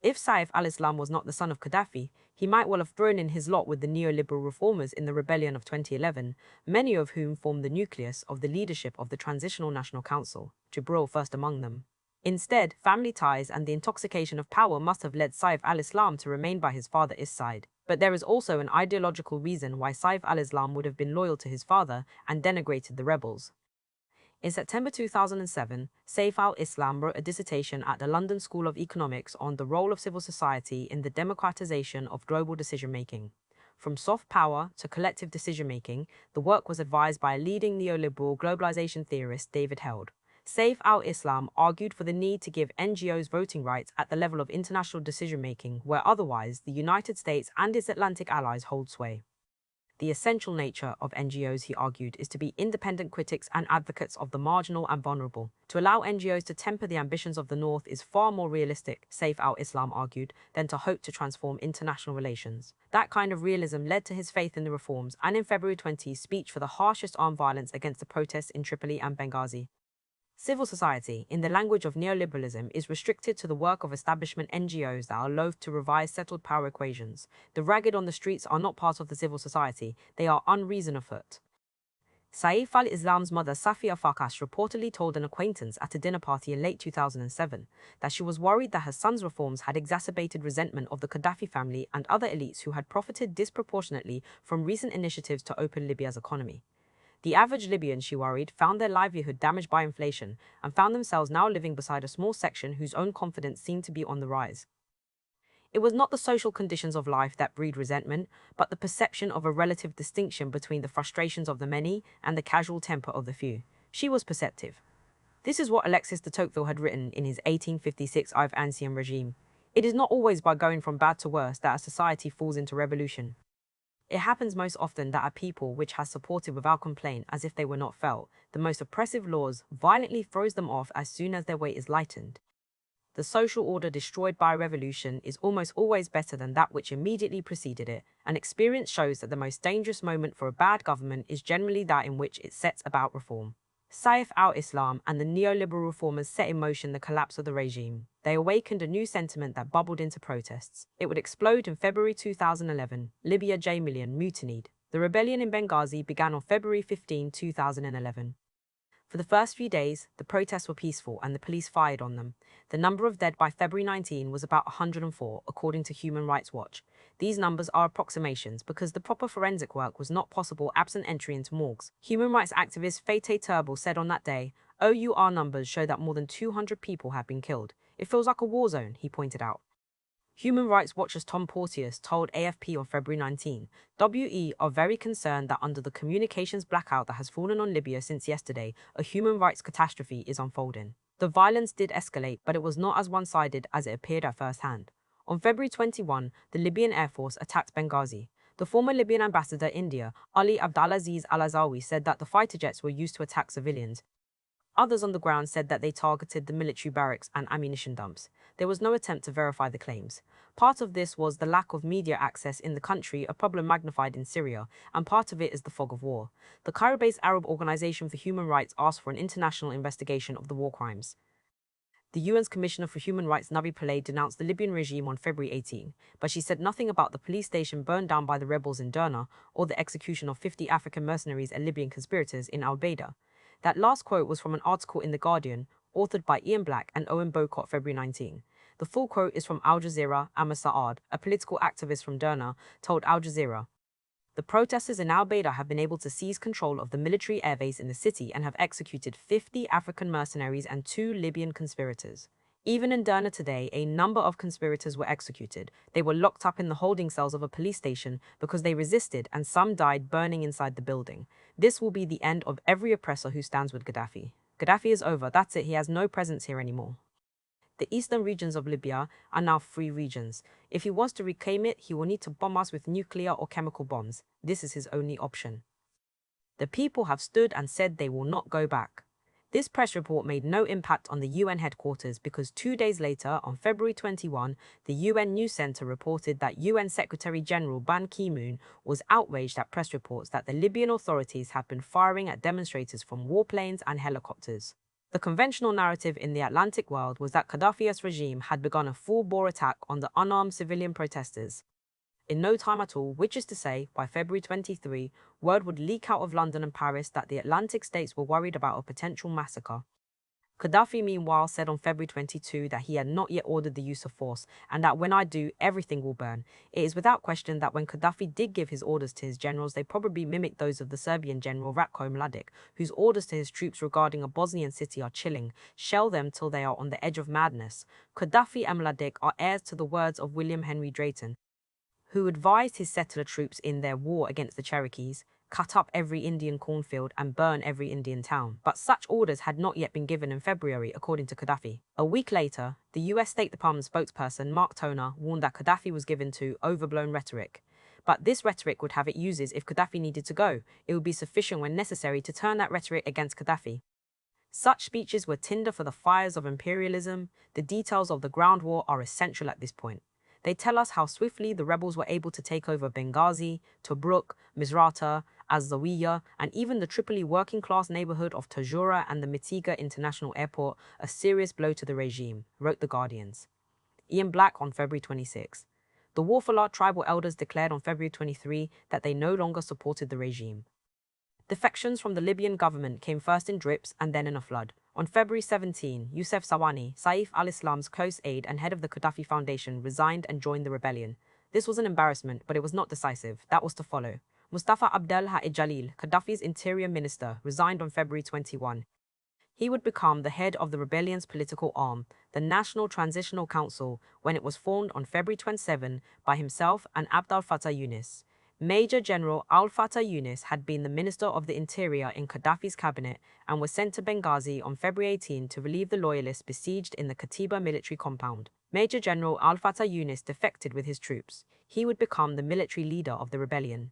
If Saif al-Islam was not the son of Gaddafi, he might well have thrown in his lot with the neoliberal reformers in the rebellion of 2011, many of whom formed the nucleus of the leadership of the Transitional National Council, Jibril first among them. Instead, family ties and the intoxication of power must have led Saif al-Islam to remain by his father's side. But there is also an ideological reason why Saif al-Islam would have been loyal to his father and denigrated the rebels. In September 2007, Saif al-Islam wrote a dissertation at the London School of Economics on the role of civil society in the democratization of global decision-making. From soft power to collective decision-making, the work was advised by a leading neoliberal globalization theorist, David Held. Saif al-Islam argued for the need to give NGOs voting rights at the level of international decision-making, where otherwise the United States and its Atlantic allies hold sway. The essential nature of NGOs, he argued, is to be independent critics and advocates of the marginal and vulnerable. To allow NGOs to temper the ambitions of the North is far more realistic, Saif al-Islam argued, than to hope to transform international relations. That kind of realism led to his faith in the reforms and in February 20's speech for the harshest armed violence against the protests in Tripoli and Benghazi. Civil society, in the language of neoliberalism, is restricted to the work of establishment NGOs that are loath to revise settled power equations. The ragged on the streets are not part of the civil society, they are unreason afoot. Saif al-Islam's mother Safia Farkas reportedly told an acquaintance at a dinner party in late 2007 that she was worried that her son's reforms had exacerbated resentment of the Gaddafi family and other elites who had profited disproportionately from recent initiatives to open Libya's economy. The average Libyan, she worried, found their livelihood damaged by inflation and found themselves now living beside a small section whose own confidence seemed to be on the rise. It was not the social conditions of life that breed resentment, but the perception of a relative distinction between the frustrations of the many and the casual temper of the few. She was perceptive. This is what Alexis de Tocqueville had written in his 1856 I've Ancien Regime. It is not always by going from bad to worse that a society falls into revolution. It happens most often that a people which has supported without complaint as if they were not felt the most oppressive laws violently throws them off as soon as their weight is lightened. The social order destroyed by a revolution is almost always better than that which immediately preceded it, and experience shows that the most dangerous moment for a bad government is generally that in which it sets about reform. Saif al-Islam and the neoliberal reformers set in motion the collapse of the regime. They awakened a new sentiment that bubbled into protests. It would explode in February 2011. Libya J Million mutinied. The rebellion in Benghazi began on February 15, 2011. For the first few days, the protests were peaceful and the police fired on them. The number of dead by February 19 was about 104, according to Human Rights Watch. These numbers are approximations because the proper forensic work was not possible absent entry into morgues. Human rights activist Fateh Turbel said on that day, "OUR numbers show that more than 200 people have been killed. It feels like a war zone," he pointed out. Human Rights Watch's Tom Porteous told AFP on February 19, "WE are very concerned that under the communications blackout that has fallen on Libya since yesterday, a human rights catastrophe is unfolding. The violence did escalate, but it was not as one-sided as it appeared at first hand." On February 21, the Libyan Air Force attacked Benghazi. The former Libyan ambassador to India, Ali Abdulaziz Al-Azawi, said that the fighter jets were used to attack civilians. Others on the ground said that they targeted the military barracks and ammunition dumps. There was no attempt to verify the claims. Part of this was the lack of media access in the country, a problem magnified in Syria, and part of it is the fog of war. The Cairo-based Arab Organization for Human Rights asked for an international investigation of the war crimes. The UN's Commissioner for Human Rights, Navi Pillay, denounced the Libyan regime on February 18, but she said nothing about the police station burned down by the rebels in Derna or the execution of 50 African mercenaries and Libyan conspirators in Al-Baida. That last quote was from an article in The Guardian, authored by Ian Black and Owen Bocott, February 19. The full quote is from Al Jazeera. Amr Saad, a political activist from Derna, told Al Jazeera, "The protesters in Al-Baida have been able to seize control of the military airbase in the city and have executed 50 African mercenaries and 2 Libyan conspirators. Even in Derna today, a number of conspirators were executed. They were locked up in the holding cells of a police station because they resisted, and some died burning inside the building. This will be the end of every oppressor who stands with Gaddafi. Gaddafi is over. That's it. He has no presence here anymore." The eastern regions of Libya are now free regions. If he wants to reclaim it, he will need to bomb us with nuclear or chemical bombs. This is his only option. The people have stood and said they will not go back. This press report made no impact on the UN headquarters because 2 days later, on February 21, the UN News Center reported that UN Secretary-General Ban Ki-moon was outraged at press reports that the Libyan authorities have been firing at demonstrators from warplanes and helicopters. The conventional narrative in the Atlantic world was that Gaddafi's regime had begun a full-bore attack on the unarmed civilian protesters. In no time at all, which is to say, by February 23, word would leak out of London and Paris that the Atlantic states were worried about a potential massacre. Gaddafi, meanwhile, said on February 22 that he had not yet ordered the use of force, and that when I do, everything will burn. It is without question that when Gaddafi did give his orders to his generals, they probably mimicked those of the Serbian general Ratko Mladic, whose orders to his troops regarding a Bosnian city are chilling: shell them till they are on the edge of madness. Gaddafi and Mladic are heirs to the words of William Henry Drayton, who advised his settler troops in their war against the Cherokees: cut up every Indian cornfield and burn every Indian town. But such orders had not yet been given in February, according to Gaddafi. A week later, the US State Department spokesperson Mark Toner warned that Gaddafi was given to overblown rhetoric. But this rhetoric would have its uses if Gaddafi needed to go. It would be sufficient when necessary to turn that rhetoric against Gaddafi. Such speeches were tinder for the fires of imperialism. The details of the ground war are essential at this point. They tell us how swiftly the rebels were able to take over Benghazi, Tobruk, Misrata, Az-Zawiya, and even the Tripoli working-class neighborhood of Tajura and the Mitiga International Airport, a serious blow to the regime, wrote The Guardians. Ian Black on February 26. The Warfala tribal elders declared on February 23 that they no longer supported the regime. Defections from the Libyan government came first in drips and then in a flood. On February 17, Youssef Sawani, Saif al-Islam's close aide and head of the Gaddafi Foundation, resigned and joined the rebellion. This was an embarrassment, but it was not decisive. That was to follow. Mustafa Abdel Ha'id Jalil, Gaddafi's interior minister, resigned on February 21. He would become the head of the rebellion's political arm, the National Transitional Council, when it was formed on February 27 by himself and Abd al-Fattah Yunus. Major General al-Fattah Yunus had been the Minister of the Interior in Gaddafi's cabinet and was sent to Benghazi on February 18 to relieve the loyalists besieged in the Katiba military compound. Major General al-Fattah Yunus defected with his troops. He would become the military leader of the rebellion.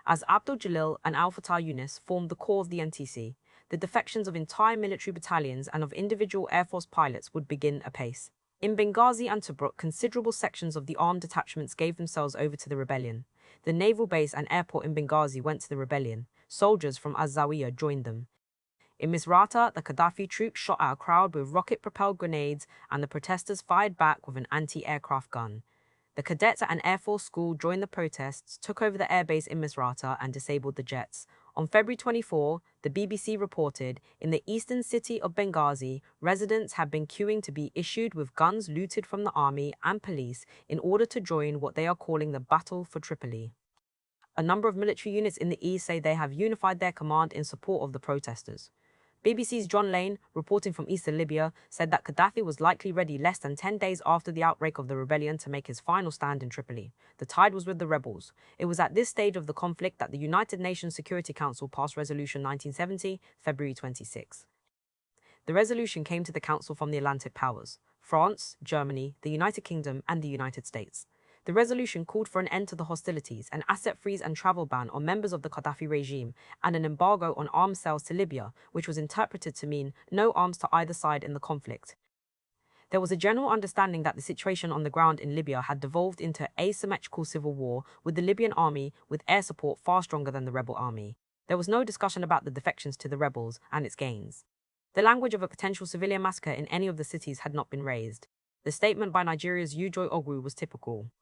As Abdul Jalil and al-Fattah Yunus formed the core of the NTC, the defections of entire military battalions and of individual Air Force pilots would begin apace. In Benghazi and Tobruk, considerable sections of the armed detachments gave themselves over to the rebellion. The naval base and airport in Benghazi went to the rebellion. Soldiers from Az-Zawiya joined them. In Misrata, the Gaddafi troops shot at a crowd with rocket-propelled grenades, and the protesters fired back with an anti-aircraft gun. The cadets at an Air Force school joined the protests, took over the airbase in Misrata, and disabled the jets. On February 24, the BBC reported, in the eastern city of Benghazi, residents had been queuing to be issued with guns looted from the army and police in order to join what they are calling the Battle for Tripoli. A number of military units in the east say they have unified their command in support of the protesters. BBC's John Lane, reporting from eastern Libya, said that Gaddafi was likely ready less than 10 days after the outbreak of the rebellion to make his final stand in Tripoli. The tide was with the rebels. It was at this stage of the conflict that the United Nations Security Council passed Resolution 1970, February 26. The resolution came to the Council from the Atlantic powers: France, Germany, the United Kingdom, and the United States. The resolution called for an end to the hostilities, an asset freeze and travel ban on members of the Gaddafi regime, and an embargo on arms sales to Libya, which was interpreted to mean no arms to either side in the conflict. There was a general understanding that the situation on the ground in Libya had devolved into an asymmetrical civil war, with the Libyan army with air support far stronger than the rebel army. There was no discussion about the defections to the rebels and its gains. The language of a potential civilian massacre in any of the cities had not been raised. The statement by Nigeria's Ujoy Ogwu was typical.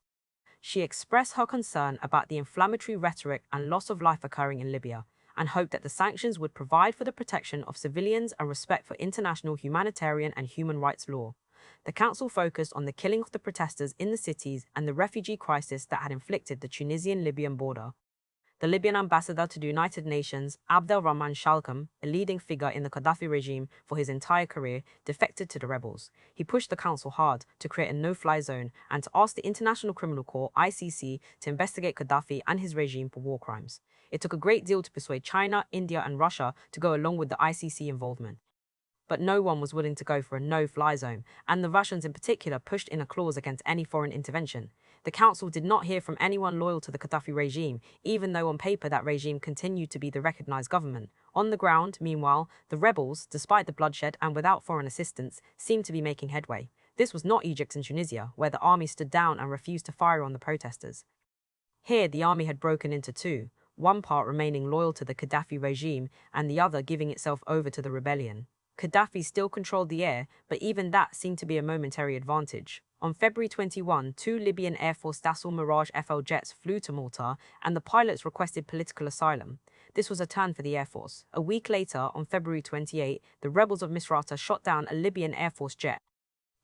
She expressed her concern about the inflammatory rhetoric and loss of life occurring in Libya, and hoped that the sanctions would provide for the protection of civilians and respect for international humanitarian and human rights law. The council focused on the killing of the protesters in the cities and the refugee crisis that had inflicted the Tunisian-Libyan border. The Libyan ambassador to the United Nations, Abdelrahman Shalkam, a leading figure in the Gaddafi regime for his entire career, defected to the rebels. He pushed the council hard to create a no-fly zone and to ask the International Criminal Court, ICC, to investigate Gaddafi and his regime for war crimes. It took a great deal to persuade China, India, and Russia to go along with the ICC involvement. But no one was willing to go for a no-fly zone, and the Russians in particular pushed in a clause against any foreign intervention. The council did not hear from anyone loyal to the Gaddafi regime, even though on paper that regime continued to be the recognized government. On the ground, meanwhile, the rebels, despite the bloodshed and without foreign assistance, seemed to be making headway. This was not Egypt and Tunisia, where the army stood down and refused to fire on the protesters. Here, the army had broken into two, one part remaining loyal to the Gaddafi regime and the other giving itself over to the rebellion. Gaddafi still controlled the air, but even that seemed to be a momentary advantage. On February 21, two Libyan Air Force Dassault Mirage FL jets flew to Malta, and the pilots requested political asylum. This was a turn for the Air Force. A week later, on February 28, the rebels of Misrata shot down a Libyan Air Force jet.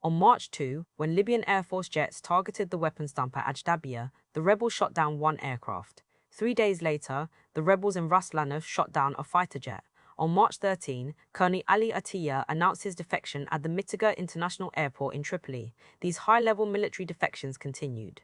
On March 2, when Libyan Air Force jets targeted the weapons dump at Ajdabia, the rebels shot down one aircraft. 3 days later, the rebels in Ras Lanuf shot down a fighter jet. On March 13, Colonel Ali Atiyah announced his defection at the Mitiga International Airport in Tripoli. These high-level military defections continued.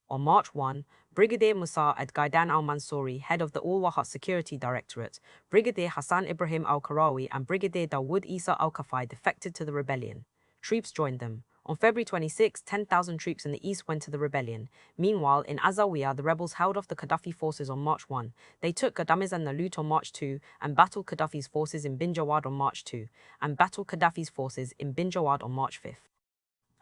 On March 1, Brigadier Musa Ad-Gaidan al-Mansouri, head of the Al-Wahat Security Directorate, Brigadier Hassan Ibrahim al-Karawi and Brigadier Dawood Isa al-Kafai defected to the rebellion. Troops joined them. On February 26, 10,000 troops in the east went to the rebellion. Meanwhile, in Azawiyah, the rebels held off the Gaddafi forces on March 1. They took Ghadamiz and Nalut on March 2 and battled Gaddafi's forces in Bin Jawad on March 2 and battled Gaddafi's forces in Bin Jawad on March 5.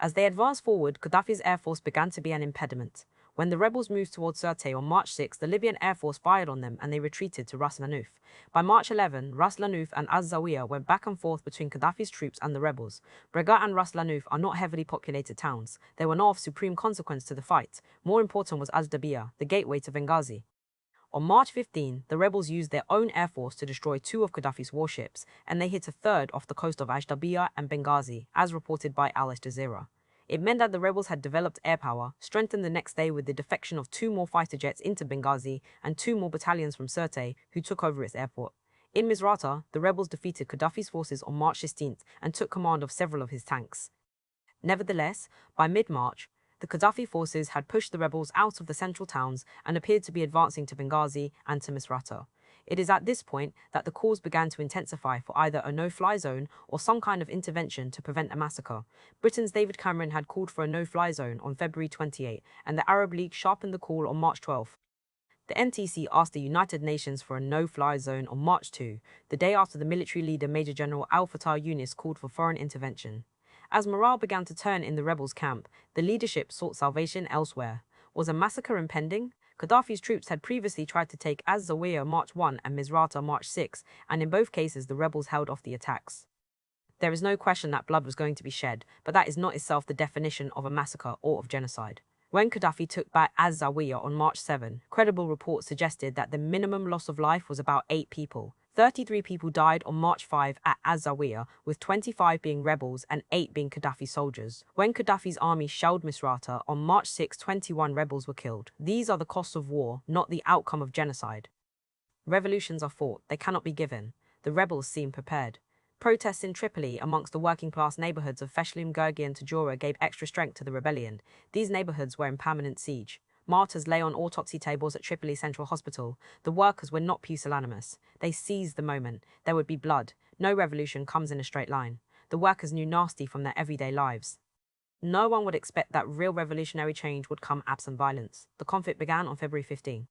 As they advanced forward, Gaddafi's air force began to be an impediment. When the rebels moved towards Sirte on March 6, the Libyan Air Force fired on them and they retreated to Ras Lanuf. By March 11, Ras Lanuf and Az-Zawiya went back and forth between Gaddafi's troops and the rebels. Brega and Ras Lanuf are not heavily populated towns. They were not of supreme consequence to the fight. More important was Ajdabia, the gateway to Benghazi. On March 15, the rebels used their own air force to destroy 2 of Gaddafi's warships, and they hit a third off the coast of Ajdabia and Benghazi, as reported by Al Jazeera. It meant that the rebels had developed air power, strengthened the next day with the defection of 2 more fighter jets into Benghazi and 2 more battalions from Sirte, who took over its airport. In Misrata, the rebels defeated Gaddafi's forces on March 16 and took command of several of his tanks. Nevertheless, by mid-March, the Gaddafi forces had pushed the rebels out of the central towns and appeared to be advancing to Benghazi and to Misrata. It is at this point that the calls began to intensify for either a no-fly zone or some kind of intervention to prevent a massacre. Britain's David Cameron had called for a no-fly zone on February 28, and the Arab League sharpened the call on March 12. The NTC asked the United Nations for a no-fly zone on March 2, the day after the military leader Major General Al-Fatah Yunus called for foreign intervention. As morale began to turn in the rebels' camp, the leadership sought salvation elsewhere. Was a massacre impending? Gaddafi's troops had previously tried to take Az-Zawiya March 1 and Misrata March 6, and in both cases the rebels held off the attacks. There is no question that blood was going to be shed, but that is not itself the definition of a massacre or of genocide. When Gaddafi took back Az-Zawiya on March 7, credible reports suggested that the minimum loss of life was about 8 people. 33 people died on March 5 at Az-Zawiya, with 25 being rebels and 8 being Gaddafi soldiers. When Gaddafi's army shelled Misrata on March 6, 21 rebels were killed. These are the costs of war, not the outcome of genocide. Revolutions are fought, they cannot be given. The rebels seem prepared. Protests in Tripoli amongst the working-class neighborhoods of Feshlim, Gergi and Tajura gave extra strength to the rebellion. These neighborhoods were in permanent siege. Martyrs lay on autopsy tables at Tripoli Central Hospital. The workers were not pusillanimous. They seized the moment. There would be blood. No revolution comes in a straight line. The workers knew nasty from their everyday lives. No one would expect that real revolutionary change would come absent violence. The conflict began on February 15.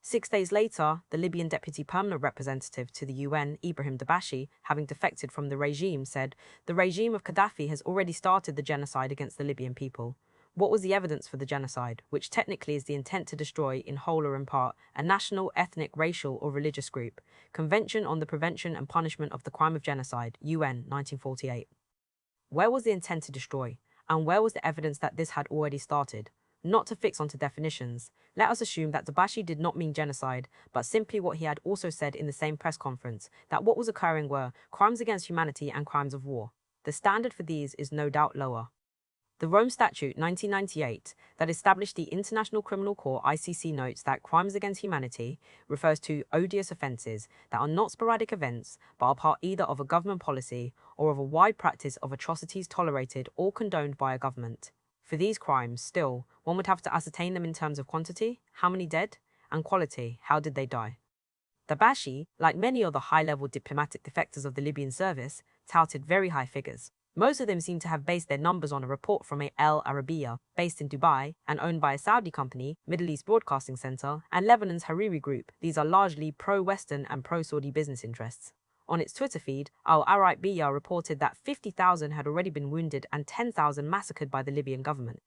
6 days later, the Libyan Deputy Permanent Representative to the UN, Ibrahim Dabashi, having defected from the regime, said, "The regime of Gaddafi has already started the genocide against the Libyan people." What was the evidence for the genocide, which technically is the intent to destroy, in whole or in part, a national, ethnic, racial or religious group? Convention on the Prevention and Punishment of the Crime of Genocide, UN, 1948. Where was the intent to destroy? And where was the evidence that this had already started? Not to fix onto definitions, let us assume that Dabashi did not mean genocide, but simply what he had also said in the same press conference, that what was occurring were crimes against humanity and crimes of war. The standard for these is no doubt lower. The Rome Statute 1998 that established the International Criminal Court ICC notes that crimes against humanity refers to odious offences that are not sporadic events but are part either of a government policy or of a wide practice of atrocities tolerated or condoned by a government. For these crimes, still, one would have to ascertain them in terms of quantity, how many dead, and quality, how did they die. Dabashi, like many other high-level diplomatic defectors of the Libyan service, touted very high figures. Most of them seem to have based their numbers on a report from Al Arabiya, based in Dubai and owned by a Saudi company, Middle East Broadcasting Center, and Lebanon's Hariri Group. These are largely pro-Western and pro-Saudi business interests. On its Twitter feed, Al Arabiya reported that 50,000 had already been wounded and 10,000 massacred by the Libyan government.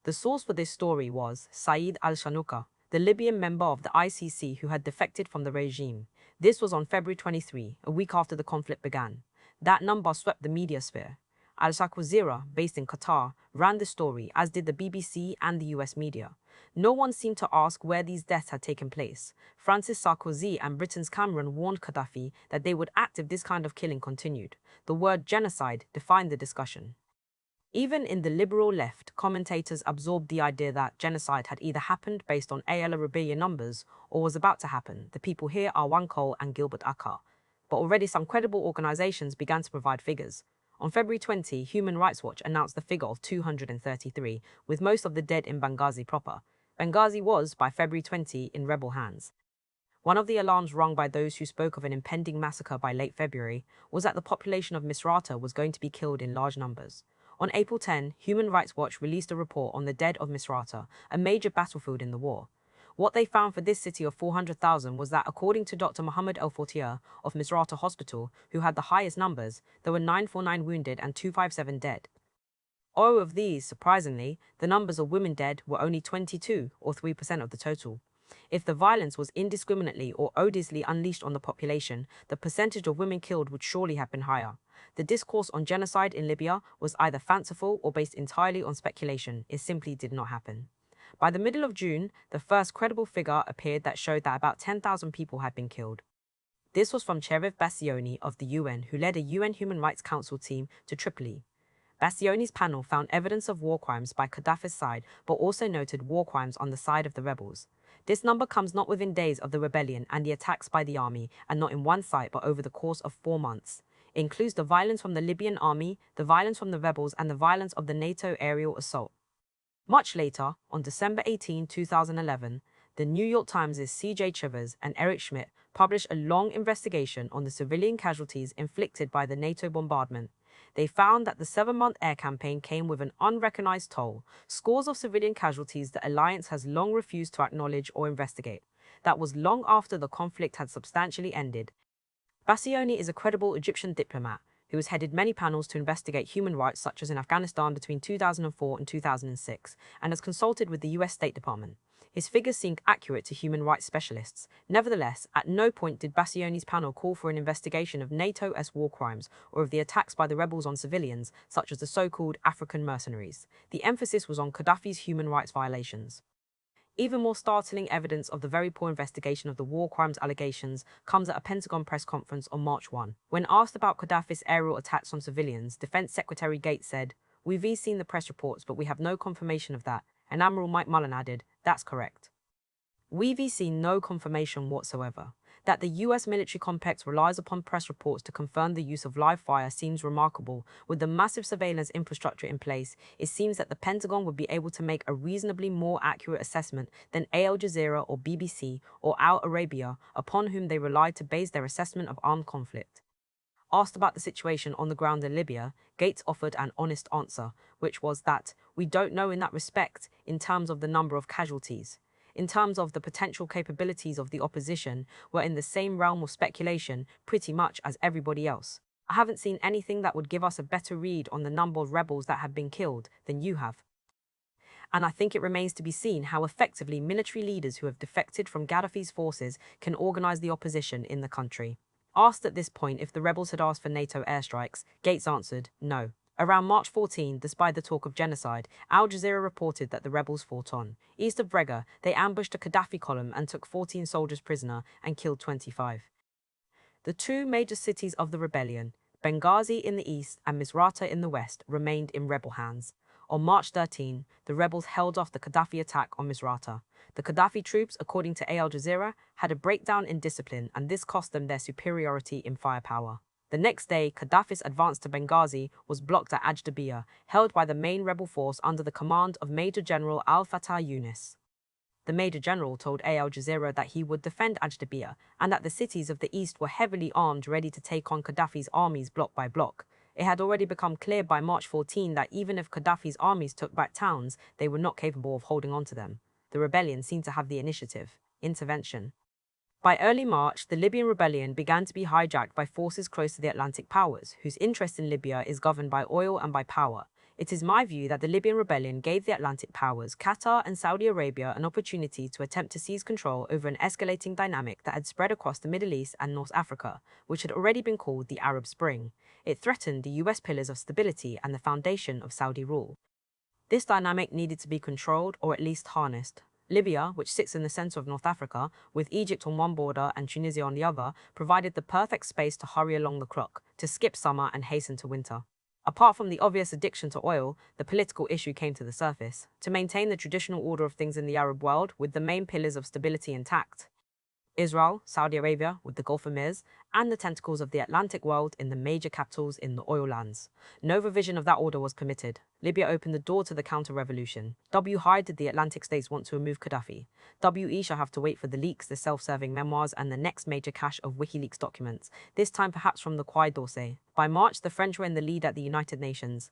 The source for this story was Saeed al-Shanuka, the Libyan member of the ICC who had defected from the regime. This was on February 23, a week after the conflict began. That number swept the media sphere. Al Jazeera, based in Qatar, ran the story, as did the BBC and the US media. No one seemed to ask where these deaths had taken place. Francis Sarkozy and Britain's Cameron warned Gaddafi that they would act if this kind of killing continued. The word genocide defined the discussion. Even in the liberal left, commentators absorbed the idea that genocide had either happened based on Al Arabiya numbers or was about to happen. The people here are Wankol and Gilbert Akar. But already some credible organizations began to provide figures. On February 20, Human Rights Watch announced the figure of 233, with most of the dead in Benghazi proper. Benghazi was, by February 20, in rebel hands. One of the alarms rung by those who spoke of an impending massacre by late February was that the population of Misrata was going to be killed in large numbers. On April 10, Human Rights Watch released a report on the dead of Misrata, a major battlefield in the war. What they found for this city of 400,000 was that, according to Dr. Mohammed El Fortier of Misrata Hospital, who had the highest numbers, there were 949 wounded and 257 dead. All of these, surprisingly, the numbers of women dead were only 22, or 3% of the total. If the violence was indiscriminately or odiously unleashed on the population, the percentage of women killed would surely have been higher. The discourse on genocide in Libya was either fanciful or based entirely on speculation. It simply did not happen. By the middle of June, the first credible figure appeared that showed that about 10,000 people had been killed. This was from Cherif Bassioni of the UN, who led a UN Human Rights Council team to Tripoli. Bassioni's panel found evidence of war crimes by Gaddafi's side, but also noted war crimes on the side of the rebels. This number comes not within days of the rebellion and the attacks by the army, and not in one site but over the course of 4 months. It includes the violence from the Libyan army, the violence from the rebels, and the violence of the NATO aerial assault. Much later, on December 18, 2011, the New York Times' C.J. Chivers and Eric Schmidt published a long investigation on the civilian casualties inflicted by the NATO bombardment. They found that the 7-month air campaign came with an unrecognized toll, scores of civilian casualties the alliance has long refused to acknowledge or investigate. That was long after the conflict had substantially ended. Bassioni is a credible Egyptian diplomat who has headed many panels to investigate human rights, such as in Afghanistan between 2004 and 2006, and has consulted with the US State Department. His figures seemed accurate to human rights specialists. Nevertheless, at no point did Bassioni's panel call for an investigation of NATO-esque war crimes or of the attacks by the rebels on civilians, such as the so-called African mercenaries. The emphasis was on Gaddafi's human rights violations. Even more startling evidence of the very poor investigation of the war crimes allegations comes at a Pentagon press conference on March 1. When asked about Gaddafi's aerial attacks on civilians, Defense Secretary Gates said, "We've seen the press reports, but we have no confirmation of that." And Admiral Mike Mullen added, "That's correct." We've seen no confirmation whatsoever. That the US military complex relies upon press reports to confirm the use of live fire seems remarkable. With the massive surveillance infrastructure in place, it seems that the Pentagon would be able to make a reasonably more accurate assessment than Al Jazeera or BBC or Al Arabiya, upon whom they relied to base their assessment of armed conflict. Asked about the situation on the ground in Libya, Gates offered an honest answer, which was that we don't know in that respect in terms of the number of casualties. In terms of the potential capabilities of the opposition, we're in the same realm of speculation pretty much as everybody else. I haven't seen anything that would give us a better read on the number of rebels that have been killed than you have. And I think it remains to be seen how effectively military leaders who have defected from Gaddafi's forces can organize the opposition in the country. Asked at this point if the rebels had asked for NATO airstrikes, Gates answered, no. Around March 14, despite the talk of genocide, Al Jazeera reported that the rebels fought on. East of Brega, they ambushed a Gaddafi column and took 14 soldiers prisoner and killed 25. The two major cities of the rebellion, Benghazi in the east and Misrata in the west, remained in rebel hands. On March 13, the rebels held off the Gaddafi attack on Misrata. The Gaddafi troops, according to Al Jazeera, had a breakdown in discipline, and this cost them their superiority in firepower. The next day, Gaddafi's advance to Benghazi was blocked at Ajdabiya, held by the main rebel force under the command of Major General Al-Fatah Yunus. The Major General told Al Jazeera that he would defend Ajdabiya, and that the cities of the east were heavily armed, ready to take on Gaddafi's armies block by block. It had already become clear by March 14 that even if Gaddafi's armies took back towns, they were not capable of holding on to them. The rebellion seemed to have the initiative. Intervention. By early March, the Libyan rebellion began to be hijacked by forces close to the Atlantic powers, whose interest in Libya is governed by oil and by power. It is my view that the Libyan rebellion gave the Atlantic powers, Qatar and Saudi Arabia, an opportunity to attempt to seize control over an escalating dynamic that had spread across the Middle East and North Africa, which had already been called the Arab Spring. It threatened the US pillars of stability and the foundation of Saudi rule. This dynamic needed to be controlled or at least harnessed. Libya, which sits in the center of North Africa, with Egypt on one border and Tunisia on the other, provided the perfect space to hurry along the clock, to skip summer and hasten to winter. Apart from the obvious addiction to oil, the political issue came to the surface. To maintain the traditional order of things in the Arab world with the main pillars of stability intact, Israel, Saudi Arabia with the Gulf Emirs, and the tentacles of the Atlantic world in the major capitals in the oil lands. No revision of that order was permitted. Libya opened the door to the counter-revolution. How did the Atlantic states want to remove Gaddafi? Shall have to wait for the leaks, the self-serving memoirs, and the next major cache of WikiLeaks documents, this time perhaps from the Quai d'Orsay. By March, the French were in the lead at the United Nations.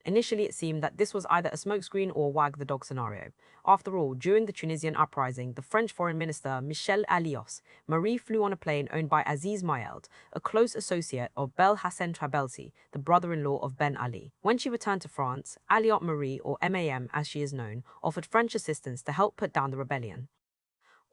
Initially, it seemed that this was either a smokescreen or wag the dog scenario. After all, during the Tunisian uprising, the French Foreign Minister Michel Alliot, Marie flew on a plane owned by Aziz Maëld, a close associate of Bel Hassan Trabelsi, the brother-in-law of Ben Ali. When she returned to France, Alliot Marie, or MAM as she is known, offered French assistance to help put down the rebellion.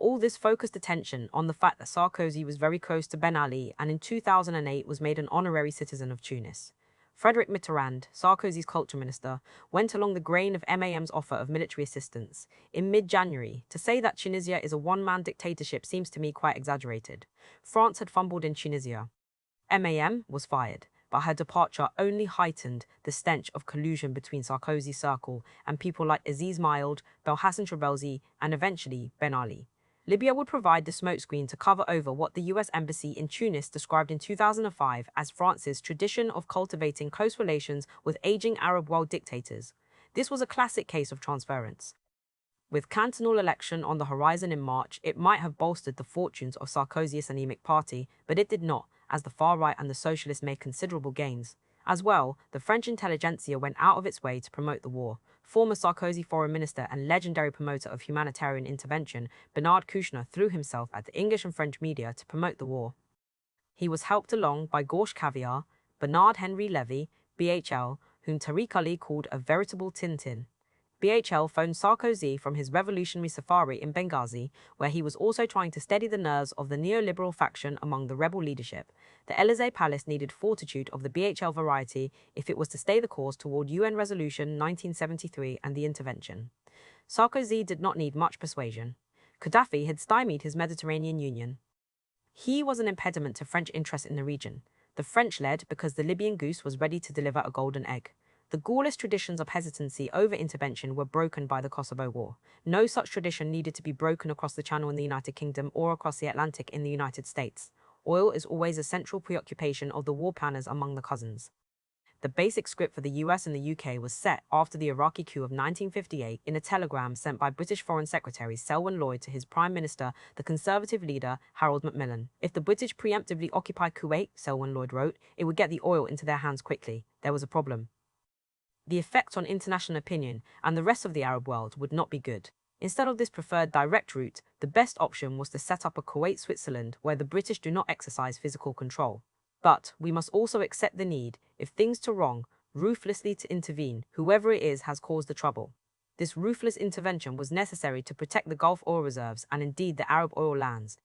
All this focused attention on the fact that Sarkozy was very close to Ben Ali and in 2008 was made an honorary citizen of Tunis. Frédéric Mitterrand, Sarkozy's culture minister, went along the grain of MAM's offer of military assistance. In mid-January, to say that Tunisia is a one-man dictatorship seems to me quite exaggerated. France had fumbled in Tunisia. MAM was fired, but her departure only heightened the stench of collusion between Sarkozy's circle and people like Aziz Maëld, Belhassan Trabelsi, and eventually Ben Ali. Libya would provide the smokescreen to cover over what the US Embassy in Tunis described in 2005 as France's tradition of cultivating close relations with aging Arab world dictators. This was a classic case of transference. With cantonal election on the horizon in March, it might have bolstered the fortunes of Sarkozy's anemic party, but it did not, as the far right and the socialists made considerable gains. As well, the French intelligentsia went out of its way to promote the war. Former Sarkozy foreign minister and legendary promoter of humanitarian intervention, Bernard Kouchner threw himself at the English and French media to promote the war. He was helped along by Gorsh Caviar, Bernard Henry Levy, BHL, whom Tariq Ali called a veritable Tintin. BHL phoned Sarkozy from his revolutionary safari in Benghazi, where he was also trying to steady the nerves of the neoliberal faction among the rebel leadership. The Élysée Palace needed fortitude of the BHL variety if it was to stay the course toward UN Resolution 1973 and the intervention. Sarkozy did not need much persuasion. Gaddafi had stymied his Mediterranean Union. He was an impediment to French interest in the region. The French led because the Libyan goose was ready to deliver a golden egg. The Gaullist traditions of hesitancy over intervention were broken by the Kosovo War. No such tradition needed to be broken across the Channel in the United Kingdom or across the Atlantic in the United States. Oil is always a central preoccupation of the war planners among the cousins. The basic script for the US and the UK was set after the Iraqi coup of 1958 in a telegram sent by British Foreign Secretary Selwyn Lloyd to his Prime Minister, the Conservative leader Harold Macmillan. If the British preemptively occupied Kuwait, Selwyn Lloyd wrote, it would get the oil into their hands quickly. There was a problem. The effect on international opinion and the rest of the Arab world would not be good. Instead of this preferred direct route, the best option was to set up a Kuwait Switzerland where the British do not exercise physical control. But we must also accept the need, if things go wrong, ruthlessly to intervene, whoever it is has caused the trouble. This ruthless intervention was necessary to protect the Gulf oil reserves and indeed the Arab oil lands.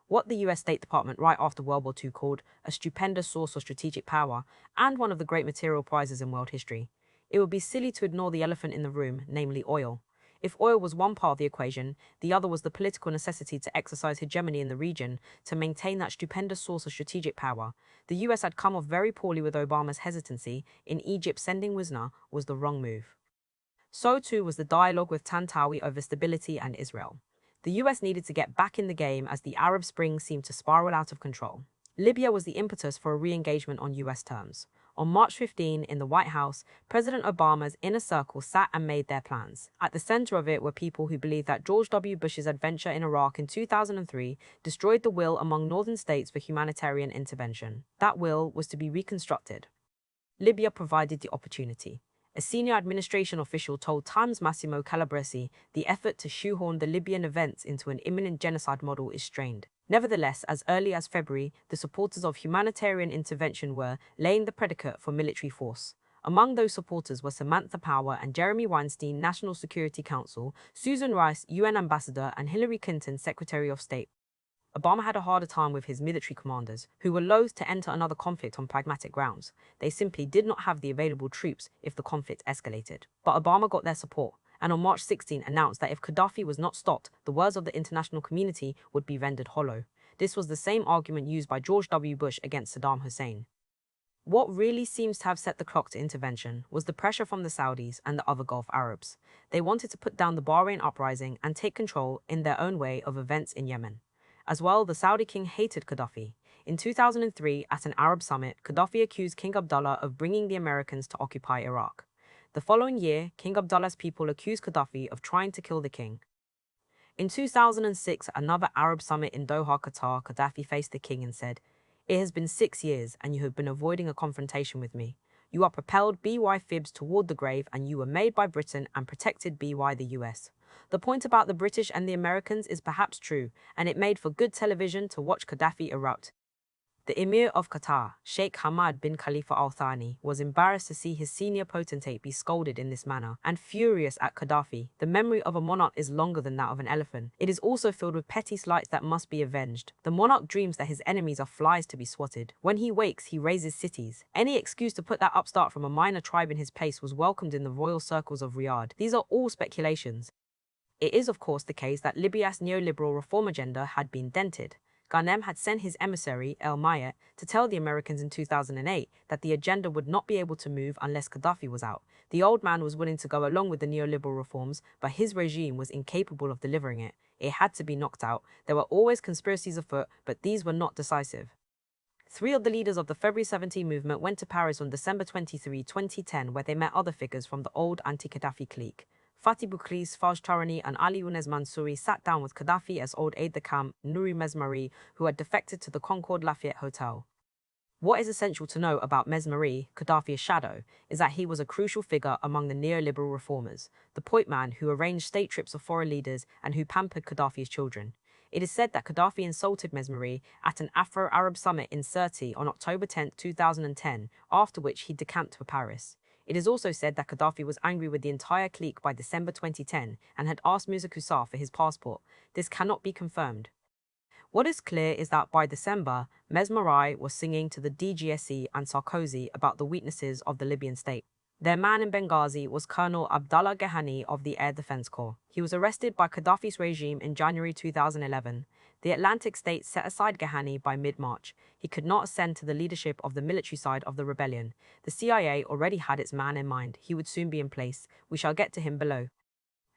What the US State Department right after World War II called a stupendous source of strategic power and one of the great material prizes in world history. It would be silly to ignore the elephant in the room, namely oil. If oil was one part of the equation, the other was the political necessity to exercise hegemony in the region to maintain that stupendous source of strategic power. The US had come off very poorly with Obama's hesitancy. In Egypt, sending Wisner was the wrong move. So too was the dialogue with Tantawi over stability and Israel. The US needed to get back in the game as the Arab Spring seemed to spiral out of control. Libya was the impetus for a re-engagement on US terms. On March 15, in the White House, President Obama's inner circle sat and made their plans. At the center of it were people who believed that George W. Bush's adventure in Iraq in 2003 destroyed the will among northern states for humanitarian intervention. That will was to be reconstructed. Libya provided the opportunity. A senior administration official told Times Massimo Calabresi the effort to shoehorn the Libyan events into an imminent genocide model is strained. Nevertheless, as early as February, the supporters of humanitarian intervention were laying the predicate for military force. Among those supporters were Samantha Power and Jeremy Weinstein, National Security Council, Susan Rice, UN Ambassador, and Hillary Clinton, Secretary of State. Obama had a harder time with his military commanders, who were loath to enter another conflict on pragmatic grounds. They simply did not have the available troops if the conflict escalated. But Obama got their support, and on March 16 announced that if Gaddafi was not stopped, the words of the international community would be rendered hollow. This was the same argument used by George W. Bush against Saddam Hussein. What really seems to have set the clock to intervention was the pressure from the Saudis and the other Gulf Arabs. They wanted to put down the Bahrain uprising and take control in their own way of events in Yemen. As well, the Saudi king hated Gaddafi. In 2003, at an Arab summit, Gaddafi accused King Abdullah of bringing the Americans to occupy Iraq. The following year, King Abdullah's people accused Gaddafi of trying to kill the king. In 2006, at another Arab summit in Doha, Qatar, Gaddafi faced the king and said, "It has been 6 years and you have been avoiding a confrontation with me. You are propelled by fibs toward the grave and you were made by Britain and protected by the US. The point about the British and the Americans is perhaps true, and it made for good television to watch Gaddafi erupt." The Emir of Qatar, Sheikh Hamad bin Khalifa Al Thani, was embarrassed to see his senior potentate be scolded in this manner, and furious at Gaddafi. The memory of a monarch is longer than that of an elephant. It is also filled with petty slights that must be avenged. The monarch dreams that his enemies are flies to be swatted. When he wakes, he raises cities. Any excuse to put that upstart from a minor tribe in his place was welcomed in the royal circles of Riyadh. These are all speculations. It is, of course, the case that Libya's neoliberal reform agenda had been dented. Ghanem had sent his emissary, El Mayet, to tell the Americans in 2008 that the agenda would not be able to move unless Gaddafi was out. The old man was willing to go along with the neoliberal reforms, but his regime was incapable of delivering it. It had to be knocked out. There were always conspiracies afoot, but these were not decisive. 3 of the leaders of the February 17 movement went to Paris on December 23, 2010, where they met other figures from the old anti-Gaddafi clique. Fatih Boukris, Faj Tarani, and Ali Younès Mansouri sat down with Gaddafi as old aide-de-camp Nouri Mesmeri, who had defected to the Concorde Lafayette Hotel. What is essential to know about Mesmeri, Gaddafi's shadow, is that he was a crucial figure among the neoliberal reformers, the point man who arranged state trips of foreign leaders and who pampered Gaddafi's children. It is said that Gaddafi insulted Mesmeri at an Afro-Arab summit in Sirte on October 10, 2010, after which he decamped for Paris. It is also said that Gaddafi was angry with the entire clique by December 2010 and had asked Musa Qusar for his passport. This cannot be confirmed. What is clear is that by December, Mesmeri was singing to the DGSE and Sarkozy about the weaknesses of the Libyan state. Their man in Benghazi was Colonel Abdallah Ghahani of the Air Defense Corps. He was arrested by Gaddafi's regime in January 2011. The Atlantic states set aside Ghahani by mid-March. He could not ascend to the leadership of the military side of the rebellion. The CIA already had its man in mind. He would soon be in place. We shall get to him below.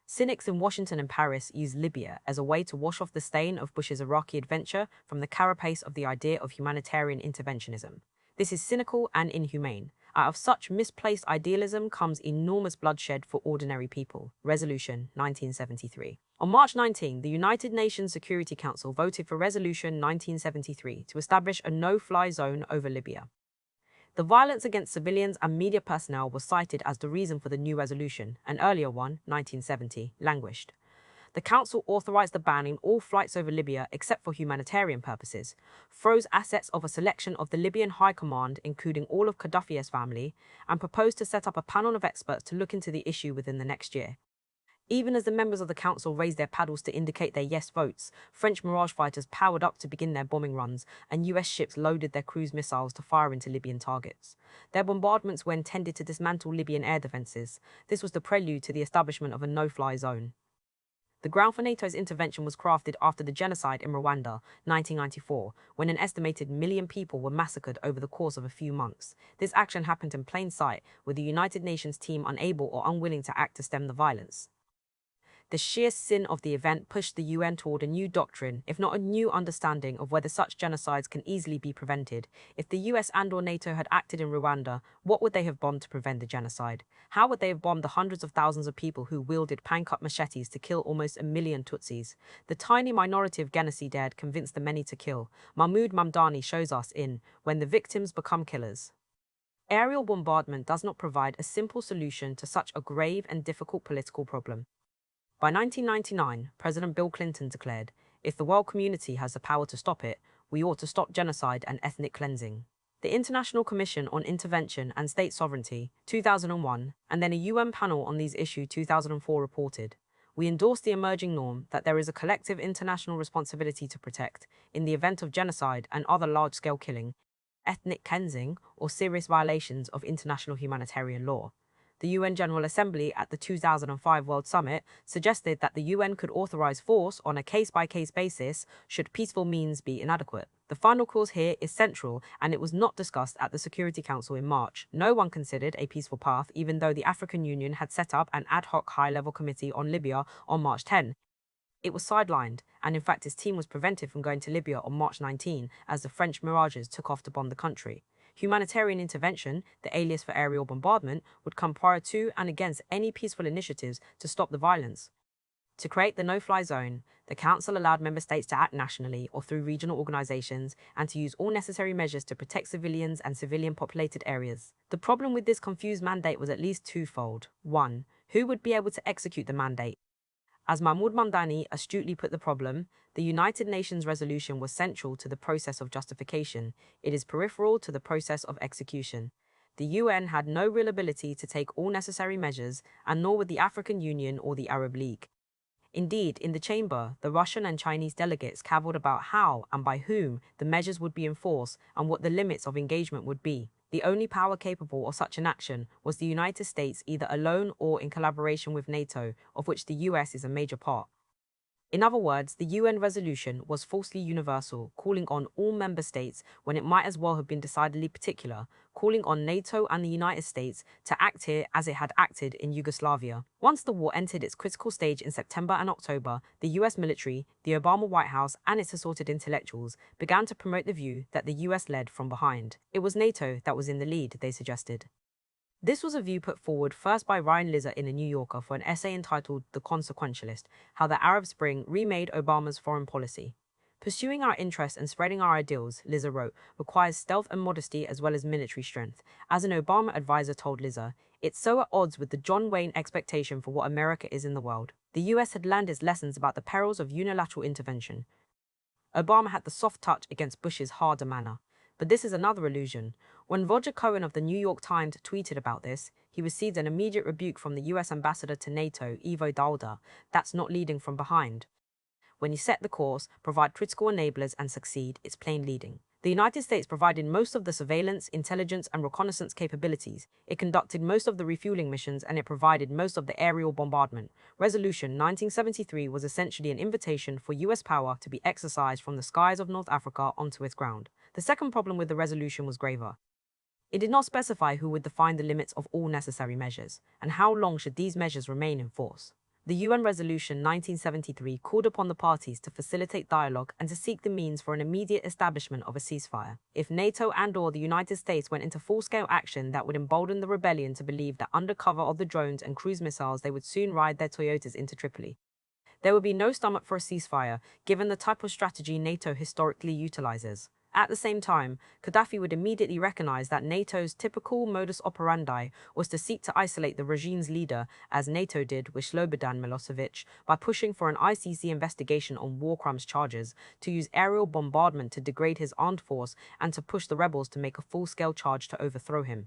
Cynics in Washington and Paris used Libya as a way to wash off the stain of Bush's Iraqi adventure from the carapace of the idea of humanitarian interventionism. This is cynical and inhumane. Out of such misplaced idealism comes enormous bloodshed for ordinary people. Resolution 1973. On March 19, the United Nations Security Council voted for Resolution 1973 to establish a no-fly zone over Libya. The violence against civilians and media personnel was cited as the reason for the new resolution. An earlier one, 1970, languished. The Council authorized the banning all flights over Libya except for humanitarian purposes, froze assets of a selection of the Libyan High Command, including all of Gaddafi's family, and proposed to set up a panel of experts to look into the issue within the next year. Even as the members of the Council raised their paddles to indicate their yes votes, French Mirage fighters powered up to begin their bombing runs, and US ships loaded their cruise missiles to fire into Libyan targets. Their bombardments were intended to dismantle Libyan air defences. This was the prelude to the establishment of a no-fly zone. The ground for NATO's intervention was crafted after the genocide in Rwanda, 1994, when an estimated 1 million people were massacred over the course of a few months. This action happened in plain sight, with the United Nations team unable or unwilling to act to stem the violence. The sheer sin of the event pushed the UN toward a new doctrine, if not a new understanding of whether such genocides can easily be prevented. If the US and/or NATO had acted in Rwanda, what would they have bombed to prevent the genocide? How would they have bombed the hundreds of thousands of people who wielded pan-cut machetes to kill almost 1 million Tutsis? The tiny minority of genocide dared convince the many to kill. Mahmoud Mamdani shows us in When the Victims Become Killers. Aerial bombardment does not provide a simple solution to such a grave and difficult political problem. By 1999, President Bill Clinton declared, "If the world community has the power to stop it, we ought to stop genocide and ethnic cleansing." the International Commission on Intervention and State Sovereignty, 2001, and then a UN panel on these issues 2004 reported, "We endorse the emerging norm that there is a collective international responsibility to protect, in the event of genocide and other large-scale killing, ethnic cleansing, or serious violations of international humanitarian law." The UN General Assembly at the 2005 World Summit suggested that the UN could authorize force on a case-by-case basis should peaceful means be inadequate. The final clause here is central, and it was not discussed at the Security Council in March. No one considered a peaceful path, even though the African Union had set up an ad hoc high-level committee on Libya on March 10. It was sidelined, and in fact his team was prevented from going to Libya on March 19 as the French Mirages took off to bomb the country. Humanitarian intervention, the alias for aerial bombardment, would come prior to and against any peaceful initiatives to stop the violence. To create the no-fly zone, the Council allowed member states to act nationally or through regional organizations and to use all necessary measures to protect civilians and civilian-populated areas. The problem with this confused mandate was at least twofold. One, who would be able to execute the mandate? As Mahmoud Mamdani astutely put the problem, the United Nations resolution was central to the process of justification. It is peripheral to the process of execution. The UN had no real ability to take all necessary measures, and nor would the African Union or the Arab League. Indeed, in the chamber, the Russian and Chinese delegates cavilled about how and by whom the measures would be enforced and what the limits of engagement would be. The only power capable of such an action was the United States, either alone or in collaboration with NATO, of which the US is a major part. In other words, the UN resolution was falsely universal, calling on all member states when it might as well have been decidedly particular, calling on NATO and the United States to act here as it had acted in Yugoslavia. Once the war entered its critical stage in September and October, the US military, the Obama White House, and its assorted intellectuals began to promote the view that the US led from behind. It was NATO that was in the lead, they suggested. This was a view put forward first by Ryan Lizzer in a New Yorker for an essay entitled The Consequentialist: How the Arab Spring Remade Obama's Foreign Policy. Pursuing our interests and spreading our ideals, Lizzer wrote, requires stealth and modesty as well as military strength. As an Obama advisor told Lizzer, it's so at odds with the John Wayne expectation for what America is in the world. The US had learned its lessons about the perils of unilateral intervention. Obama had the soft touch against Bush's harder manner. But this is another illusion. When Roger Cohen of the New York Times tweeted about this, he received an immediate rebuke from the US ambassador to NATO, Ivo Dalda. That's not leading from behind. When you set the course, provide critical enablers and succeed, it's plain leading. The United States provided most of the surveillance, intelligence, and reconnaissance capabilities. It conducted most of the refueling missions, and it provided most of the aerial bombardment. Resolution 1973 was essentially an invitation for US power to be exercised from the skies of North Africa onto its ground. The second problem with the resolution was graver. It did not specify who would define the limits of all necessary measures, and how long should these measures remain in force. The UN Resolution 1973 called upon the parties to facilitate dialogue and to seek the means for an immediate establishment of a ceasefire. If NATO and/or the United States went into full-scale action, that would embolden the rebellion to believe that under cover of the drones and cruise missiles they would soon ride their Toyotas into Tripoli. There would be no stomach for a ceasefire, given the type of strategy NATO historically utilizes. At the same time, Gaddafi would immediately recognize that NATO's typical modus operandi was to seek to isolate the regime's leader, as NATO did with Slobodan Milosevic, by pushing for an ICC investigation on war crimes charges, to use aerial bombardment to degrade his armed force, and to push the rebels to make a full-scale charge to overthrow him.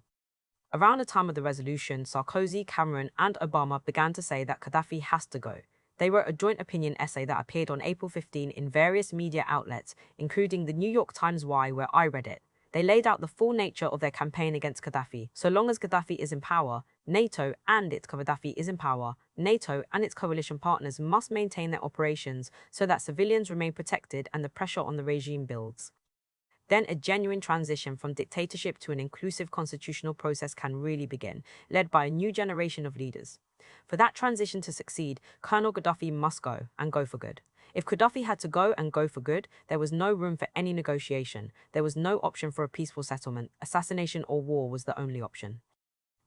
Around the time of the resolution, Sarkozy, Cameron, and Obama began to say that Gaddafi has to go. They wrote a joint opinion essay that appeared on April 15 in various media outlets, including the New York Times Why, where I read it. They laid out the full nature of their campaign against Gaddafi. So long as Gaddafi is in power, NATO and its Gaddafi is in power, NATO and its coalition partners must maintain their operations so that civilians remain protected and the pressure on the regime builds. Then a genuine transition from dictatorship to an inclusive constitutional process can really begin, led by a new generation of leaders. For that transition to succeed, Colonel Gaddafi must go, and go for good. If Gaddafi had to go and go for good, there was no room for any negotiation. There was no option for a peaceful settlement. Assassination or war was the only option.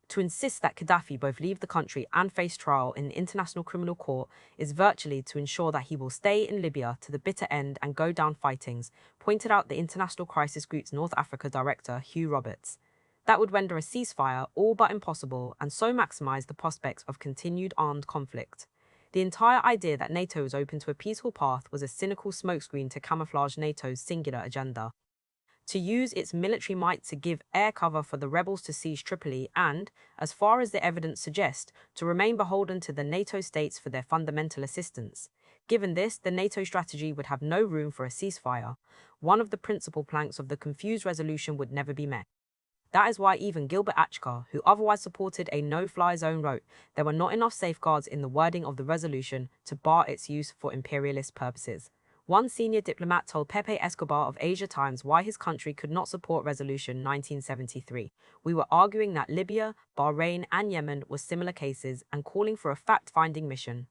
To insist that Gaddafi both leave the country and face trial in the International Criminal Court is virtually to ensure that he will stay in Libya to the bitter end and go down fightings, pointed out the International Crisis Group's North Africa director, Hugh Roberts. That would render a ceasefire all but impossible and so maximize the prospects of continued armed conflict. The entire idea that NATO was open to a peaceful path was a cynical smokescreen to camouflage NATO's singular agenda. to use its military might to give air cover for the rebels to seize Tripoli and, as far as the evidence suggests, to remain beholden to the NATO states for their fundamental assistance. Given this, the NATO strategy would have no room for a ceasefire. One of the principal planks of the confused resolution would never be met. That is why even Gilbert Achcar, who otherwise supported a no-fly zone, wrote, "There were not enough safeguards in the wording of the resolution to bar its use for imperialist purposes." One senior diplomat told Pepe Escobar of Asia Times why his country could not support Resolution 1973. "We were arguing that Libya, Bahrain and Yemen were similar cases and calling for a fact-finding mission.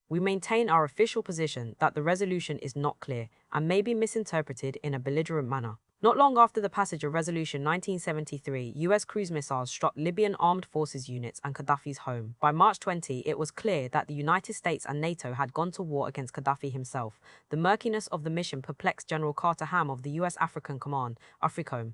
We maintain our official position that the resolution is not clear and may be misinterpreted in a belligerent manner." Not long after the passage of Resolution 1973, US cruise missiles struck Libyan armed forces units and Gaddafi's home. By March 20, it was clear that the United States and NATO had gone to war against Gaddafi himself. The murkiness of the mission perplexed General Carter Ham of the US African Command, AFRICOM.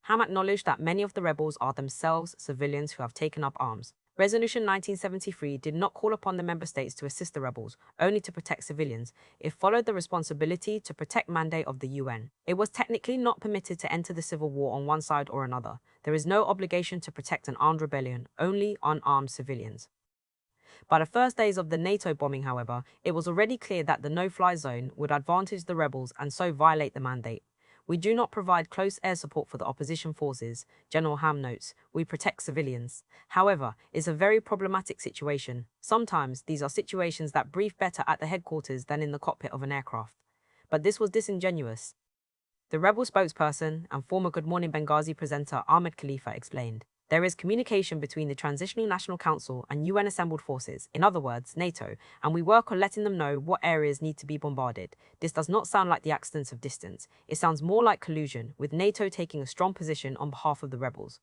Ham acknowledged that many of the rebels are themselves civilians who have taken up arms. Resolution 1973 did not call upon the member states to assist the rebels, only to protect civilians. It followed the responsibility to protect mandate of the UN. It was technically not permitted to enter the civil war on one side or another. There is no obligation to protect an armed rebellion, only unarmed civilians. By the first days of the NATO bombing, however, it was already clear that the no-fly zone would advantage the rebels and so violate the mandate. "We do not provide close air support for the opposition forces," General Ham notes. "We protect civilians." However, it's a very problematic situation. Sometimes these are situations that brief better at the headquarters than in the cockpit of an aircraft. But this was disingenuous. The rebel spokesperson and former Good Morning Benghazi presenter Ahmed Khalifa explained, "There is communication between the Transitional National Council and UN assembled forces, in other words, NATO, and we work on letting them know what areas need to be bombarded. This does not sound like the accidents of distance. It sounds more like collusion, with NATO taking a strong position on behalf of the rebels."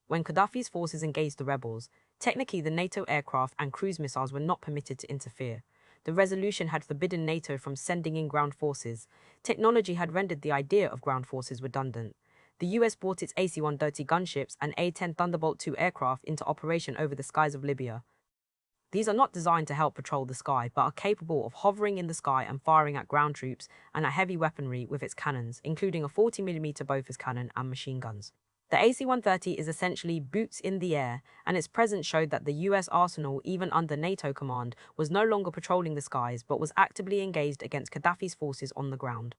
When Gaddafi's forces engaged the rebels, technically the NATO aircraft and cruise missiles were not permitted to interfere. The resolution had forbidden NATO from sending in ground forces. Technology had rendered the idea of ground forces redundant. The US brought its AC-130 gunships and A-10 Thunderbolt II aircraft into operation over the skies of Libya. These are not designed to help patrol the sky, but are capable of hovering in the sky and firing at ground troops and at heavy weaponry with its cannons, including a 40mm Bofors cannon and machine guns. The AC-130 is essentially boots in the air, and its presence showed that the US arsenal, even under NATO command, was no longer patrolling the skies, but was actively engaged against Gaddafi's forces on the ground.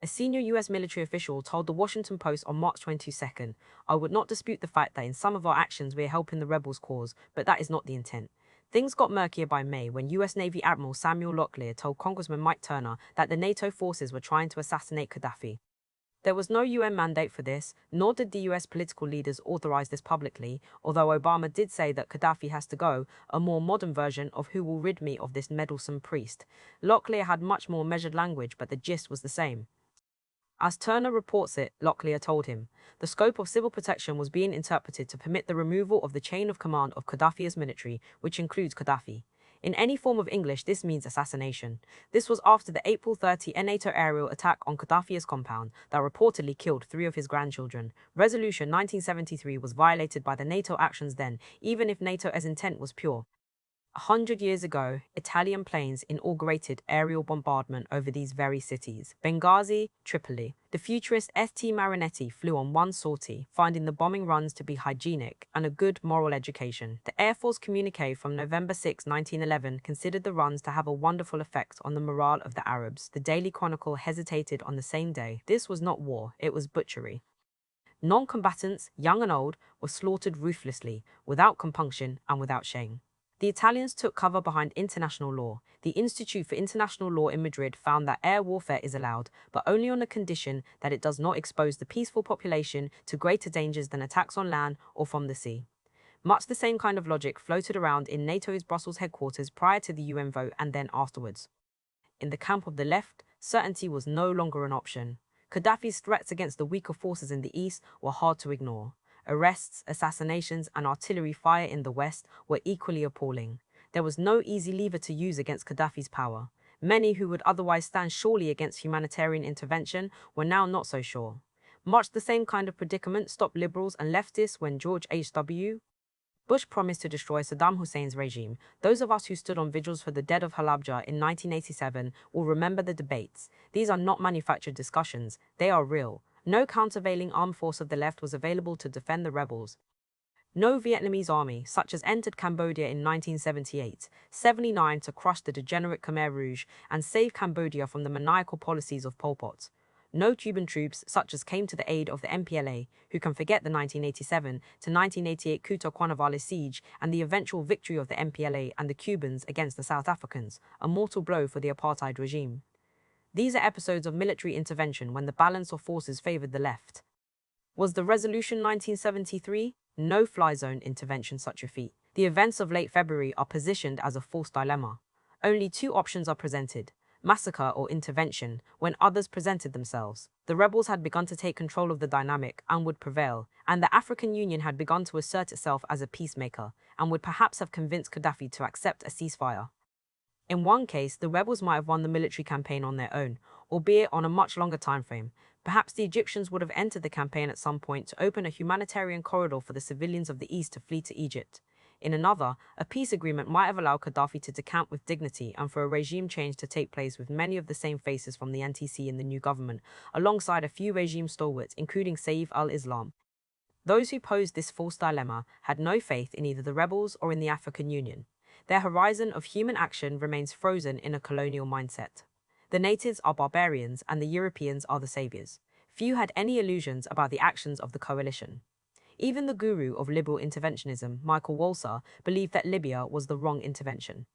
A senior US military official told the Washington Post on March 22nd, "I would not dispute the fact that in some of our actions we are helping the rebels' cause, but that is not the intent." Things got murkier by May when US Navy Admiral Samuel Locklear told Congressman Mike Turner that the NATO forces were trying to assassinate Gaddafi. There was no UN mandate for this, nor did the US political leaders authorize this publicly, although Obama did say that Gaddafi has to go, a more modern version of "who will rid me of this meddlesome priest." Locklear had much more measured language, but the gist was the same. As Turner reports it, Locklear told him, the scope of civil protection was being interpreted to permit the removal of the chain of command of Gaddafi's military, which includes Gaddafi. In any form of English, this means assassination. This was after the April 30 NATO aerial attack on Gaddafi's compound that reportedly killed 3 of his grandchildren. Resolution 1973 was violated by the NATO actions then, even if NATO's intent was pure. 100 years ago, Italian planes inaugurated aerial bombardment over these very cities. Benghazi, Tripoli. The futurist St. Marinetti flew on one sortie, finding the bombing runs to be hygienic and a good moral education. The Air Force communique from November 6, 1911 considered the runs to have a wonderful effect on the morale of the Arabs. The Daily Chronicle hesitated on the same day. This was not war, it was butchery. Non-combatants, young and old, were slaughtered ruthlessly, without compunction and without shame. The Italians took cover behind international law. The Institute for International Law in Madrid found that air warfare is allowed, but only on the condition that it does not expose the peaceful population to greater dangers than attacks on land or from the sea. Much the same kind of logic floated around in NATO's Brussels headquarters prior to the UN vote and then afterwards. In the camp of the left, certainty was no longer an option. Gaddafi's threats against the weaker forces in the east were hard to ignore. Arrests, assassinations, and artillery fire in the West were equally appalling. There was no easy lever to use against Gaddafi's power. Many who would otherwise stand surely against humanitarian intervention were now not so sure. Much the same kind of predicament stopped liberals and leftists when George H.W. Bush promised to destroy Saddam Hussein's regime. Those of us who stood on vigils for the dead of Halabja in 1987 will remember the debates. These are not manufactured discussions, they are real. No countervailing armed force of the left was available to defend the rebels. No Vietnamese army, such as entered Cambodia in 1978, 79 to crush the degenerate Khmer Rouge and save Cambodia from the maniacal policies of Pol Pot. No Cuban troops, such as came to the aid of the MPLA, who can forget the 1987 to 1988 Cuto Cuanavales siege and the eventual victory of the MPLA and the Cubans against the South Africans, a mortal blow for the apartheid regime. These are episodes of military intervention when the balance of forces favored the left. Was the Resolution 1973 no-fly zone intervention such a feat? The events of late February are positioned as a false dilemma. Only two options are presented: massacre or intervention. When others presented themselves, the rebels had begun to take control of the dynamic and would prevail, and the African Union had begun to assert itself as a peacemaker and would perhaps have convinced Gaddafi to accept a ceasefire. In one case, the rebels might have won the military campaign on their own, albeit on a much longer timeframe. Perhaps the Egyptians would have entered the campaign at some point to open a humanitarian corridor for the civilians of the East to flee to Egypt. In another, a peace agreement might have allowed Gaddafi to decamp with dignity and for a regime change to take place with many of the same faces from the NTC in the new government, alongside a few regime stalwarts, including Saif al-Islam. Those who posed this false dilemma had no faith in either the rebels or in the African Union. Their horizon of human action remains frozen in a colonial mindset. The natives are barbarians and the Europeans are the saviors. Few had any illusions about the actions of the coalition. Even the guru of liberal interventionism, Michael Walzer, believed that Libya was the wrong intervention.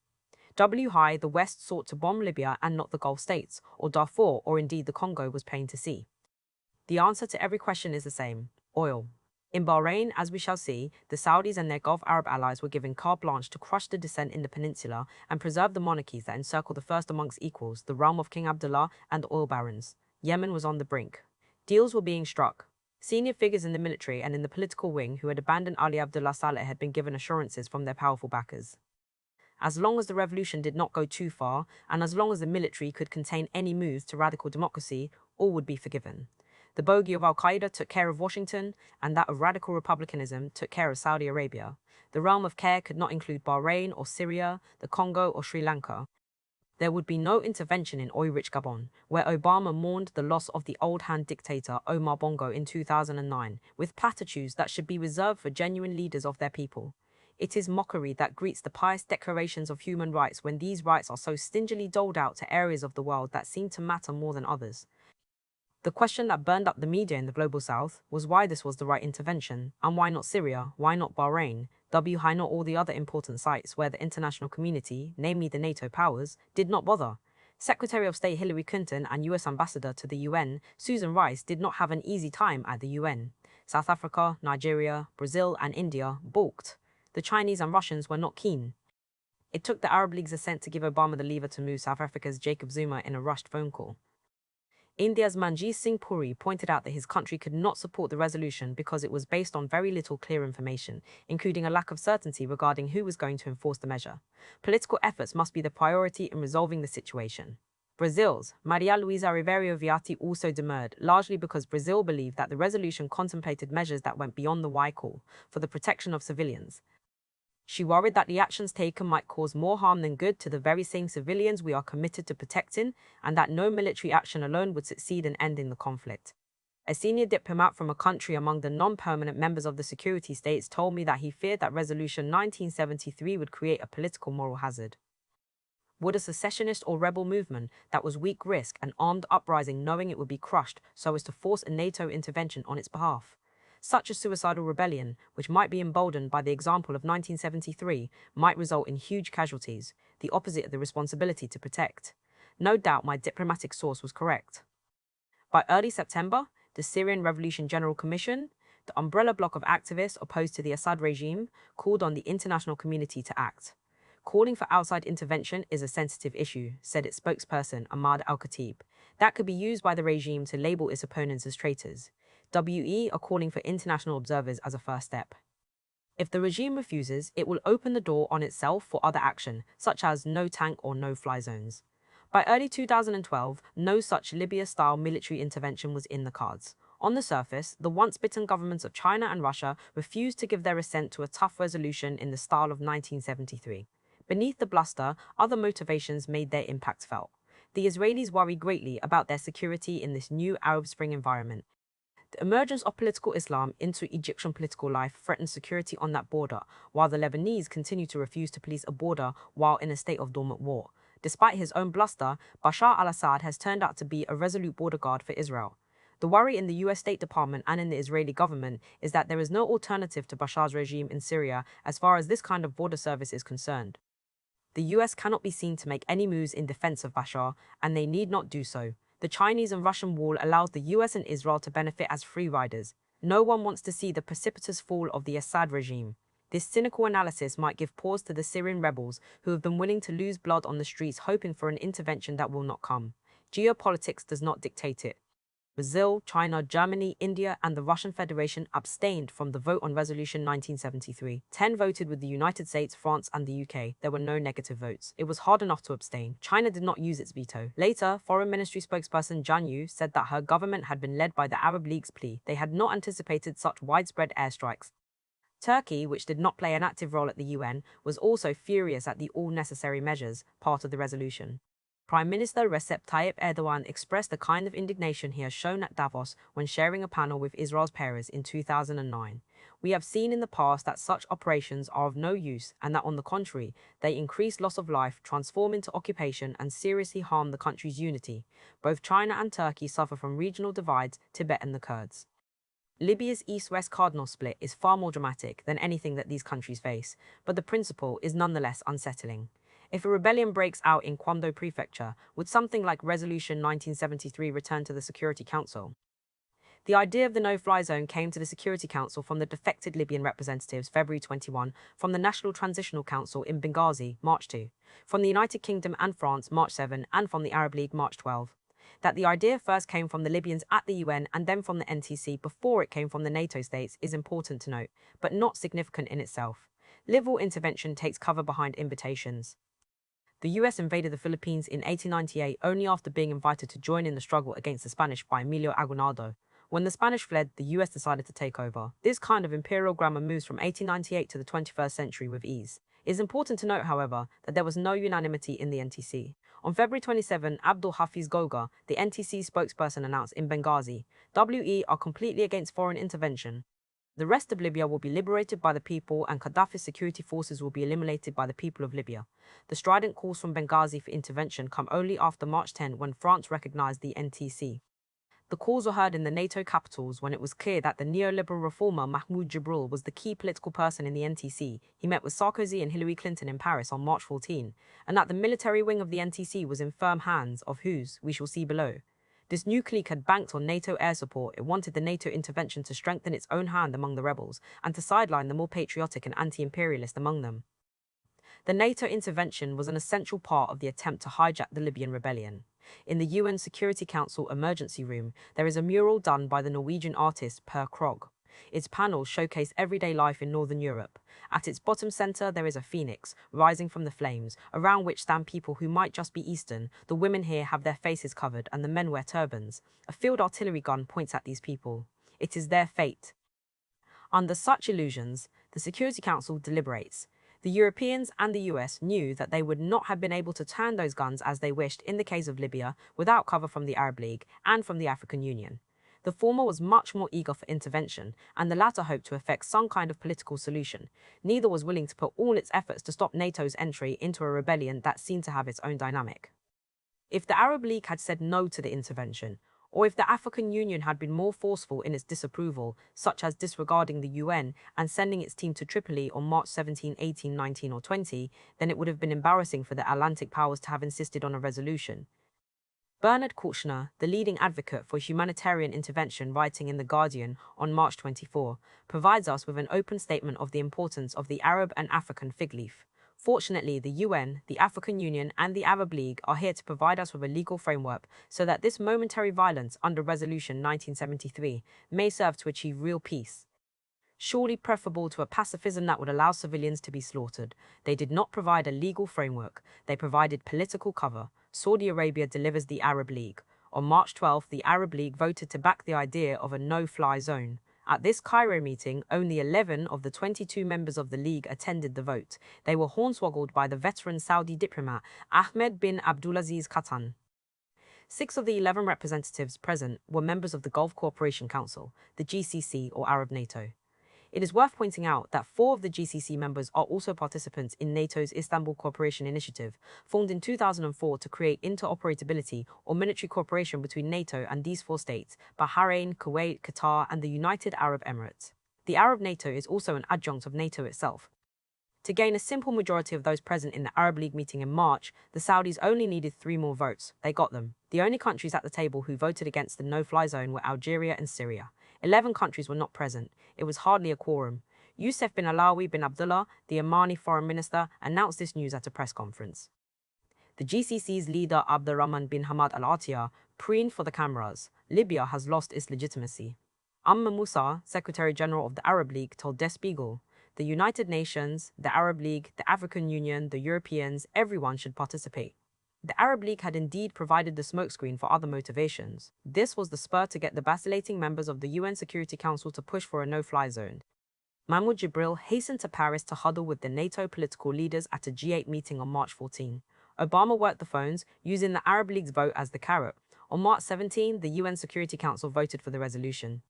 High, the West sought to bomb Libya and not the Gulf states, or Darfur, or indeed the Congo was plain to see. The answer to every question is the same: oil. In Bahrain, as we shall see, the Saudis and their Gulf Arab allies were given carte blanche to crush the dissent in the peninsula and preserve the monarchies that encircle the first amongst equals, the realm of King Abdullah and the oil barons. Yemen was on the brink. Deals were being struck. Senior figures in the military and in the political wing who had abandoned Ali Abdullah Saleh had been given assurances from their powerful backers. As long as the revolution did not go too far, and as long as the military could contain any moves to radical democracy, all would be forgiven. The bogey of al-Qaeda took care of Washington, and that of radical republicanism took care of Saudi Arabia. The realm of care could not include Bahrain or Syria, the Congo or Sri Lanka. There would be no intervention in oil-rich Gabon, where Obama mourned the loss of the old-hand dictator Omar Bongo in 2009, with platitudes that should be reserved for genuine leaders of their people. It is mockery that greets the pious declarations of human rights when these rights are so stingily doled out to areas of the world that seem to matter more than others. The question that burned up the media in the Global South was why this was the right intervention, and why not Syria, why not Bahrain, why not all the other important sites where the international community, namely the NATO powers, did not bother. Secretary of State Hillary Clinton and US Ambassador to the UN, Susan Rice, did not have an easy time at the UN. South Africa, Nigeria, Brazil and India balked. The Chinese and Russians were not keen. It took the Arab League's assent to give Obama the lever to move South Africa's Jacob Zuma in a rushed phone call. India's Manjeet Singh Puri pointed out that his country could not support the resolution because it was based on very little clear information, including a lack of certainty regarding who was going to enforce the measure. Political efforts must be the priority in resolving the situation. Brazil's Maria Luisa Ribeiro Vieira also demurred, largely because Brazil believed that the resolution contemplated measures that went beyond the why call for the protection of civilians. She worried that the actions taken might cause more harm than good to the very same civilians we are committed to protecting, and that no military action alone would succeed in ending the conflict. A senior diplomat from a country among the non-permanent members of the security states told me that he feared that Resolution 1973 would create a political moral hazard. Would a secessionist or rebel movement that was weak risk an armed uprising knowing it would be crushed so as to force a NATO intervention on its behalf? Such a suicidal rebellion, which might be emboldened by the example of 1973, might result in huge casualties, the opposite of the responsibility to protect. No doubt my diplomatic source was correct. By early September, the Syrian Revolution General Commission, the umbrella bloc of activists opposed to the Assad regime, called on the international community to act. Calling for outside intervention is a sensitive issue, said its spokesperson Ahmad Al-Khatib. That could be used by the regime to label its opponents as traitors. WE are calling for international observers as a first step. If the regime refuses, it will open the door on itself for other action, such as no tank or no-fly zones. By early 2012, no such Libya-style military intervention was in the cards. On the surface, the once-bitten governments of China and Russia refused to give their assent to a tough resolution in the style of 1973. Beneath the bluster, other motivations made their impact felt. The Israelis worry greatly about their security in this new Arab Spring environment. The emergence of political Islam into Egyptian political life threatens security on that border, while the Lebanese continue to refuse to police a border while in a state of dormant war. Despite his own bluster, Bashar al-Assad has turned out to be a resolute border guard for Israel. The worry in the US State Department and in the Israeli government is that there is no alternative to Bashar's regime in Syria as far as this kind of border service is concerned. The US cannot be seen to make any moves in defense of Bashar, and they need not do so. The Chinese and Russian wall allows the US and Israel to benefit as free riders. No one wants to see the precipitous fall of the Assad regime. This cynical analysis might give pause to the Syrian rebels who have been willing to lose blood on the streets hoping for an intervention that will not come. Geopolitics does not dictate it. Brazil, China, Germany, India, and the Russian Federation abstained from the vote on Resolution 1973. 10 voted with the United States, France, and the UK. There were no negative votes. It was hard enough to abstain. China did not use its veto. Later, Foreign Ministry spokesperson Zhang Yu said that her government had been led by the Arab League's plea. They had not anticipated such widespread airstrikes. Turkey, which did not play an active role at the UN, was also furious at the all necessary measures, part of the resolution. Prime Minister Recep Tayyip Erdogan expressed the kind of indignation he has shown at Davos when sharing a panel with Israel's Peres in 2009. We have seen in the past that such operations are of no use and that on the contrary, they increase loss of life, transform into occupation and seriously harm the country's unity. Both China and Turkey suffer from regional divides, Tibet and the Kurds. Libya's east-west cardinal split is far more dramatic than anything that these countries face, but the principle is nonetheless unsettling. If a rebellion breaks out in Kwando Prefecture, would something like Resolution 1973 return to the Security Council? The idea of the no-fly zone came to the Security Council from the defected Libyan representatives February 21, from the National Transitional Council in Benghazi, March 2, from the United Kingdom and France, March 7, and from the Arab League, March 12. That the idea first came from the Libyans at the UN and then from the NTC before it came from the NATO states is important to note, but not significant in itself. Liberal intervention takes cover behind invitations. The US invaded the Philippines in 1898 only after being invited to join in the struggle against the Spanish by Emilio Aguinaldo. When the Spanish fled, the US decided to take over. This kind of imperial grammar moves from 1898 to the 21st century with ease. It is important to note, however, that there was no unanimity in the NTC. On February 27, Abdul Hafiz Goga, the NTC spokesperson, announced in Benghazi, "We are completely against foreign intervention. The rest of Libya will be liberated by the people and Gaddafi's security forces will be eliminated by the people of Libya." The strident calls from Benghazi for intervention come only after March 10 when France recognized the NTC. The calls were heard in the NATO capitals when it was clear that the neoliberal reformer Mahmoud Jibril was the key political person in the NTC. He met with Sarkozy and Hillary Clinton in Paris on March 14, and that the military wing of the NTC was in firm hands, of whose we shall see below. This new clique had banked on NATO air support. It wanted the NATO intervention to strengthen its own hand among the rebels and to sideline the more patriotic and anti-imperialist among them. The NATO intervention was an essential part of the attempt to hijack the Libyan rebellion. In the UN Security Council emergency room, there is a mural done by the Norwegian artist Per Krogh. Its panels showcase everyday life in Northern Europe. At its bottom center, there is a phoenix rising from the flames, around which stand people who might just be Eastern. The women here have their faces covered and the men wear turbans. A field artillery gun points at these people. It is their fate. Under such illusions, the Security Council deliberates. The Europeans and the US knew that they would not have been able to turn those guns as they wished in the case of Libya without cover from the Arab League and from the African Union. The former was much more eager for intervention, and the latter hoped to effect some kind of political solution. Neither was willing to put all its efforts to stop NATO's entry into a rebellion that seemed to have its own dynamic. If the Arab League had said no to the intervention, or if the African Union had been more forceful in its disapproval, such as disregarding the UN and sending its team to Tripoli on March 17, 18, 19 or 20, then it would have been embarrassing for the Atlantic powers to have insisted on a resolution. Bernard Kouchner, the leading advocate for humanitarian intervention, writing in The Guardian on March 24, provides us with an open statement of the importance of the Arab and African fig leaf. Fortunately, the UN, the African Union, and the Arab League are here to provide us with a legal framework so that this momentary violence under Resolution 1973 may serve to achieve real peace. Surely preferable to a pacifism that would allow civilians to be slaughtered. They did not provide a legal framework, they provided political cover. Saudi Arabia delivers the Arab League. On March 12, the Arab League voted to back the idea of a no-fly zone. At this Cairo meeting, only 11 of the 22 members of the League attended the vote. They were hornswoggled by the veteran Saudi diplomat Ahmed bin Abdulaziz Qatan. 6 of the 11 representatives present were members of the Gulf Cooperation Council, the GCC or Arab NATO. It is worth pointing out that 4 of the GCC members are also participants in NATO's Istanbul Cooperation Initiative, formed in 2004 to create interoperability or military cooperation between NATO and these 4 states, Bahrain, Kuwait, Qatar, and the United Arab Emirates. The Arab NATO is also an adjunct of NATO itself. To gain a simple majority of those present in the Arab League meeting in March, the Saudis only needed 3 more votes. They got them. The only countries at the table who voted against the no-fly zone were Algeria and Syria. 11 countries were not present. It was hardly a quorum. Youssef bin Alawi bin Abdullah, the Omani foreign minister, announced this news at a press conference. The GCC's leader Abdurrahman bin Hamad al-Attiyah preened for the cameras. Libya has lost its legitimacy. Amma Musa, Secretary General of the Arab League, told Der Spiegel, "The United Nations, the Arab League, the African Union, the Europeans, everyone should participate." The Arab League had indeed provided the smokescreen for other motivations. This was the spur to get the vacillating members of the UN Security Council to push for a no-fly zone. Mahmoud Jibril hastened to Paris to huddle with the NATO political leaders at a G8 meeting on March 14. Obama worked the phones, using the Arab League's vote as the carrot. On March 17, the UN Security Council voted for the resolution.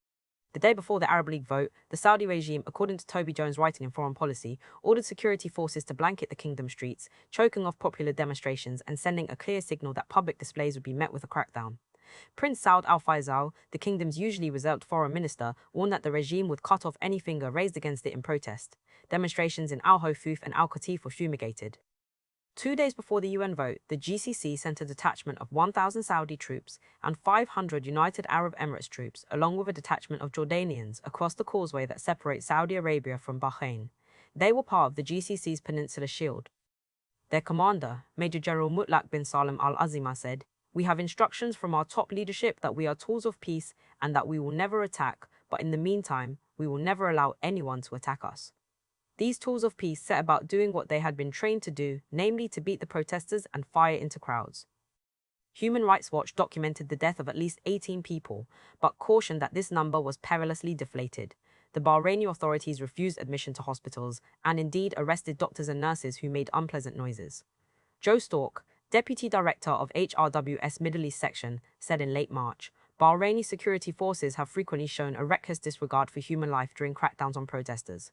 The day before the Arab League vote, the Saudi regime, according to Toby Jones' writing in Foreign Policy, ordered security forces to blanket the kingdom streets, choking off popular demonstrations and sending a clear signal that public displays would be met with a crackdown. Prince Saud Al Faisal, the kingdom's usually reserved foreign minister, warned that the regime would cut off any finger raised against it in protest. Demonstrations in Al Hofuf and Al Qatif were fumigated. 2 days before the UN vote, the GCC sent a detachment of 1,000 Saudi troops and 500 United Arab Emirates troops, along with a detachment of Jordanians, across the causeway that separates Saudi Arabia from Bahrain. They were part of the GCC's Peninsula Shield. Their commander, Major General Mutlaq bin Salim al-Azima, said, "We have instructions from our top leadership that we are tools of peace and that we will never attack, but in the meantime, we will never allow anyone to attack us." These tools of peace set about doing what they had been trained to do, namely to beat the protesters and fire into crowds. Human Rights Watch documented the death of at least 18 people, but cautioned that this number was perilously deflated. The Bahraini authorities refused admission to hospitals and indeed arrested doctors and nurses who made unpleasant noises. Joe Stork, Deputy Director of HRW's Middle East Section, said in late March, "Bahraini security forces have frequently shown a reckless disregard for human life during crackdowns on protesters.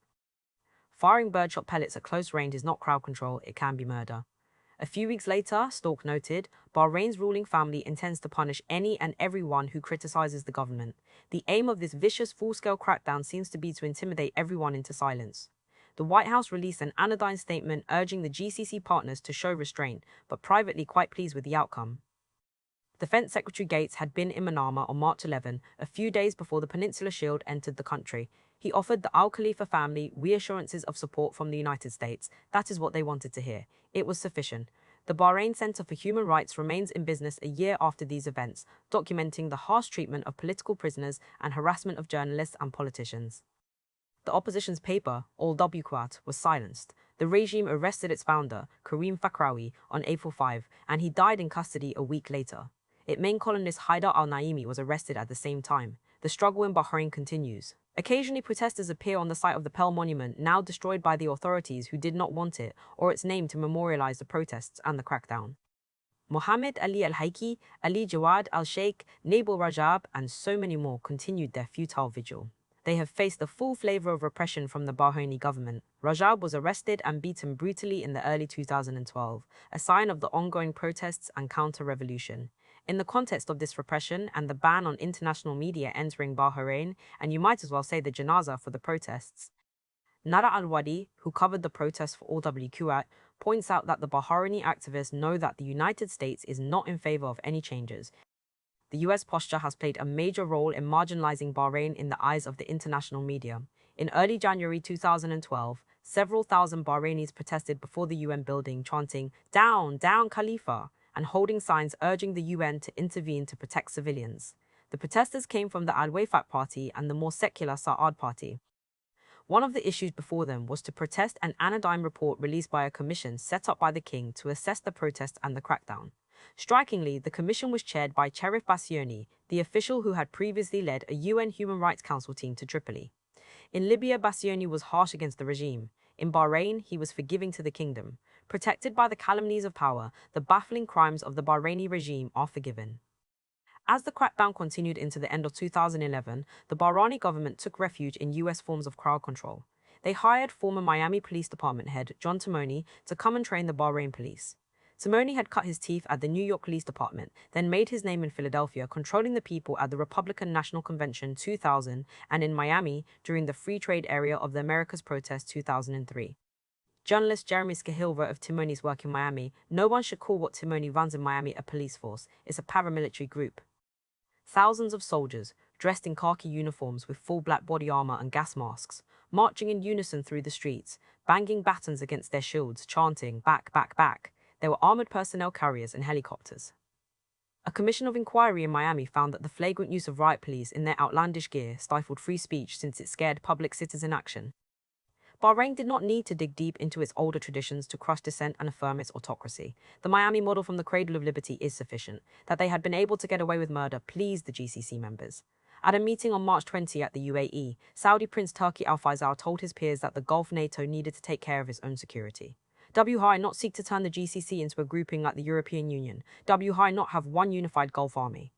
Firing birdshot pellets at close range is not crowd control, it can be murder." A few weeks later, Stork noted, Bahrain's ruling family intends to punish any and everyone who criticizes the government. The aim of this vicious full-scale crackdown seems to be to intimidate everyone into silence. The White House released an anodyne statement urging the GCC partners to show restraint, but privately quite pleased with the outcome. Defense Secretary Gates had been in Manama on March 11, a few days before the Peninsula Shield entered the country. He offered the Al Khalifa family reassurances of support from the United States. That is what they wanted to hear. It was sufficient. The Bahrain Center for Human Rights remains in business a year after these events, documenting the harsh treatment of political prisoners and harassment of journalists and politicians. The opposition's paper, Al Wuqat, was silenced. The regime arrested its founder, Karim Fakrawi, on April 5, and he died in custody a week later. Its main columnist Haidar al-Naimi was arrested at the same time. The struggle in Bahrain continues. Occasionally protesters appear on the site of the Pearl Monument, now destroyed by the authorities who did not want it, or its name to memorialize the protests and the crackdown. Mohammed Ali al-Haiki, Ali Jawad al-Sheikh, Nabil Rajab, and so many more continued their futile vigil. They have faced the full flavor of repression from the Bahraini government. Rajab was arrested and beaten brutally in the early 2012, a sign of the ongoing protests and counter-revolution. In the context of this repression and the ban on international media entering Bahrain, and you might as well say the janazah for the protests, Nara al-Wadi, who covered the protests for Audiobook, points out that the Bahraini activists know that the United States is not in favor of any changes. The US posture has played a major role in marginalizing Bahrain in the eyes of the international media. In early January 2012, several thousand Bahrainis protested before the UN building, chanting, "Down, down Khalifa," and holding signs urging the UN to intervene to protect civilians. The protesters came from the Al-Wefaq Party and the more secular Sa'ad Party. One of the issues before them was to protest an anodyne report released by a commission set up by the king to assess the protest and the crackdown. Strikingly, the commission was chaired by Cherif Bassioni, the official who had previously led a UN Human Rights Council team to Tripoli. In Libya, Bassioni was harsh against the regime. In Bahrain, he was forgiving to the kingdom. Protected by the calumnies of power, the baffling crimes of the Bahraini regime are forgiven. As the crackdown continued into the end of 2011, the Bahraini government took refuge in US forms of crowd control. They hired former Miami Police Department head John Timony to come and train the Bahrain police. Timony had cut his teeth at the New York Police Department, then made his name in Philadelphia, controlling the people at the Republican National Convention 2000 and in Miami during the Free Trade Area of the Americas Protest 2003. Journalist Jeremy Scahill wrote of Timony's work in Miami, "No one should call what Timony runs in Miami a police force. It's a paramilitary group. Thousands of soldiers, dressed in khaki uniforms with full black body armor and gas masks, marching in unison through the streets, banging batons against their shields, chanting, 'Back, back, back.' There were armored personnel carriers and helicopters." A commission of inquiry in Miami found that the flagrant use of riot police in their outlandish gear stifled free speech since it scared public citizen action. Bahrain did not need to dig deep into its older traditions to crush dissent and affirm its autocracy. The Miami model from the cradle of liberty is sufficient. That they had been able to get away with murder pleased the GCC members. At a meeting on March 20 at the UAE, Saudi Prince Turki Al Faisal told his peers that the Gulf NATO needed to take care of its own security. WHI not seek to turn the GCC into a grouping like the European Union. WHI not have one unified Gulf army.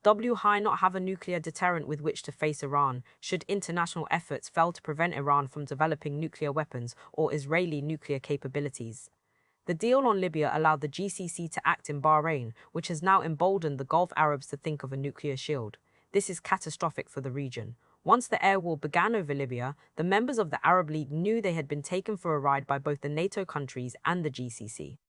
WHI not have a nuclear deterrent with which to face Iran should international efforts fail to prevent Iran from developing nuclear weapons or Israeli nuclear capabilities. The deal on Libya allowed the GCC to act in Bahrain, which has now emboldened the Gulf Arabs to think of a nuclear shield. This is catastrophic for the region. Once the air war began over Libya, the members of the Arab League knew they had been taken for a ride by both the NATO countries and the GCC.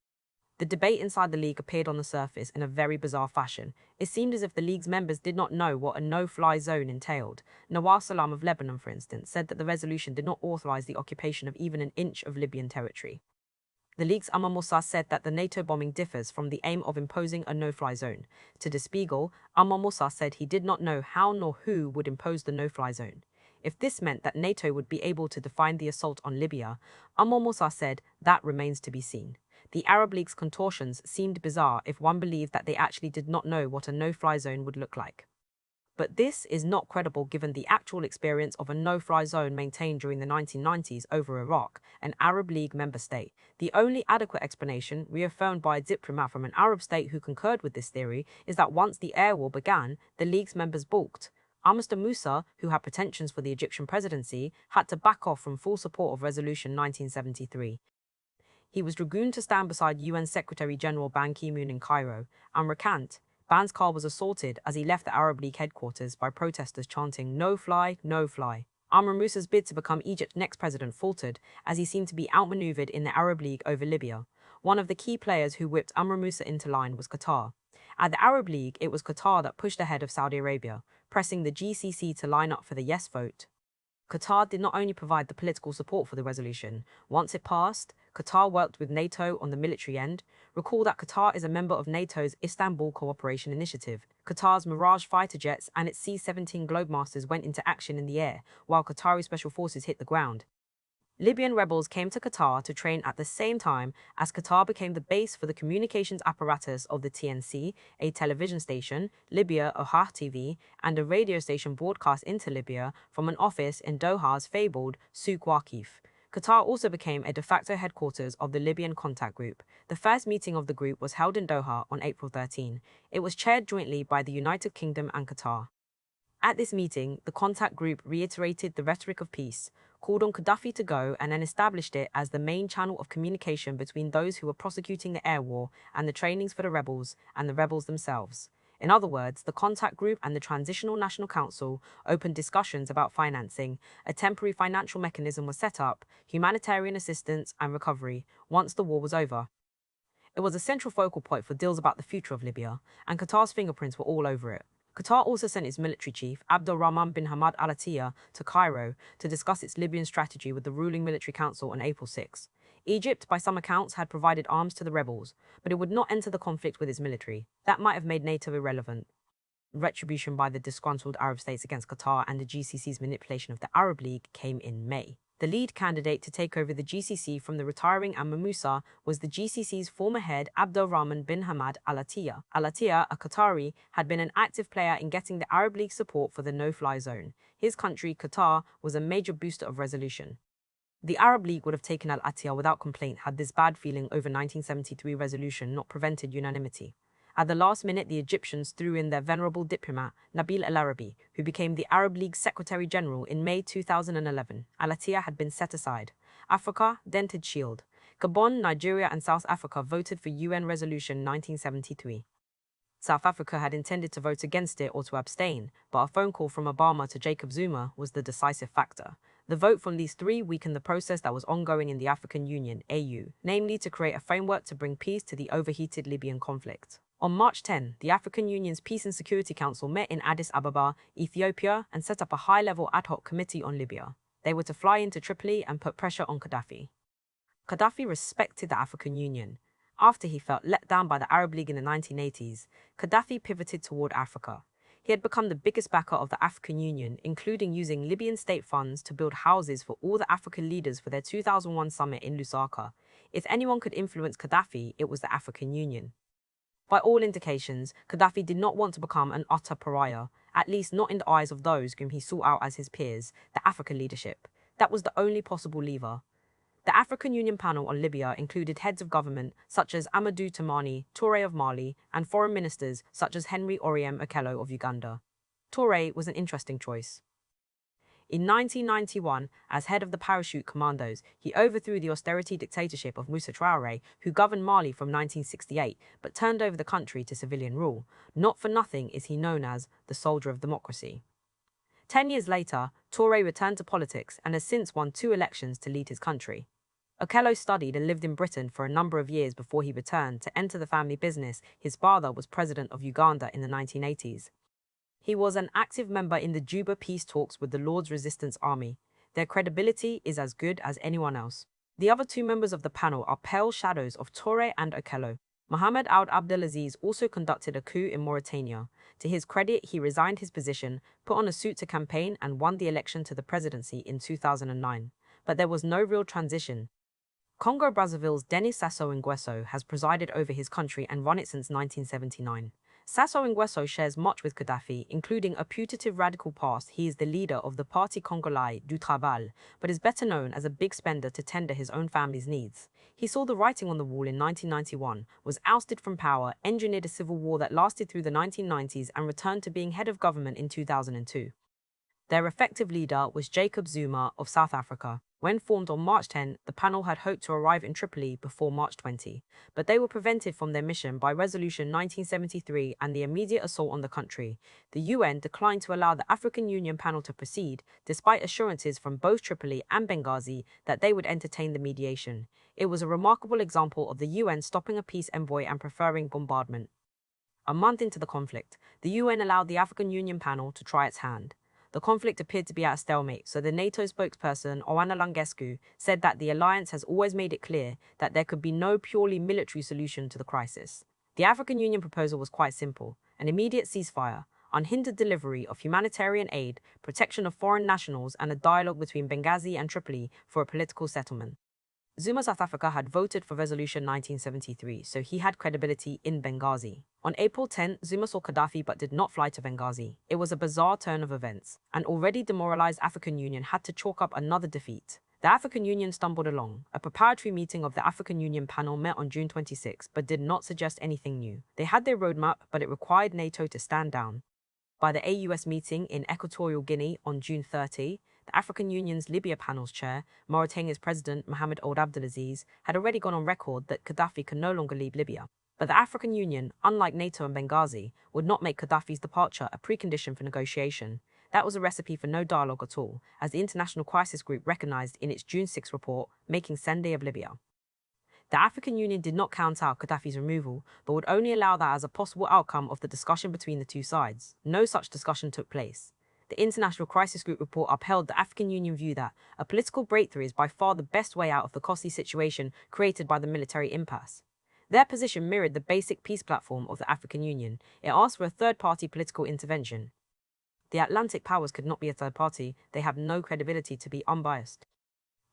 The debate inside the league appeared on the surface in a very bizarre fashion. It seemed as if the league's members did not know what a no-fly zone entailed. Nawaz Salam of Lebanon, for instance, said that the resolution did not authorize the occupation of even an inch of Libyan territory. The league's Amr Moussa said that the NATO bombing differs from the aim of imposing a no-fly zone. To Der Spiegel, Amr Moussa said he did not know how nor who would impose the no-fly zone. If this meant that NATO would be able to define the assault on Libya, Amr Moussa said that remains to be seen. The Arab League's contortions seemed bizarre if one believed that they actually did not know what a no-fly zone would look like. But this is not credible given the actual experience of a no-fly zone maintained during the 1990s over Iraq, an Arab League member state. The only adequate explanation, reaffirmed by a diplomat from an Arab state who concurred with this theory, is that once the air war began, the League's members balked. Mr. Moussa, who had pretensions for the Egyptian presidency, had to back off from full support of Resolution 1973. He was dragooned to stand beside UN Secretary-General Ban Ki-moon in Cairo, and recant. Ban's car was assaulted as he left the Arab League headquarters by protesters chanting, "No fly, no fly." Amr Moussa's bid to become Egypt's next president faltered as he seemed to be outmaneuvered in the Arab League over Libya. One of the key players who whipped Amr Moussa into line was Qatar. At the Arab League, it was Qatar that pushed ahead of Saudi Arabia, pressing the GCC to line up for the yes vote. Qatar did not only provide the political support for the resolution. Once it passed, Qatar worked with NATO on the military end. Recall that Qatar is a member of NATO's Istanbul Cooperation Initiative. Qatar's Mirage fighter jets and its C-17 Globemasters went into action in the air, while Qatari special forces hit the ground. Libyan rebels came to Qatar to train at the same time as Qatar became the base for the communications apparatus of the TNC, a television station, Libya Ohah TV, and a radio station broadcast into Libya from an office in Doha's fabled Souk Waqif. Qatar also became a de facto headquarters of the Libyan Contact Group. The first meeting of the group was held in Doha on April 13. It was chaired jointly by the United Kingdom and Qatar. At this meeting, the contact group reiterated the rhetoric of peace, called on Gaddafi to go, and then established it as the main channel of communication between those who were prosecuting the air war and the trainings for the rebels and the rebels themselves. In other words, the contact group and the Transitional National Council opened discussions about financing. A temporary financial mechanism was set up, humanitarian assistance and recovery, once the war was over. It was a central focal point for deals about the future of Libya, and Qatar's fingerprints were all over it. Qatar also sent its military chief, Abdulrahman bin Hamad Al Attiyah, to Cairo to discuss its Libyan strategy with the ruling military council on April 6. Egypt, by some accounts, had provided arms to the rebels, but it would not enter the conflict with its military. That might have made NATO irrelevant. Retribution by the disgruntled Arab states against Qatar and the GCC's manipulation of the Arab League came in May. The lead candidate to take over the GCC from the retiring Amr Moussa was the GCC's former head Abdulrahman bin Hamad Al Attiyah. Al Attiyah, a Qatari, had been an active player in getting the Arab League support for the no-fly zone. His country, Qatar, was a major booster of resolution. The Arab League would have taken Al Attiyah without complaint had this bad feeling over 1973 resolution not prevented unanimity. At the last minute, the Egyptians threw in their venerable diplomat, Nabil El-Arabi, who became the Arab League's Secretary General in May 2011. Al-Attiyah had been set aside. Africa, dented shield. Gabon, Nigeria, and South Africa voted for UN Resolution 1973. South Africa had intended to vote against it or to abstain, but a phone call from Obama to Jacob Zuma was the decisive factor. The vote from these three weakened the process that was ongoing in the African Union, AU, namely to create a framework to bring peace to the overheated Libyan conflict. On March 10, the African Union's Peace and Security Council met in Addis Ababa, Ethiopia, and set up a high-level ad hoc committee on Libya. They were to fly into Tripoli and put pressure on Gaddafi. Gaddafi respected the African Union. After he felt let down by the Arab League in the 1980s, Gaddafi pivoted toward Africa. He had become the biggest backer of the African Union, including using Libyan state funds to build houses for all the African leaders for their 2001 summit in Lusaka. If anyone could influence Gaddafi, it was the African Union. By all indications, Gaddafi did not want to become an utter pariah, at least not in the eyes of those whom he sought out as his peers, the African leadership. That was the only possible lever. The African Union panel on Libya included heads of government such as Amadou Toumani, Toure of Mali, and foreign ministers such as Henry Oryem Okello of Uganda. Toure was an interesting choice. In 1991, as head of the Parachute Commandos, he overthrew the austerity dictatorship of Moussa Traoré, who governed Mali from 1968, but turned over the country to civilian rule. Not for nothing is he known as the soldier of democracy. 10 years later, Toure returned to politics and has since won 2 elections to lead his country. Okello studied and lived in Britain for a number of years before he returned to enter the family business. His father was president of Uganda in the 1980s. He was an active member in the Juba peace talks with the Lord's Resistance Army. Their credibility is as good as anyone else. The other 2 members of the panel are pale shadows of Toure and Okello. Mohamed Ould Abdelaziz also conducted a coup in Mauritania. To his credit, he resigned his position, put on a suit to campaign, and won the election to the presidency in 2009. But there was no real transition. Congo-Brazzaville's Denis Sassou Nguesso has presided over his country and run it since 1979. Sassou Nguesso shares much with Gaddafi, including a putative radical past. He is the leader of the Parti Congolais du Travail, but is better known as a big spender to tender his own family's needs. He saw the writing on the wall in 1991, was ousted from power, engineered a civil war that lasted through the 1990s, and returned to being head of government in 2002. Their effective leader was Jacob Zuma of South Africa. When formed on March 10, the panel had hoped to arrive in Tripoli before March 20, but they were prevented from their mission by Resolution 1973 and the immediate assault on the country. The UN declined to allow the African Union panel to proceed, despite assurances from both Tripoli and Benghazi that they would entertain the mediation. It was a remarkable example of the UN stopping a peace envoy and preferring bombardment. A month into the conflict, the UN allowed the African Union panel to try its hand. The conflict appeared to be at a stalemate, so the NATO spokesperson, Oana Langescu, said that the alliance has always made it clear that there could be no purely military solution to the crisis. The African Union proposal was quite simple: an immediate ceasefire, unhindered delivery of humanitarian aid, protection of foreign nationals, and a dialogue between Benghazi and Tripoli for a political settlement. Zuma South Africa had voted for Resolution 1973, so he had credibility in Benghazi. On April 10, Zuma saw Gaddafi but did not fly to Benghazi. It was a bizarre turn of events. An already demoralized African Union had to chalk up another defeat. The African Union stumbled along. A preparatory meeting of the African Union panel met on June 26, but did not suggest anything new. They had their roadmap, but it required NATO to stand down. By the AUS meeting in Equatorial Guinea on June 30, the African Union's Libya panel's chair, Mauritania's president Mohamed Ould Abdelaziz, had already gone on record that Gaddafi could no longer leave Libya. But the African Union, unlike NATO and Benghazi, would not make Gaddafi's departure a precondition for negotiation. That was a recipe for no dialogue at all, as the International Crisis Group recognized in its June 6 report, making Sunday of Libya. The African Union did not count out Gaddafi's removal, but would only allow that as a possible outcome of the discussion between the two sides. No such discussion took place. The International Crisis Group report upheld the African Union view that a political breakthrough is by far the best way out of the costly situation created by the military impasse. Their position mirrored the basic peace platform of the African Union. It asked for a third-party political intervention. The Atlantic powers could not be a third party. They have no credibility to be unbiased.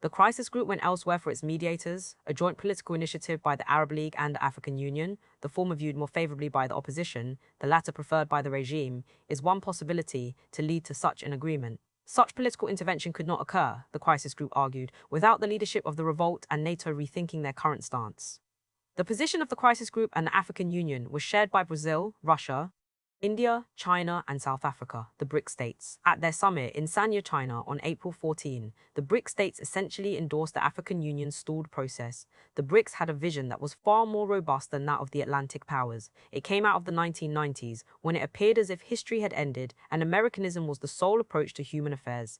The Crisis Group went elsewhere for its mediators, a joint political initiative by the Arab League and the African Union, the former viewed more favorably by the opposition, the latter preferred by the regime, is one possibility to lead to such an agreement. Such political intervention could not occur, the Crisis Group argued, without the leadership of the revolt and NATO rethinking their current stance. The position of the crisis group and the African Union was shared by Brazil, Russia, India, China, and South Africa, the BRIC states. At their summit in Sanya, China on April 14, the BRIC states essentially endorsed the African Union's stalled process. The BRICS had a vision that was far more robust than that of the Atlantic powers. It came out of the 1990s, when it appeared as if history had ended and Americanism was the sole approach to human affairs.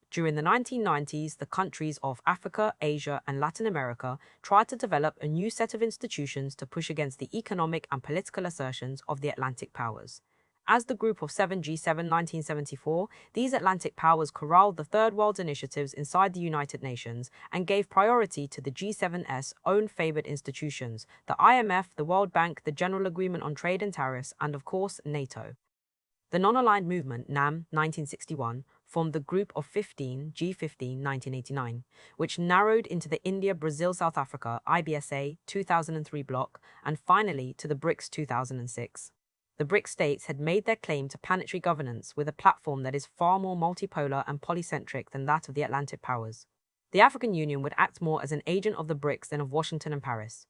During the 1990s, the countries of Africa, Asia, and Latin America tried to develop a new set of institutions to push against the economic and political assertions of the Atlantic powers. As the Group of Seven G7 1974, these Atlantic powers corralled the Third World's initiatives inside the United Nations and gave priority to the G7's own favored institutions, the IMF, the World Bank, the General Agreement on Trade and Tariffs, and of course, NATO. The Non-Aligned Movement, NAM, 1961, formed the Group of 15, G15, 1989, which narrowed into the India, Brazil, South Africa, IBSA, 2003 bloc, and finally to the BRICS 2006. The BRICS states had made their claim to planetary governance with a platform that is far more multipolar and polycentric than that of the Atlantic powers. The African Union would act more as an agent of the BRICS than of Washington and Paris.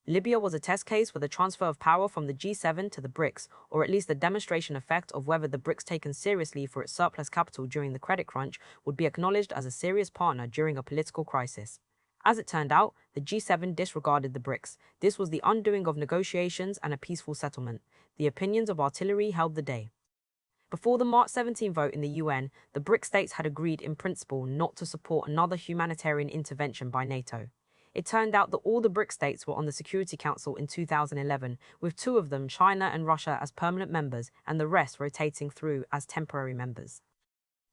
Libya was a test case for the transfer of power from the G7 to the BRICS, or at least a demonstration effect of whether the BRICS, taken seriously for its surplus capital during the credit crunch, would be acknowledged as a serious partner during a political crisis. As it turned out, the G7 disregarded the BRICS. This was the undoing of negotiations and a peaceful settlement. The opinions of artillery held the day. Before the March 17 vote in the UN, the BRIC states had agreed in principle not to support another humanitarian intervention by NATO. It turned out that all the BRIC states were on the Security Council in 2011, with two of them, China and Russia, as permanent members and the rest rotating through as temporary members.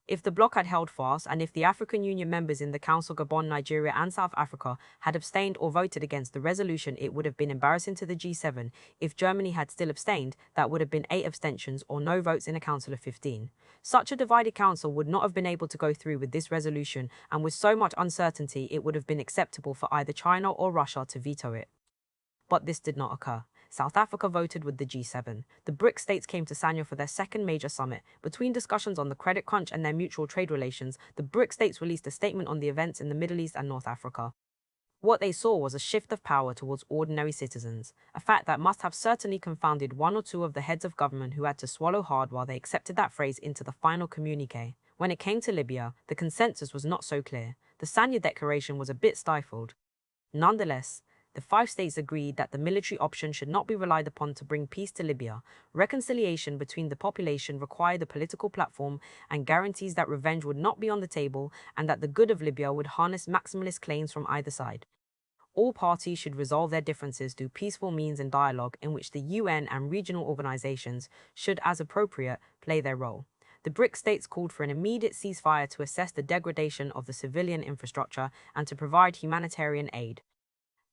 If the bloc had held fast, and if the African Union members in the Council, Gabon, Nigeria, and South Africa had abstained or voted against the resolution, it would have been embarrassing to the G7. If Germany had still abstained, that would have been 8 abstentions or no votes in a council of 15. Such a divided council would not have been able to go through with this resolution, and with so much uncertainty, it would have been acceptable for either China or Russia to veto it. But this did not occur. South Africa voted with the G7. The BRIC states came to Sanya for their second major summit. Between discussions on the credit crunch and their mutual trade relations, the BRIC states released a statement on the events in the Middle East and North Africa. What they saw was a shift of power towards ordinary citizens, a fact that must have certainly confounded one or two of the heads of government who had to swallow hard while they accepted that phrase into the final communique. When it came to Libya, the consensus was not so clear. The Sanya Declaration was a bit stifled. Nonetheless, the 5 states agreed that the military option should not be relied upon to bring peace to Libya. Reconciliation between the population required a political platform and guarantees that revenge would not be on the table and that the good of Libya would harness maximalist claims from either side. All parties should resolve their differences through peaceful means and dialogue in which the UN and regional organizations should, as appropriate, play their role. The BRIC states called for an immediate ceasefire to assess the degradation of the civilian infrastructure and to provide humanitarian aid.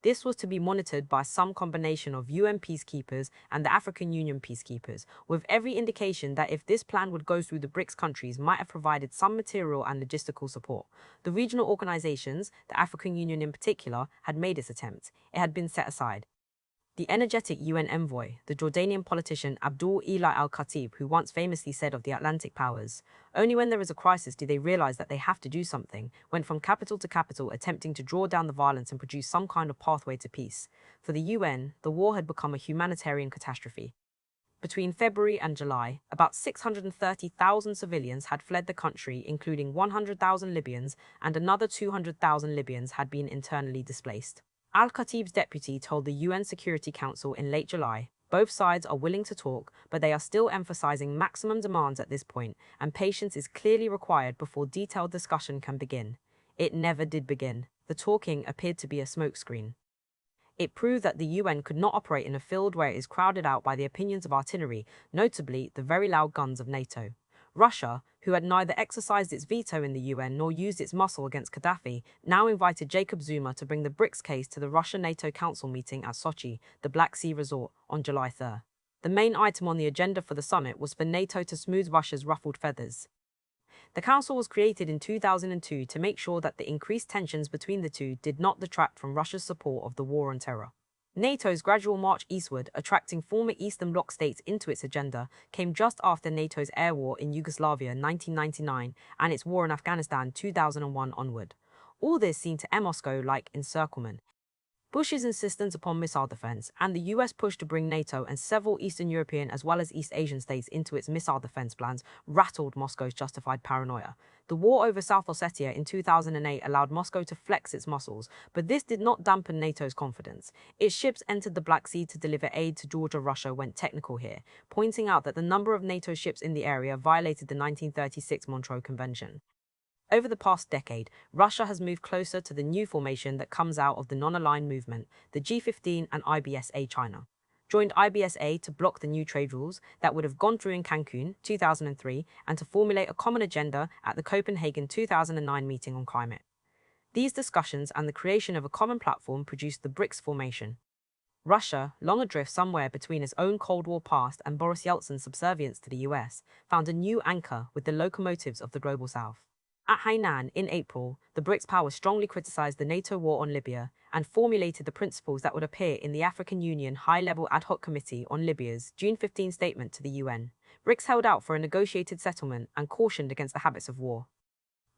This was to be monitored by some combination of UN peacekeepers and the African Union peacekeepers, with every indication that if this plan would go through, the BRICS countries might have provided some material and logistical support. The regional organizations, the African Union in particular, had made its attempt. It had been set aside. The energetic UN envoy, the Jordanian politician Abdul Eli al-Khatib, who once famously said of the Atlantic powers, "Only when there is a crisis do they realize that they have to do something," went from capital to capital attempting to draw down the violence and produce some kind of pathway to peace. For the UN, the war had become a humanitarian catastrophe. Between February and July, about 630,000 civilians had fled the country, including 100,000 Libyans, and another 200,000 Libyans had been internally displaced. Al-Khatib's deputy told the UN Security Council in late July, "Both sides are willing to talk, but they are still emphasizing maximum demands at this point, and patience is clearly required before detailed discussion can begin." It never did begin. The talking appeared to be a smokescreen. It proved that the UN could not operate in a field where it is crowded out by the opinions of artillery, notably the very loud guns of NATO. Russia, who had neither exercised its veto in the UN nor used its muscle against Gaddafi, now invited Jacob Zuma to bring the BRICS case to the Russia-NATO Council meeting at Sochi, the Black Sea resort, on July 3rd. The main item on the agenda for the summit was for NATO to smooth Russia's ruffled feathers. The Council was created in 2002 to make sure that the increased tensions between the two did not detract from Russia's support of the war on terror. NATO's gradual march eastward, attracting former Eastern Bloc states into its agenda, came just after NATO's air war in Yugoslavia 1999 and its war in Afghanistan 2001 onward. All this seemed to Moscow like encirclement. Bush's insistence upon missile defense and the US push to bring NATO and several Eastern European as well as East Asian states into its missile defense plans rattled Moscow's justified paranoia. The war over South Ossetia in 2008 allowed Moscow to flex its muscles, but this did not dampen NATO's confidence. Its ships entered the Black Sea to deliver aid to Georgia. Russia went technical here, pointing out that the number of NATO ships in the area violated the 1936 Montreux Convention. Over the past decade, Russia has moved closer to the new formation that comes out of the non-aligned movement, the G15 and IBSA. China joined IBSA to block the new trade rules that would have gone through in Cancun 2003 and to formulate a common agenda at the Copenhagen 2009 meeting on climate. These discussions and the creation of a common platform produced the BRICS formation. Russia, long adrift somewhere between its own Cold War past and Boris Yeltsin's subservience to the US, found a new anchor with the locomotives of the Global South. At Hainan in April, the BRICS powers strongly criticized the NATO war on Libya and formulated the principles that would appear in the African Union High-Level Ad Hoc Committee on Libya's June 15 statement to the UN. BRICS held out for a negotiated settlement and cautioned against the habits of war.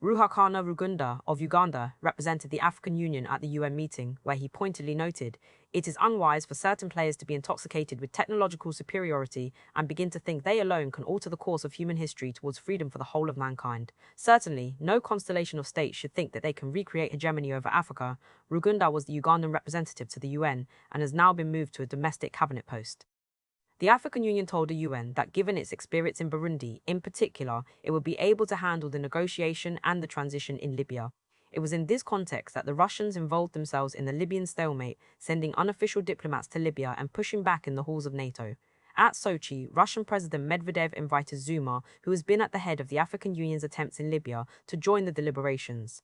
Ruhakana Rugunda of Uganda represented the African Union at the UN meeting, where he pointedly noted, "It is unwise for certain players to be intoxicated with technological superiority and begin to think they alone can alter the course of human history towards freedom for the whole of mankind. Certainly, no constellation of states should think that they can recreate hegemony over Africa." Rugunda was the Ugandan representative to the UN and has now been moved to a domestic cabinet post. The African Union told the UN that given its experience in Burundi, in particular, it would be able to handle the negotiation and the transition in Libya. It was in this context that the Russians involved themselves in the Libyan stalemate, sending unofficial diplomats to Libya and pushing back in the halls of NATO. At Sochi, Russian President Medvedev invited Zuma, who has been at the head of the African Union's attempts in Libya, to join the deliberations.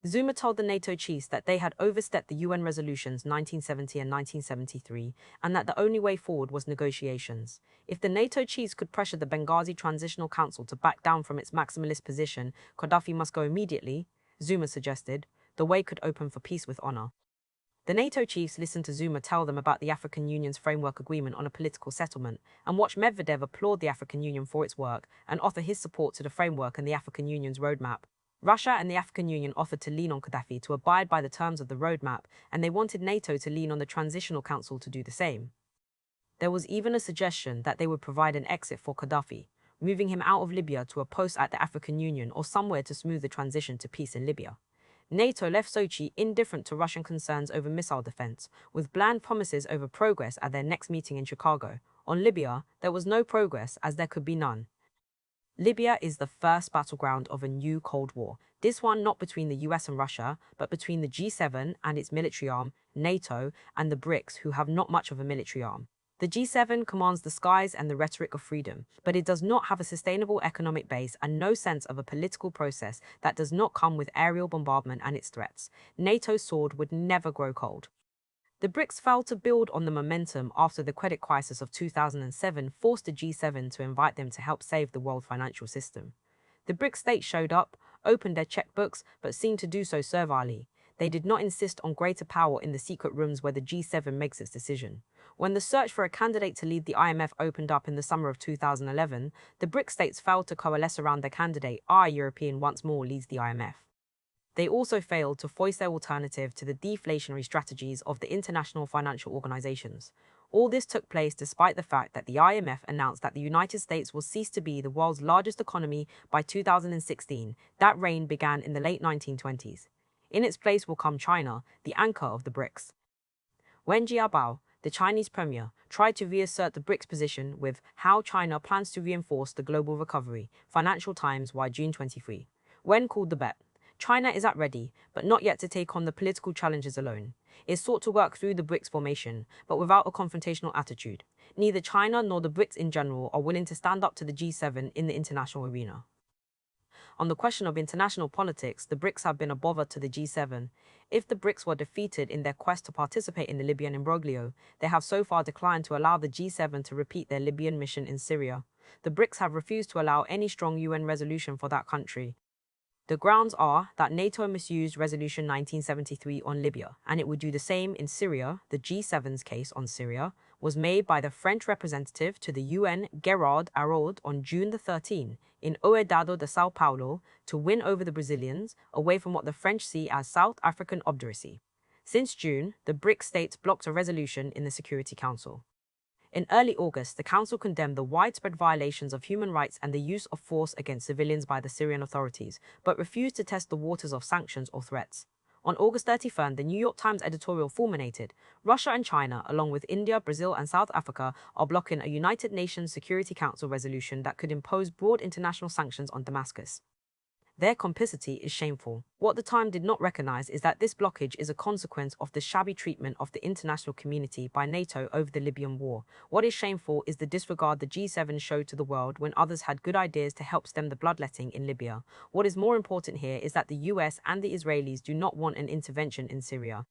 Zuma told the NATO chiefs that they had overstepped the UN resolutions 1970 and 1973, and that the only way forward was negotiations. If the NATO chiefs could pressure the Benghazi Transitional Council to back down from its maximalist position, Gaddafi must go immediately, Zuma suggested. The way could open for peace with honor. The NATO chiefs listened to Zuma tell them about the African Union's framework agreement on a political settlement, and watched Medvedev applaud the African Union for its work and offer his support to the framework and the African Union's roadmap. Russia and the African Union offered to lean on Gaddafi to abide by the terms of the roadmap, and they wanted NATO to lean on the Transitional Council to do the same. There was even a suggestion that they would provide an exit for Gaddafi, moving him out of Libya to a post at the African Union or somewhere to smooth the transition to peace in Libya. NATO left Sochi indifferent to Russian concerns over missile defense, with bland promises over progress at their next meeting in Chicago. On Libya, there was no progress as there could be none. Libya is the first battleground of a new Cold War, this one not between the US and Russia, but between the G7 and its military arm, NATO, and the BRICS, who have not much of a military arm. The G7 commands the skies and the rhetoric of freedom, but it does not have a sustainable economic base and no sense of a political process that does not come with aerial bombardment and its threats. NATO's sword would never grow cold. The BRICS failed to build on the momentum after the credit crisis of 2007 forced the G7 to invite them to help save the world financial system. The BRICS states showed up, opened their checkbooks, but seemed to do so servilely. They did not insist on greater power in the secret rooms where the G7 makes its decision. When the search for a candidate to lead the IMF opened up in the summer of 2011, the BRICS states failed to coalesce around their candidate. Our European once more leads the IMF. They also failed to voice their alternative to the deflationary strategies of the international financial organizations. All this took place despite the fact that the IMF announced that the United States will cease to be the world's largest economy by 2016. That reign began in the late 1920s. In its place will come China, the anchor of the BRICS. Wen Jiabao, the Chinese premier, tried to reassert the BRICS position with How China Plans to Reinforce the Global Recovery, Financial Times, June 23. Wen called the bet. China is at ready, but not yet to take on the political challenges alone. It sought to work through the BRICS formation, but without a confrontational attitude. Neither China nor the BRICS in general are willing to stand up to the G7 in the international arena. On the question of international politics, the BRICS have been a bother to the G7. If the BRICS were defeated in their quest to participate in the Libyan imbroglio, they have so far declined to allow the G7 to repeat their Libyan mission in Syria. The BRICS have refused to allow any strong UN resolution for that country. The grounds are that NATO misused Resolution 1973 on Libya, and it would do the same in Syria. The G7's case on Syria was made by the French representative to the UN, Gerard Araud, on June 13 in Oedado de Sao Paulo to win over the Brazilians away from what the French see as South African obduracy. Since June, the BRICS states blocked a resolution in the Security Council. In early August, the Council condemned the widespread violations of human rights and the use of force against civilians by the Syrian authorities, but refused to test the waters of sanctions or threats. On August 31st, the New York Times editorial fulminated. Russia and China, along with India, Brazil, and South Africa, are blocking a United Nations Security Council resolution that could impose broad international sanctions on Damascus. Their complicity is shameful. What the Times did not recognize is that this blockage is a consequence of the shabby treatment of the international community by NATO over the Libyan war. What is shameful is the disregard the G7 showed to the world when others had good ideas to help stem the bloodletting in Libya. What is more important here is that the US and the Israelis do not want an intervention in Syria.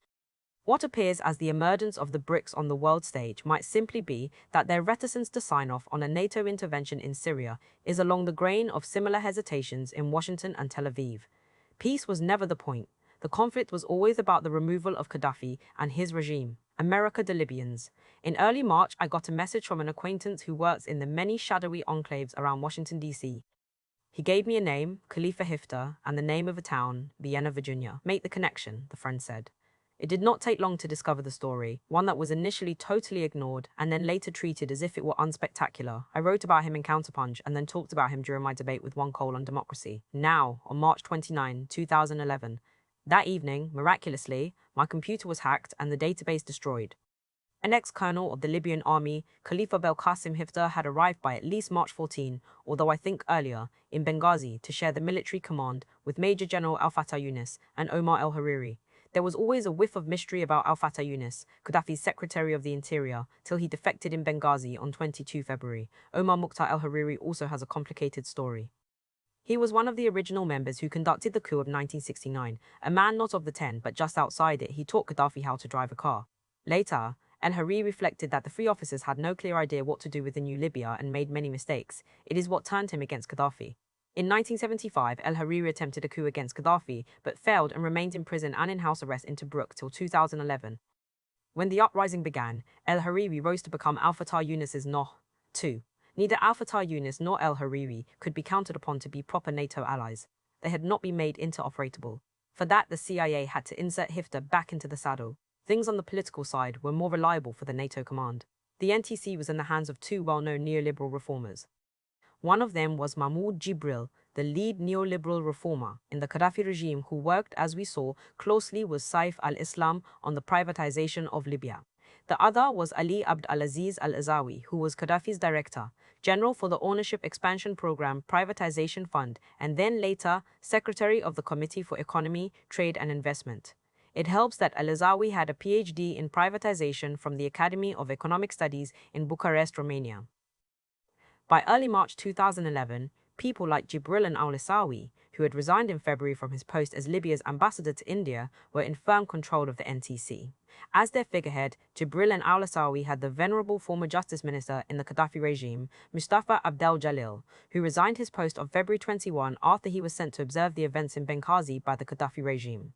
What appears as the emergence of the BRICS on the world stage might simply be that their reticence to sign off on a NATO intervention in Syria is along the grain of similar hesitations in Washington and Tel Aviv. Peace was never the point. The conflict was always about the removal of Gaddafi and his regime. America the Libyans. In early March, I got a message from an acquaintance who works in the many shadowy enclaves around Washington, D.C. He gave me a name, Khalifa Hifter, and the name of a town, Vienna, Virginia. Make the connection, the friend said. It did not take long to discover the story, one that was initially totally ignored and then later treated as if it were unspectacular. I wrote about him in Counterpunch and then talked about him during my debate with One Cole on democracy. Now, on March 29, 2011, that evening, miraculously, my computer was hacked and the database destroyed. An ex-colonel of the Libyan army, Khalifa Belqasim Hifter, had arrived by at least March 14, although I think earlier, in Benghazi to share the military command with Major General Al-Fatah Yunus and Omar el-Hariri. There was always a whiff of mystery about Al-Fatah Yunus, Gaddafi's Secretary of the Interior, till he defected in Benghazi on 22 February. Omar Mukhtar el-Hariri also has a complicated story. He was one of the original members who conducted the coup of 1969, a man not of the 10 but just outside it. He taught Gaddafi how to drive a car. Later, el-Hariri reflected that the three officers had no clear idea what to do with the new Libya and made many mistakes. It is what turned him against Gaddafi. In 1975, el-Hariri attempted a coup against Gaddafi, but failed and remained in prison and in house arrest in Tobruk till 2011. When the uprising began, el-Hariri rose to become Al-Fatah Yunus's No. 2. Neither Al-Fatah Yunus nor el-Hariri could be counted upon to be proper NATO allies. They had not been made interoperable. For that, the CIA had to insert Hifter back into the saddle. Things on the political side were more reliable for the NATO command. The NTC was in the hands of two well-known neoliberal reformers. One of them was Mahmoud Jibril, the lead neoliberal reformer in the Gaddafi regime who worked, as we saw, closely with Saif al-Islam on the privatization of Libya. The other was Ali Abd al-Aziz al-Azawi, who was Gaddafi's director, general for the Ownership Expansion Program Privatization Fund, and then later secretary of the Committee for Economy, Trade and Investment. It helps that al-Azawi had a PhD in privatization from the Academy of Economic Studies in Bucharest, Romania. By early March 2011, people like Jibril and al-Azawi, who had resigned in February from his post as Libya's ambassador to India, were in firm control of the NTC. As their figurehead, Jibril and al-Azawi had the venerable former justice minister in the Gaddafi regime, Mustafa Abdel Jalil, who resigned his post on February 21 after he was sent to observe the events in Benghazi by the Gaddafi regime.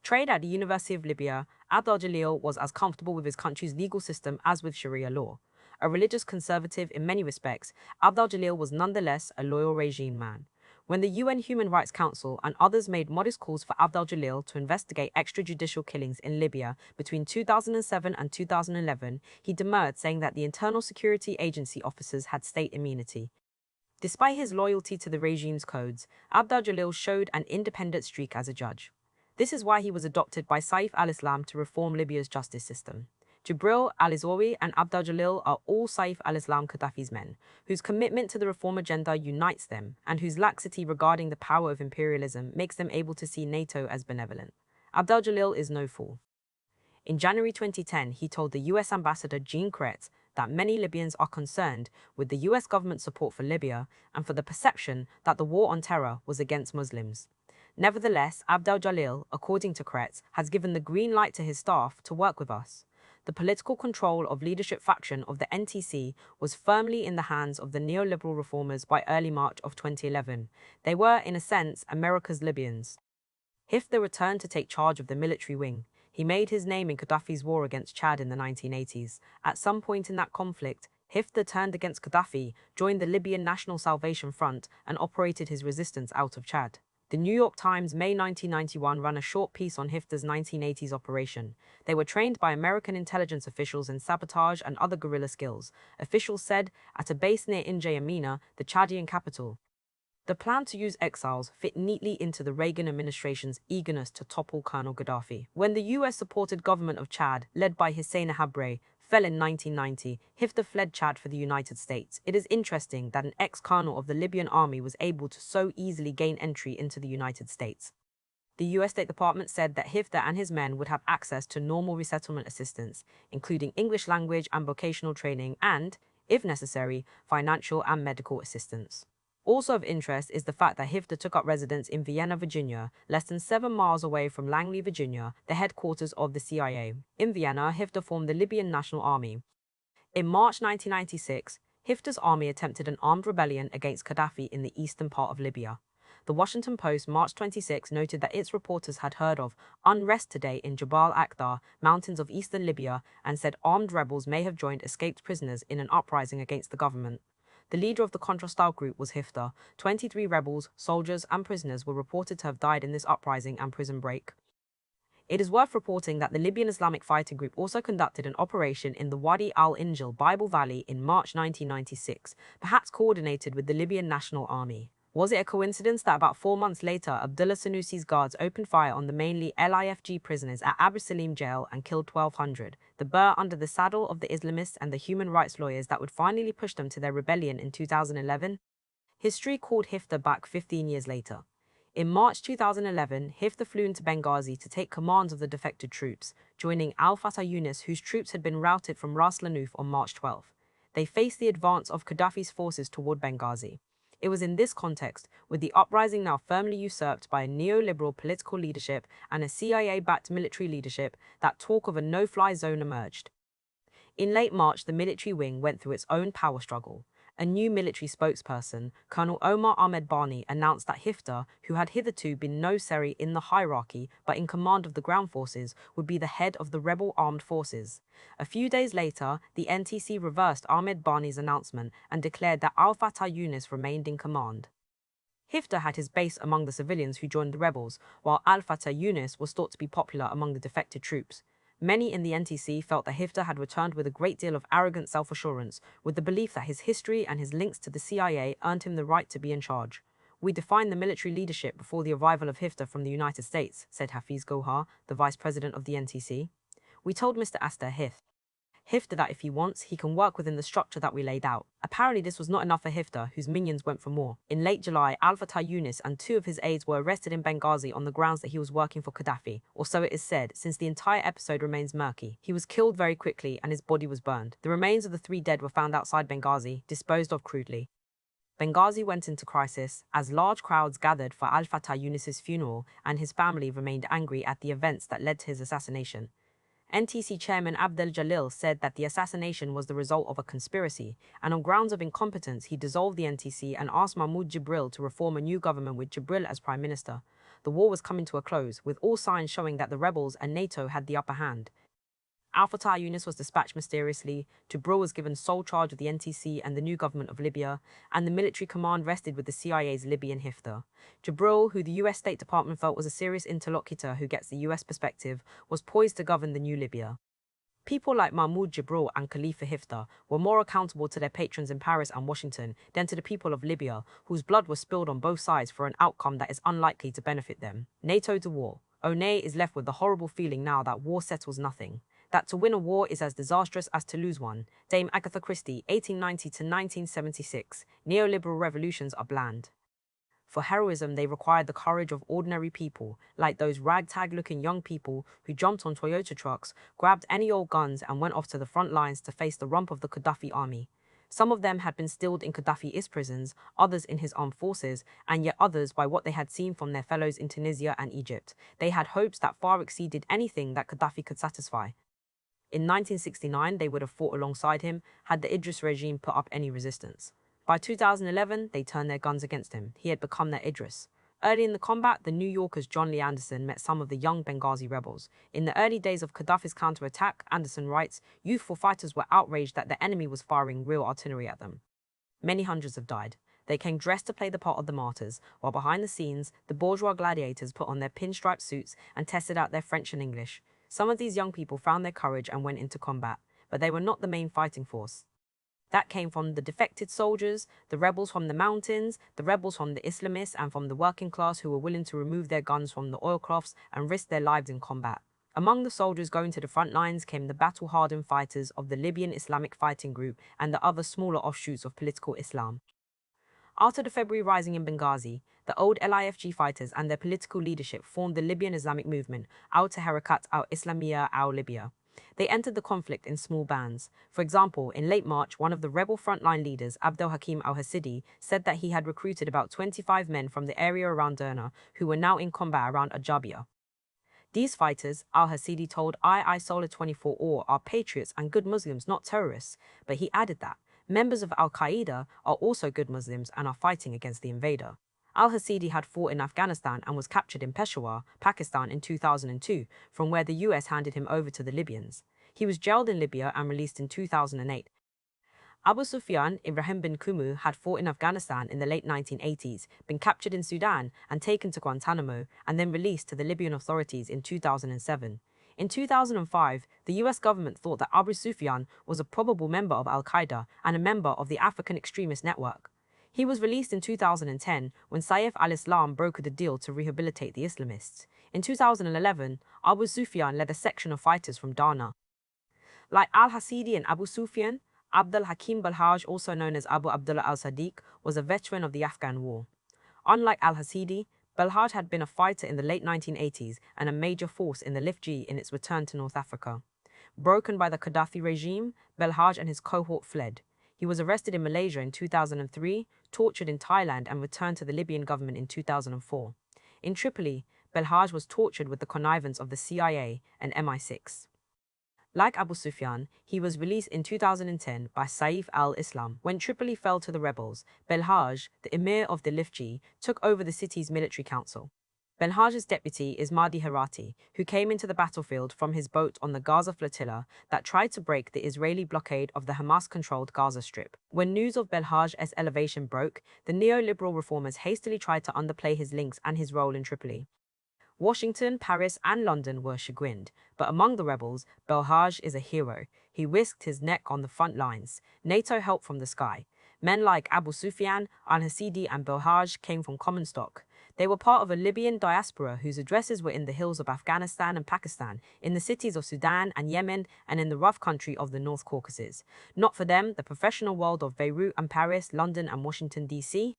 Trained at the University of Libya, Abdel Jalil was as comfortable with his country's legal system as with Sharia law. A religious conservative in many respects, Abdel Jalil was nonetheless a loyal regime man. When the UN Human Rights Council and others made modest calls for Abdel Jalil to investigate extrajudicial killings in Libya between 2007 and 2011, he demurred, saying that the Internal Security Agency officers had state immunity. Despite his loyalty to the regime's codes, Abdel Jalil showed an independent streak as a judge. This is why he was adopted by Saif al-Islam to reform Libya's justice system. Jibril, al-Azawi, and Abdel Jalil are all Saif al-Islam Gaddafi's men, whose commitment to the reform agenda unites them, and whose laxity regarding the power of imperialism makes them able to see NATO as benevolent. Abdel Jalil is no fool. In January 2010, he told the US Ambassador Jean Kretz that many Libyans are concerned with the US government's support for Libya and for the perception that the war on terror was against Muslims. Nevertheless, Abdel Jalil, according to Kretz, has given the green light to his staff to work with us. The political control of leadership faction of the NTC was firmly in the hands of the neoliberal reformers by early March of 2011. They were, in a sense, America's Libyans. Hifter returned to take charge of the military wing. He made his name in Gaddafi's war against Chad in the 1980s. At some point in that conflict, Hifter turned against Gaddafi, joined the Libyan National Salvation Front, and operated his resistance out of Chad. The New York Times, May 1991, ran a short piece on Hifter's 1980s operation. They were trained by American intelligence officials in sabotage and other guerrilla skills, officials said, at a base near N'Djamena, the Chadian capital. The plan to use exiles fit neatly into the Reagan administration's eagerness to topple Colonel Gaddafi. When the US-supported government of Chad, led by Hissène Habré, fell in 1990, Hifter fled Chad for the United States. It is interesting that an ex-colonel of the Libyan army was able to so easily gain entry into the United States. The US State Department said that Hifter and his men would have access to normal resettlement assistance, including English language and vocational training and, if necessary, financial and medical assistance. Also of interest is the fact that Hifter took up residence in Vienna, Virginia, less than 7 miles away from Langley, Virginia, the headquarters of the CIA. In Vienna, Hifter formed the Libyan National Army. In March 1996, Hifter's army attempted an armed rebellion against Gaddafi in the eastern part of Libya. The Washington Post, March 26, noted that its reporters had heard of unrest today in Jabal Akhdar, mountains of eastern Libya, and said armed rebels may have joined escaped prisoners in an uprising against the government. The leader of the Contra-style group was Hifter. 23 rebels, soldiers, and prisoners were reported to have died in this uprising and prison break. It is worth reporting that the Libyan Islamic Fighting Group also conducted an operation in the Wadi al-Injil Bible Valley in March 1996, perhaps coordinated with the Libyan National Army. Was it a coincidence that about 4 months later, Abdullah Sanusi's guards opened fire on the mainly LIFG prisoners at Abu Salim jail and killed 1,200, the burr under the saddle of the Islamists and the human rights lawyers that would finally push them to their rebellion in 2011? History called Hifter back 15 years later. In March 2011, Hifter flew into Benghazi to take command of the defected troops, joining Al-Fatah Yunus, whose troops had been routed from Ras Lanuf on March 12. They faced the advance of Gaddafi's forces toward Benghazi. It was in this context, with the uprising now firmly usurped by a neoliberal political leadership and a CIA-backed military leadership, that talk of a no-fly zone emerged. In late March, the military wing went through its own power struggle. A new military spokesperson, Colonel Omar Ahmed Barni, announced that Hifter, who had hitherto been no seri in the hierarchy but in command of the ground forces, would be the head of the rebel armed forces. A few days later, the NTC reversed Ahmed Barni's announcement and declared that Al-Fatah Yunus remained in command. Hifter had his base among the civilians who joined the rebels, while Al-Fatah Yunus was thought to be popular among the defected troops. Many in the NTC felt that Hifter had returned with a great deal of arrogant self-assurance, with the belief that his history and his links to the CIA earned him the right to be in charge. "We defined the military leadership before the arrival of Hifter from the United States," said Hafiz Gohar, the vice president of the NTC. "We told Mr. Aster Hifter that if he wants, he can work within the structure that we laid out." Apparently this was not enough for Hifter, whose minions went for more. In late July, Al-Fatah Yunus and 2 of his aides were arrested in Benghazi on the grounds that he was working for Gaddafi, or so it is said, since the entire episode remains murky. He was killed very quickly and his body was burned. The remains of the 3 dead were found outside Benghazi, disposed of crudely. Benghazi went into crisis as large crowds gathered for Al-Fatah Yunus's funeral, and his family remained angry at the events that led to his assassination. NTC chairman Abdel Jalil said that the assassination was the result of a conspiracy, and on grounds of incompetence he dissolved the NTC and asked Mahmoud Jibril to reform a new government with Jibril as prime minister. The war was coming to a close, with all signs showing that the rebels and NATO had the upper hand. Al-Fatah Yunus was dispatched mysteriously, Jibril was given sole charge of the NTC and the new government of Libya, and the military command rested with the CIA's Libyan Hifter. Jibril, who the US State Department felt was a serious interlocutor who gets the US perspective, was poised to govern the new Libya. People like Mahmoud Jibril and Khalifa Hifter were more accountable to their patrons in Paris and Washington than to the people of Libya, whose blood was spilled on both sides for an outcome that is unlikely to benefit them. NATO to war. Onay is left with the horrible feeling now that war settles nothing. That to win a war is as disastrous as to lose one. Dame Agatha Christie, 1890 to 1976. Neoliberal revolutions are bland. For heroism, they required the courage of ordinary people, like those ragtag-looking young people who jumped on Toyota trucks, grabbed any old guns, and went off to the front lines to face the rump of the Gaddafi army. Some of them had been stilled in Gaddafi's prisons, others in his armed forces, and yet others by what they had seen from their fellows in Tunisia and Egypt. They had hopes that far exceeded anything that Gaddafi could satisfy. In 1969, they would have fought alongside him had the Idris regime put up any resistance. By 2011, they turned their guns against him. He had become their Idris. Early in the combat, the New Yorker's John Lee Anderson met some of the young Benghazi rebels. In the early days of Gaddafi's counterattack, Anderson writes, youthful fighters were outraged that the enemy was firing real artillery at them. Many hundreds have died. They came dressed to play the part of the martyrs, while behind the scenes, the bourgeois gladiators put on their pinstripe suits and tested out their French and English. Some of these young people found their courage and went into combat, but they were not the main fighting force. That came from the defected soldiers, the rebels from the mountains, the rebels from the Islamists, and from the working class who were willing to remove their guns from the oilcloths and risk their lives in combat. Among the soldiers going to the front lines came the battle-hardened fighters of the Libyan Islamic Fighting Group and the other smaller offshoots of political Islam. After the February rising in Benghazi, the old LIFG fighters and their political leadership formed the Libyan Islamic movement, Al-Taharikat al-Islamiyya al-Libya. They entered the conflict in small bands. For example, in late March, one of the rebel frontline leaders, Abdel Hakim al-Hasidi, said that he had recruited about 25 men from the area around Derna, who were now in combat around Ajabia. These fighters, al-Hasidi told Solar 24 Or, are patriots and good Muslims, not terrorists, but he added that members of Al-Qaeda are also good Muslims and are fighting against the invader. Al-Hasidi had fought in Afghanistan and was captured in Peshawar, Pakistan in 2002, from where the US handed him over to the Libyans. He was jailed in Libya and released in 2008. Abu Sufyan Ibrahim bin Kumu had fought in Afghanistan in the late 1980s, been captured in Sudan and taken to Guantanamo, and then released to the Libyan authorities in 2007. In 2005, the US government thought that Abu Sufyan was a probable member of Al-Qaeda and a member of the African extremist network. He was released in 2010 when Saif al-Islam brokered a deal to rehabilitate the Islamists. In 2011, Abu Sufyan led a section of fighters from Darna. Like al-Hasidi and Abu Sufyan, Abdul Hakim Balhaj, also known as Abu Abdullah al-Sadiq, was a veteran of the Afghan War. Unlike al-Hasidi, Balhaj had been a fighter in the late 1980s and a major force in the LIFG in its return to North Africa. Broken by the Gaddafi regime, Balhaj and his cohort fled. He was arrested in Malaysia in 2003, tortured in Thailand, and returned to the Libyan government in 2004. In Tripoli, Balhaj was tortured with the connivance of the CIA and MI6. Like Abu Sufyan, he was released in 2010 by Saif al-Islam. When Tripoli fell to the rebels, Balhaj, the emir of the LIFG, took over the city's military council. Balhaj's deputy is Mahdi Harati, who came into the battlefield from his boat on the Gaza flotilla that tried to break the Israeli blockade of the Hamas-controlled Gaza Strip. When news of Balhaj's elevation broke, the neoliberal reformers hastily tried to underplay his links and his role in Tripoli. Washington, Paris, and London were chagrined, but among the rebels, Balhaj is a hero. He risked his neck on the front lines. NATO helped from the sky. Men like Abu Sufyan, al-Hasidi, and Balhaj came from common stock. They were part of a Libyan diaspora whose addresses were in the hills of Afghanistan and Pakistan, in the cities of Sudan and Yemen, and in the rough country of the North Caucasus. Not for them, the professional world of Beirut and Paris, London and Washington, D.C.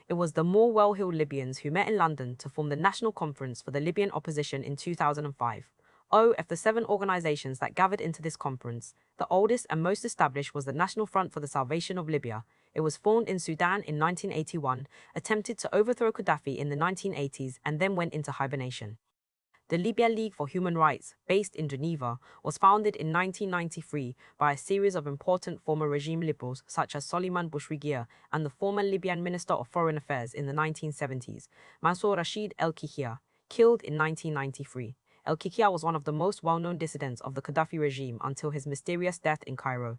It was the more well-heeled Libyans who met in London to form the National Conference for the Libyan Opposition in 2005. Of the 7 organizations that gathered into this conference, the oldest and most established was the National Front for the Salvation of Libya. It was formed in Sudan in 1981, attempted to overthrow Gaddafi in the 1980s, and then went into hibernation. The Libya League for Human Rights, based in Geneva, was founded in 1993 by a series of important former regime liberals such as Soliman Bouchrigia and the former Libyan Minister of Foreign Affairs in the 1970s, Mansour Rashid El-Kikia, killed in 1993. El-Kikia was one of the most well-known dissidents of the Gaddafi regime until his mysterious death in Cairo.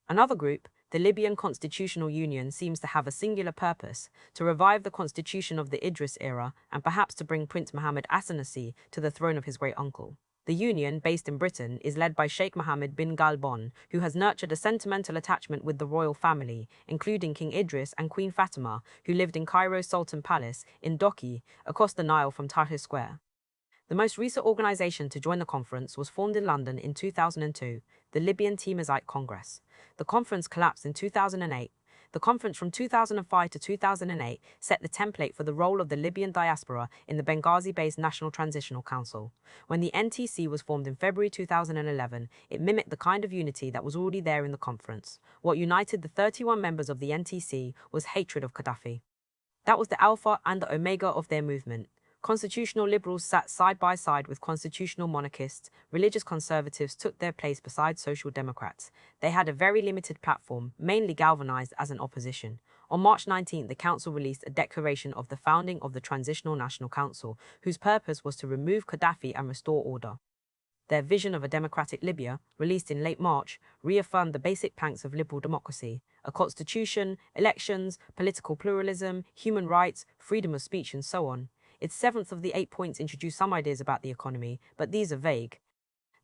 Another group, the Libyan Constitutional Union, seems to have a singular purpose: to revive the constitution of the Idris era and perhaps to bring Prince Mohammed Assanasi to the throne of his great uncle. The union, based in Britain, is led by Sheikh Mohammed bin Galbon, who has nurtured a sentimental attachment with the royal family, including King Idris and Queen Fatima, who lived in Cairo's Sultan Palace in Doki, across the Nile from Tahrir Square. The most recent organization to join the conference was formed in London in 2002, the Libyan Timazite Congress. The conference collapsed in 2008. The conference from 2005 to 2008 set the template for the role of the Libyan diaspora in the Benghazi-based National Transitional Council. When the NTC was formed in February 2011, it mimicked the kind of unity that was already there in the conference. What united the 31 members of the NTC was hatred of Gaddafi. That was the alpha and the omega of their movement. Constitutional liberals sat side by side with constitutional monarchists. Religious conservatives took their place beside social democrats. They had a very limited platform, mainly galvanized as an opposition. On March 19, the council released a declaration of the founding of the Transitional National Council, whose purpose was to remove Gaddafi and restore order. Their vision of a democratic Libya, released in late March, reaffirmed the basic planks of liberal democracy: a constitution, elections, political pluralism, human rights, freedom of speech, and so on. Its seventh of the 8 points introduced some ideas about the economy, but these are vague.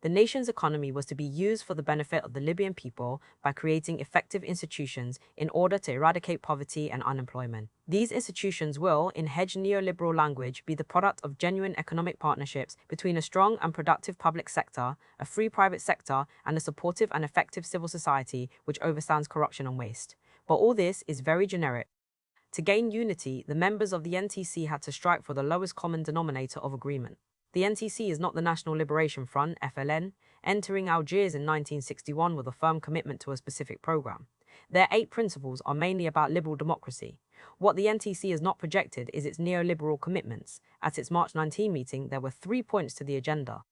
The nation's economy was to be used for the benefit of the Libyan people by creating effective institutions in order to eradicate poverty and unemployment. These institutions will, in hedge neoliberal language, be the product of genuine economic partnerships between a strong and productive public sector, a free private sector, and a supportive and effective civil society which overstands corruption and waste. But all this is very generic. To gain unity, the members of the NTC had to strike for the lowest common denominator of agreement. The NTC is not the National Liberation Front, FLN, entering Algiers in 1961 with a firm commitment to a specific program. Their 8 principles are mainly about liberal democracy. What the NTC has not projected is its neoliberal commitments. At its March 19 meeting, there were 3 points to the agenda.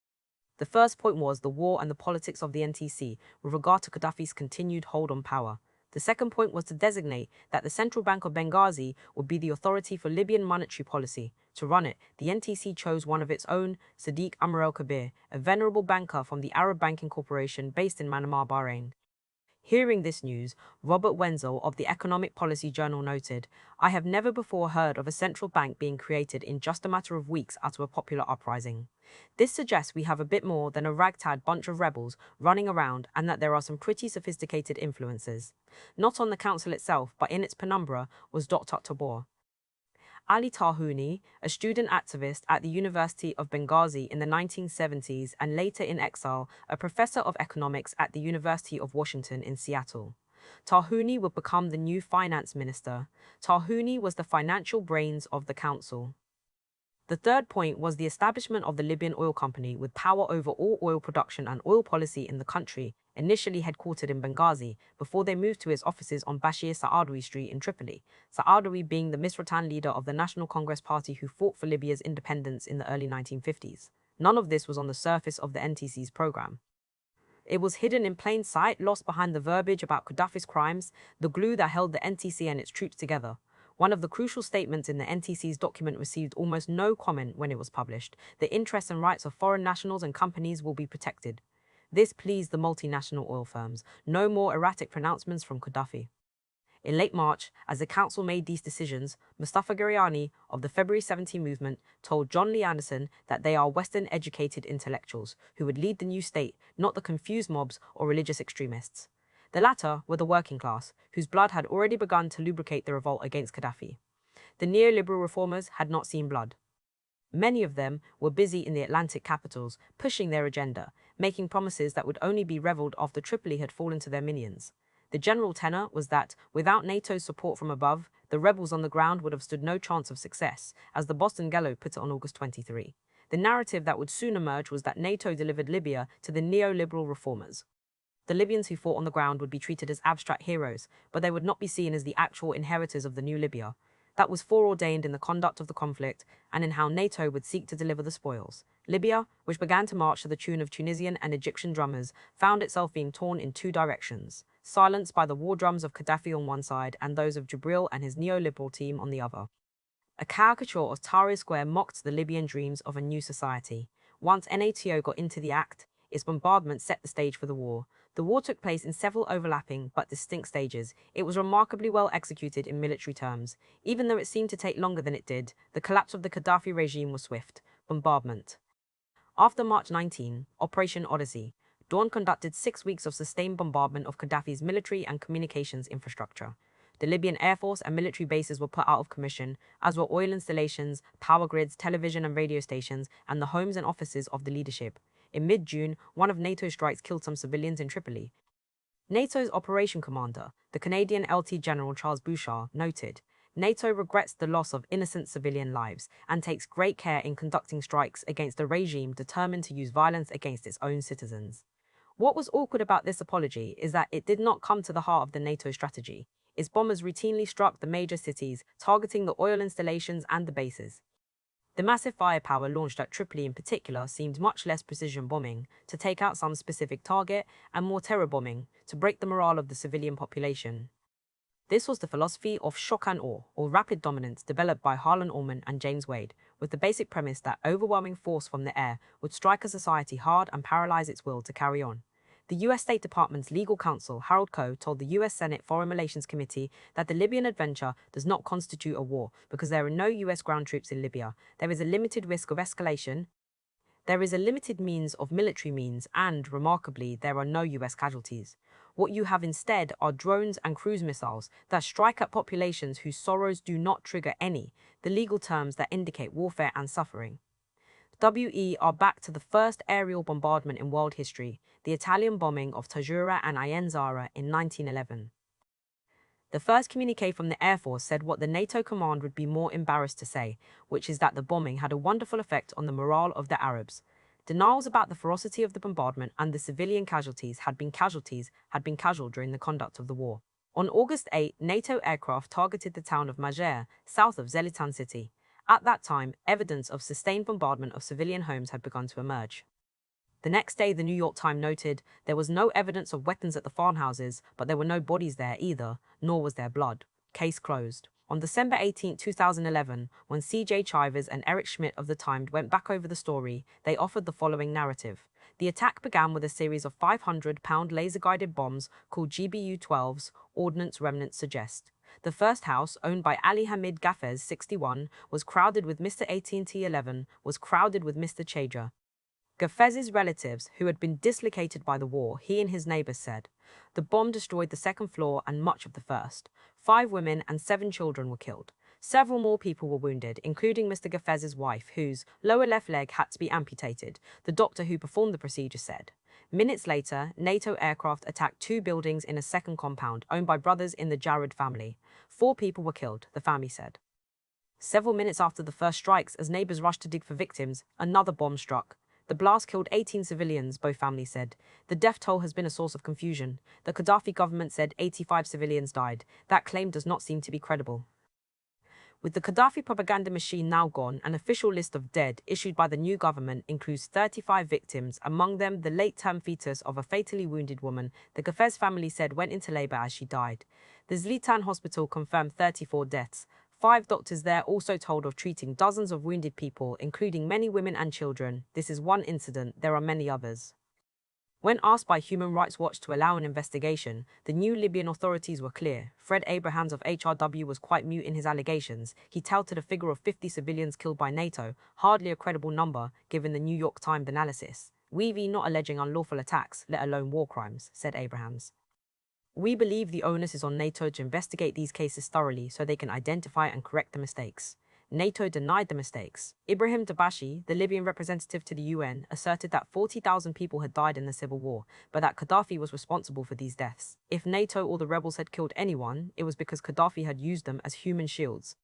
The first point was the war and the politics of the NTC with regard to Gaddafi's continued hold on power. The second point was to designate that the Central Bank of Benghazi would be the authority for Libyan monetary policy. To run it, the NTC chose one of its own, Sadiq Amr el-Kabir, a venerable banker from the Arab Banking Corporation based in Manama, Bahrain. Hearing this news, Robert Wenzel of the Economic Policy Journal noted, "I have never before heard of a central bank being created in just a matter of weeks out of a popular uprising. This suggests we have a bit more than a ragtag bunch of rebels running around and that there are some pretty sophisticated influences." Not on the council itself, but in its penumbra, was Dr. Tabor Ali Tarhouni, a student activist at the University of Benghazi in the 1970s and later in exile, a professor of economics at the University of Washington in Seattle. Tarhouni would become the new finance minister. Tarhouni was the financial brains of the council. The third point was the establishment of the Libyan Oil Company with power over all oil production and oil policy in the country, initially headquartered in Benghazi, before they moved to its offices on Bashir Saadawi Street in Tripoli, Saadawi being the Misratan leader of the National Congress Party who fought for Libya's independence in the early 1950s. None of this was on the surface of the NTC's program. It was hidden in plain sight, lost behind the verbiage about Gaddafi's crimes, the glue that held the NTC and its troops together. One of the crucial statements in the NTC's document received almost no comment when it was published. The interests and rights of foreign nationals and companies will be protected. This pleased the multinational oil firms. No more erratic pronouncements from Gaddafi. In late March, as the council made these decisions, Mustafa Giryani of the February 17 movement told John Lee Anderson that they are Western-educated intellectuals who would lead the new state, not the confused mobs or religious extremists. The latter were the working class, whose blood had already begun to lubricate the revolt against Gaddafi. The neoliberal reformers had not seen blood. Many of them were busy in the Atlantic capitals, pushing their agenda, making promises that would only be revelled after Tripoli had fallen to their minions. The general tenor was that, without NATO's support from above, the rebels on the ground would have stood no chance of success, as the Boston Gallo put it on August 23. The narrative that would soon emerge was that NATO delivered Libya to the neoliberal reformers. The Libyans who fought on the ground would be treated as abstract heroes, but they would not be seen as the actual inheritors of the new Libya. That was foreordained in the conduct of the conflict and in how NATO would seek to deliver the spoils. Libya, which began to march to the tune of Tunisian and Egyptian drummers, found itself being torn in 2 directions, silenced by the war drums of Gaddafi on one side and those of Jibril and his neoliberal team on the other. A caricature of Tahrir Square mocked the Libyan dreams of a new society. Once NATO got into the act, its bombardment set the stage for the war. The war took place in several overlapping but distinct stages. It was remarkably well executed in military terms. Even though it seemed to take longer than it did, the collapse of the Gaddafi regime was swift. Bombardment. After March 19, Operation Odyssey, Dawn conducted 6 weeks of sustained bombardment of Gaddafi's military and communications infrastructure. The Libyan Air Force and military bases were put out of commission, as were oil installations, power grids, television and radio stations, and the homes and offices of the leadership. In mid-June, one of NATO's strikes killed some civilians in Tripoli. NATO's operation commander, the Canadian LT General Charles Bouchard, noted, "NATO regrets the loss of innocent civilian lives and takes great care in conducting strikes against a regime determined to use violence against its own citizens." What was awkward about this apology is that it did not come to the heart of the NATO strategy. Its bombers routinely struck the major cities, targeting the oil installations and the bases. The massive firepower launched at Tripoli in particular seemed much less precision bombing, to take out some specific target, and more terror bombing, to break the morale of the civilian population. This was the philosophy of shock and awe, or rapid dominance, developed by Harlan Ullman and James Wade, with the basic premise that overwhelming force from the air would strike a society hard and paralyze its will to carry on. The U.S. State Department's legal counsel, Harold Koh, told the U.S. Senate Foreign Relations Committee that the Libyan adventure does not constitute a war because there are no U.S. ground troops in Libya. There is a limited risk of escalation. There is a limited means of military means and, remarkably, there are no US casualties. What you have instead are drones and cruise missiles that strike at populations whose sorrows do not trigger any, the legal terms that indicate warfare and suffering. WE are back to the first aerial bombardment in world history, the Italian bombing of Tajura and Ain Zara in 1911. The first communique from the Air Force said what the NATO command would be more embarrassed to say, which is that the bombing had a wonderful effect on the morale of the Arabs. Denials about the ferocity of the bombardment and the civilian casualties had been casual during the conduct of the war. On August 8, NATO aircraft targeted the town of Majer, south of Zelitan city. At that time, evidence of sustained bombardment of civilian homes had begun to emerge. The next day, the New York Times noted there was no evidence of weapons at the farmhouses, but there were no bodies there either, nor was there blood. Case closed. On December 18, 2011, when C.J. Chivers and Eric Schmidt of the Times went back over the story, they offered the following narrative. The attack began with a series of 500-pound laser-guided bombs called GBU-12s, ordnance remnants suggest. The first house, owned by Ali Hamid Gafez, 61, was crowded with Mr. AT&T 11, was crowded with Mr. Chaja. Gafez's relatives, who had been dislocated by the war, he and his neighbors said. The bomb destroyed the second floor and much of the first. 5 women and 7 children were killed. Several more people were wounded, including Mr. Gafez's wife, whose lower left leg had to be amputated, the doctor who performed the procedure said. Minutes later, NATO aircraft attacked 2 buildings in a second compound owned by brothers in the Jared family. 4 people were killed, the family said. Several minutes after the first strikes, as neighbors rushed to dig for victims, another bomb struck. The blast killed 18 civilians, both families said. The death toll has been a source of confusion. The Gaddafi government said 85 civilians died. That claim does not seem to be credible. With the Gaddafi propaganda machine now gone, an official list of dead issued by the new government includes 35 victims, among them the late-term fetus of a fatally wounded woman the Gafez family said went into labor as she died. The Zlitan hospital confirmed 34 deaths. 5 doctors there also told of treating dozens of wounded people, including many women and children. This is one incident, there are many others. When asked by Human Rights Watch to allow an investigation, the new Libyan authorities were clear. Fred Abrahams of HRW was quite mute in his allegations. He touted a figure of 50 civilians killed by NATO, hardly a credible number, given the New York Times analysis. We've not alleging unlawful attacks, let alone war crimes, said Abrahams. We believe the onus is on NATO to investigate these cases thoroughly so they can identify and correct the mistakes. NATO denied the mistakes. Ibrahim Dabashi, the Libyan representative to the UN, asserted that 40,000 people had died in the civil war, but that Gaddafi was responsible for these deaths. If NATO or the rebels had killed anyone, it was because Gaddafi had used them as human shields.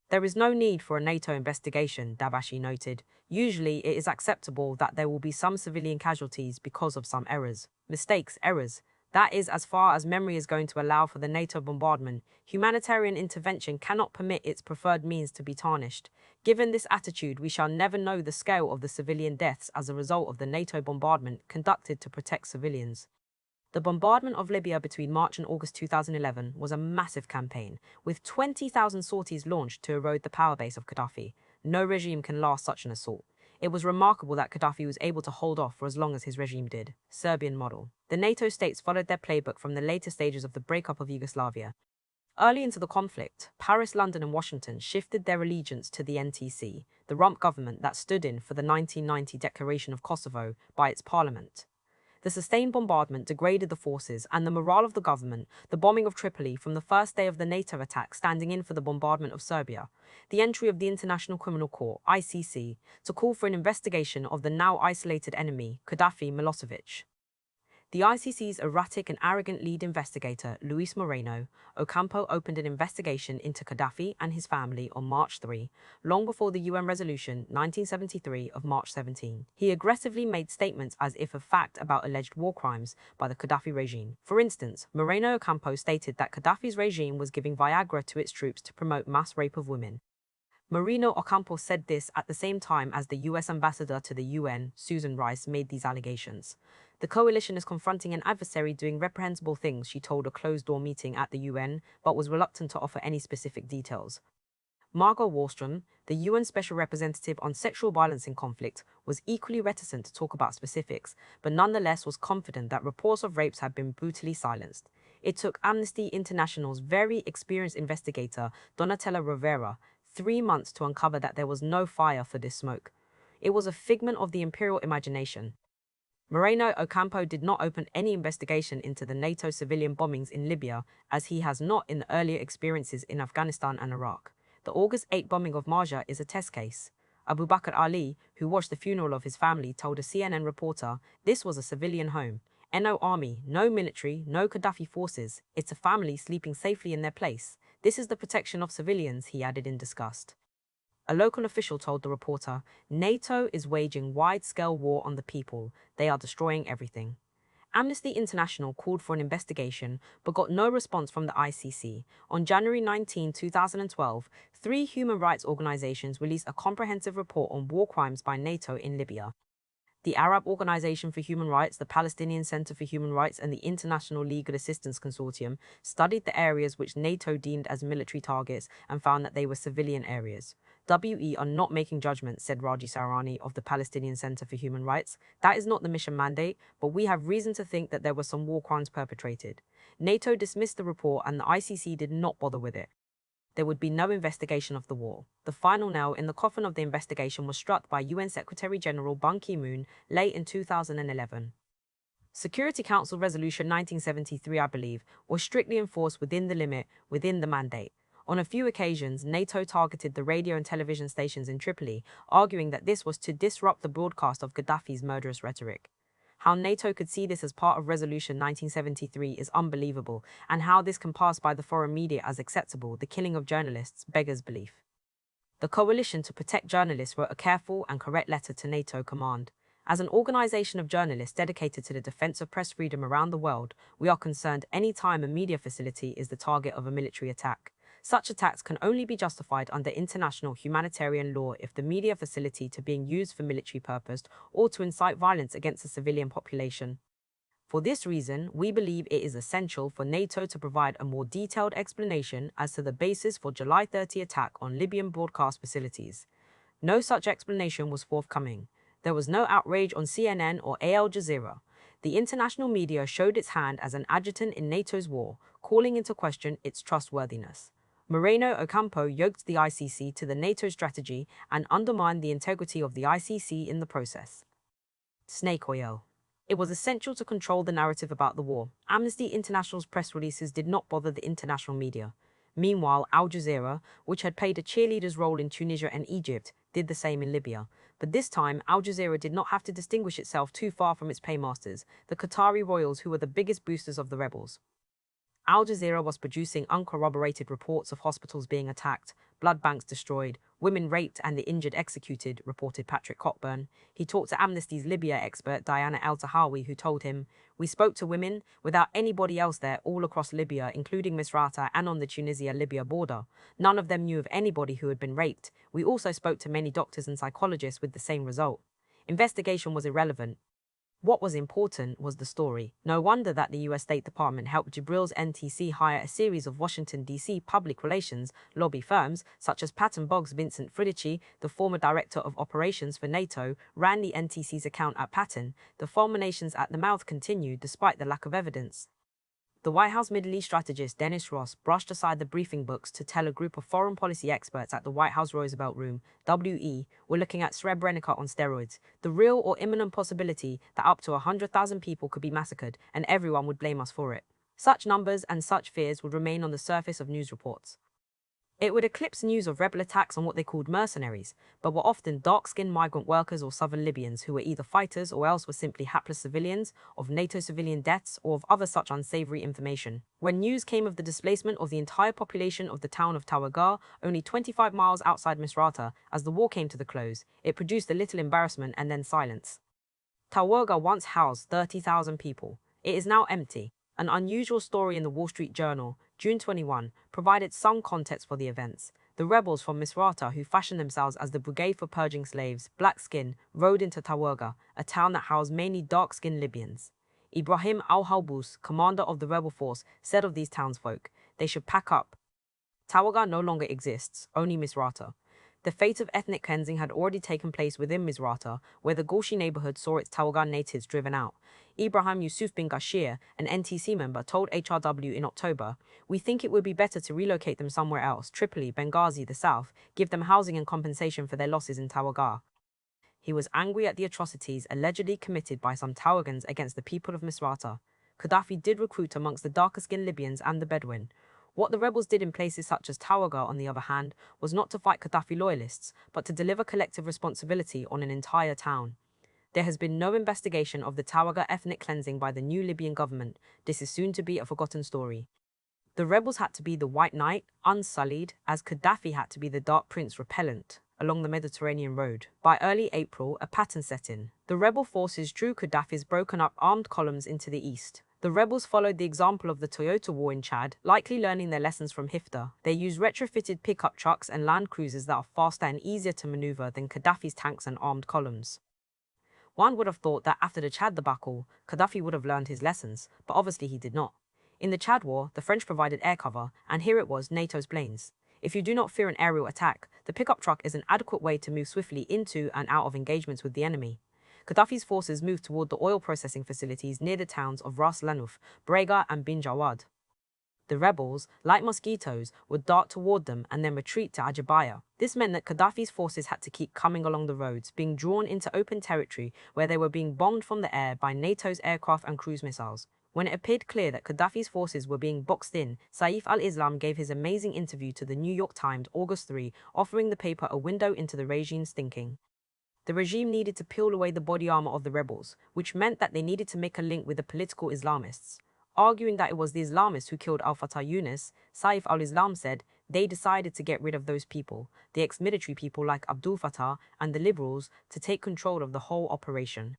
There is no need for a NATO investigation, Dabashi noted. Usually it is acceptable that there will be some civilian casualties because of some errors. Mistakes, errors. That is as far as memory is going to allow for the NATO bombardment. Humanitarian intervention cannot permit its preferred means to be tarnished. Given this attitude, we shall never know the scale of the civilian deaths as a result of the NATO bombardment conducted to protect civilians. The bombardment of Libya between March and August 2011 was a massive campaign, with 20,000 sorties launched to erode the power base of Gaddafi. No regime can last such an assault. It was remarkable that Gaddafi was able to hold off for as long as his regime did. Serbian model. The NATO states followed their playbook from the later stages of the breakup of Yugoslavia. Early into the conflict, Paris, London and Washington shifted their allegiance to the NTC, the rump government that stood in for the 1990 declaration of Kosovo by its parliament. The sustained bombardment degraded the forces and the morale of the government, the bombing of Tripoli from the first day of the NATO attack standing in for the bombardment of Serbia, the entry of the International Criminal Court, ICC, to call for an investigation of the now isolated enemy, Gaddafi Milosevic. The ICC's erratic and arrogant lead investigator, Luis Moreno Ocampo, opened an investigation into Gaddafi and his family on March 3, long before the UN Resolution 1973 of March 17. He aggressively made statements as if of fact about alleged war crimes by the Gaddafi regime. For instance, Moreno Ocampo stated that Gaddafi's regime was giving Viagra to its troops to promote mass rape of women. Moreno Ocampo said this at the same time as the US ambassador to the UN, Susan Rice, made these allegations. The coalition is confronting an adversary doing reprehensible things, she told a closed-door meeting at the UN, but was reluctant to offer any specific details. Margot Wallström, the UN Special Representative on Sexual Violence in Conflict, was equally reticent to talk about specifics, but nonetheless was confident that reports of rapes had been brutally silenced. It took Amnesty International's very experienced investigator, Donatella Rovera, 3 months to uncover that there was no fire for this smoke. It was a figment of the imperial imagination. Moreno Ocampo did not open any investigation into the NATO civilian bombings in Libya, as he has not in the earlier experiences in Afghanistan and Iraq. The August 8 bombing of Marja is a test case. Abu Bakr Ali, who watched the funeral of his family, told a CNN reporter, "This was a civilian home. No army, no military, no Gaddafi forces. It's a family sleeping safely in their place. This is the protection of civilians," he added in disgust. A local official told the reporter, "NATO is waging wide-scale war on the people. They are destroying everything." Amnesty International called for an investigation but got no response from the ICC. On January 19, 2012, 3 human rights organizations released a comprehensive report on war crimes by NATO in Libya. The Arab Organization for Human Rights, the Palestinian Center for Human Rights, and the International Legal Assistance Consortium studied the areas which NATO deemed as military targets and found that they were civilian areas. "We are not making judgments," said Raji Sarani of the Palestinian Center for Human Rights. "That is not the mission mandate, but we have reason to think that there were some war crimes perpetrated." NATO dismissed the report and the ICC did not bother with it. There would be no investigation of the war. The final nail in the coffin of the investigation was struck by UN Secretary-General Ban Ki-moon late in 2011. Security Council Resolution 1973, I believe, was strictly enforced within the mandate. On a few occasions, NATO targeted the radio and television stations in Tripoli, arguing that this was to disrupt the broadcast of Gaddafi's murderous rhetoric. How NATO could see this as part of Resolution 1973 is unbelievable, and how this can pass by the foreign media as acceptable, the killing of journalists, beggars belief. The Coalition to Protect Journalists wrote a careful and correct letter to NATO command. "As an organization of journalists dedicated to the defense of press freedom around the world, we are concerned any time a media facility is the target of a military attack. Such attacks can only be justified under international humanitarian law if the media facility to being used for military purpose or to incite violence against the civilian population. For this reason, we believe it is essential for NATO to provide a more detailed explanation as to the basis for July 30 attack on Libyan broadcast facilities." No such explanation was forthcoming. There was no outrage on CNN or Al Jazeera. The international media showed its hand as an adjutant in NATO's war, calling into question its trustworthiness. Moreno Ocampo yoked the ICC to the NATO strategy and undermined the integrity of the ICC in the process. Snake oil. It was essential to control the narrative about the war. Amnesty International's press releases did not bother the international media. Meanwhile, Al Jazeera, which had played a cheerleader's role in Tunisia and Egypt, did the same in Libya. But this time, Al Jazeera did not have to distinguish itself too far from its paymasters, the Qatari royals, who were the biggest boosters of the rebels. Al Jazeera was producing uncorroborated reports of hospitals being attacked, blood banks destroyed, women raped and the injured executed, reported Patrick Cockburn. He talked to Amnesty's Libya expert Diana El-Tahawi, who told him, "We spoke to women without anybody else there all across Libya, including Misrata and on the Tunisia-Libya border. None of them knew of anybody who had been raped. We also spoke to many doctors and psychologists with the same result. Investigation was irrelevant. What was important was the story. No wonder that the US State Department helped Jibril's NTC hire a series of Washington, D.C. public relations lobby firms, such as Patton Boggs. Vincent Fridici, the former director of operations for NATO, ran the NTC's account at Patton. The fulminations at the mouth continued despite the lack of evidence. The White House Middle East strategist Dennis Ross brushed aside the briefing books to tell a group of foreign policy experts at the White House Roosevelt Room, were looking at Srebrenica on steroids, the real or imminent possibility that up to 100,000 people could be massacred and everyone would blame us for it. Such numbers and such fears would remain on the surface of news reports. It would eclipse news of rebel attacks on what they called mercenaries, but were often dark-skinned migrant workers or southern Libyans who were either fighters or else were simply hapless civilians, of NATO civilian deaths, or of other such unsavory information. When news came of the displacement of the entire population of the town of Tawagar, only 25 miles outside Misrata, as the war came to the close, it produced a little embarrassment and then silence. Tawagar once housed 30,000 people. It is now empty. An unusual story in the Wall Street Journal, June 21, provided some context for the events. The rebels from Misrata, who fashioned themselves as the Brigade for Purging Slaves, black skin, rode into Tawagar, a town that housed mainly dark-skinned Libyans. Ibrahim al-Halbous, commander of the rebel force, said of these townsfolk, "They should pack up. Tawaga no longer exists, only Misrata. The fate of ethnic cleansing had already taken place within Misrata, where the Gulshi neighborhood saw its Tawagan natives driven out. Ibrahim Yusuf bin Gashir, an NTC member, told HRW in October, "We think it would be better to relocate them somewhere else, Tripoli, Benghazi, the south, give them housing and compensation for their losses in Tawaga." He was angry at the atrocities allegedly committed by some Tawagans against the people of Misrata. Gaddafi did recruit amongst the darker-skinned Libyans and the Bedouin. What the rebels did in places such as Tawaga, on the other hand, was not to fight Gaddafi loyalists, but to deliver collective responsibility on an entire town. There has been no investigation of the Tawaga ethnic cleansing by the new Libyan government. This is soon to be a forgotten story. The rebels had to be the white knight, unsullied, as Gaddafi had to be the dark prince repellent, along the Mediterranean road. By early April, a pattern set in. The rebel forces drew Gaddafi's broken-up armed columns into the east. The rebels followed the example of the Toyota War in Chad, likely learning their lessons from Hifter. They used retrofitted pickup trucks and land cruisers that are faster and easier to maneuver than Gaddafi's tanks and armed columns. One would have thought that after the Chad debacle, Gaddafi would have learned his lessons, but obviously he did not. In the Chad War, the French provided air cover, and here it was NATO's planes. If you do not fear an aerial attack, the pickup truck is an adequate way to move swiftly into and out of engagements with the enemy. Gaddafi's forces moved toward the oil processing facilities near the towns of Ras Lanuf, Brega and Bin Jawad. The rebels, like mosquitoes, would dart toward them and then retreat to Ajabaya. This meant that Gaddafi's forces had to keep coming along the roads, being drawn into open territory where they were being bombed from the air by NATO's aircraft and cruise missiles. When it appeared clear that Gaddafi's forces were being boxed in, Saif al-Islam gave his amazing interview to the New York Times August 3, offering the paper a window into the regime's thinking. The regime needed to peel away the body armor of the rebels, which meant that they needed to make a link with the political Islamists. Arguing that it was the Islamists who killed al-Fatah Yunus, Saif al-Islam said they decided to get rid of those people, the ex-military people like Abdul Fattah and the liberals, to take control of the whole operation.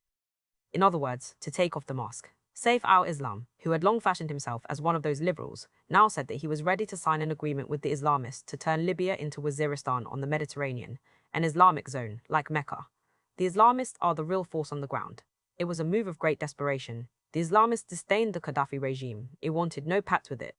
In other words, to take off the mask. Saif al-Islam, who had long fashioned himself as one of those liberals, now said that he was ready to sign an agreement with the Islamists to turn Libya into Waziristan on the Mediterranean, an Islamic zone, like Mecca. The Islamists are the real force on the ground. It was a move of great desperation. The Islamists disdained the Gaddafi regime. It wanted no pact with it.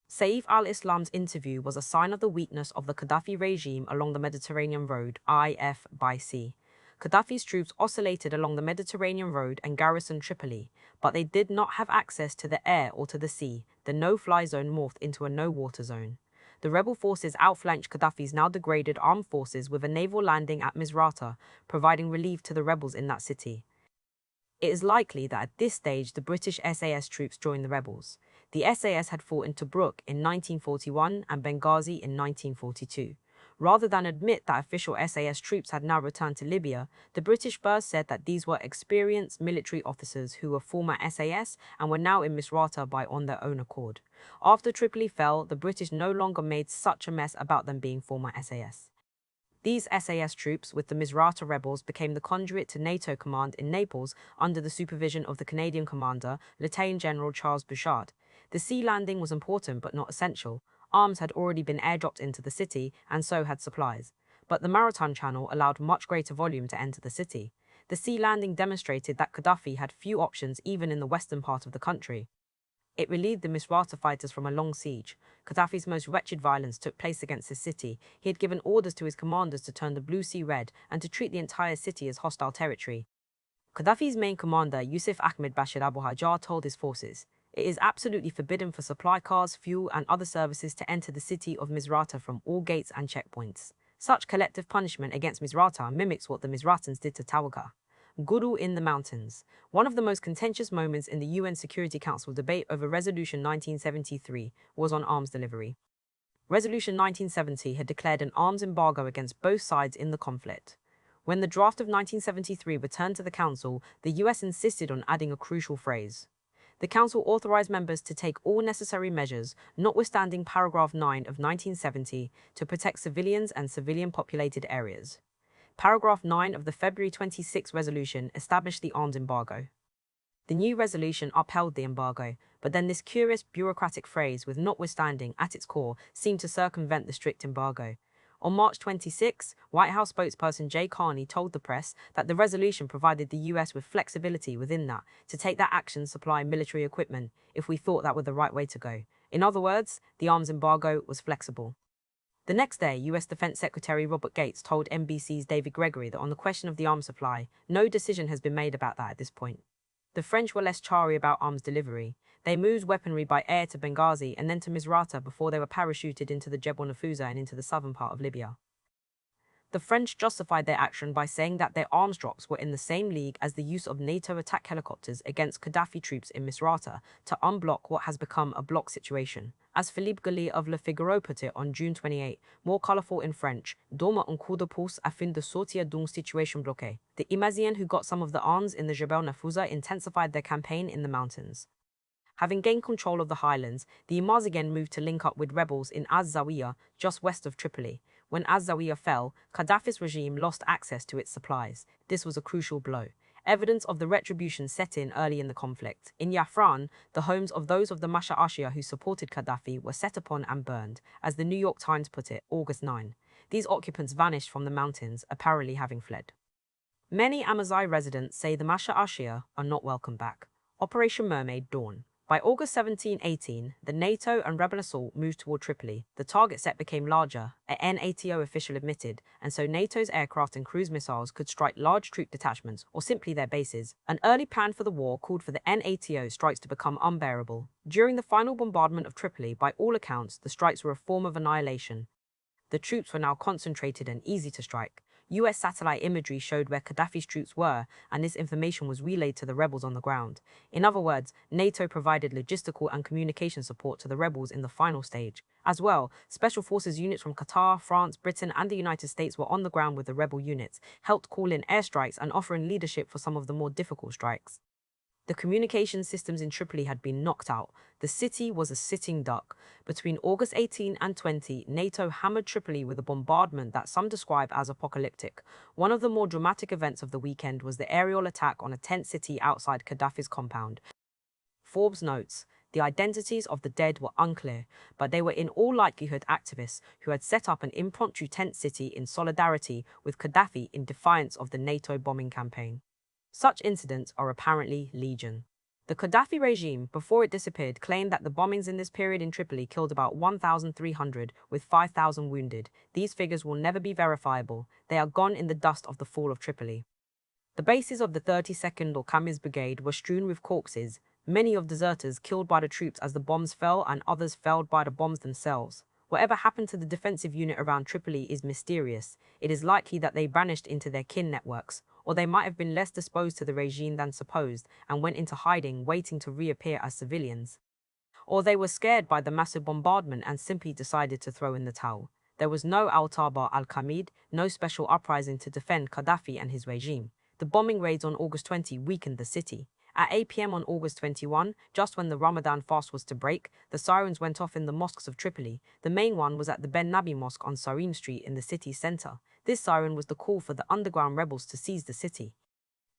Saif al-Islam's interview was a sign of the weakness of the Gaddafi regime along the Mediterranean road, IF by sea. Gaddafi's troops oscillated along the Mediterranean road and garrisoned Tripoli, but they did not have access to the air or to the sea. The no-fly zone morphed into a no-water zone. The rebel forces outflanked Gaddafi's now degraded armed forces with a naval landing at Misrata, providing relief to the rebels in that city. It is likely that at this stage the British SAS troops joined the rebels. The SAS had fought in Tobruk in 1941 and Benghazi in 1942. Rather than admit that official SAS troops had now returned to Libya, the British first said that these were experienced military officers who were former SAS and were now in Misrata on their own accord. After Tripoli fell, the British no longer made such a mess about them being former SAS. These SAS troops, with the Misrata rebels, became the conduit to NATO command in Naples under the supervision of the Canadian commander, Lieutenant General Charles Prashad. The sea landing was important but not essential. Arms had already been airdropped into the city, and so had supplies. But the maritime channel allowed much greater volume to enter the city. The sea landing demonstrated that Gaddafi had few options even in the western part of the country. It relieved the Misrata fighters from a long siege. Gaddafi's most wretched violence took place against the city. He had given orders to his commanders to turn the Blue Sea red and to treat the entire city as hostile territory. Gaddafi's main commander, Yusuf Ahmed Bashir Abu Hajjar, told his forces, "It is absolutely forbidden for supply cars, fuel and other services to enter the city of Misrata from all gates and checkpoints." Such collective punishment against Misrata mimics what the Misratans did to Tawaga. Guru in the mountains. One of the most contentious moments in the UN Security Council debate over Resolution 1973 was on arms delivery. Resolution 1970 had declared an arms embargo against both sides in the conflict. When the draft of 1973 returned to the Council, the US insisted on adding a crucial phrase. The Council authorized members to take all necessary measures, notwithstanding paragraph 9 of 1970, to protect civilians and civilian-populated areas. Paragraph 9 of the February 26 resolution established the arms embargo. The new resolution upheld the embargo, but then this curious bureaucratic phrase with "notwithstanding" at its core seemed to circumvent the strict embargo. On March 26, White House spokesperson Jay Carney told the press that the resolution provided the US with flexibility within that to take that action supply military equipment if we thought that were the right way to go. In other words, the arms embargo was flexible. The next day, US Defense Secretary Robert Gates told NBC's David Gregory that on the question of the arms supply, no decision has been made about that at this point. The French were less chary about arms delivery. They moved weaponry by air to Benghazi and then to Misrata before they were parachuted into the Jebel Nafouza and into the southern part of Libya. The French justified their action by saying that their arms drops were in the same league as the use of NATO attack helicopters against Gaddafi troops in Misrata to unblock what has become a block situation. As Philippe Galli of Le Figaro put it on June 28, more colourful in French, dorment un coup de pouce afin de sortir d'une situation bloquée. The Imaziens who got some of the arms in the Jebel Nafouza intensified their campaign in the mountains. Having gained control of the highlands, the Imaz again moved to link up with rebels in Az-Zawiya, just west of Tripoli. When Az-Zawiya fell, Gaddafi's regime lost access to its supplies. This was a crucial blow. Evidence of the retribution set in early in the conflict. In Yafran, the homes of those of the Masha Ashia who supported Gaddafi were set upon and burned, as the New York Times put it, August 9. These occupants vanished from the mountains, apparently having fled. Many Amazigh residents say the Masha Ashia are not welcome back. Operation Mermaid Dawn. By August 17-18, the NATO and rebel assault moved toward Tripoli. The target set became larger, a NATO official admitted, and so NATO's aircraft and cruise missiles could strike large troop detachments or simply their bases. An early plan for the war called for the NATO strikes to become unbearable. During the final bombardment of Tripoli, by all accounts, the strikes were a form of annihilation. The troops were now concentrated and easy to strike. US satellite imagery showed where Gaddafi's troops were, and this information was relayed to the rebels on the ground. In other words, NATO provided logistical and communication support to the rebels in the final stage. As well, Special Forces units from Qatar, France, Britain, and the United States were on the ground with the rebel units, helped call in airstrikes and offering leadership for some of the more difficult strikes. The communication systems in Tripoli had been knocked out. The city was a sitting duck. Between August 18 and 20, NATO hammered Tripoli with a bombardment that some describe as apocalyptic. One of the more dramatic events of the weekend was the aerial attack on a tent city outside Gaddafi's compound. Forbes notes, the identities of the dead were unclear, but they were in all likelihood activists who had set up an impromptu tent city in solidarity with Gaddafi in defiance of the NATO bombing campaign. Such incidents are apparently legion. The Gaddafi regime, before it disappeared, claimed that the bombings in this period in Tripoli killed about 1,300, with 5,000 wounded. These figures will never be verifiable. They are gone in the dust of the fall of Tripoli. The bases of the 32nd or Kamiz Brigade were strewn with corpses, many of deserters killed by the troops as the bombs fell and others felled by the bombs themselves. Whatever happened to the defensive unit around Tripoli is mysterious. It is likely that they vanished into their kin networks, or they might have been less disposed to the regime than supposed and went into hiding, waiting to reappear as civilians. Or they were scared by the massive bombardment and simply decided to throw in the towel. There was no Al-Taba al-Kamid, no special uprising to defend Gaddafi and his regime. The bombing raids on August 20 weakened the city. At 8 p.m. on August 21, just when the Ramadan fast was to break, the sirens went off in the mosques of Tripoli. The main one was at the Ben Nabi Mosque on Sarim Street in the city centre. This siren was the call for the underground rebels to seize the city.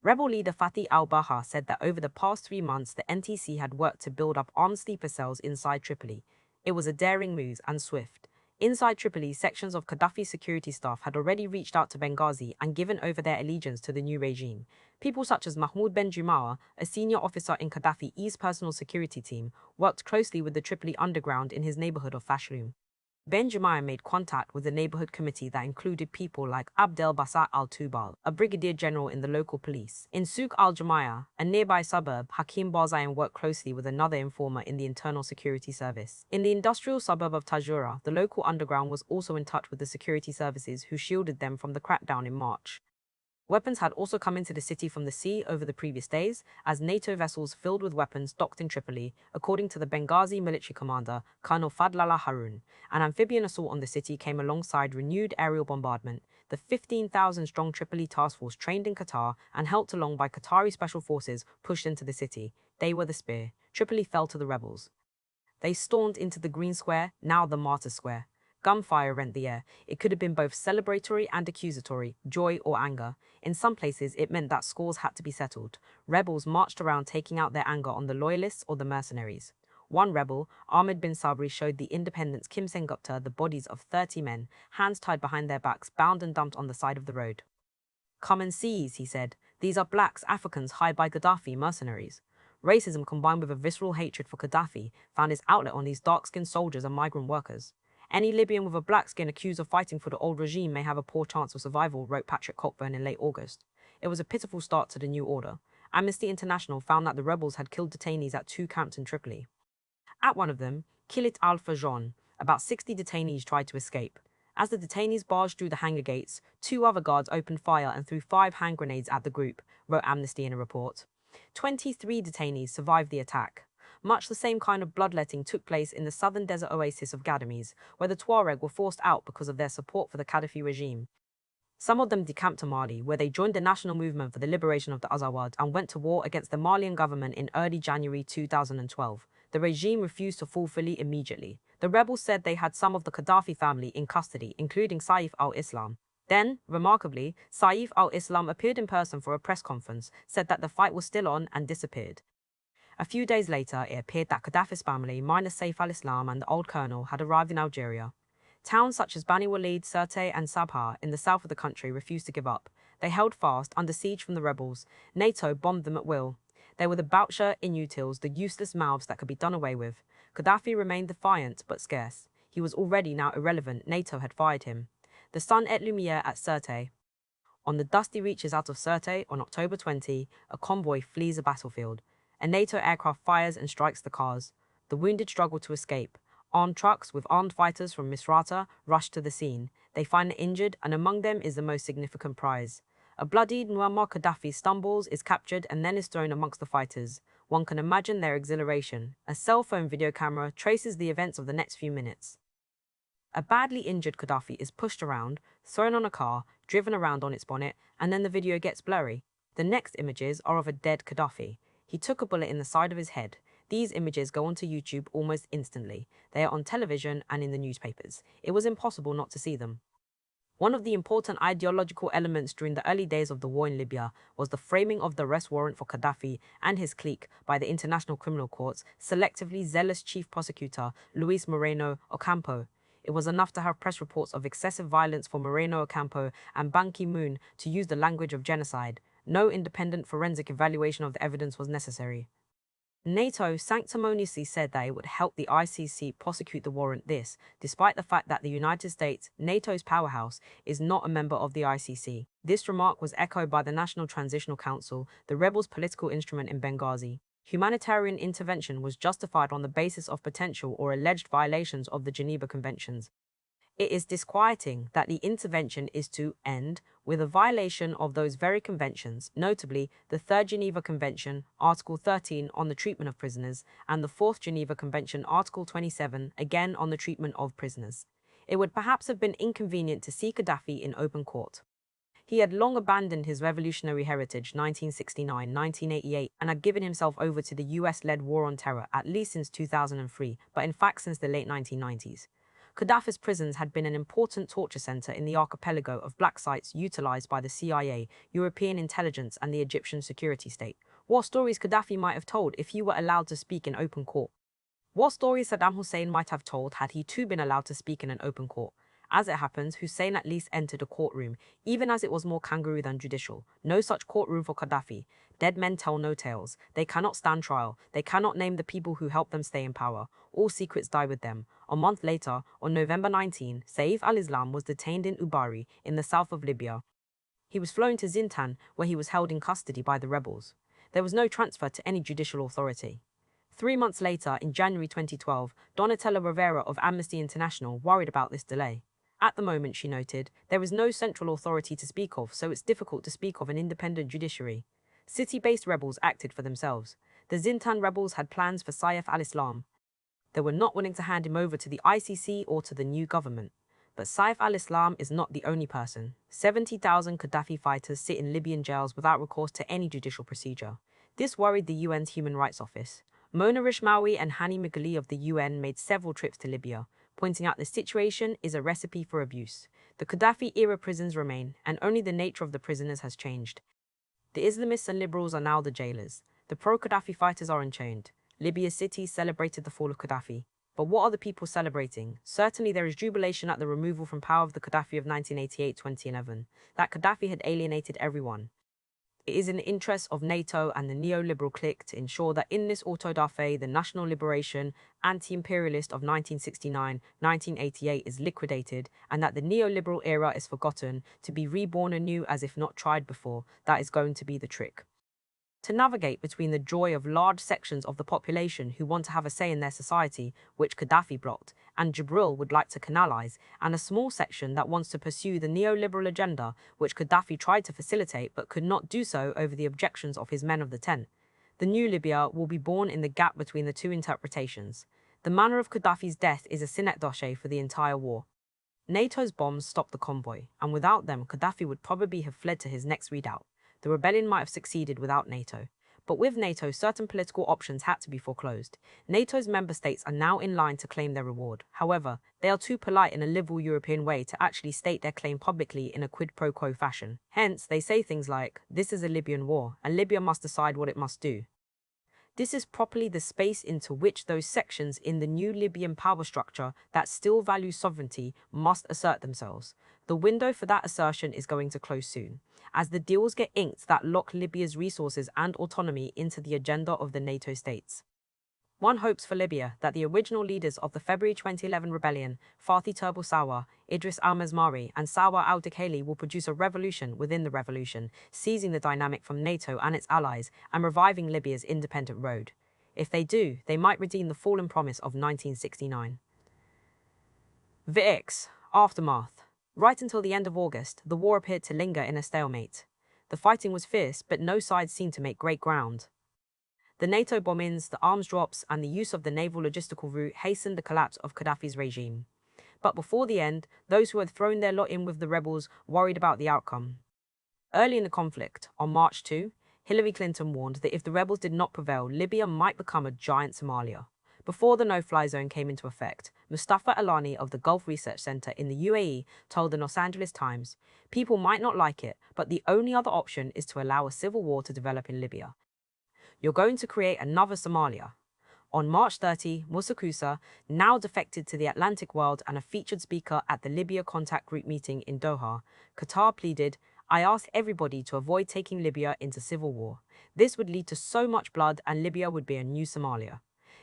Rebel leader Fatih al-Baha said that over the past 3 months, the NTC had worked to build up armed sleeper cells inside Tripoli. It was a daring move and swift. Inside Tripoli, sections of Gaddafi's security staff had already reached out to Benghazi and given over their allegiance to the new regime. People such as Mahmoud Ben Jumawa, a senior officer in Gaddafi's personal security team, worked closely with the Tripoli underground in his neighborhood of Fashloom. Ben Jumawa made contact with a neighborhood committee that included people like Abdel Bassat al-Tubal, a brigadier general in the local police. In Souk al-Jamaya, a nearby suburb, Hakim Barzayan worked closely with another informer in the internal security service. In the industrial suburb of Tajura, the local underground was also in touch with the security services who shielded them from the crackdown in March. Weapons had also come into the city from the sea over the previous days, as NATO vessels filled with weapons docked in Tripoli, according to the Benghazi military commander, Colonel Fadlallah Harun. An amphibian assault on the city came alongside renewed aerial bombardment. The 15,000-strong Tripoli task force trained in Qatar and helped along by Qatari special forces pushed into the city. They were the spear. Tripoli fell to the rebels. They stormed into the Green Square, now the Martyr Square. Gunfire rent the air. It could have been both celebratory and accusatory, joy or anger. In some places, it meant that scores had to be settled. Rebels marched around taking out their anger on the loyalists or the mercenaries. One rebel, Ahmed bin Sabri, showed the independents Kim Sengupta the bodies of 30 men, hands tied behind their backs, bound and dumped on the side of the road. "Come and seize," he said. "These are blacks, Africans hired by Gaddafi mercenaries." Racism combined with a visceral hatred for Gaddafi found its outlet on these dark-skinned soldiers and migrant workers. Any Libyan with a black skin accused of fighting for the old regime may have a poor chance of survival, wrote Patrick Cockburn in late August. It was a pitiful start to the new order. Amnesty International found that the rebels had killed detainees at 2 camps in Tripoli. At one of them, Kilit al-Fajon, about 60 detainees tried to escape. As the detainees barged through the hangar gates, 2 other guards opened fire and threw 5 hand grenades at the group, wrote Amnesty in a report. 23 detainees survived the attack. Much the same kind of bloodletting took place in the southern desert oasis of Ghadames, where the Tuareg were forced out because of their support for the Gaddafi regime. Some of them decamped to Mali, where they joined the National Movement for the Liberation of the Azawad and went to war against the Malian government in early January 2012. The regime refused to fall fully immediately. The rebels said they had some of the Gaddafi family in custody, including Saif al-Islam. Then, remarkably, Saif al-Islam appeared in person for a press conference, said that the fight was still on, and disappeared. A few days later, it appeared that Gaddafi's family, minus Saif al-Islam and the old colonel, had arrived in Algeria. Towns such as Bani Walid, Sirte, and Sabha in the south of the country refused to give up. They held fast, under siege from the rebels. NATO bombed them at will. They were the Boucher inutils, the useless mouths that could be done away with. Gaddafi remained defiant, but scarce. He was already now irrelevant. NATO had fired him. The sun et lumière at Sirte. On the dusty reaches out of Sirte, on October 20, a convoy flees a battlefield. A NATO aircraft fires and strikes the cars. The wounded struggle to escape. Armed trucks with armed fighters from Misrata rush to the scene. They find the injured, and among them is the most significant prize. A bloodied Muammar Gaddafi stumbles, is captured, and then is thrown amongst the fighters. One can imagine their exhilaration. A cell phone video camera traces the events of the next few minutes. A badly injured Gaddafi is pushed around, thrown on a car, driven around on its bonnet, and then the video gets blurry. The next images are of a dead Gaddafi. He took a bullet in the side of his head. These images go onto YouTube almost instantly. They are on television and in the newspapers. It was impossible not to see them. One of the important ideological elements during the early days of the war in Libya was the framing of the arrest warrant for Gaddafi and his clique by the International Criminal Court's selectively zealous chief prosecutor, Luis Moreno Ocampo. It was enough to have press reports of excessive violence for Moreno Ocampo and Ban Ki-moon to use the language of genocide. No independent forensic evaluation of the evidence was necessary. NATO sanctimoniously said that it would help the ICC prosecute the warrant, despite the fact that the United States, NATO's powerhouse, is not a member of the ICC. This remark was echoed by the National Transitional Council, the rebels' political instrument in Benghazi. Humanitarian intervention was justified on the basis of potential or alleged violations of the Geneva Conventions. It is disquieting that the intervention is to end with a violation of those very conventions, notably the Third Geneva Convention, Article 13 on the treatment of prisoners, and the Fourth Geneva Convention, Article 27, again on the treatment of prisoners. It would perhaps have been inconvenient to see Gaddafi in open court. He had long abandoned his revolutionary heritage, 1969-1988, and had given himself over to the US-led war on terror, at least since 2003, but in fact since the late 1990s. Gaddafi's prisons had been an important torture center in the archipelago of black sites utilized by the CIA, European intelligence, and the Egyptian security state. What stories Gaddafi might have told if he were allowed to speak in open court? What stories Saddam Hussein might have told had he too been allowed to speak in an open court? As it happens, Hussein at least entered a courtroom, even as it was more kangaroo than judicial. No such courtroom for Gaddafi. Dead men tell no tales. They cannot stand trial. They cannot name the people who helped them stay in power. All secrets die with them. A month later, on November 19, Saif al-Islam was detained in Ubari, in the south of Libya. He was flown to Zintan, where he was held in custody by the rebels. There was no transfer to any judicial authority. 3 months later, in January 2012, Donatella Rivera of Amnesty International worried about this delay. At the moment, she noted, there is no central authority to speak of, so it's difficult to speak of an independent judiciary. City-based rebels acted for themselves. The Zintan rebels had plans for Saif al-Islam. They were not willing to hand him over to the ICC or to the new government. But Saif al-Islam is not the only person. 70,000 Gaddafi fighters sit in Libyan jails without recourse to any judicial procedure. This worried the UN's Human Rights Office. Mona Rishmawi and Hani Migali of the UN made several trips to Libya, pointing out the situation is a recipe for abuse. The Gaddafi-era prisons remain, and only the nature of the prisoners has changed. The Islamists and liberals are now the jailers. The pro-Gaddafi fighters are unchained. Libya's cities celebrated the fall of Gaddafi. But what are the people celebrating? Certainly there is jubilation at the removal from power of the Gaddafi of 1988-2011. That Gaddafi had alienated everyone. It is in the interest of NATO and the neoliberal clique to ensure that in this auto-da-fe, the national liberation, anti-imperialist of 1969-1988 is liquidated, and that the neoliberal era is forgotten, to be reborn anew as if not tried before. That is going to be the trick. To navigate between the joy of large sections of the population who want to have a say in their society, which Gaddafi blocked, and Jibril would like to canalize, and a small section that wants to pursue the neoliberal agenda, which Gaddafi tried to facilitate but could not do so over the objections of his men of the Ten. The new Libya will be born in the gap between the two interpretations. The manner of Gaddafi's death is a synecdoche for the entire war. NATO's bombs stopped the convoy, and without them, Gaddafi would probably have fled to his next redoubt. The rebellion might have succeeded without NATO. But with NATO, certain political options had to be foreclosed. NATO's member states are now in line to claim their reward. However, they are too polite in a liberal European way to actually state their claim publicly in a quid pro quo fashion. Hence, they say things like, "This is a Libyan war, and Libya must decide what it must do." This is properly the space into which those sections in the new Libyan power structure that still value sovereignty must assert themselves. The window for that assertion is going to close soon, as the deals get inked that lock Libya's resources and autonomy into the agenda of the NATO states. One hopes for Libya that the original leaders of the February 2011 rebellion, Fathi Turbo Sawa, Idris al-Mazmari, and Sawa al-Dikhali, will produce a revolution within the revolution, seizing the dynamic from NATO and its allies and reviving Libya's independent road. If they do, they might redeem the fallen promise of 1969. VX Aftermath. Right until the end of August, the war appeared to linger in a stalemate. The fighting was fierce, but no side seemed to make great ground. The NATO bombings, the arms drops, and the use of the naval logistical route hastened the collapse of Gaddafi's regime. But before the end, those who had thrown their lot in with the rebels worried about the outcome. Early in the conflict, on March 2, Hillary Clinton warned that if the rebels did not prevail, Libya might become a giant Somalia. Before the no-fly zone came into effect, Mustafa Alani of the Gulf Research Center in the UAE told the Los Angeles Times, "People might not like it, but the only other option is to allow a civil war to develop in Libya. You're going to create another Somalia." On March 30, Musa Kusa, now defected to the Atlantic world and a featured speaker at the Libya Contact Group meeting in Doha, Qatar pleaded, "I ask everybody to avoid taking Libya into civil war. This would lead to so much blood and Libya would be a new Somalia."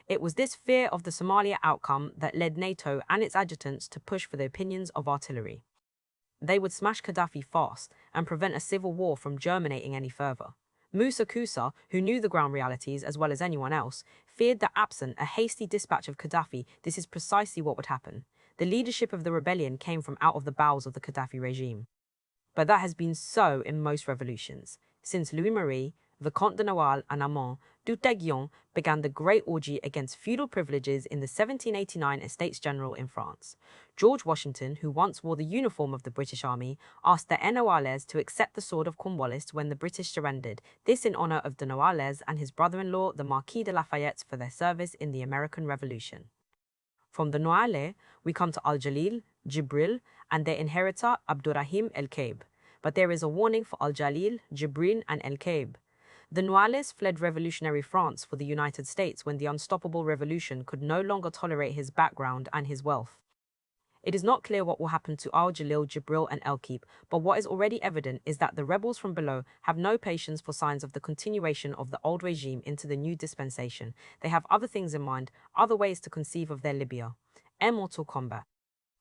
It was this fear of the Somalia outcome that led NATO and its adjutants to push for the opinions of artillery. They would smash Gaddafi fast and prevent a civil war from germinating any further. Musa Kusa, who knew the ground realities as well as anyone else, feared that absent a hasty dispatch of Gaddafi, this is precisely what would happen. The leadership of the rebellion came from out of the bowels of the Gaddafi regime. But that has been so in most revolutions. Since Louis-Marie, Vicomte de Noailles and Armand Duteguion began the great orgy against feudal privileges in the 1789 Estates General in France. George Washington, who once wore the uniform of the British Army, asked the Noailles to accept the sword of Cornwallis when the British surrendered, this in honor of de Noailles and his brother-in-law, the Marquis de Lafayette, for their service in the American Revolution. From the Noailles, we come to Al-Jalil, Jibril, and their inheritor Abdurrahim el-Kaib. But there is a warning for Al-Jalil, Jibril, and el-Kaib. The Noailles fled revolutionary France for the United States when the unstoppable revolution could no longer tolerate his background and his wealth. It is not clear what will happen to Al-Jalil, Jibril, and El-Kaib, but what is already evident is that the rebels from below have no patience for signs of the continuation of the old regime into the new dispensation. They have other things in mind, other ways to conceive of their Libya. Immortal combat.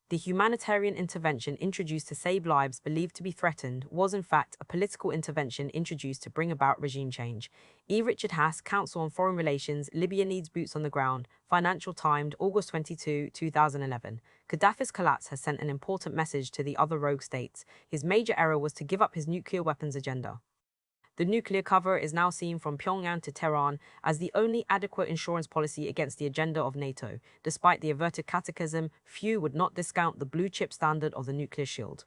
The humanitarian intervention introduced to save lives believed to be threatened was in fact a political intervention introduced to bring about regime change. E. Richard Haas, Council on Foreign Relations, Libya Needs Boots on the Ground, Financial Times, August 22, 2011. Gaddafi's collapse has sent an important message to the other rogue states. His major error was to give up his nuclear weapons agenda. The nuclear cover is now seen from Pyongyang to Tehran as the only adequate insurance policy against the agenda of NATO. Despite the averted catechism, few would not discount the blue-chip standard of the nuclear shield.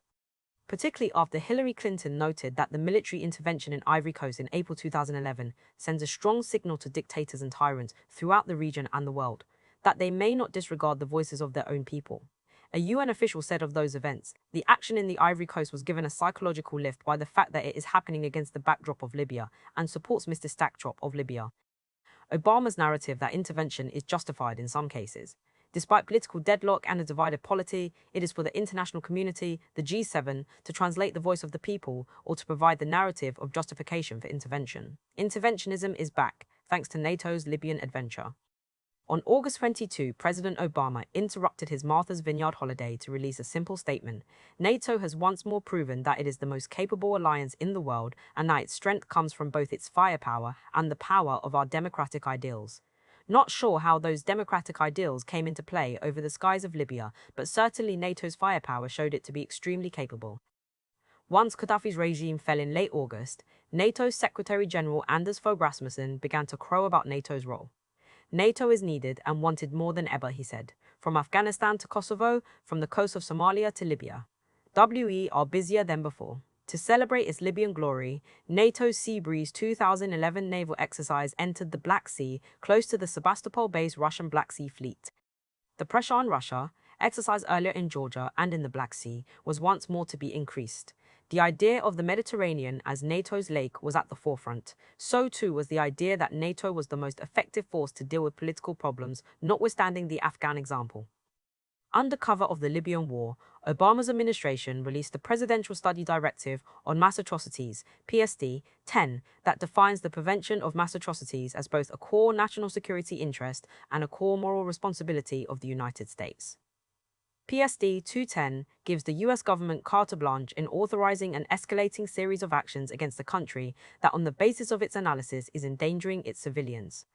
Particularly after Hillary Clinton noted that the military intervention in Ivory Coast in April 2011 sends a strong signal to dictators and tyrants throughout the region and the world, that they may not disregard the voices of their own people. A UN official said of those events, the action in the Ivory Coast was given a psychological lift by the fact that it is happening against the backdrop of Libya and supports Mr. Stacktrop of Libya. Obama's narrative that intervention is justified in some cases. Despite political deadlock and a divided polity, it is for the international community, the G7, to translate the voice of the people or to provide the narrative of justification for intervention. Interventionism is back, thanks to NATO's Libyan adventure. On August 22, President Obama interrupted his Martha's Vineyard holiday to release a simple statement. NATO has once more proven that it is the most capable alliance in the world and that its strength comes from both its firepower and the power of our democratic ideals. Not sure how those democratic ideals came into play over the skies of Libya, but certainly NATO's firepower showed it to be extremely capable. Once Gaddafi's regime fell in late August, NATO's Secretary-General Anders Fogh Rasmussen began to crow about NATO's role. NATO is needed and wanted more than ever, he said, from Afghanistan to Kosovo, from the coast of Somalia to Libya. We are busier than before. To celebrate its Libyan glory, NATO's Sea Breeze 2011 naval exercise entered the Black Sea, close to the Sebastopol-based Russian Black Sea Fleet. The pressure on Russia, exercised earlier in Georgia and in the Black Sea, was once more to be increased. The idea of the Mediterranean as NATO's lake was at the forefront. So too was the idea that NATO was the most effective force to deal with political problems, notwithstanding the Afghan example. Under cover of the Libyan war, Obama's administration released the Presidential Study Directive on Mass Atrocities, PSD-10, that defines the prevention of mass atrocities as both a core national security interest and a core moral responsibility of the United States. PSD-210 gives the US government carte blanche in authorizing an escalating series of actions against a country that on the basis of its analysis is endangering its civilians.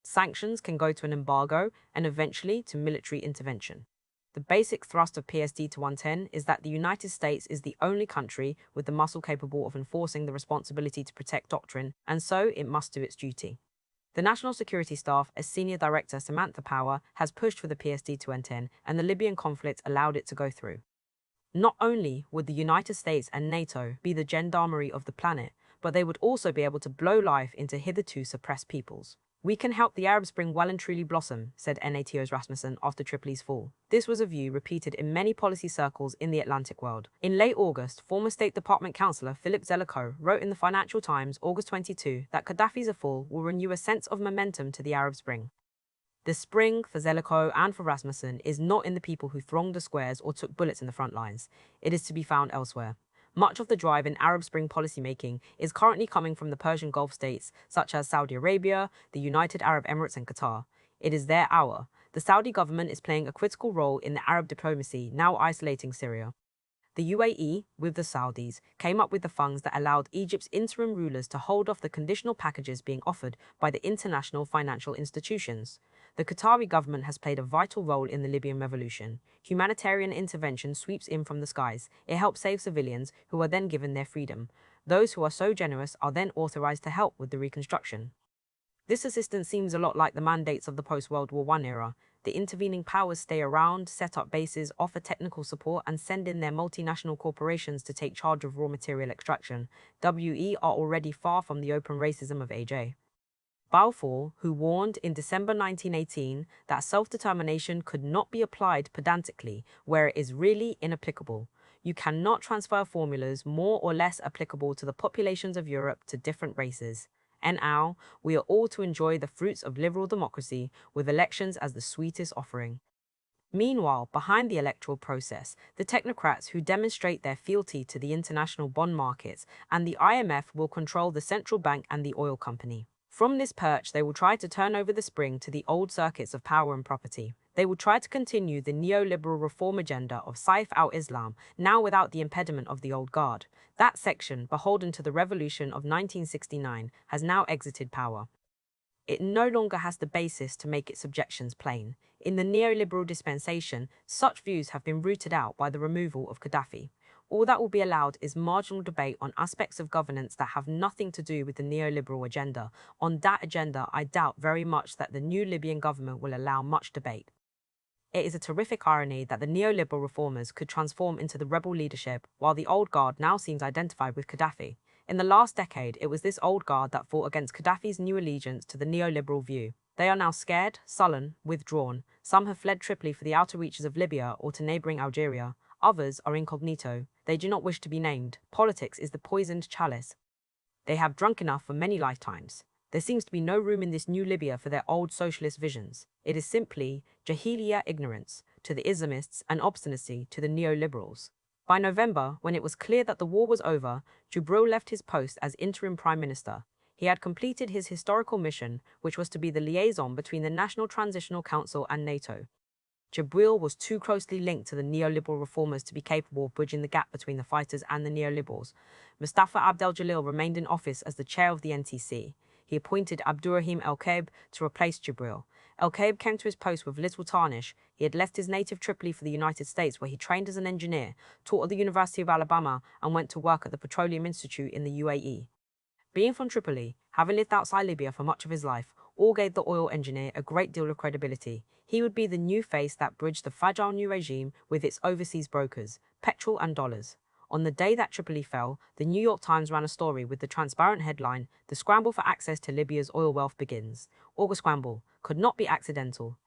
Sanctions can go to an embargo and eventually to military intervention. The basic thrust of PSD-110 is that the United States is the only country with the muscle capable of enforcing the responsibility to protect doctrine, and so it must do its duty. The National Security Staff, as Senior Director Samantha Power, has pushed for the PSD-210, and the Libyan conflict allowed it to go through. Not only would the United States and NATO be the gendarmerie of the planet, but they would also be able to blow life into hitherto suppressed peoples. We can help the Arab Spring well and truly blossom, said NATO's Rasmussen after Tripoli's fall. This was a view repeated in many policy circles in the Atlantic world. In late August, former State Department Counsellor Philip Zelikow wrote in the Financial Times, August 22, that Gaddafi's fall will renew a sense of momentum to the Arab Spring. The spring for Zelikow and for Rasmussen is not in the people who thronged the squares or took bullets in the front lines. It is to be found elsewhere. Much of the drive in Arab Spring policymaking is currently coming from the Persian Gulf states, such as Saudi Arabia, the United Arab Emirates and Qatar. It is their hour. The Saudi government is playing a critical role in the Arab diplomacy, now isolating Syria. The UAE, with the Saudis, came up with the funds that allowed Egypt's interim rulers to hold off the conditional packages being offered by the international financial institutions. The Qatari government has played a vital role in the Libyan revolution. Humanitarian intervention sweeps in from the skies. It helps save civilians, who are then given their freedom. Those who are so generous are then authorized to help with the reconstruction. This assistance seems a lot like the mandates of the post-World War I era. The intervening powers stay around, set up bases, offer technical support, and send in their multinational corporations to take charge of raw material extraction. We are already far from the open racism of AJ. Balfour, who warned in December 1918 that self-determination could not be applied pedantically where it is really inapplicable. You cannot transfer formulas more or less applicable to the populations of Europe to different races. And now, we are all to enjoy the fruits of liberal democracy, with elections as the sweetest offering. Meanwhile, behind the electoral process, the technocrats who demonstrate their fealty to the international bond markets and the IMF will control the central bank and the oil company. From this perch, they will try to turn over the spring to the old circuits of power and property. They will try to continue the neoliberal reform agenda of Saif al-Islam, now without the impediment of the old guard. That section, beholden to the revolution of 1969, has now exited power. It no longer has the basis to make its objections plain. In the neoliberal dispensation, such views have been rooted out by the removal of Gaddafi. All that will be allowed is marginal debate on aspects of governance that have nothing to do with the neoliberal agenda. On that agenda, I doubt very much that the new Libyan government will allow much debate. It is a terrific irony that the neoliberal reformers could transform into the rebel leadership, while the old guard now seems identified with Gaddafi. In the last decade, it was this old guard that fought against Gaddafi's new allegiance to the neoliberal view. They are now scared, sullen, withdrawn. Some have fled Tripoli for the outer reaches of Libya or to neighbouring Algeria. Others are incognito. They do not wish to be named. Politics is the poisoned chalice. They have drunk enough for many lifetimes. There seems to be no room in this new Libya for their old socialist visions. It is simply Jahiliya ignorance to the Islamists and obstinacy to the neoliberals. By November, when it was clear that the war was over, Jubril left his post as interim prime minister. He had completed his historical mission, which was to be the liaison between the National Transitional Council and NATO. Jubril was too closely linked to the neoliberal reformers to be capable of bridging the gap between the fighters and the neoliberals. Mustafa Abdel-Jalil remained in office as the chair of the NTC. He appointed Abdurrahim El-Kaib to replace Jubril. El-Kaib came to his post with little tarnish. He had left his native Tripoli for the United States, where he trained as an engineer, taught at the University of Alabama, and went to work at the Petroleum Institute in the UAE. Being from Tripoli, having lived outside Libya for much of his life, all gave the oil engineer a great deal of credibility. He would be the new face that bridged the fragile new regime with its overseas brokers, petrol and dollars. On the day that Tripoli fell, the New York Times ran a story with the transparent headline, "The scramble for access to Libya's oil wealth begins." August scramble could not be accidental.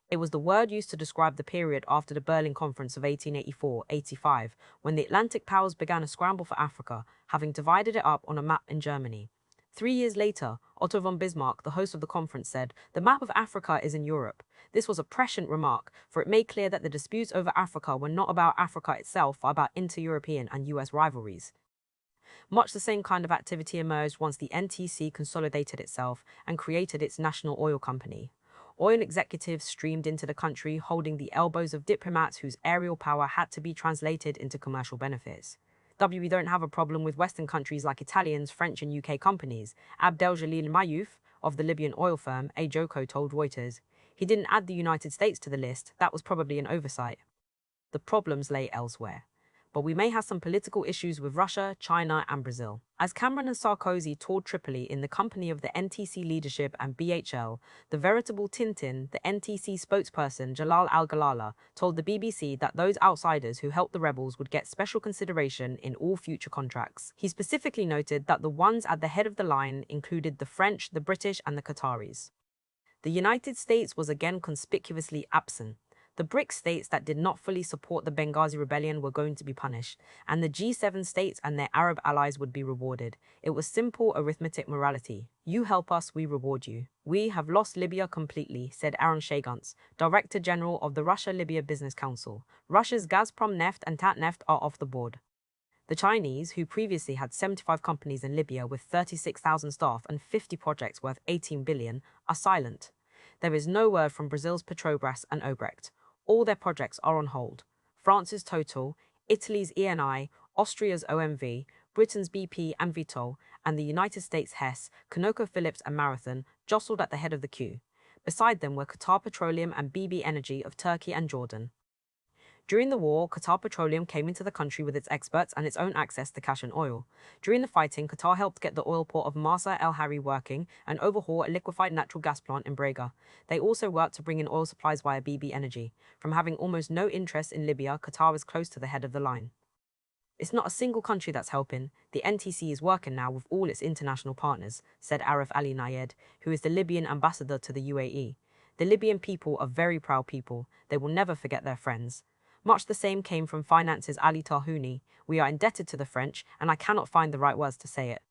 It was the word used to describe the period after the Berlin Conference of 1884-85, when the Atlantic powers began a scramble for Africa, having divided it up on a map in Germany. 3 years later, Otto von Bismarck, the host of the conference, said, "The map of Africa is in Europe." This was a prescient remark, for it made clear that the disputes over Africa were not about Africa itself, but about inter-European and US rivalries. Much the same kind of activity emerged once the NTC consolidated itself and created its national oil company. Oil executives streamed into the country holding the elbows of diplomats whose aerial power had to be translated into commercial benefits. We don't have a problem with Western countries like Italians, French and UK companies, Abdel-Jalil Mayouf of the Libyan oil firm AJOCO told Reuters. He didn't add the United States to the list. That was probably an oversight. The problems lay elsewhere. But we may have some political issues with Russia, China and Brazil. As Cameron and Sarkozy toured Tripoli in the company of the NTC leadership and BHL, the veritable Tintin, the NTC spokesperson Jalal Al-Galala, told the BBC that those outsiders who helped the rebels would get special consideration in all future contracts. He specifically noted that the ones at the head of the line included the French, the British and the Qataris. The United States was again conspicuously absent. The BRICS states that did not fully support the Benghazi rebellion were going to be punished, and the G7 states and their Arab allies would be rewarded. It was simple arithmetic morality. You help us, we reward you. "We have lost Libya completely," said Aaron Shaguntz, Director General of the Russia-Libya Business Council. Russia's Gazprom Neft and Tatneft are off the board. The Chinese, who previously had 75 companies in Libya with 36,000 staff and 50 projects worth 18 billion, are silent. There is no word from Brazil's Petrobras and Obrecht. All their projects are on hold. France's Total, Italy's Eni, Austria's OMV, Britain's BP and Vitol, and the United States Hess, ConocoPhillips and Marathon jostled at the head of the queue. Beside them were Qatar Petroleum and BB Energy of Turkey and Jordan. During the war, Qatar Petroleum came into the country with its experts and its own access to cash and oil. During the fighting, Qatar helped get the oil port of Marsa El Hari working and overhaul a liquefied natural gas plant in Brega. They also worked to bring in oil supplies via BB Energy. From having almost no interest in Libya, Qatar is close to the head of the line. "It's not a single country that's helping. The NTC is working now with all its international partners," said Arif Ali Nayed, who is the Libyan ambassador to the UAE. "The Libyan people are very proud people. They will never forget their friends." Much the same came from Finance's Ali Tarhouni. "We are indebted to the French, and I cannot find the right words to say it.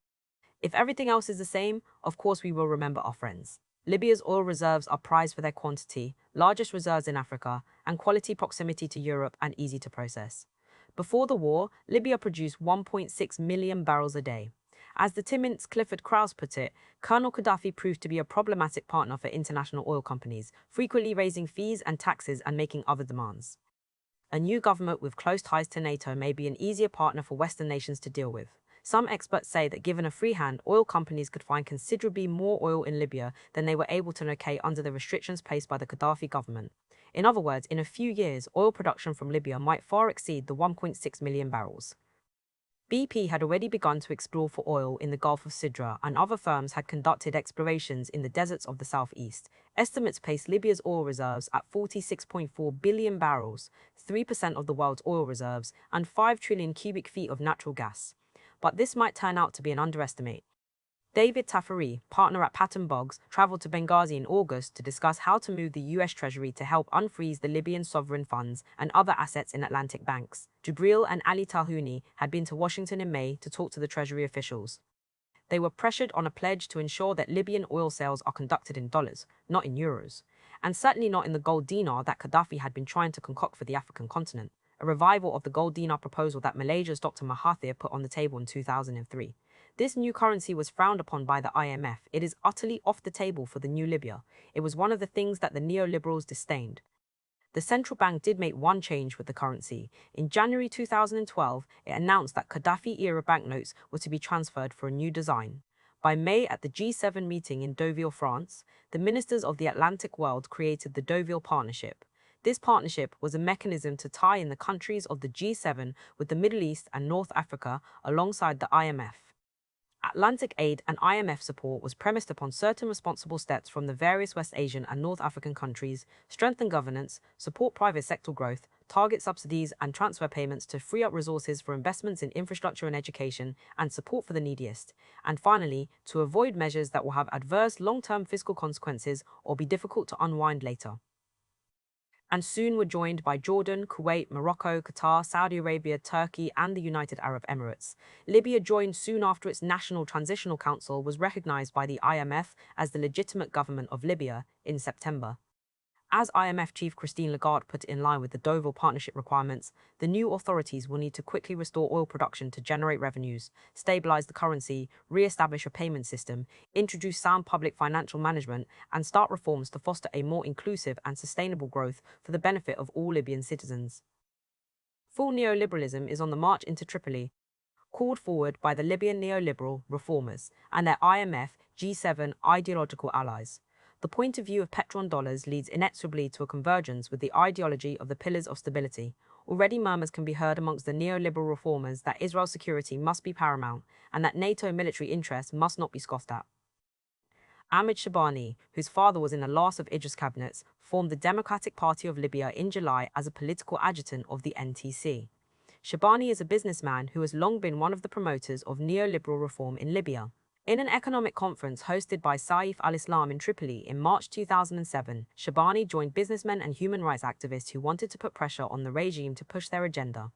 If everything else is the same, of course we will remember our friends." Libya's oil reserves are prized for their quantity, largest reserves in Africa, and quality proximity to Europe and easy to process. Before the war, Libya produced 1.6 million barrels a day. As the Timmins Clifford Krause put it, Colonel Gaddafi proved to be a problematic partner for international oil companies, frequently raising fees and taxes and making other demands. A new government with close ties to NATO may be an easier partner for Western nations to deal with. Some experts say that given a free hand, oil companies could find considerably more oil in Libya than they were able to locate under the restrictions placed by the Gaddafi government. In other words, in a few years, oil production from Libya might far exceed the 1.6 million barrels. BP had already begun to explore for oil in the Gulf of Sidra, and other firms had conducted explorations in the deserts of the southeast. Estimates place Libya's oil reserves at 46.4 billion barrels, 3% of the world's oil reserves, and 5 trillion cubic feet of natural gas. But this might turn out to be an underestimate. David Tafari, partner at Patton Boggs, traveled to Benghazi in August to discuss how to move the US Treasury to help unfreeze the Libyan sovereign funds and other assets in Atlantic banks. Jubril and Ali Talhouni had been to Washington in May to talk to the Treasury officials. They were pressured on a pledge to ensure that Libyan oil sales are conducted in dollars, not in euros, and certainly not in the gold dinar that Gaddafi had been trying to concoct for the African continent, a revival of the gold dinar proposal that Malaysia's Dr. Mahathir put on the table in 2003. This new currency was frowned upon by the IMF. It is utterly off the table for the new Libya. It was one of the things that the neoliberals disdained. The central bank did make one change with the currency. In January 2012, it announced that Gaddafi-era banknotes were to be transferred for a new design. By May, at the G7 meeting in Deauville, France, the ministers of the Atlantic world created the Deauville Partnership. This partnership was a mechanism to tie in the countries of the G7 with the Middle East and North Africa alongside the IMF. Atlantic aid and IMF support was premised upon certain responsible steps from the various West Asian and North African countries, strengthen governance, support private sector growth, target subsidies and transfer payments to free up resources for investments in infrastructure and education, and support for the neediest, and finally, to avoid measures that will have adverse long-term fiscal consequences or be difficult to unwind later. And soon were joined by Jordan, Kuwait, Morocco, Qatar, Saudi Arabia, Turkey, and the United Arab Emirates. Libya joined soon after its National Transitional Council was recognized by the IMF as the legitimate government of Libya in September. As IMF chief Christine Lagarde put it in line with the Deauville Partnership requirements, the new authorities will need to quickly restore oil production to generate revenues, stabilize the currency, re-establish a payment system, introduce sound public financial management, and start reforms to foster a more inclusive and sustainable growth for the benefit of all Libyan citizens. Full neoliberalism is on the march into Tripoli, called forward by the Libyan neoliberal reformers and their IMF G7 ideological allies. The point of view of petrodollars leads inexorably to a convergence with the ideology of the pillars of stability. Already murmurs can be heard amongst the neoliberal reformers that Israel's security must be paramount and that NATO military interests must not be scoffed at. Ahmed Shabani, whose father was in the last of Idris' cabinets, formed the Democratic Party of Libya in July as a political adjutant of the NTC. Shabani is a businessman who has long been one of the promoters of neoliberal reform in Libya. In an economic conference hosted by Saif al-Islam in Tripoli in March 2007, Shabani joined businessmen and human rights activists who wanted to put pressure on the regime to push their agenda.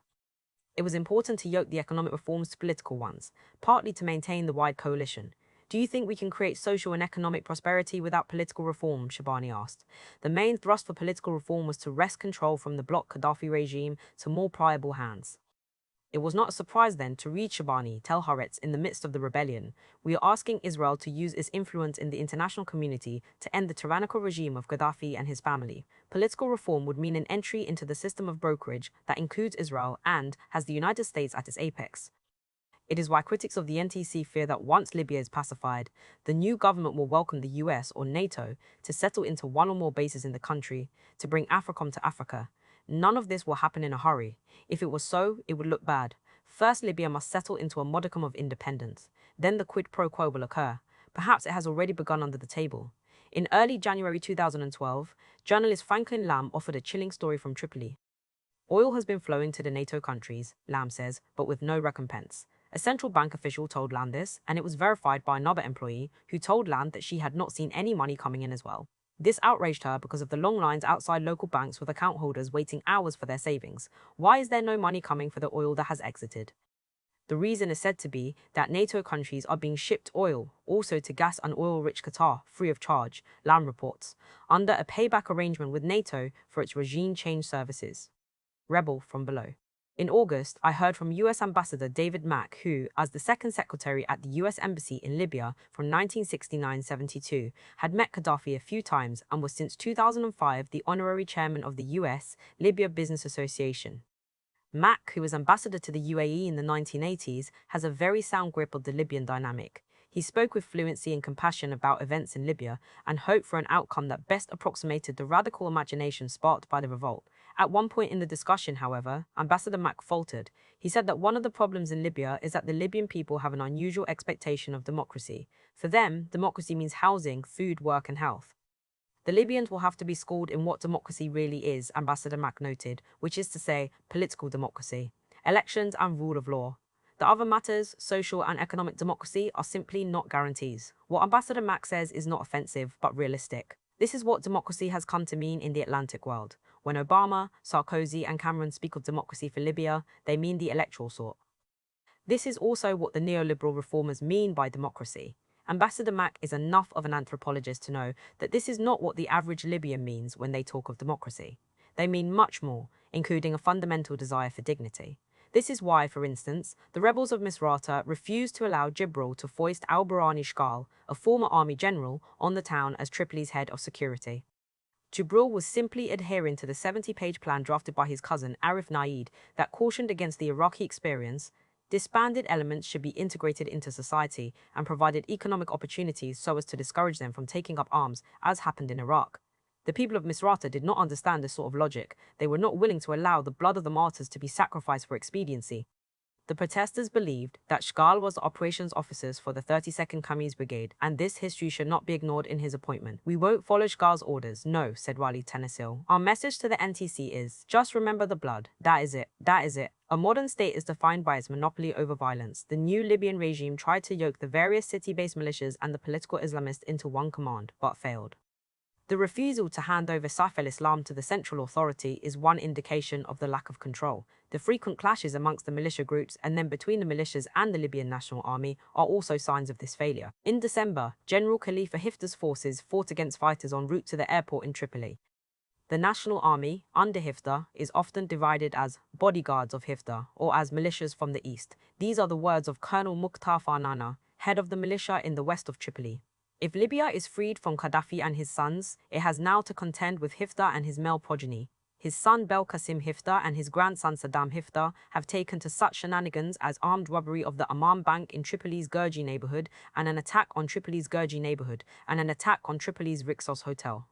It was important to yoke the economic reforms to political ones, partly to maintain the wide coalition. Do you think we can create social and economic prosperity without political reform? Shabani asked. The main thrust for political reform was to wrest control from the bloc Gaddafi regime to more pliable hands. It was not a surprise then to read Shabani tell Haaretz in the midst of the rebellion, "We are asking Israel to use its influence in the international community to end the tyrannical regime of Gaddafi and his family. Political reform would mean an entry into the system of brokerage that includes Israel and has the United States at its apex." It is why critics of the NTC fear that once Libya is pacified, the new government will welcome the US or NATO to settle into one or more bases in the country, to bring AFRICOM to Africa. None of this will happen in a hurry. If it was so, it would look bad. First, Libya must settle into a modicum of independence. Then the quid pro quo will occur. Perhaps it has already begun under the table. In early January 2012, journalist Franklin Lamb offered a chilling story from Tripoli. Oil has been flowing to the NATO countries, Lamb says, but with no recompense. A central bank official told Lamb this, and it was verified by another employee who told Lamb that she had not seen any money coming in as well. This outraged her because of the long lines outside local banks with account holders waiting hours for their savings. Why is there no money coming for the oil that has exited? The reason is said to be that NATO countries are being shipped oil, also to gas and oil-rich Qatar, free of charge, Lamb reports, under a payback arrangement with NATO for its regime change services. Rebel from below. In August, I heard from US Ambassador David Mack, who, as the second secretary at the US Embassy in Libya from 1969-72, had met Gaddafi a few times and was since 2005 the honorary chairman of the US Libya Business Association. Mack, who was ambassador to the UAE in the 1980s, has a very sound grip of the Libyan dynamic. He spoke with fluency and compassion about events in Libya and hoped for an outcome that best approximated the radical imagination sparked by the revolt. At one point in the discussion, however, Ambassador Mack faltered. He said that one of the problems in Libya is that the Libyan people have an unusual expectation of democracy. For them, democracy means housing, food, work, and health. The Libyans will have to be schooled in what democracy really is, Ambassador Mack noted, which is to say, political democracy, elections and rule of law. The other matters, social and economic democracy, are simply not guarantees. What Ambassador Mack says is not offensive, but realistic. This is what democracy has come to mean in the Atlantic world. When Obama, Sarkozy, and Cameron speak of democracy for Libya, they mean the electoral sort. This is also what the neoliberal reformers mean by democracy. Ambassador Mack is enough of an anthropologist to know that this is not what the average Libyan means when they talk of democracy. They mean much more, including a fundamental desire for dignity. This is why, for instance, the rebels of Misrata refused to allow Jibril to foist al-Barani Shkal, a former army general, on the town as Tripoli's head of security. Jibril was simply adhering to the 70-page plan drafted by his cousin Arif Naid that cautioned against the Iraqi experience. Disbanded elements should be integrated into society and provided economic opportunities so as to discourage them from taking up arms, as happened in Iraq. The people of Misrata did not understand this sort of logic. They were not willing to allow the blood of the martyrs to be sacrificed for expediency. The protesters believed that Shkal was the operations officers for the 32nd Qamis Brigade, and this history should not be ignored in his appointment. "We won't follow Shkal's orders, no," said Wali Tenasil. "Our message to the NTC is, just remember the blood. That is it. That is it." A modern state is defined by its monopoly over violence. The new Libyan regime tried to yoke the various city-based militias and the political Islamists into one command, but failed. The refusal to hand over Saif al-Islam to the central authority is one indication of the lack of control. The frequent clashes amongst the militia groups and then between the militias and the Libyan National Army are also signs of this failure. In December, General Khalifa Haftar's forces fought against fighters en route to the airport in Tripoli. The National Army, under Haftar, is often divided as bodyguards of Haftar or as militias from the east. These are the words of Colonel Mukhtar Farnana, head of the militia in the west of Tripoli. If Libya is freed from Gaddafi and his sons, it has now to contend with Haftar and his male progeny. His son Belkacem Haftar and his grandson Saddam Haftar have taken to such shenanigans as armed robbery of the Amman Bank in Tripoli's Gurji neighborhood and an attack on Tripoli's Gurji neighborhood and an attack on Tripoli's Rixos Hotel.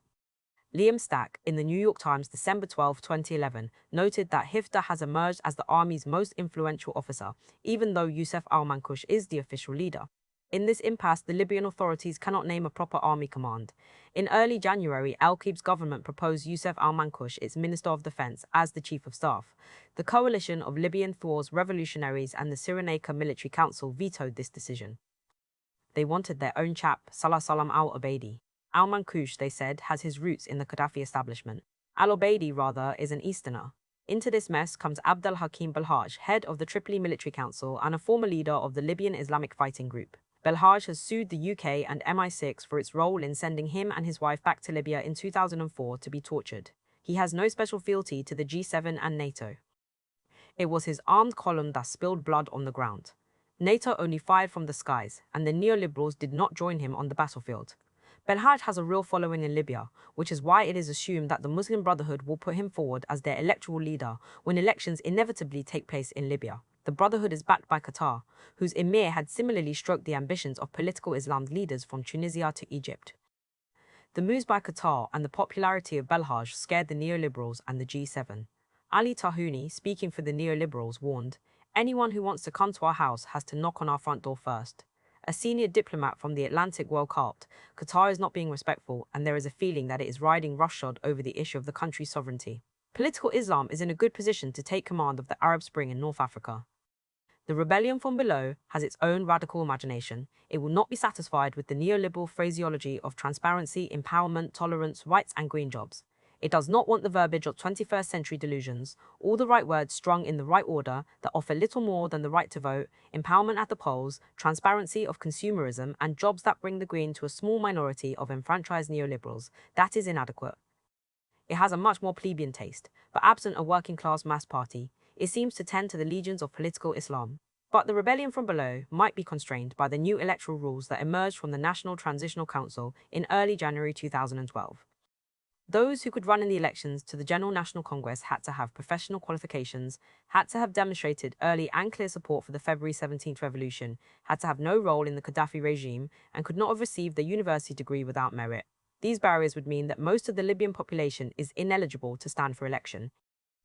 Liam Stack, in the New York Times, December 12, 2011, noted that Haftar has emerged as the army's most influential officer, even though Youssef al-Mankush is the official leader. In this impasse, the Libyan authorities cannot name a proper army command. In early January, Al-Qaib's government proposed Youssef al-Mankush, its Minister of Defense, as the Chief of Staff. The coalition of Libyan Thawars revolutionaries and the Cyrenaica Military Council vetoed this decision. They wanted their own chap, Salah Salam al-Obeidi. Al-Mankush, they said, has his roots in the Gaddafi establishment. Al-Obeidi, rather, is an Easterner. Into this mess comes Abdel Hakim Belhaj, head of the Tripoli Military Council and a former leader of the Libyan Islamic Fighting Group. Belhaj has sued the UK and MI6 for its role in sending him and his wife back to Libya in 2004 to be tortured. He has no special fealty to the G7 and NATO. It was his armed column that spilled blood on the ground. NATO only fired from the skies, and the neoliberals did not join him on the battlefield. Belhaj has a real following in Libya, which is why it is assumed that the Muslim Brotherhood will put him forward as their electoral leader when elections inevitably take place in Libya. The Brotherhood is backed by Qatar, whose emir had similarly stroked the ambitions of political Islam leaders from Tunisia to Egypt. The moves by Qatar and the popularity of Belhaj scared the neoliberals and the G7. Ali Tahouni, speaking for the neoliberals, warned, "Anyone who wants to come to our house has to knock on our front door first." A senior diplomat from the Atlantic world carped, Qatar is not being respectful and there is a feeling that it is riding roughshod over the issue of the country's sovereignty. Political Islam is in a good position to take command of the Arab Spring in North Africa. The rebellion from below has its own radical imagination. It will not be satisfied with the neoliberal phraseology of transparency, empowerment, tolerance, rights and green jobs. It does not want the verbiage of 21st century delusions, all the right words strung in the right order that offer little more than the right to vote, empowerment at the polls, transparency of consumerism, and jobs that bring the green to a small minority of enfranchised neoliberals. That is inadequate. It has a much more plebeian taste, but absent a working-class mass party, it seems to tend to the legions of political Islam. But the rebellion from below might be constrained by the new electoral rules that emerged from the National Transitional Council in early January 2012. Those who could run in the elections to the General National Congress had to have professional qualifications, had to have demonstrated early and clear support for the February 17th revolution, had to have no role in the Gaddafi regime, and could not have received a university degree without merit. These barriers would mean that most of the Libyan population is ineligible to stand for election.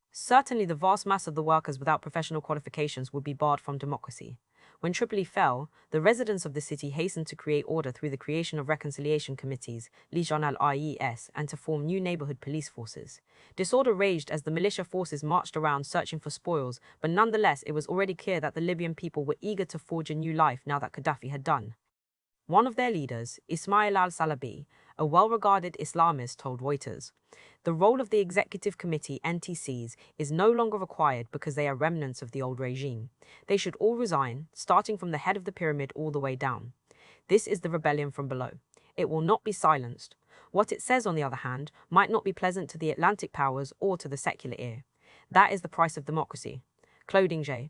Certainly the vast mass of the workers without professional qualifications would be barred from democracy. When Tripoli fell, the residents of the city hastened to create order through the creation of reconciliation committees, Lijan al-IES, and to form new neighborhood police forces. Disorder raged as the militia forces marched around searching for spoils, but nonetheless it was already clear that the Libyan people were eager to forge a new life now that Gaddafi had done. One of their leaders, Ismail al-Salabi, a well-regarded Islamist told Reuters. The role of the Executive Committee (NTCs) is no longer required because they are remnants of the old regime. They should all resign, starting from the head of the pyramid all the way down. This is the rebellion from below. It will not be silenced. What it says, on the other hand, might not be pleasant to the Atlantic powers or to the secular ear. That is the price of democracy. Claude Vijay.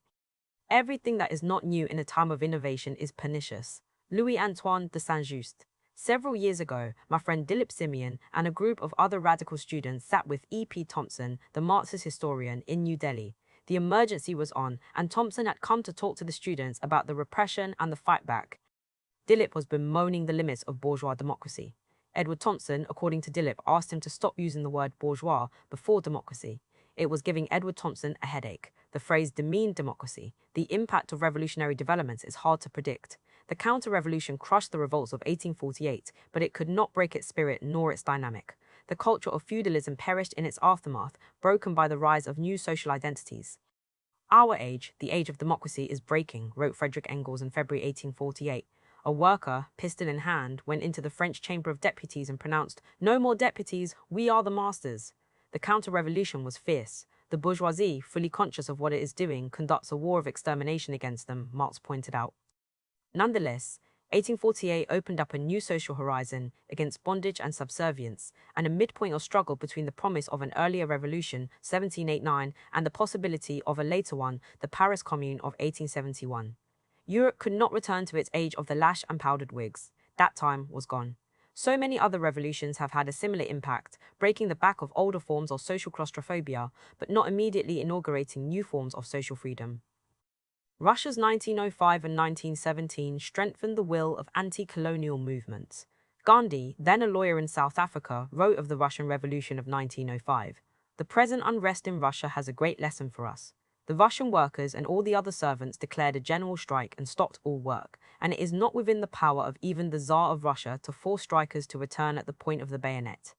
Everything that is not new in a time of innovation is pernicious. Louis-Antoine de Saint-Just. Several years ago, my friend Dilip Simeon and a group of other radical students sat with E.P. Thompson, the Marxist historian, in New Delhi. The emergency was on, and Thompson had come to talk to the students about the repression and the fight back. Dilip was bemoaning the limits of bourgeois democracy. Edward Thompson, according to Dilip, asked him to stop using the word bourgeois before democracy. It was giving Edward Thompson a headache. The phrase demeaned democracy. The impact of revolutionary developments is hard to predict. The counter-revolution crushed the revolts of 1848, but it could not break its spirit nor its dynamic. The culture of feudalism perished in its aftermath, broken by the rise of new social identities. Our age, the age of democracy, is breaking, wrote Frederick Engels in February 1848. A worker, pistol in hand, went into the French Chamber of Deputies and pronounced, "No more deputies, we are the masters." The counter-revolution was fierce. The bourgeoisie, fully conscious of what it is doing, conducts a war of extermination against them, Marx pointed out. Nonetheless, 1848 opened up a new social horizon against bondage and subservience, and a midpoint of struggle between the promise of an earlier revolution, 1789, and the possibility of a later one, the Paris Commune of 1871. Europe could not return to its age of the lash and powdered wigs. That time was gone. So many other revolutions have had a similar impact, breaking the back of older forms of social claustrophobia, but not immediately inaugurating new forms of social freedom. Russia's 1905 and 1917 strengthened the will of anti-colonial movements. Gandhi, then a lawyer in South Africa, wrote of the Russian Revolution of 1905, "The present unrest in Russia has a great lesson for us. The Russian workers and all the other servants declared a general strike and stopped all work, and it is not within the power of even the Tsar of Russia to force strikers to return at the point of the bayonet.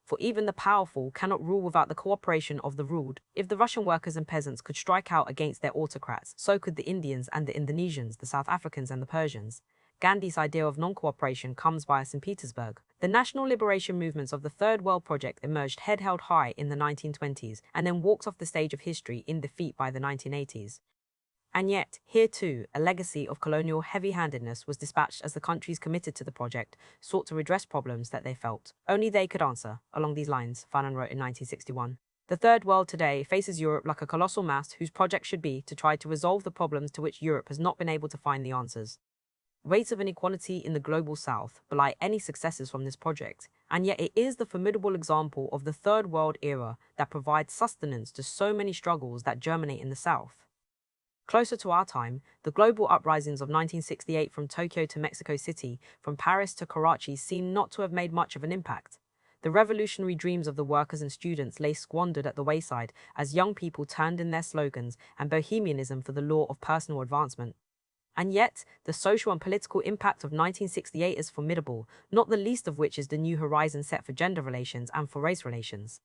For even the powerful cannot rule without the cooperation of the ruled. If the Russian workers and peasants could strike out against their autocrats, so could the Indians and the Indonesians, the South Africans and the Persians." Gandhi's idea of non-cooperation comes via St. Petersburg. The national liberation movements of the Third World Project emerged head held high in the 1920s and then walked off the stage of history in defeat by the 1980s. And yet, here too, a legacy of colonial heavy-handedness was dispatched as the countries committed to the project sought to redress problems that they felt only they could answer. Along these lines, Fanon wrote in 1961. The Third World today faces Europe like a colossal mass whose project should be to try to resolve the problems to which Europe has not been able to find the answers. Rates of inequality in the global south belie any successes from this project, and yet it is the formidable example of the Third World era that provides sustenance to so many struggles that germinate in the south. Closer to our time, the global uprisings of 1968 from Tokyo to Mexico City, from Paris to Karachi seem not to have made much of an impact. The revolutionary dreams of the workers and students lay squandered at the wayside as young people turned in their slogans and bohemianism for the law of personal advancement. And yet, the social and political impact of 1968 is formidable, not the least of which is the new horizon set for gender relations and for race relations.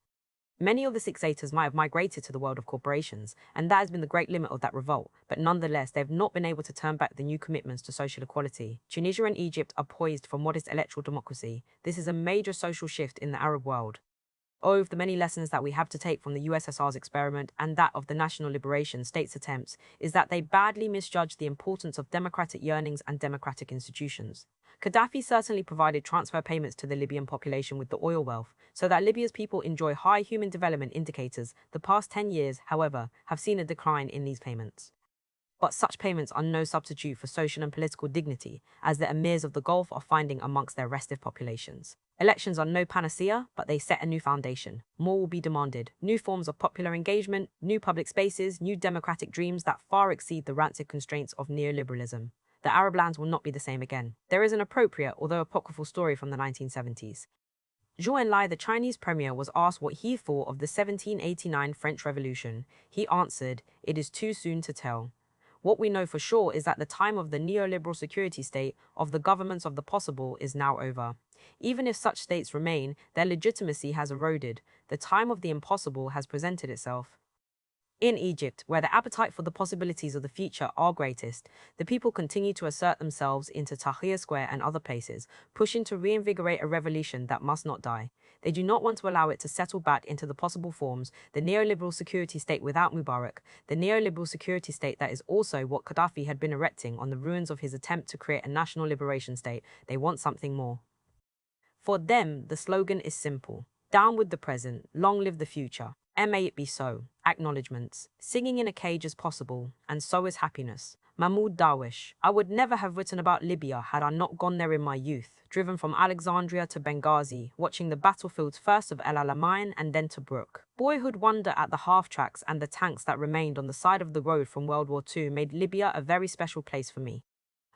Many of the 68ers might have migrated to the world of corporations, and that has been the great limit of that revolt, but nonetheless they have not been able to turn back the new commitments to social equality. Tunisia and Egypt are poised for modest electoral democracy. This is a major social shift in the Arab world. Oh, of the many lessons that we have to take from the USSR's experiment and that of the national liberation states' attempts is that they badly misjudged the importance of democratic yearnings and democratic institutions. Gaddafi certainly provided transfer payments to the Libyan population with the oil wealth, so that Libya's people enjoy high human development indicators. The past 10 years, however, have seen a decline in these payments. But such payments are no substitute for social and political dignity, as the emirs of the Gulf are finding amongst their restive populations. Elections are no panacea, but they set a new foundation. More will be demanded. New forms of popular engagement, new public spaces, new democratic dreams that far exceed the rancid constraints of neoliberalism. The Arab lands will not be the same again. There is an appropriate, although apocryphal story from the 1970s. Zhou Enlai, the Chinese premier, was asked what he thought of the 1789 French Revolution. He answered, "It is too soon to tell. What we know for sure is that the time of the neoliberal security state, of the governments of the possible, is now over. Even if such states remain, their legitimacy has eroded. The time of the impossible has presented itself." In Egypt, where the appetite for the possibilities of the future are greatest, the people continue to assert themselves into Tahrir Square and other places, pushing to reinvigorate a revolution that must not die. They do not want to allow it to settle back into the possible forms, the neoliberal security state without Mubarak, the neoliberal security state that is also what Gaddafi had been erecting on the ruins of his attempt to create a national liberation state. They want something more. For them, the slogan is simple. Down with the present, long live the future. And may it be so. Acknowledgements. Singing in a cage is possible, and so is happiness. Mahmoud Darwish. I would never have written about Libya had I not gone there in my youth, driven from Alexandria to Benghazi, watching the battlefields first of El Alamein and then Tobruk. Boyhood wonder at the half-tracks and the tanks that remained on the side of the road from World War II made Libya a very special place for me.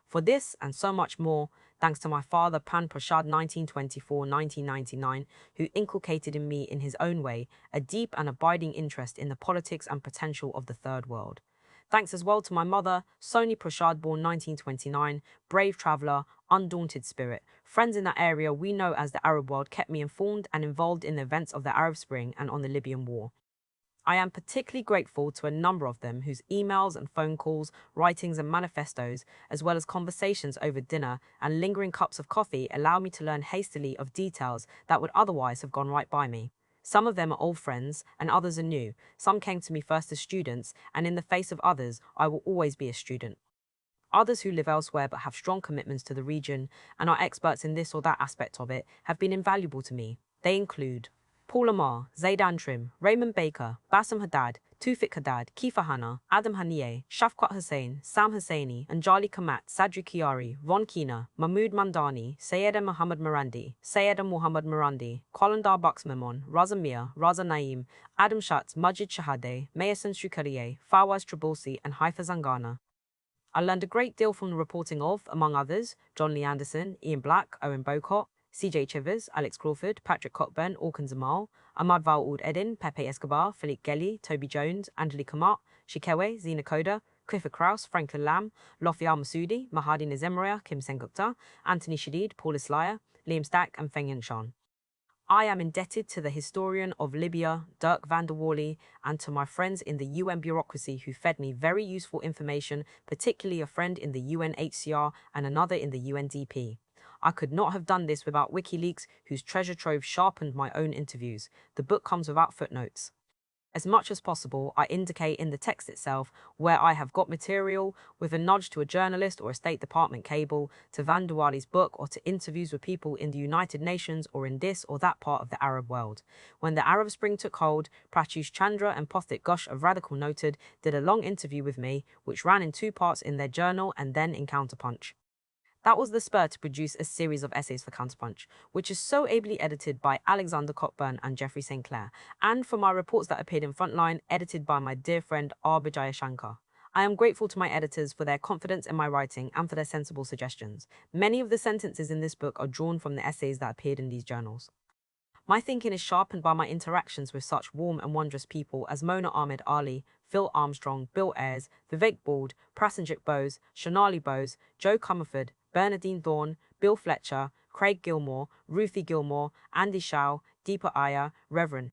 For this and so much more, thanks to my father Prashad 1924-1999, who inculcated in me in his own way a deep and abiding interest in the politics and potential of the Third World. Thanks as well to my mother, Soni Prashad, born 1929, brave traveller, undaunted spirit. Friends in that area we know as the Arab world kept me informed and involved in the events of the Arab Spring and on the Libyan War. I am particularly grateful to a number of them whose emails and phone calls, writings and manifestos, as well as conversations over dinner and lingering cups of coffee allow me to learn hastily of details that would otherwise have gone right by me. Some of them are old friends and others are new. Some came to me first as students, and in the face of others, I will always be a student. Others who live elsewhere but have strong commitments to the region and are experts in this or that aspect of it have been invaluable to me. They include Paul Amar, Zaid Antrim, Raymond Baker, Bassem Haddad, Tufik Haddad, Kifa Hanna, Adam Haniyeh, Shafqat Hussain, Sam Hussaini, Anjali Kamat, Sadri Kiari, Ron Kina, Mahmoud Mandani, Sayeda Muhammad Marandi, Sayeda Muhammad Marandi, Qalandar Buxmemon, Raza Mia, Raza Naim, Adam Shatz, Majid Shahade, Mayasan Shukariye, Fawaz Trabulsi, and Haifa Zangana. I learned a great deal from the reporting of, among others, John Lee Anderson, Ian Black, Owen Bocott, CJ Chivers, Alex Crawford, Patrick Cockburn, Orkan Zamal, Ahmad Val Edin, Pepe Escobar, Philippe Gelly, Toby Jones, Angelique Kamat, Shikewe, Zina Koda, Clifford Krauss, Franklin Lam, Lofi Al-Masoudi, Mahadi Nizemria, Kim Sen-Gupta, Anthony Shadid, Paul Islaya, Liam Stack, and Feng Yanshan. I am indebted to the historian of Libya, Dirk van der Worley, and to my friends in the UN bureaucracy who fed me very useful information, particularly a friend in the UNHCR and another in the UNDP. I could not have done this without WikiLeaks, whose treasure trove sharpened my own interviews. The book comes without footnotes. As much as possible, I indicate in the text itself where I have got material, with a nudge to a journalist or a State Department cable, to Van der Waali's book, or to interviews with people in the United Nations or in this or that part of the Arab world. When the Arab Spring took hold, Pratyush Chandra and Pothik Ghosh of Radical Noted did a long interview with me, which ran in 2 parts in their journal and then in Counterpunch. That was the spur to produce a series of essays for Counterpunch, which is so ably edited by Alexander Cockburn and Geoffrey St. Clair, and for my reports that appeared in Frontline, edited by my dear friend R. Vijay Shankar. I am grateful to my editors for their confidence in my writing and for their sensible suggestions. Many of the sentences in this book are drawn from the essays that appeared in these journals. My thinking is sharpened by my interactions with such warm and wondrous people as Mona Ahmed Ali, Phil Armstrong, Bill Ayres, Vivek Bald, Prasenjit Bose, Shonali Bose, Joe Comerford, Bernadine Thorne, Bill Fletcher, Craig Gilmore, Ruthie Gilmore, Andy Shaw, Deepa Iyer, Reverend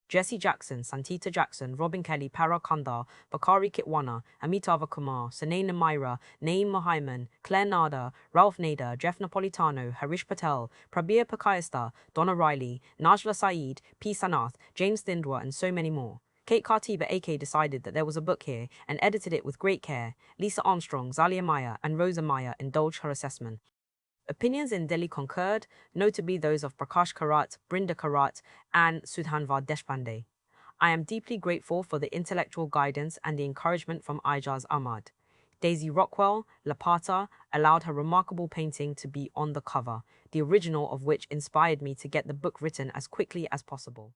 Jesse Jackson, Santita Jackson, Robin Kelly, Para Kandar, Bakari Kitwana, Amitava Kumar, Sunaina Myra, Naeem Mohaiman, Claire Nada, Ralph Nader, Jeff Napolitano, Harish Patel, Prabir Pakayasta, Donna Riley, Najla Saeed, P. Sanath, James Thindwa, and so many more. Kate Katiba AK decided that there was a book here and edited it with great care. Lisa Armstrong, Zalia Maya, and Rosa Maya indulged her assessment. Opinions in Delhi concurred, notably those of Prakash Karat, Brinda Karat, and Sudhanvar Deshpande. I am deeply grateful for the intellectual guidance and the encouragement from Ijaz Ahmad. Daisy Rockwell, Lapata, allowed her remarkable painting to be on the cover, the original of which inspired me to get the book written as quickly as possible.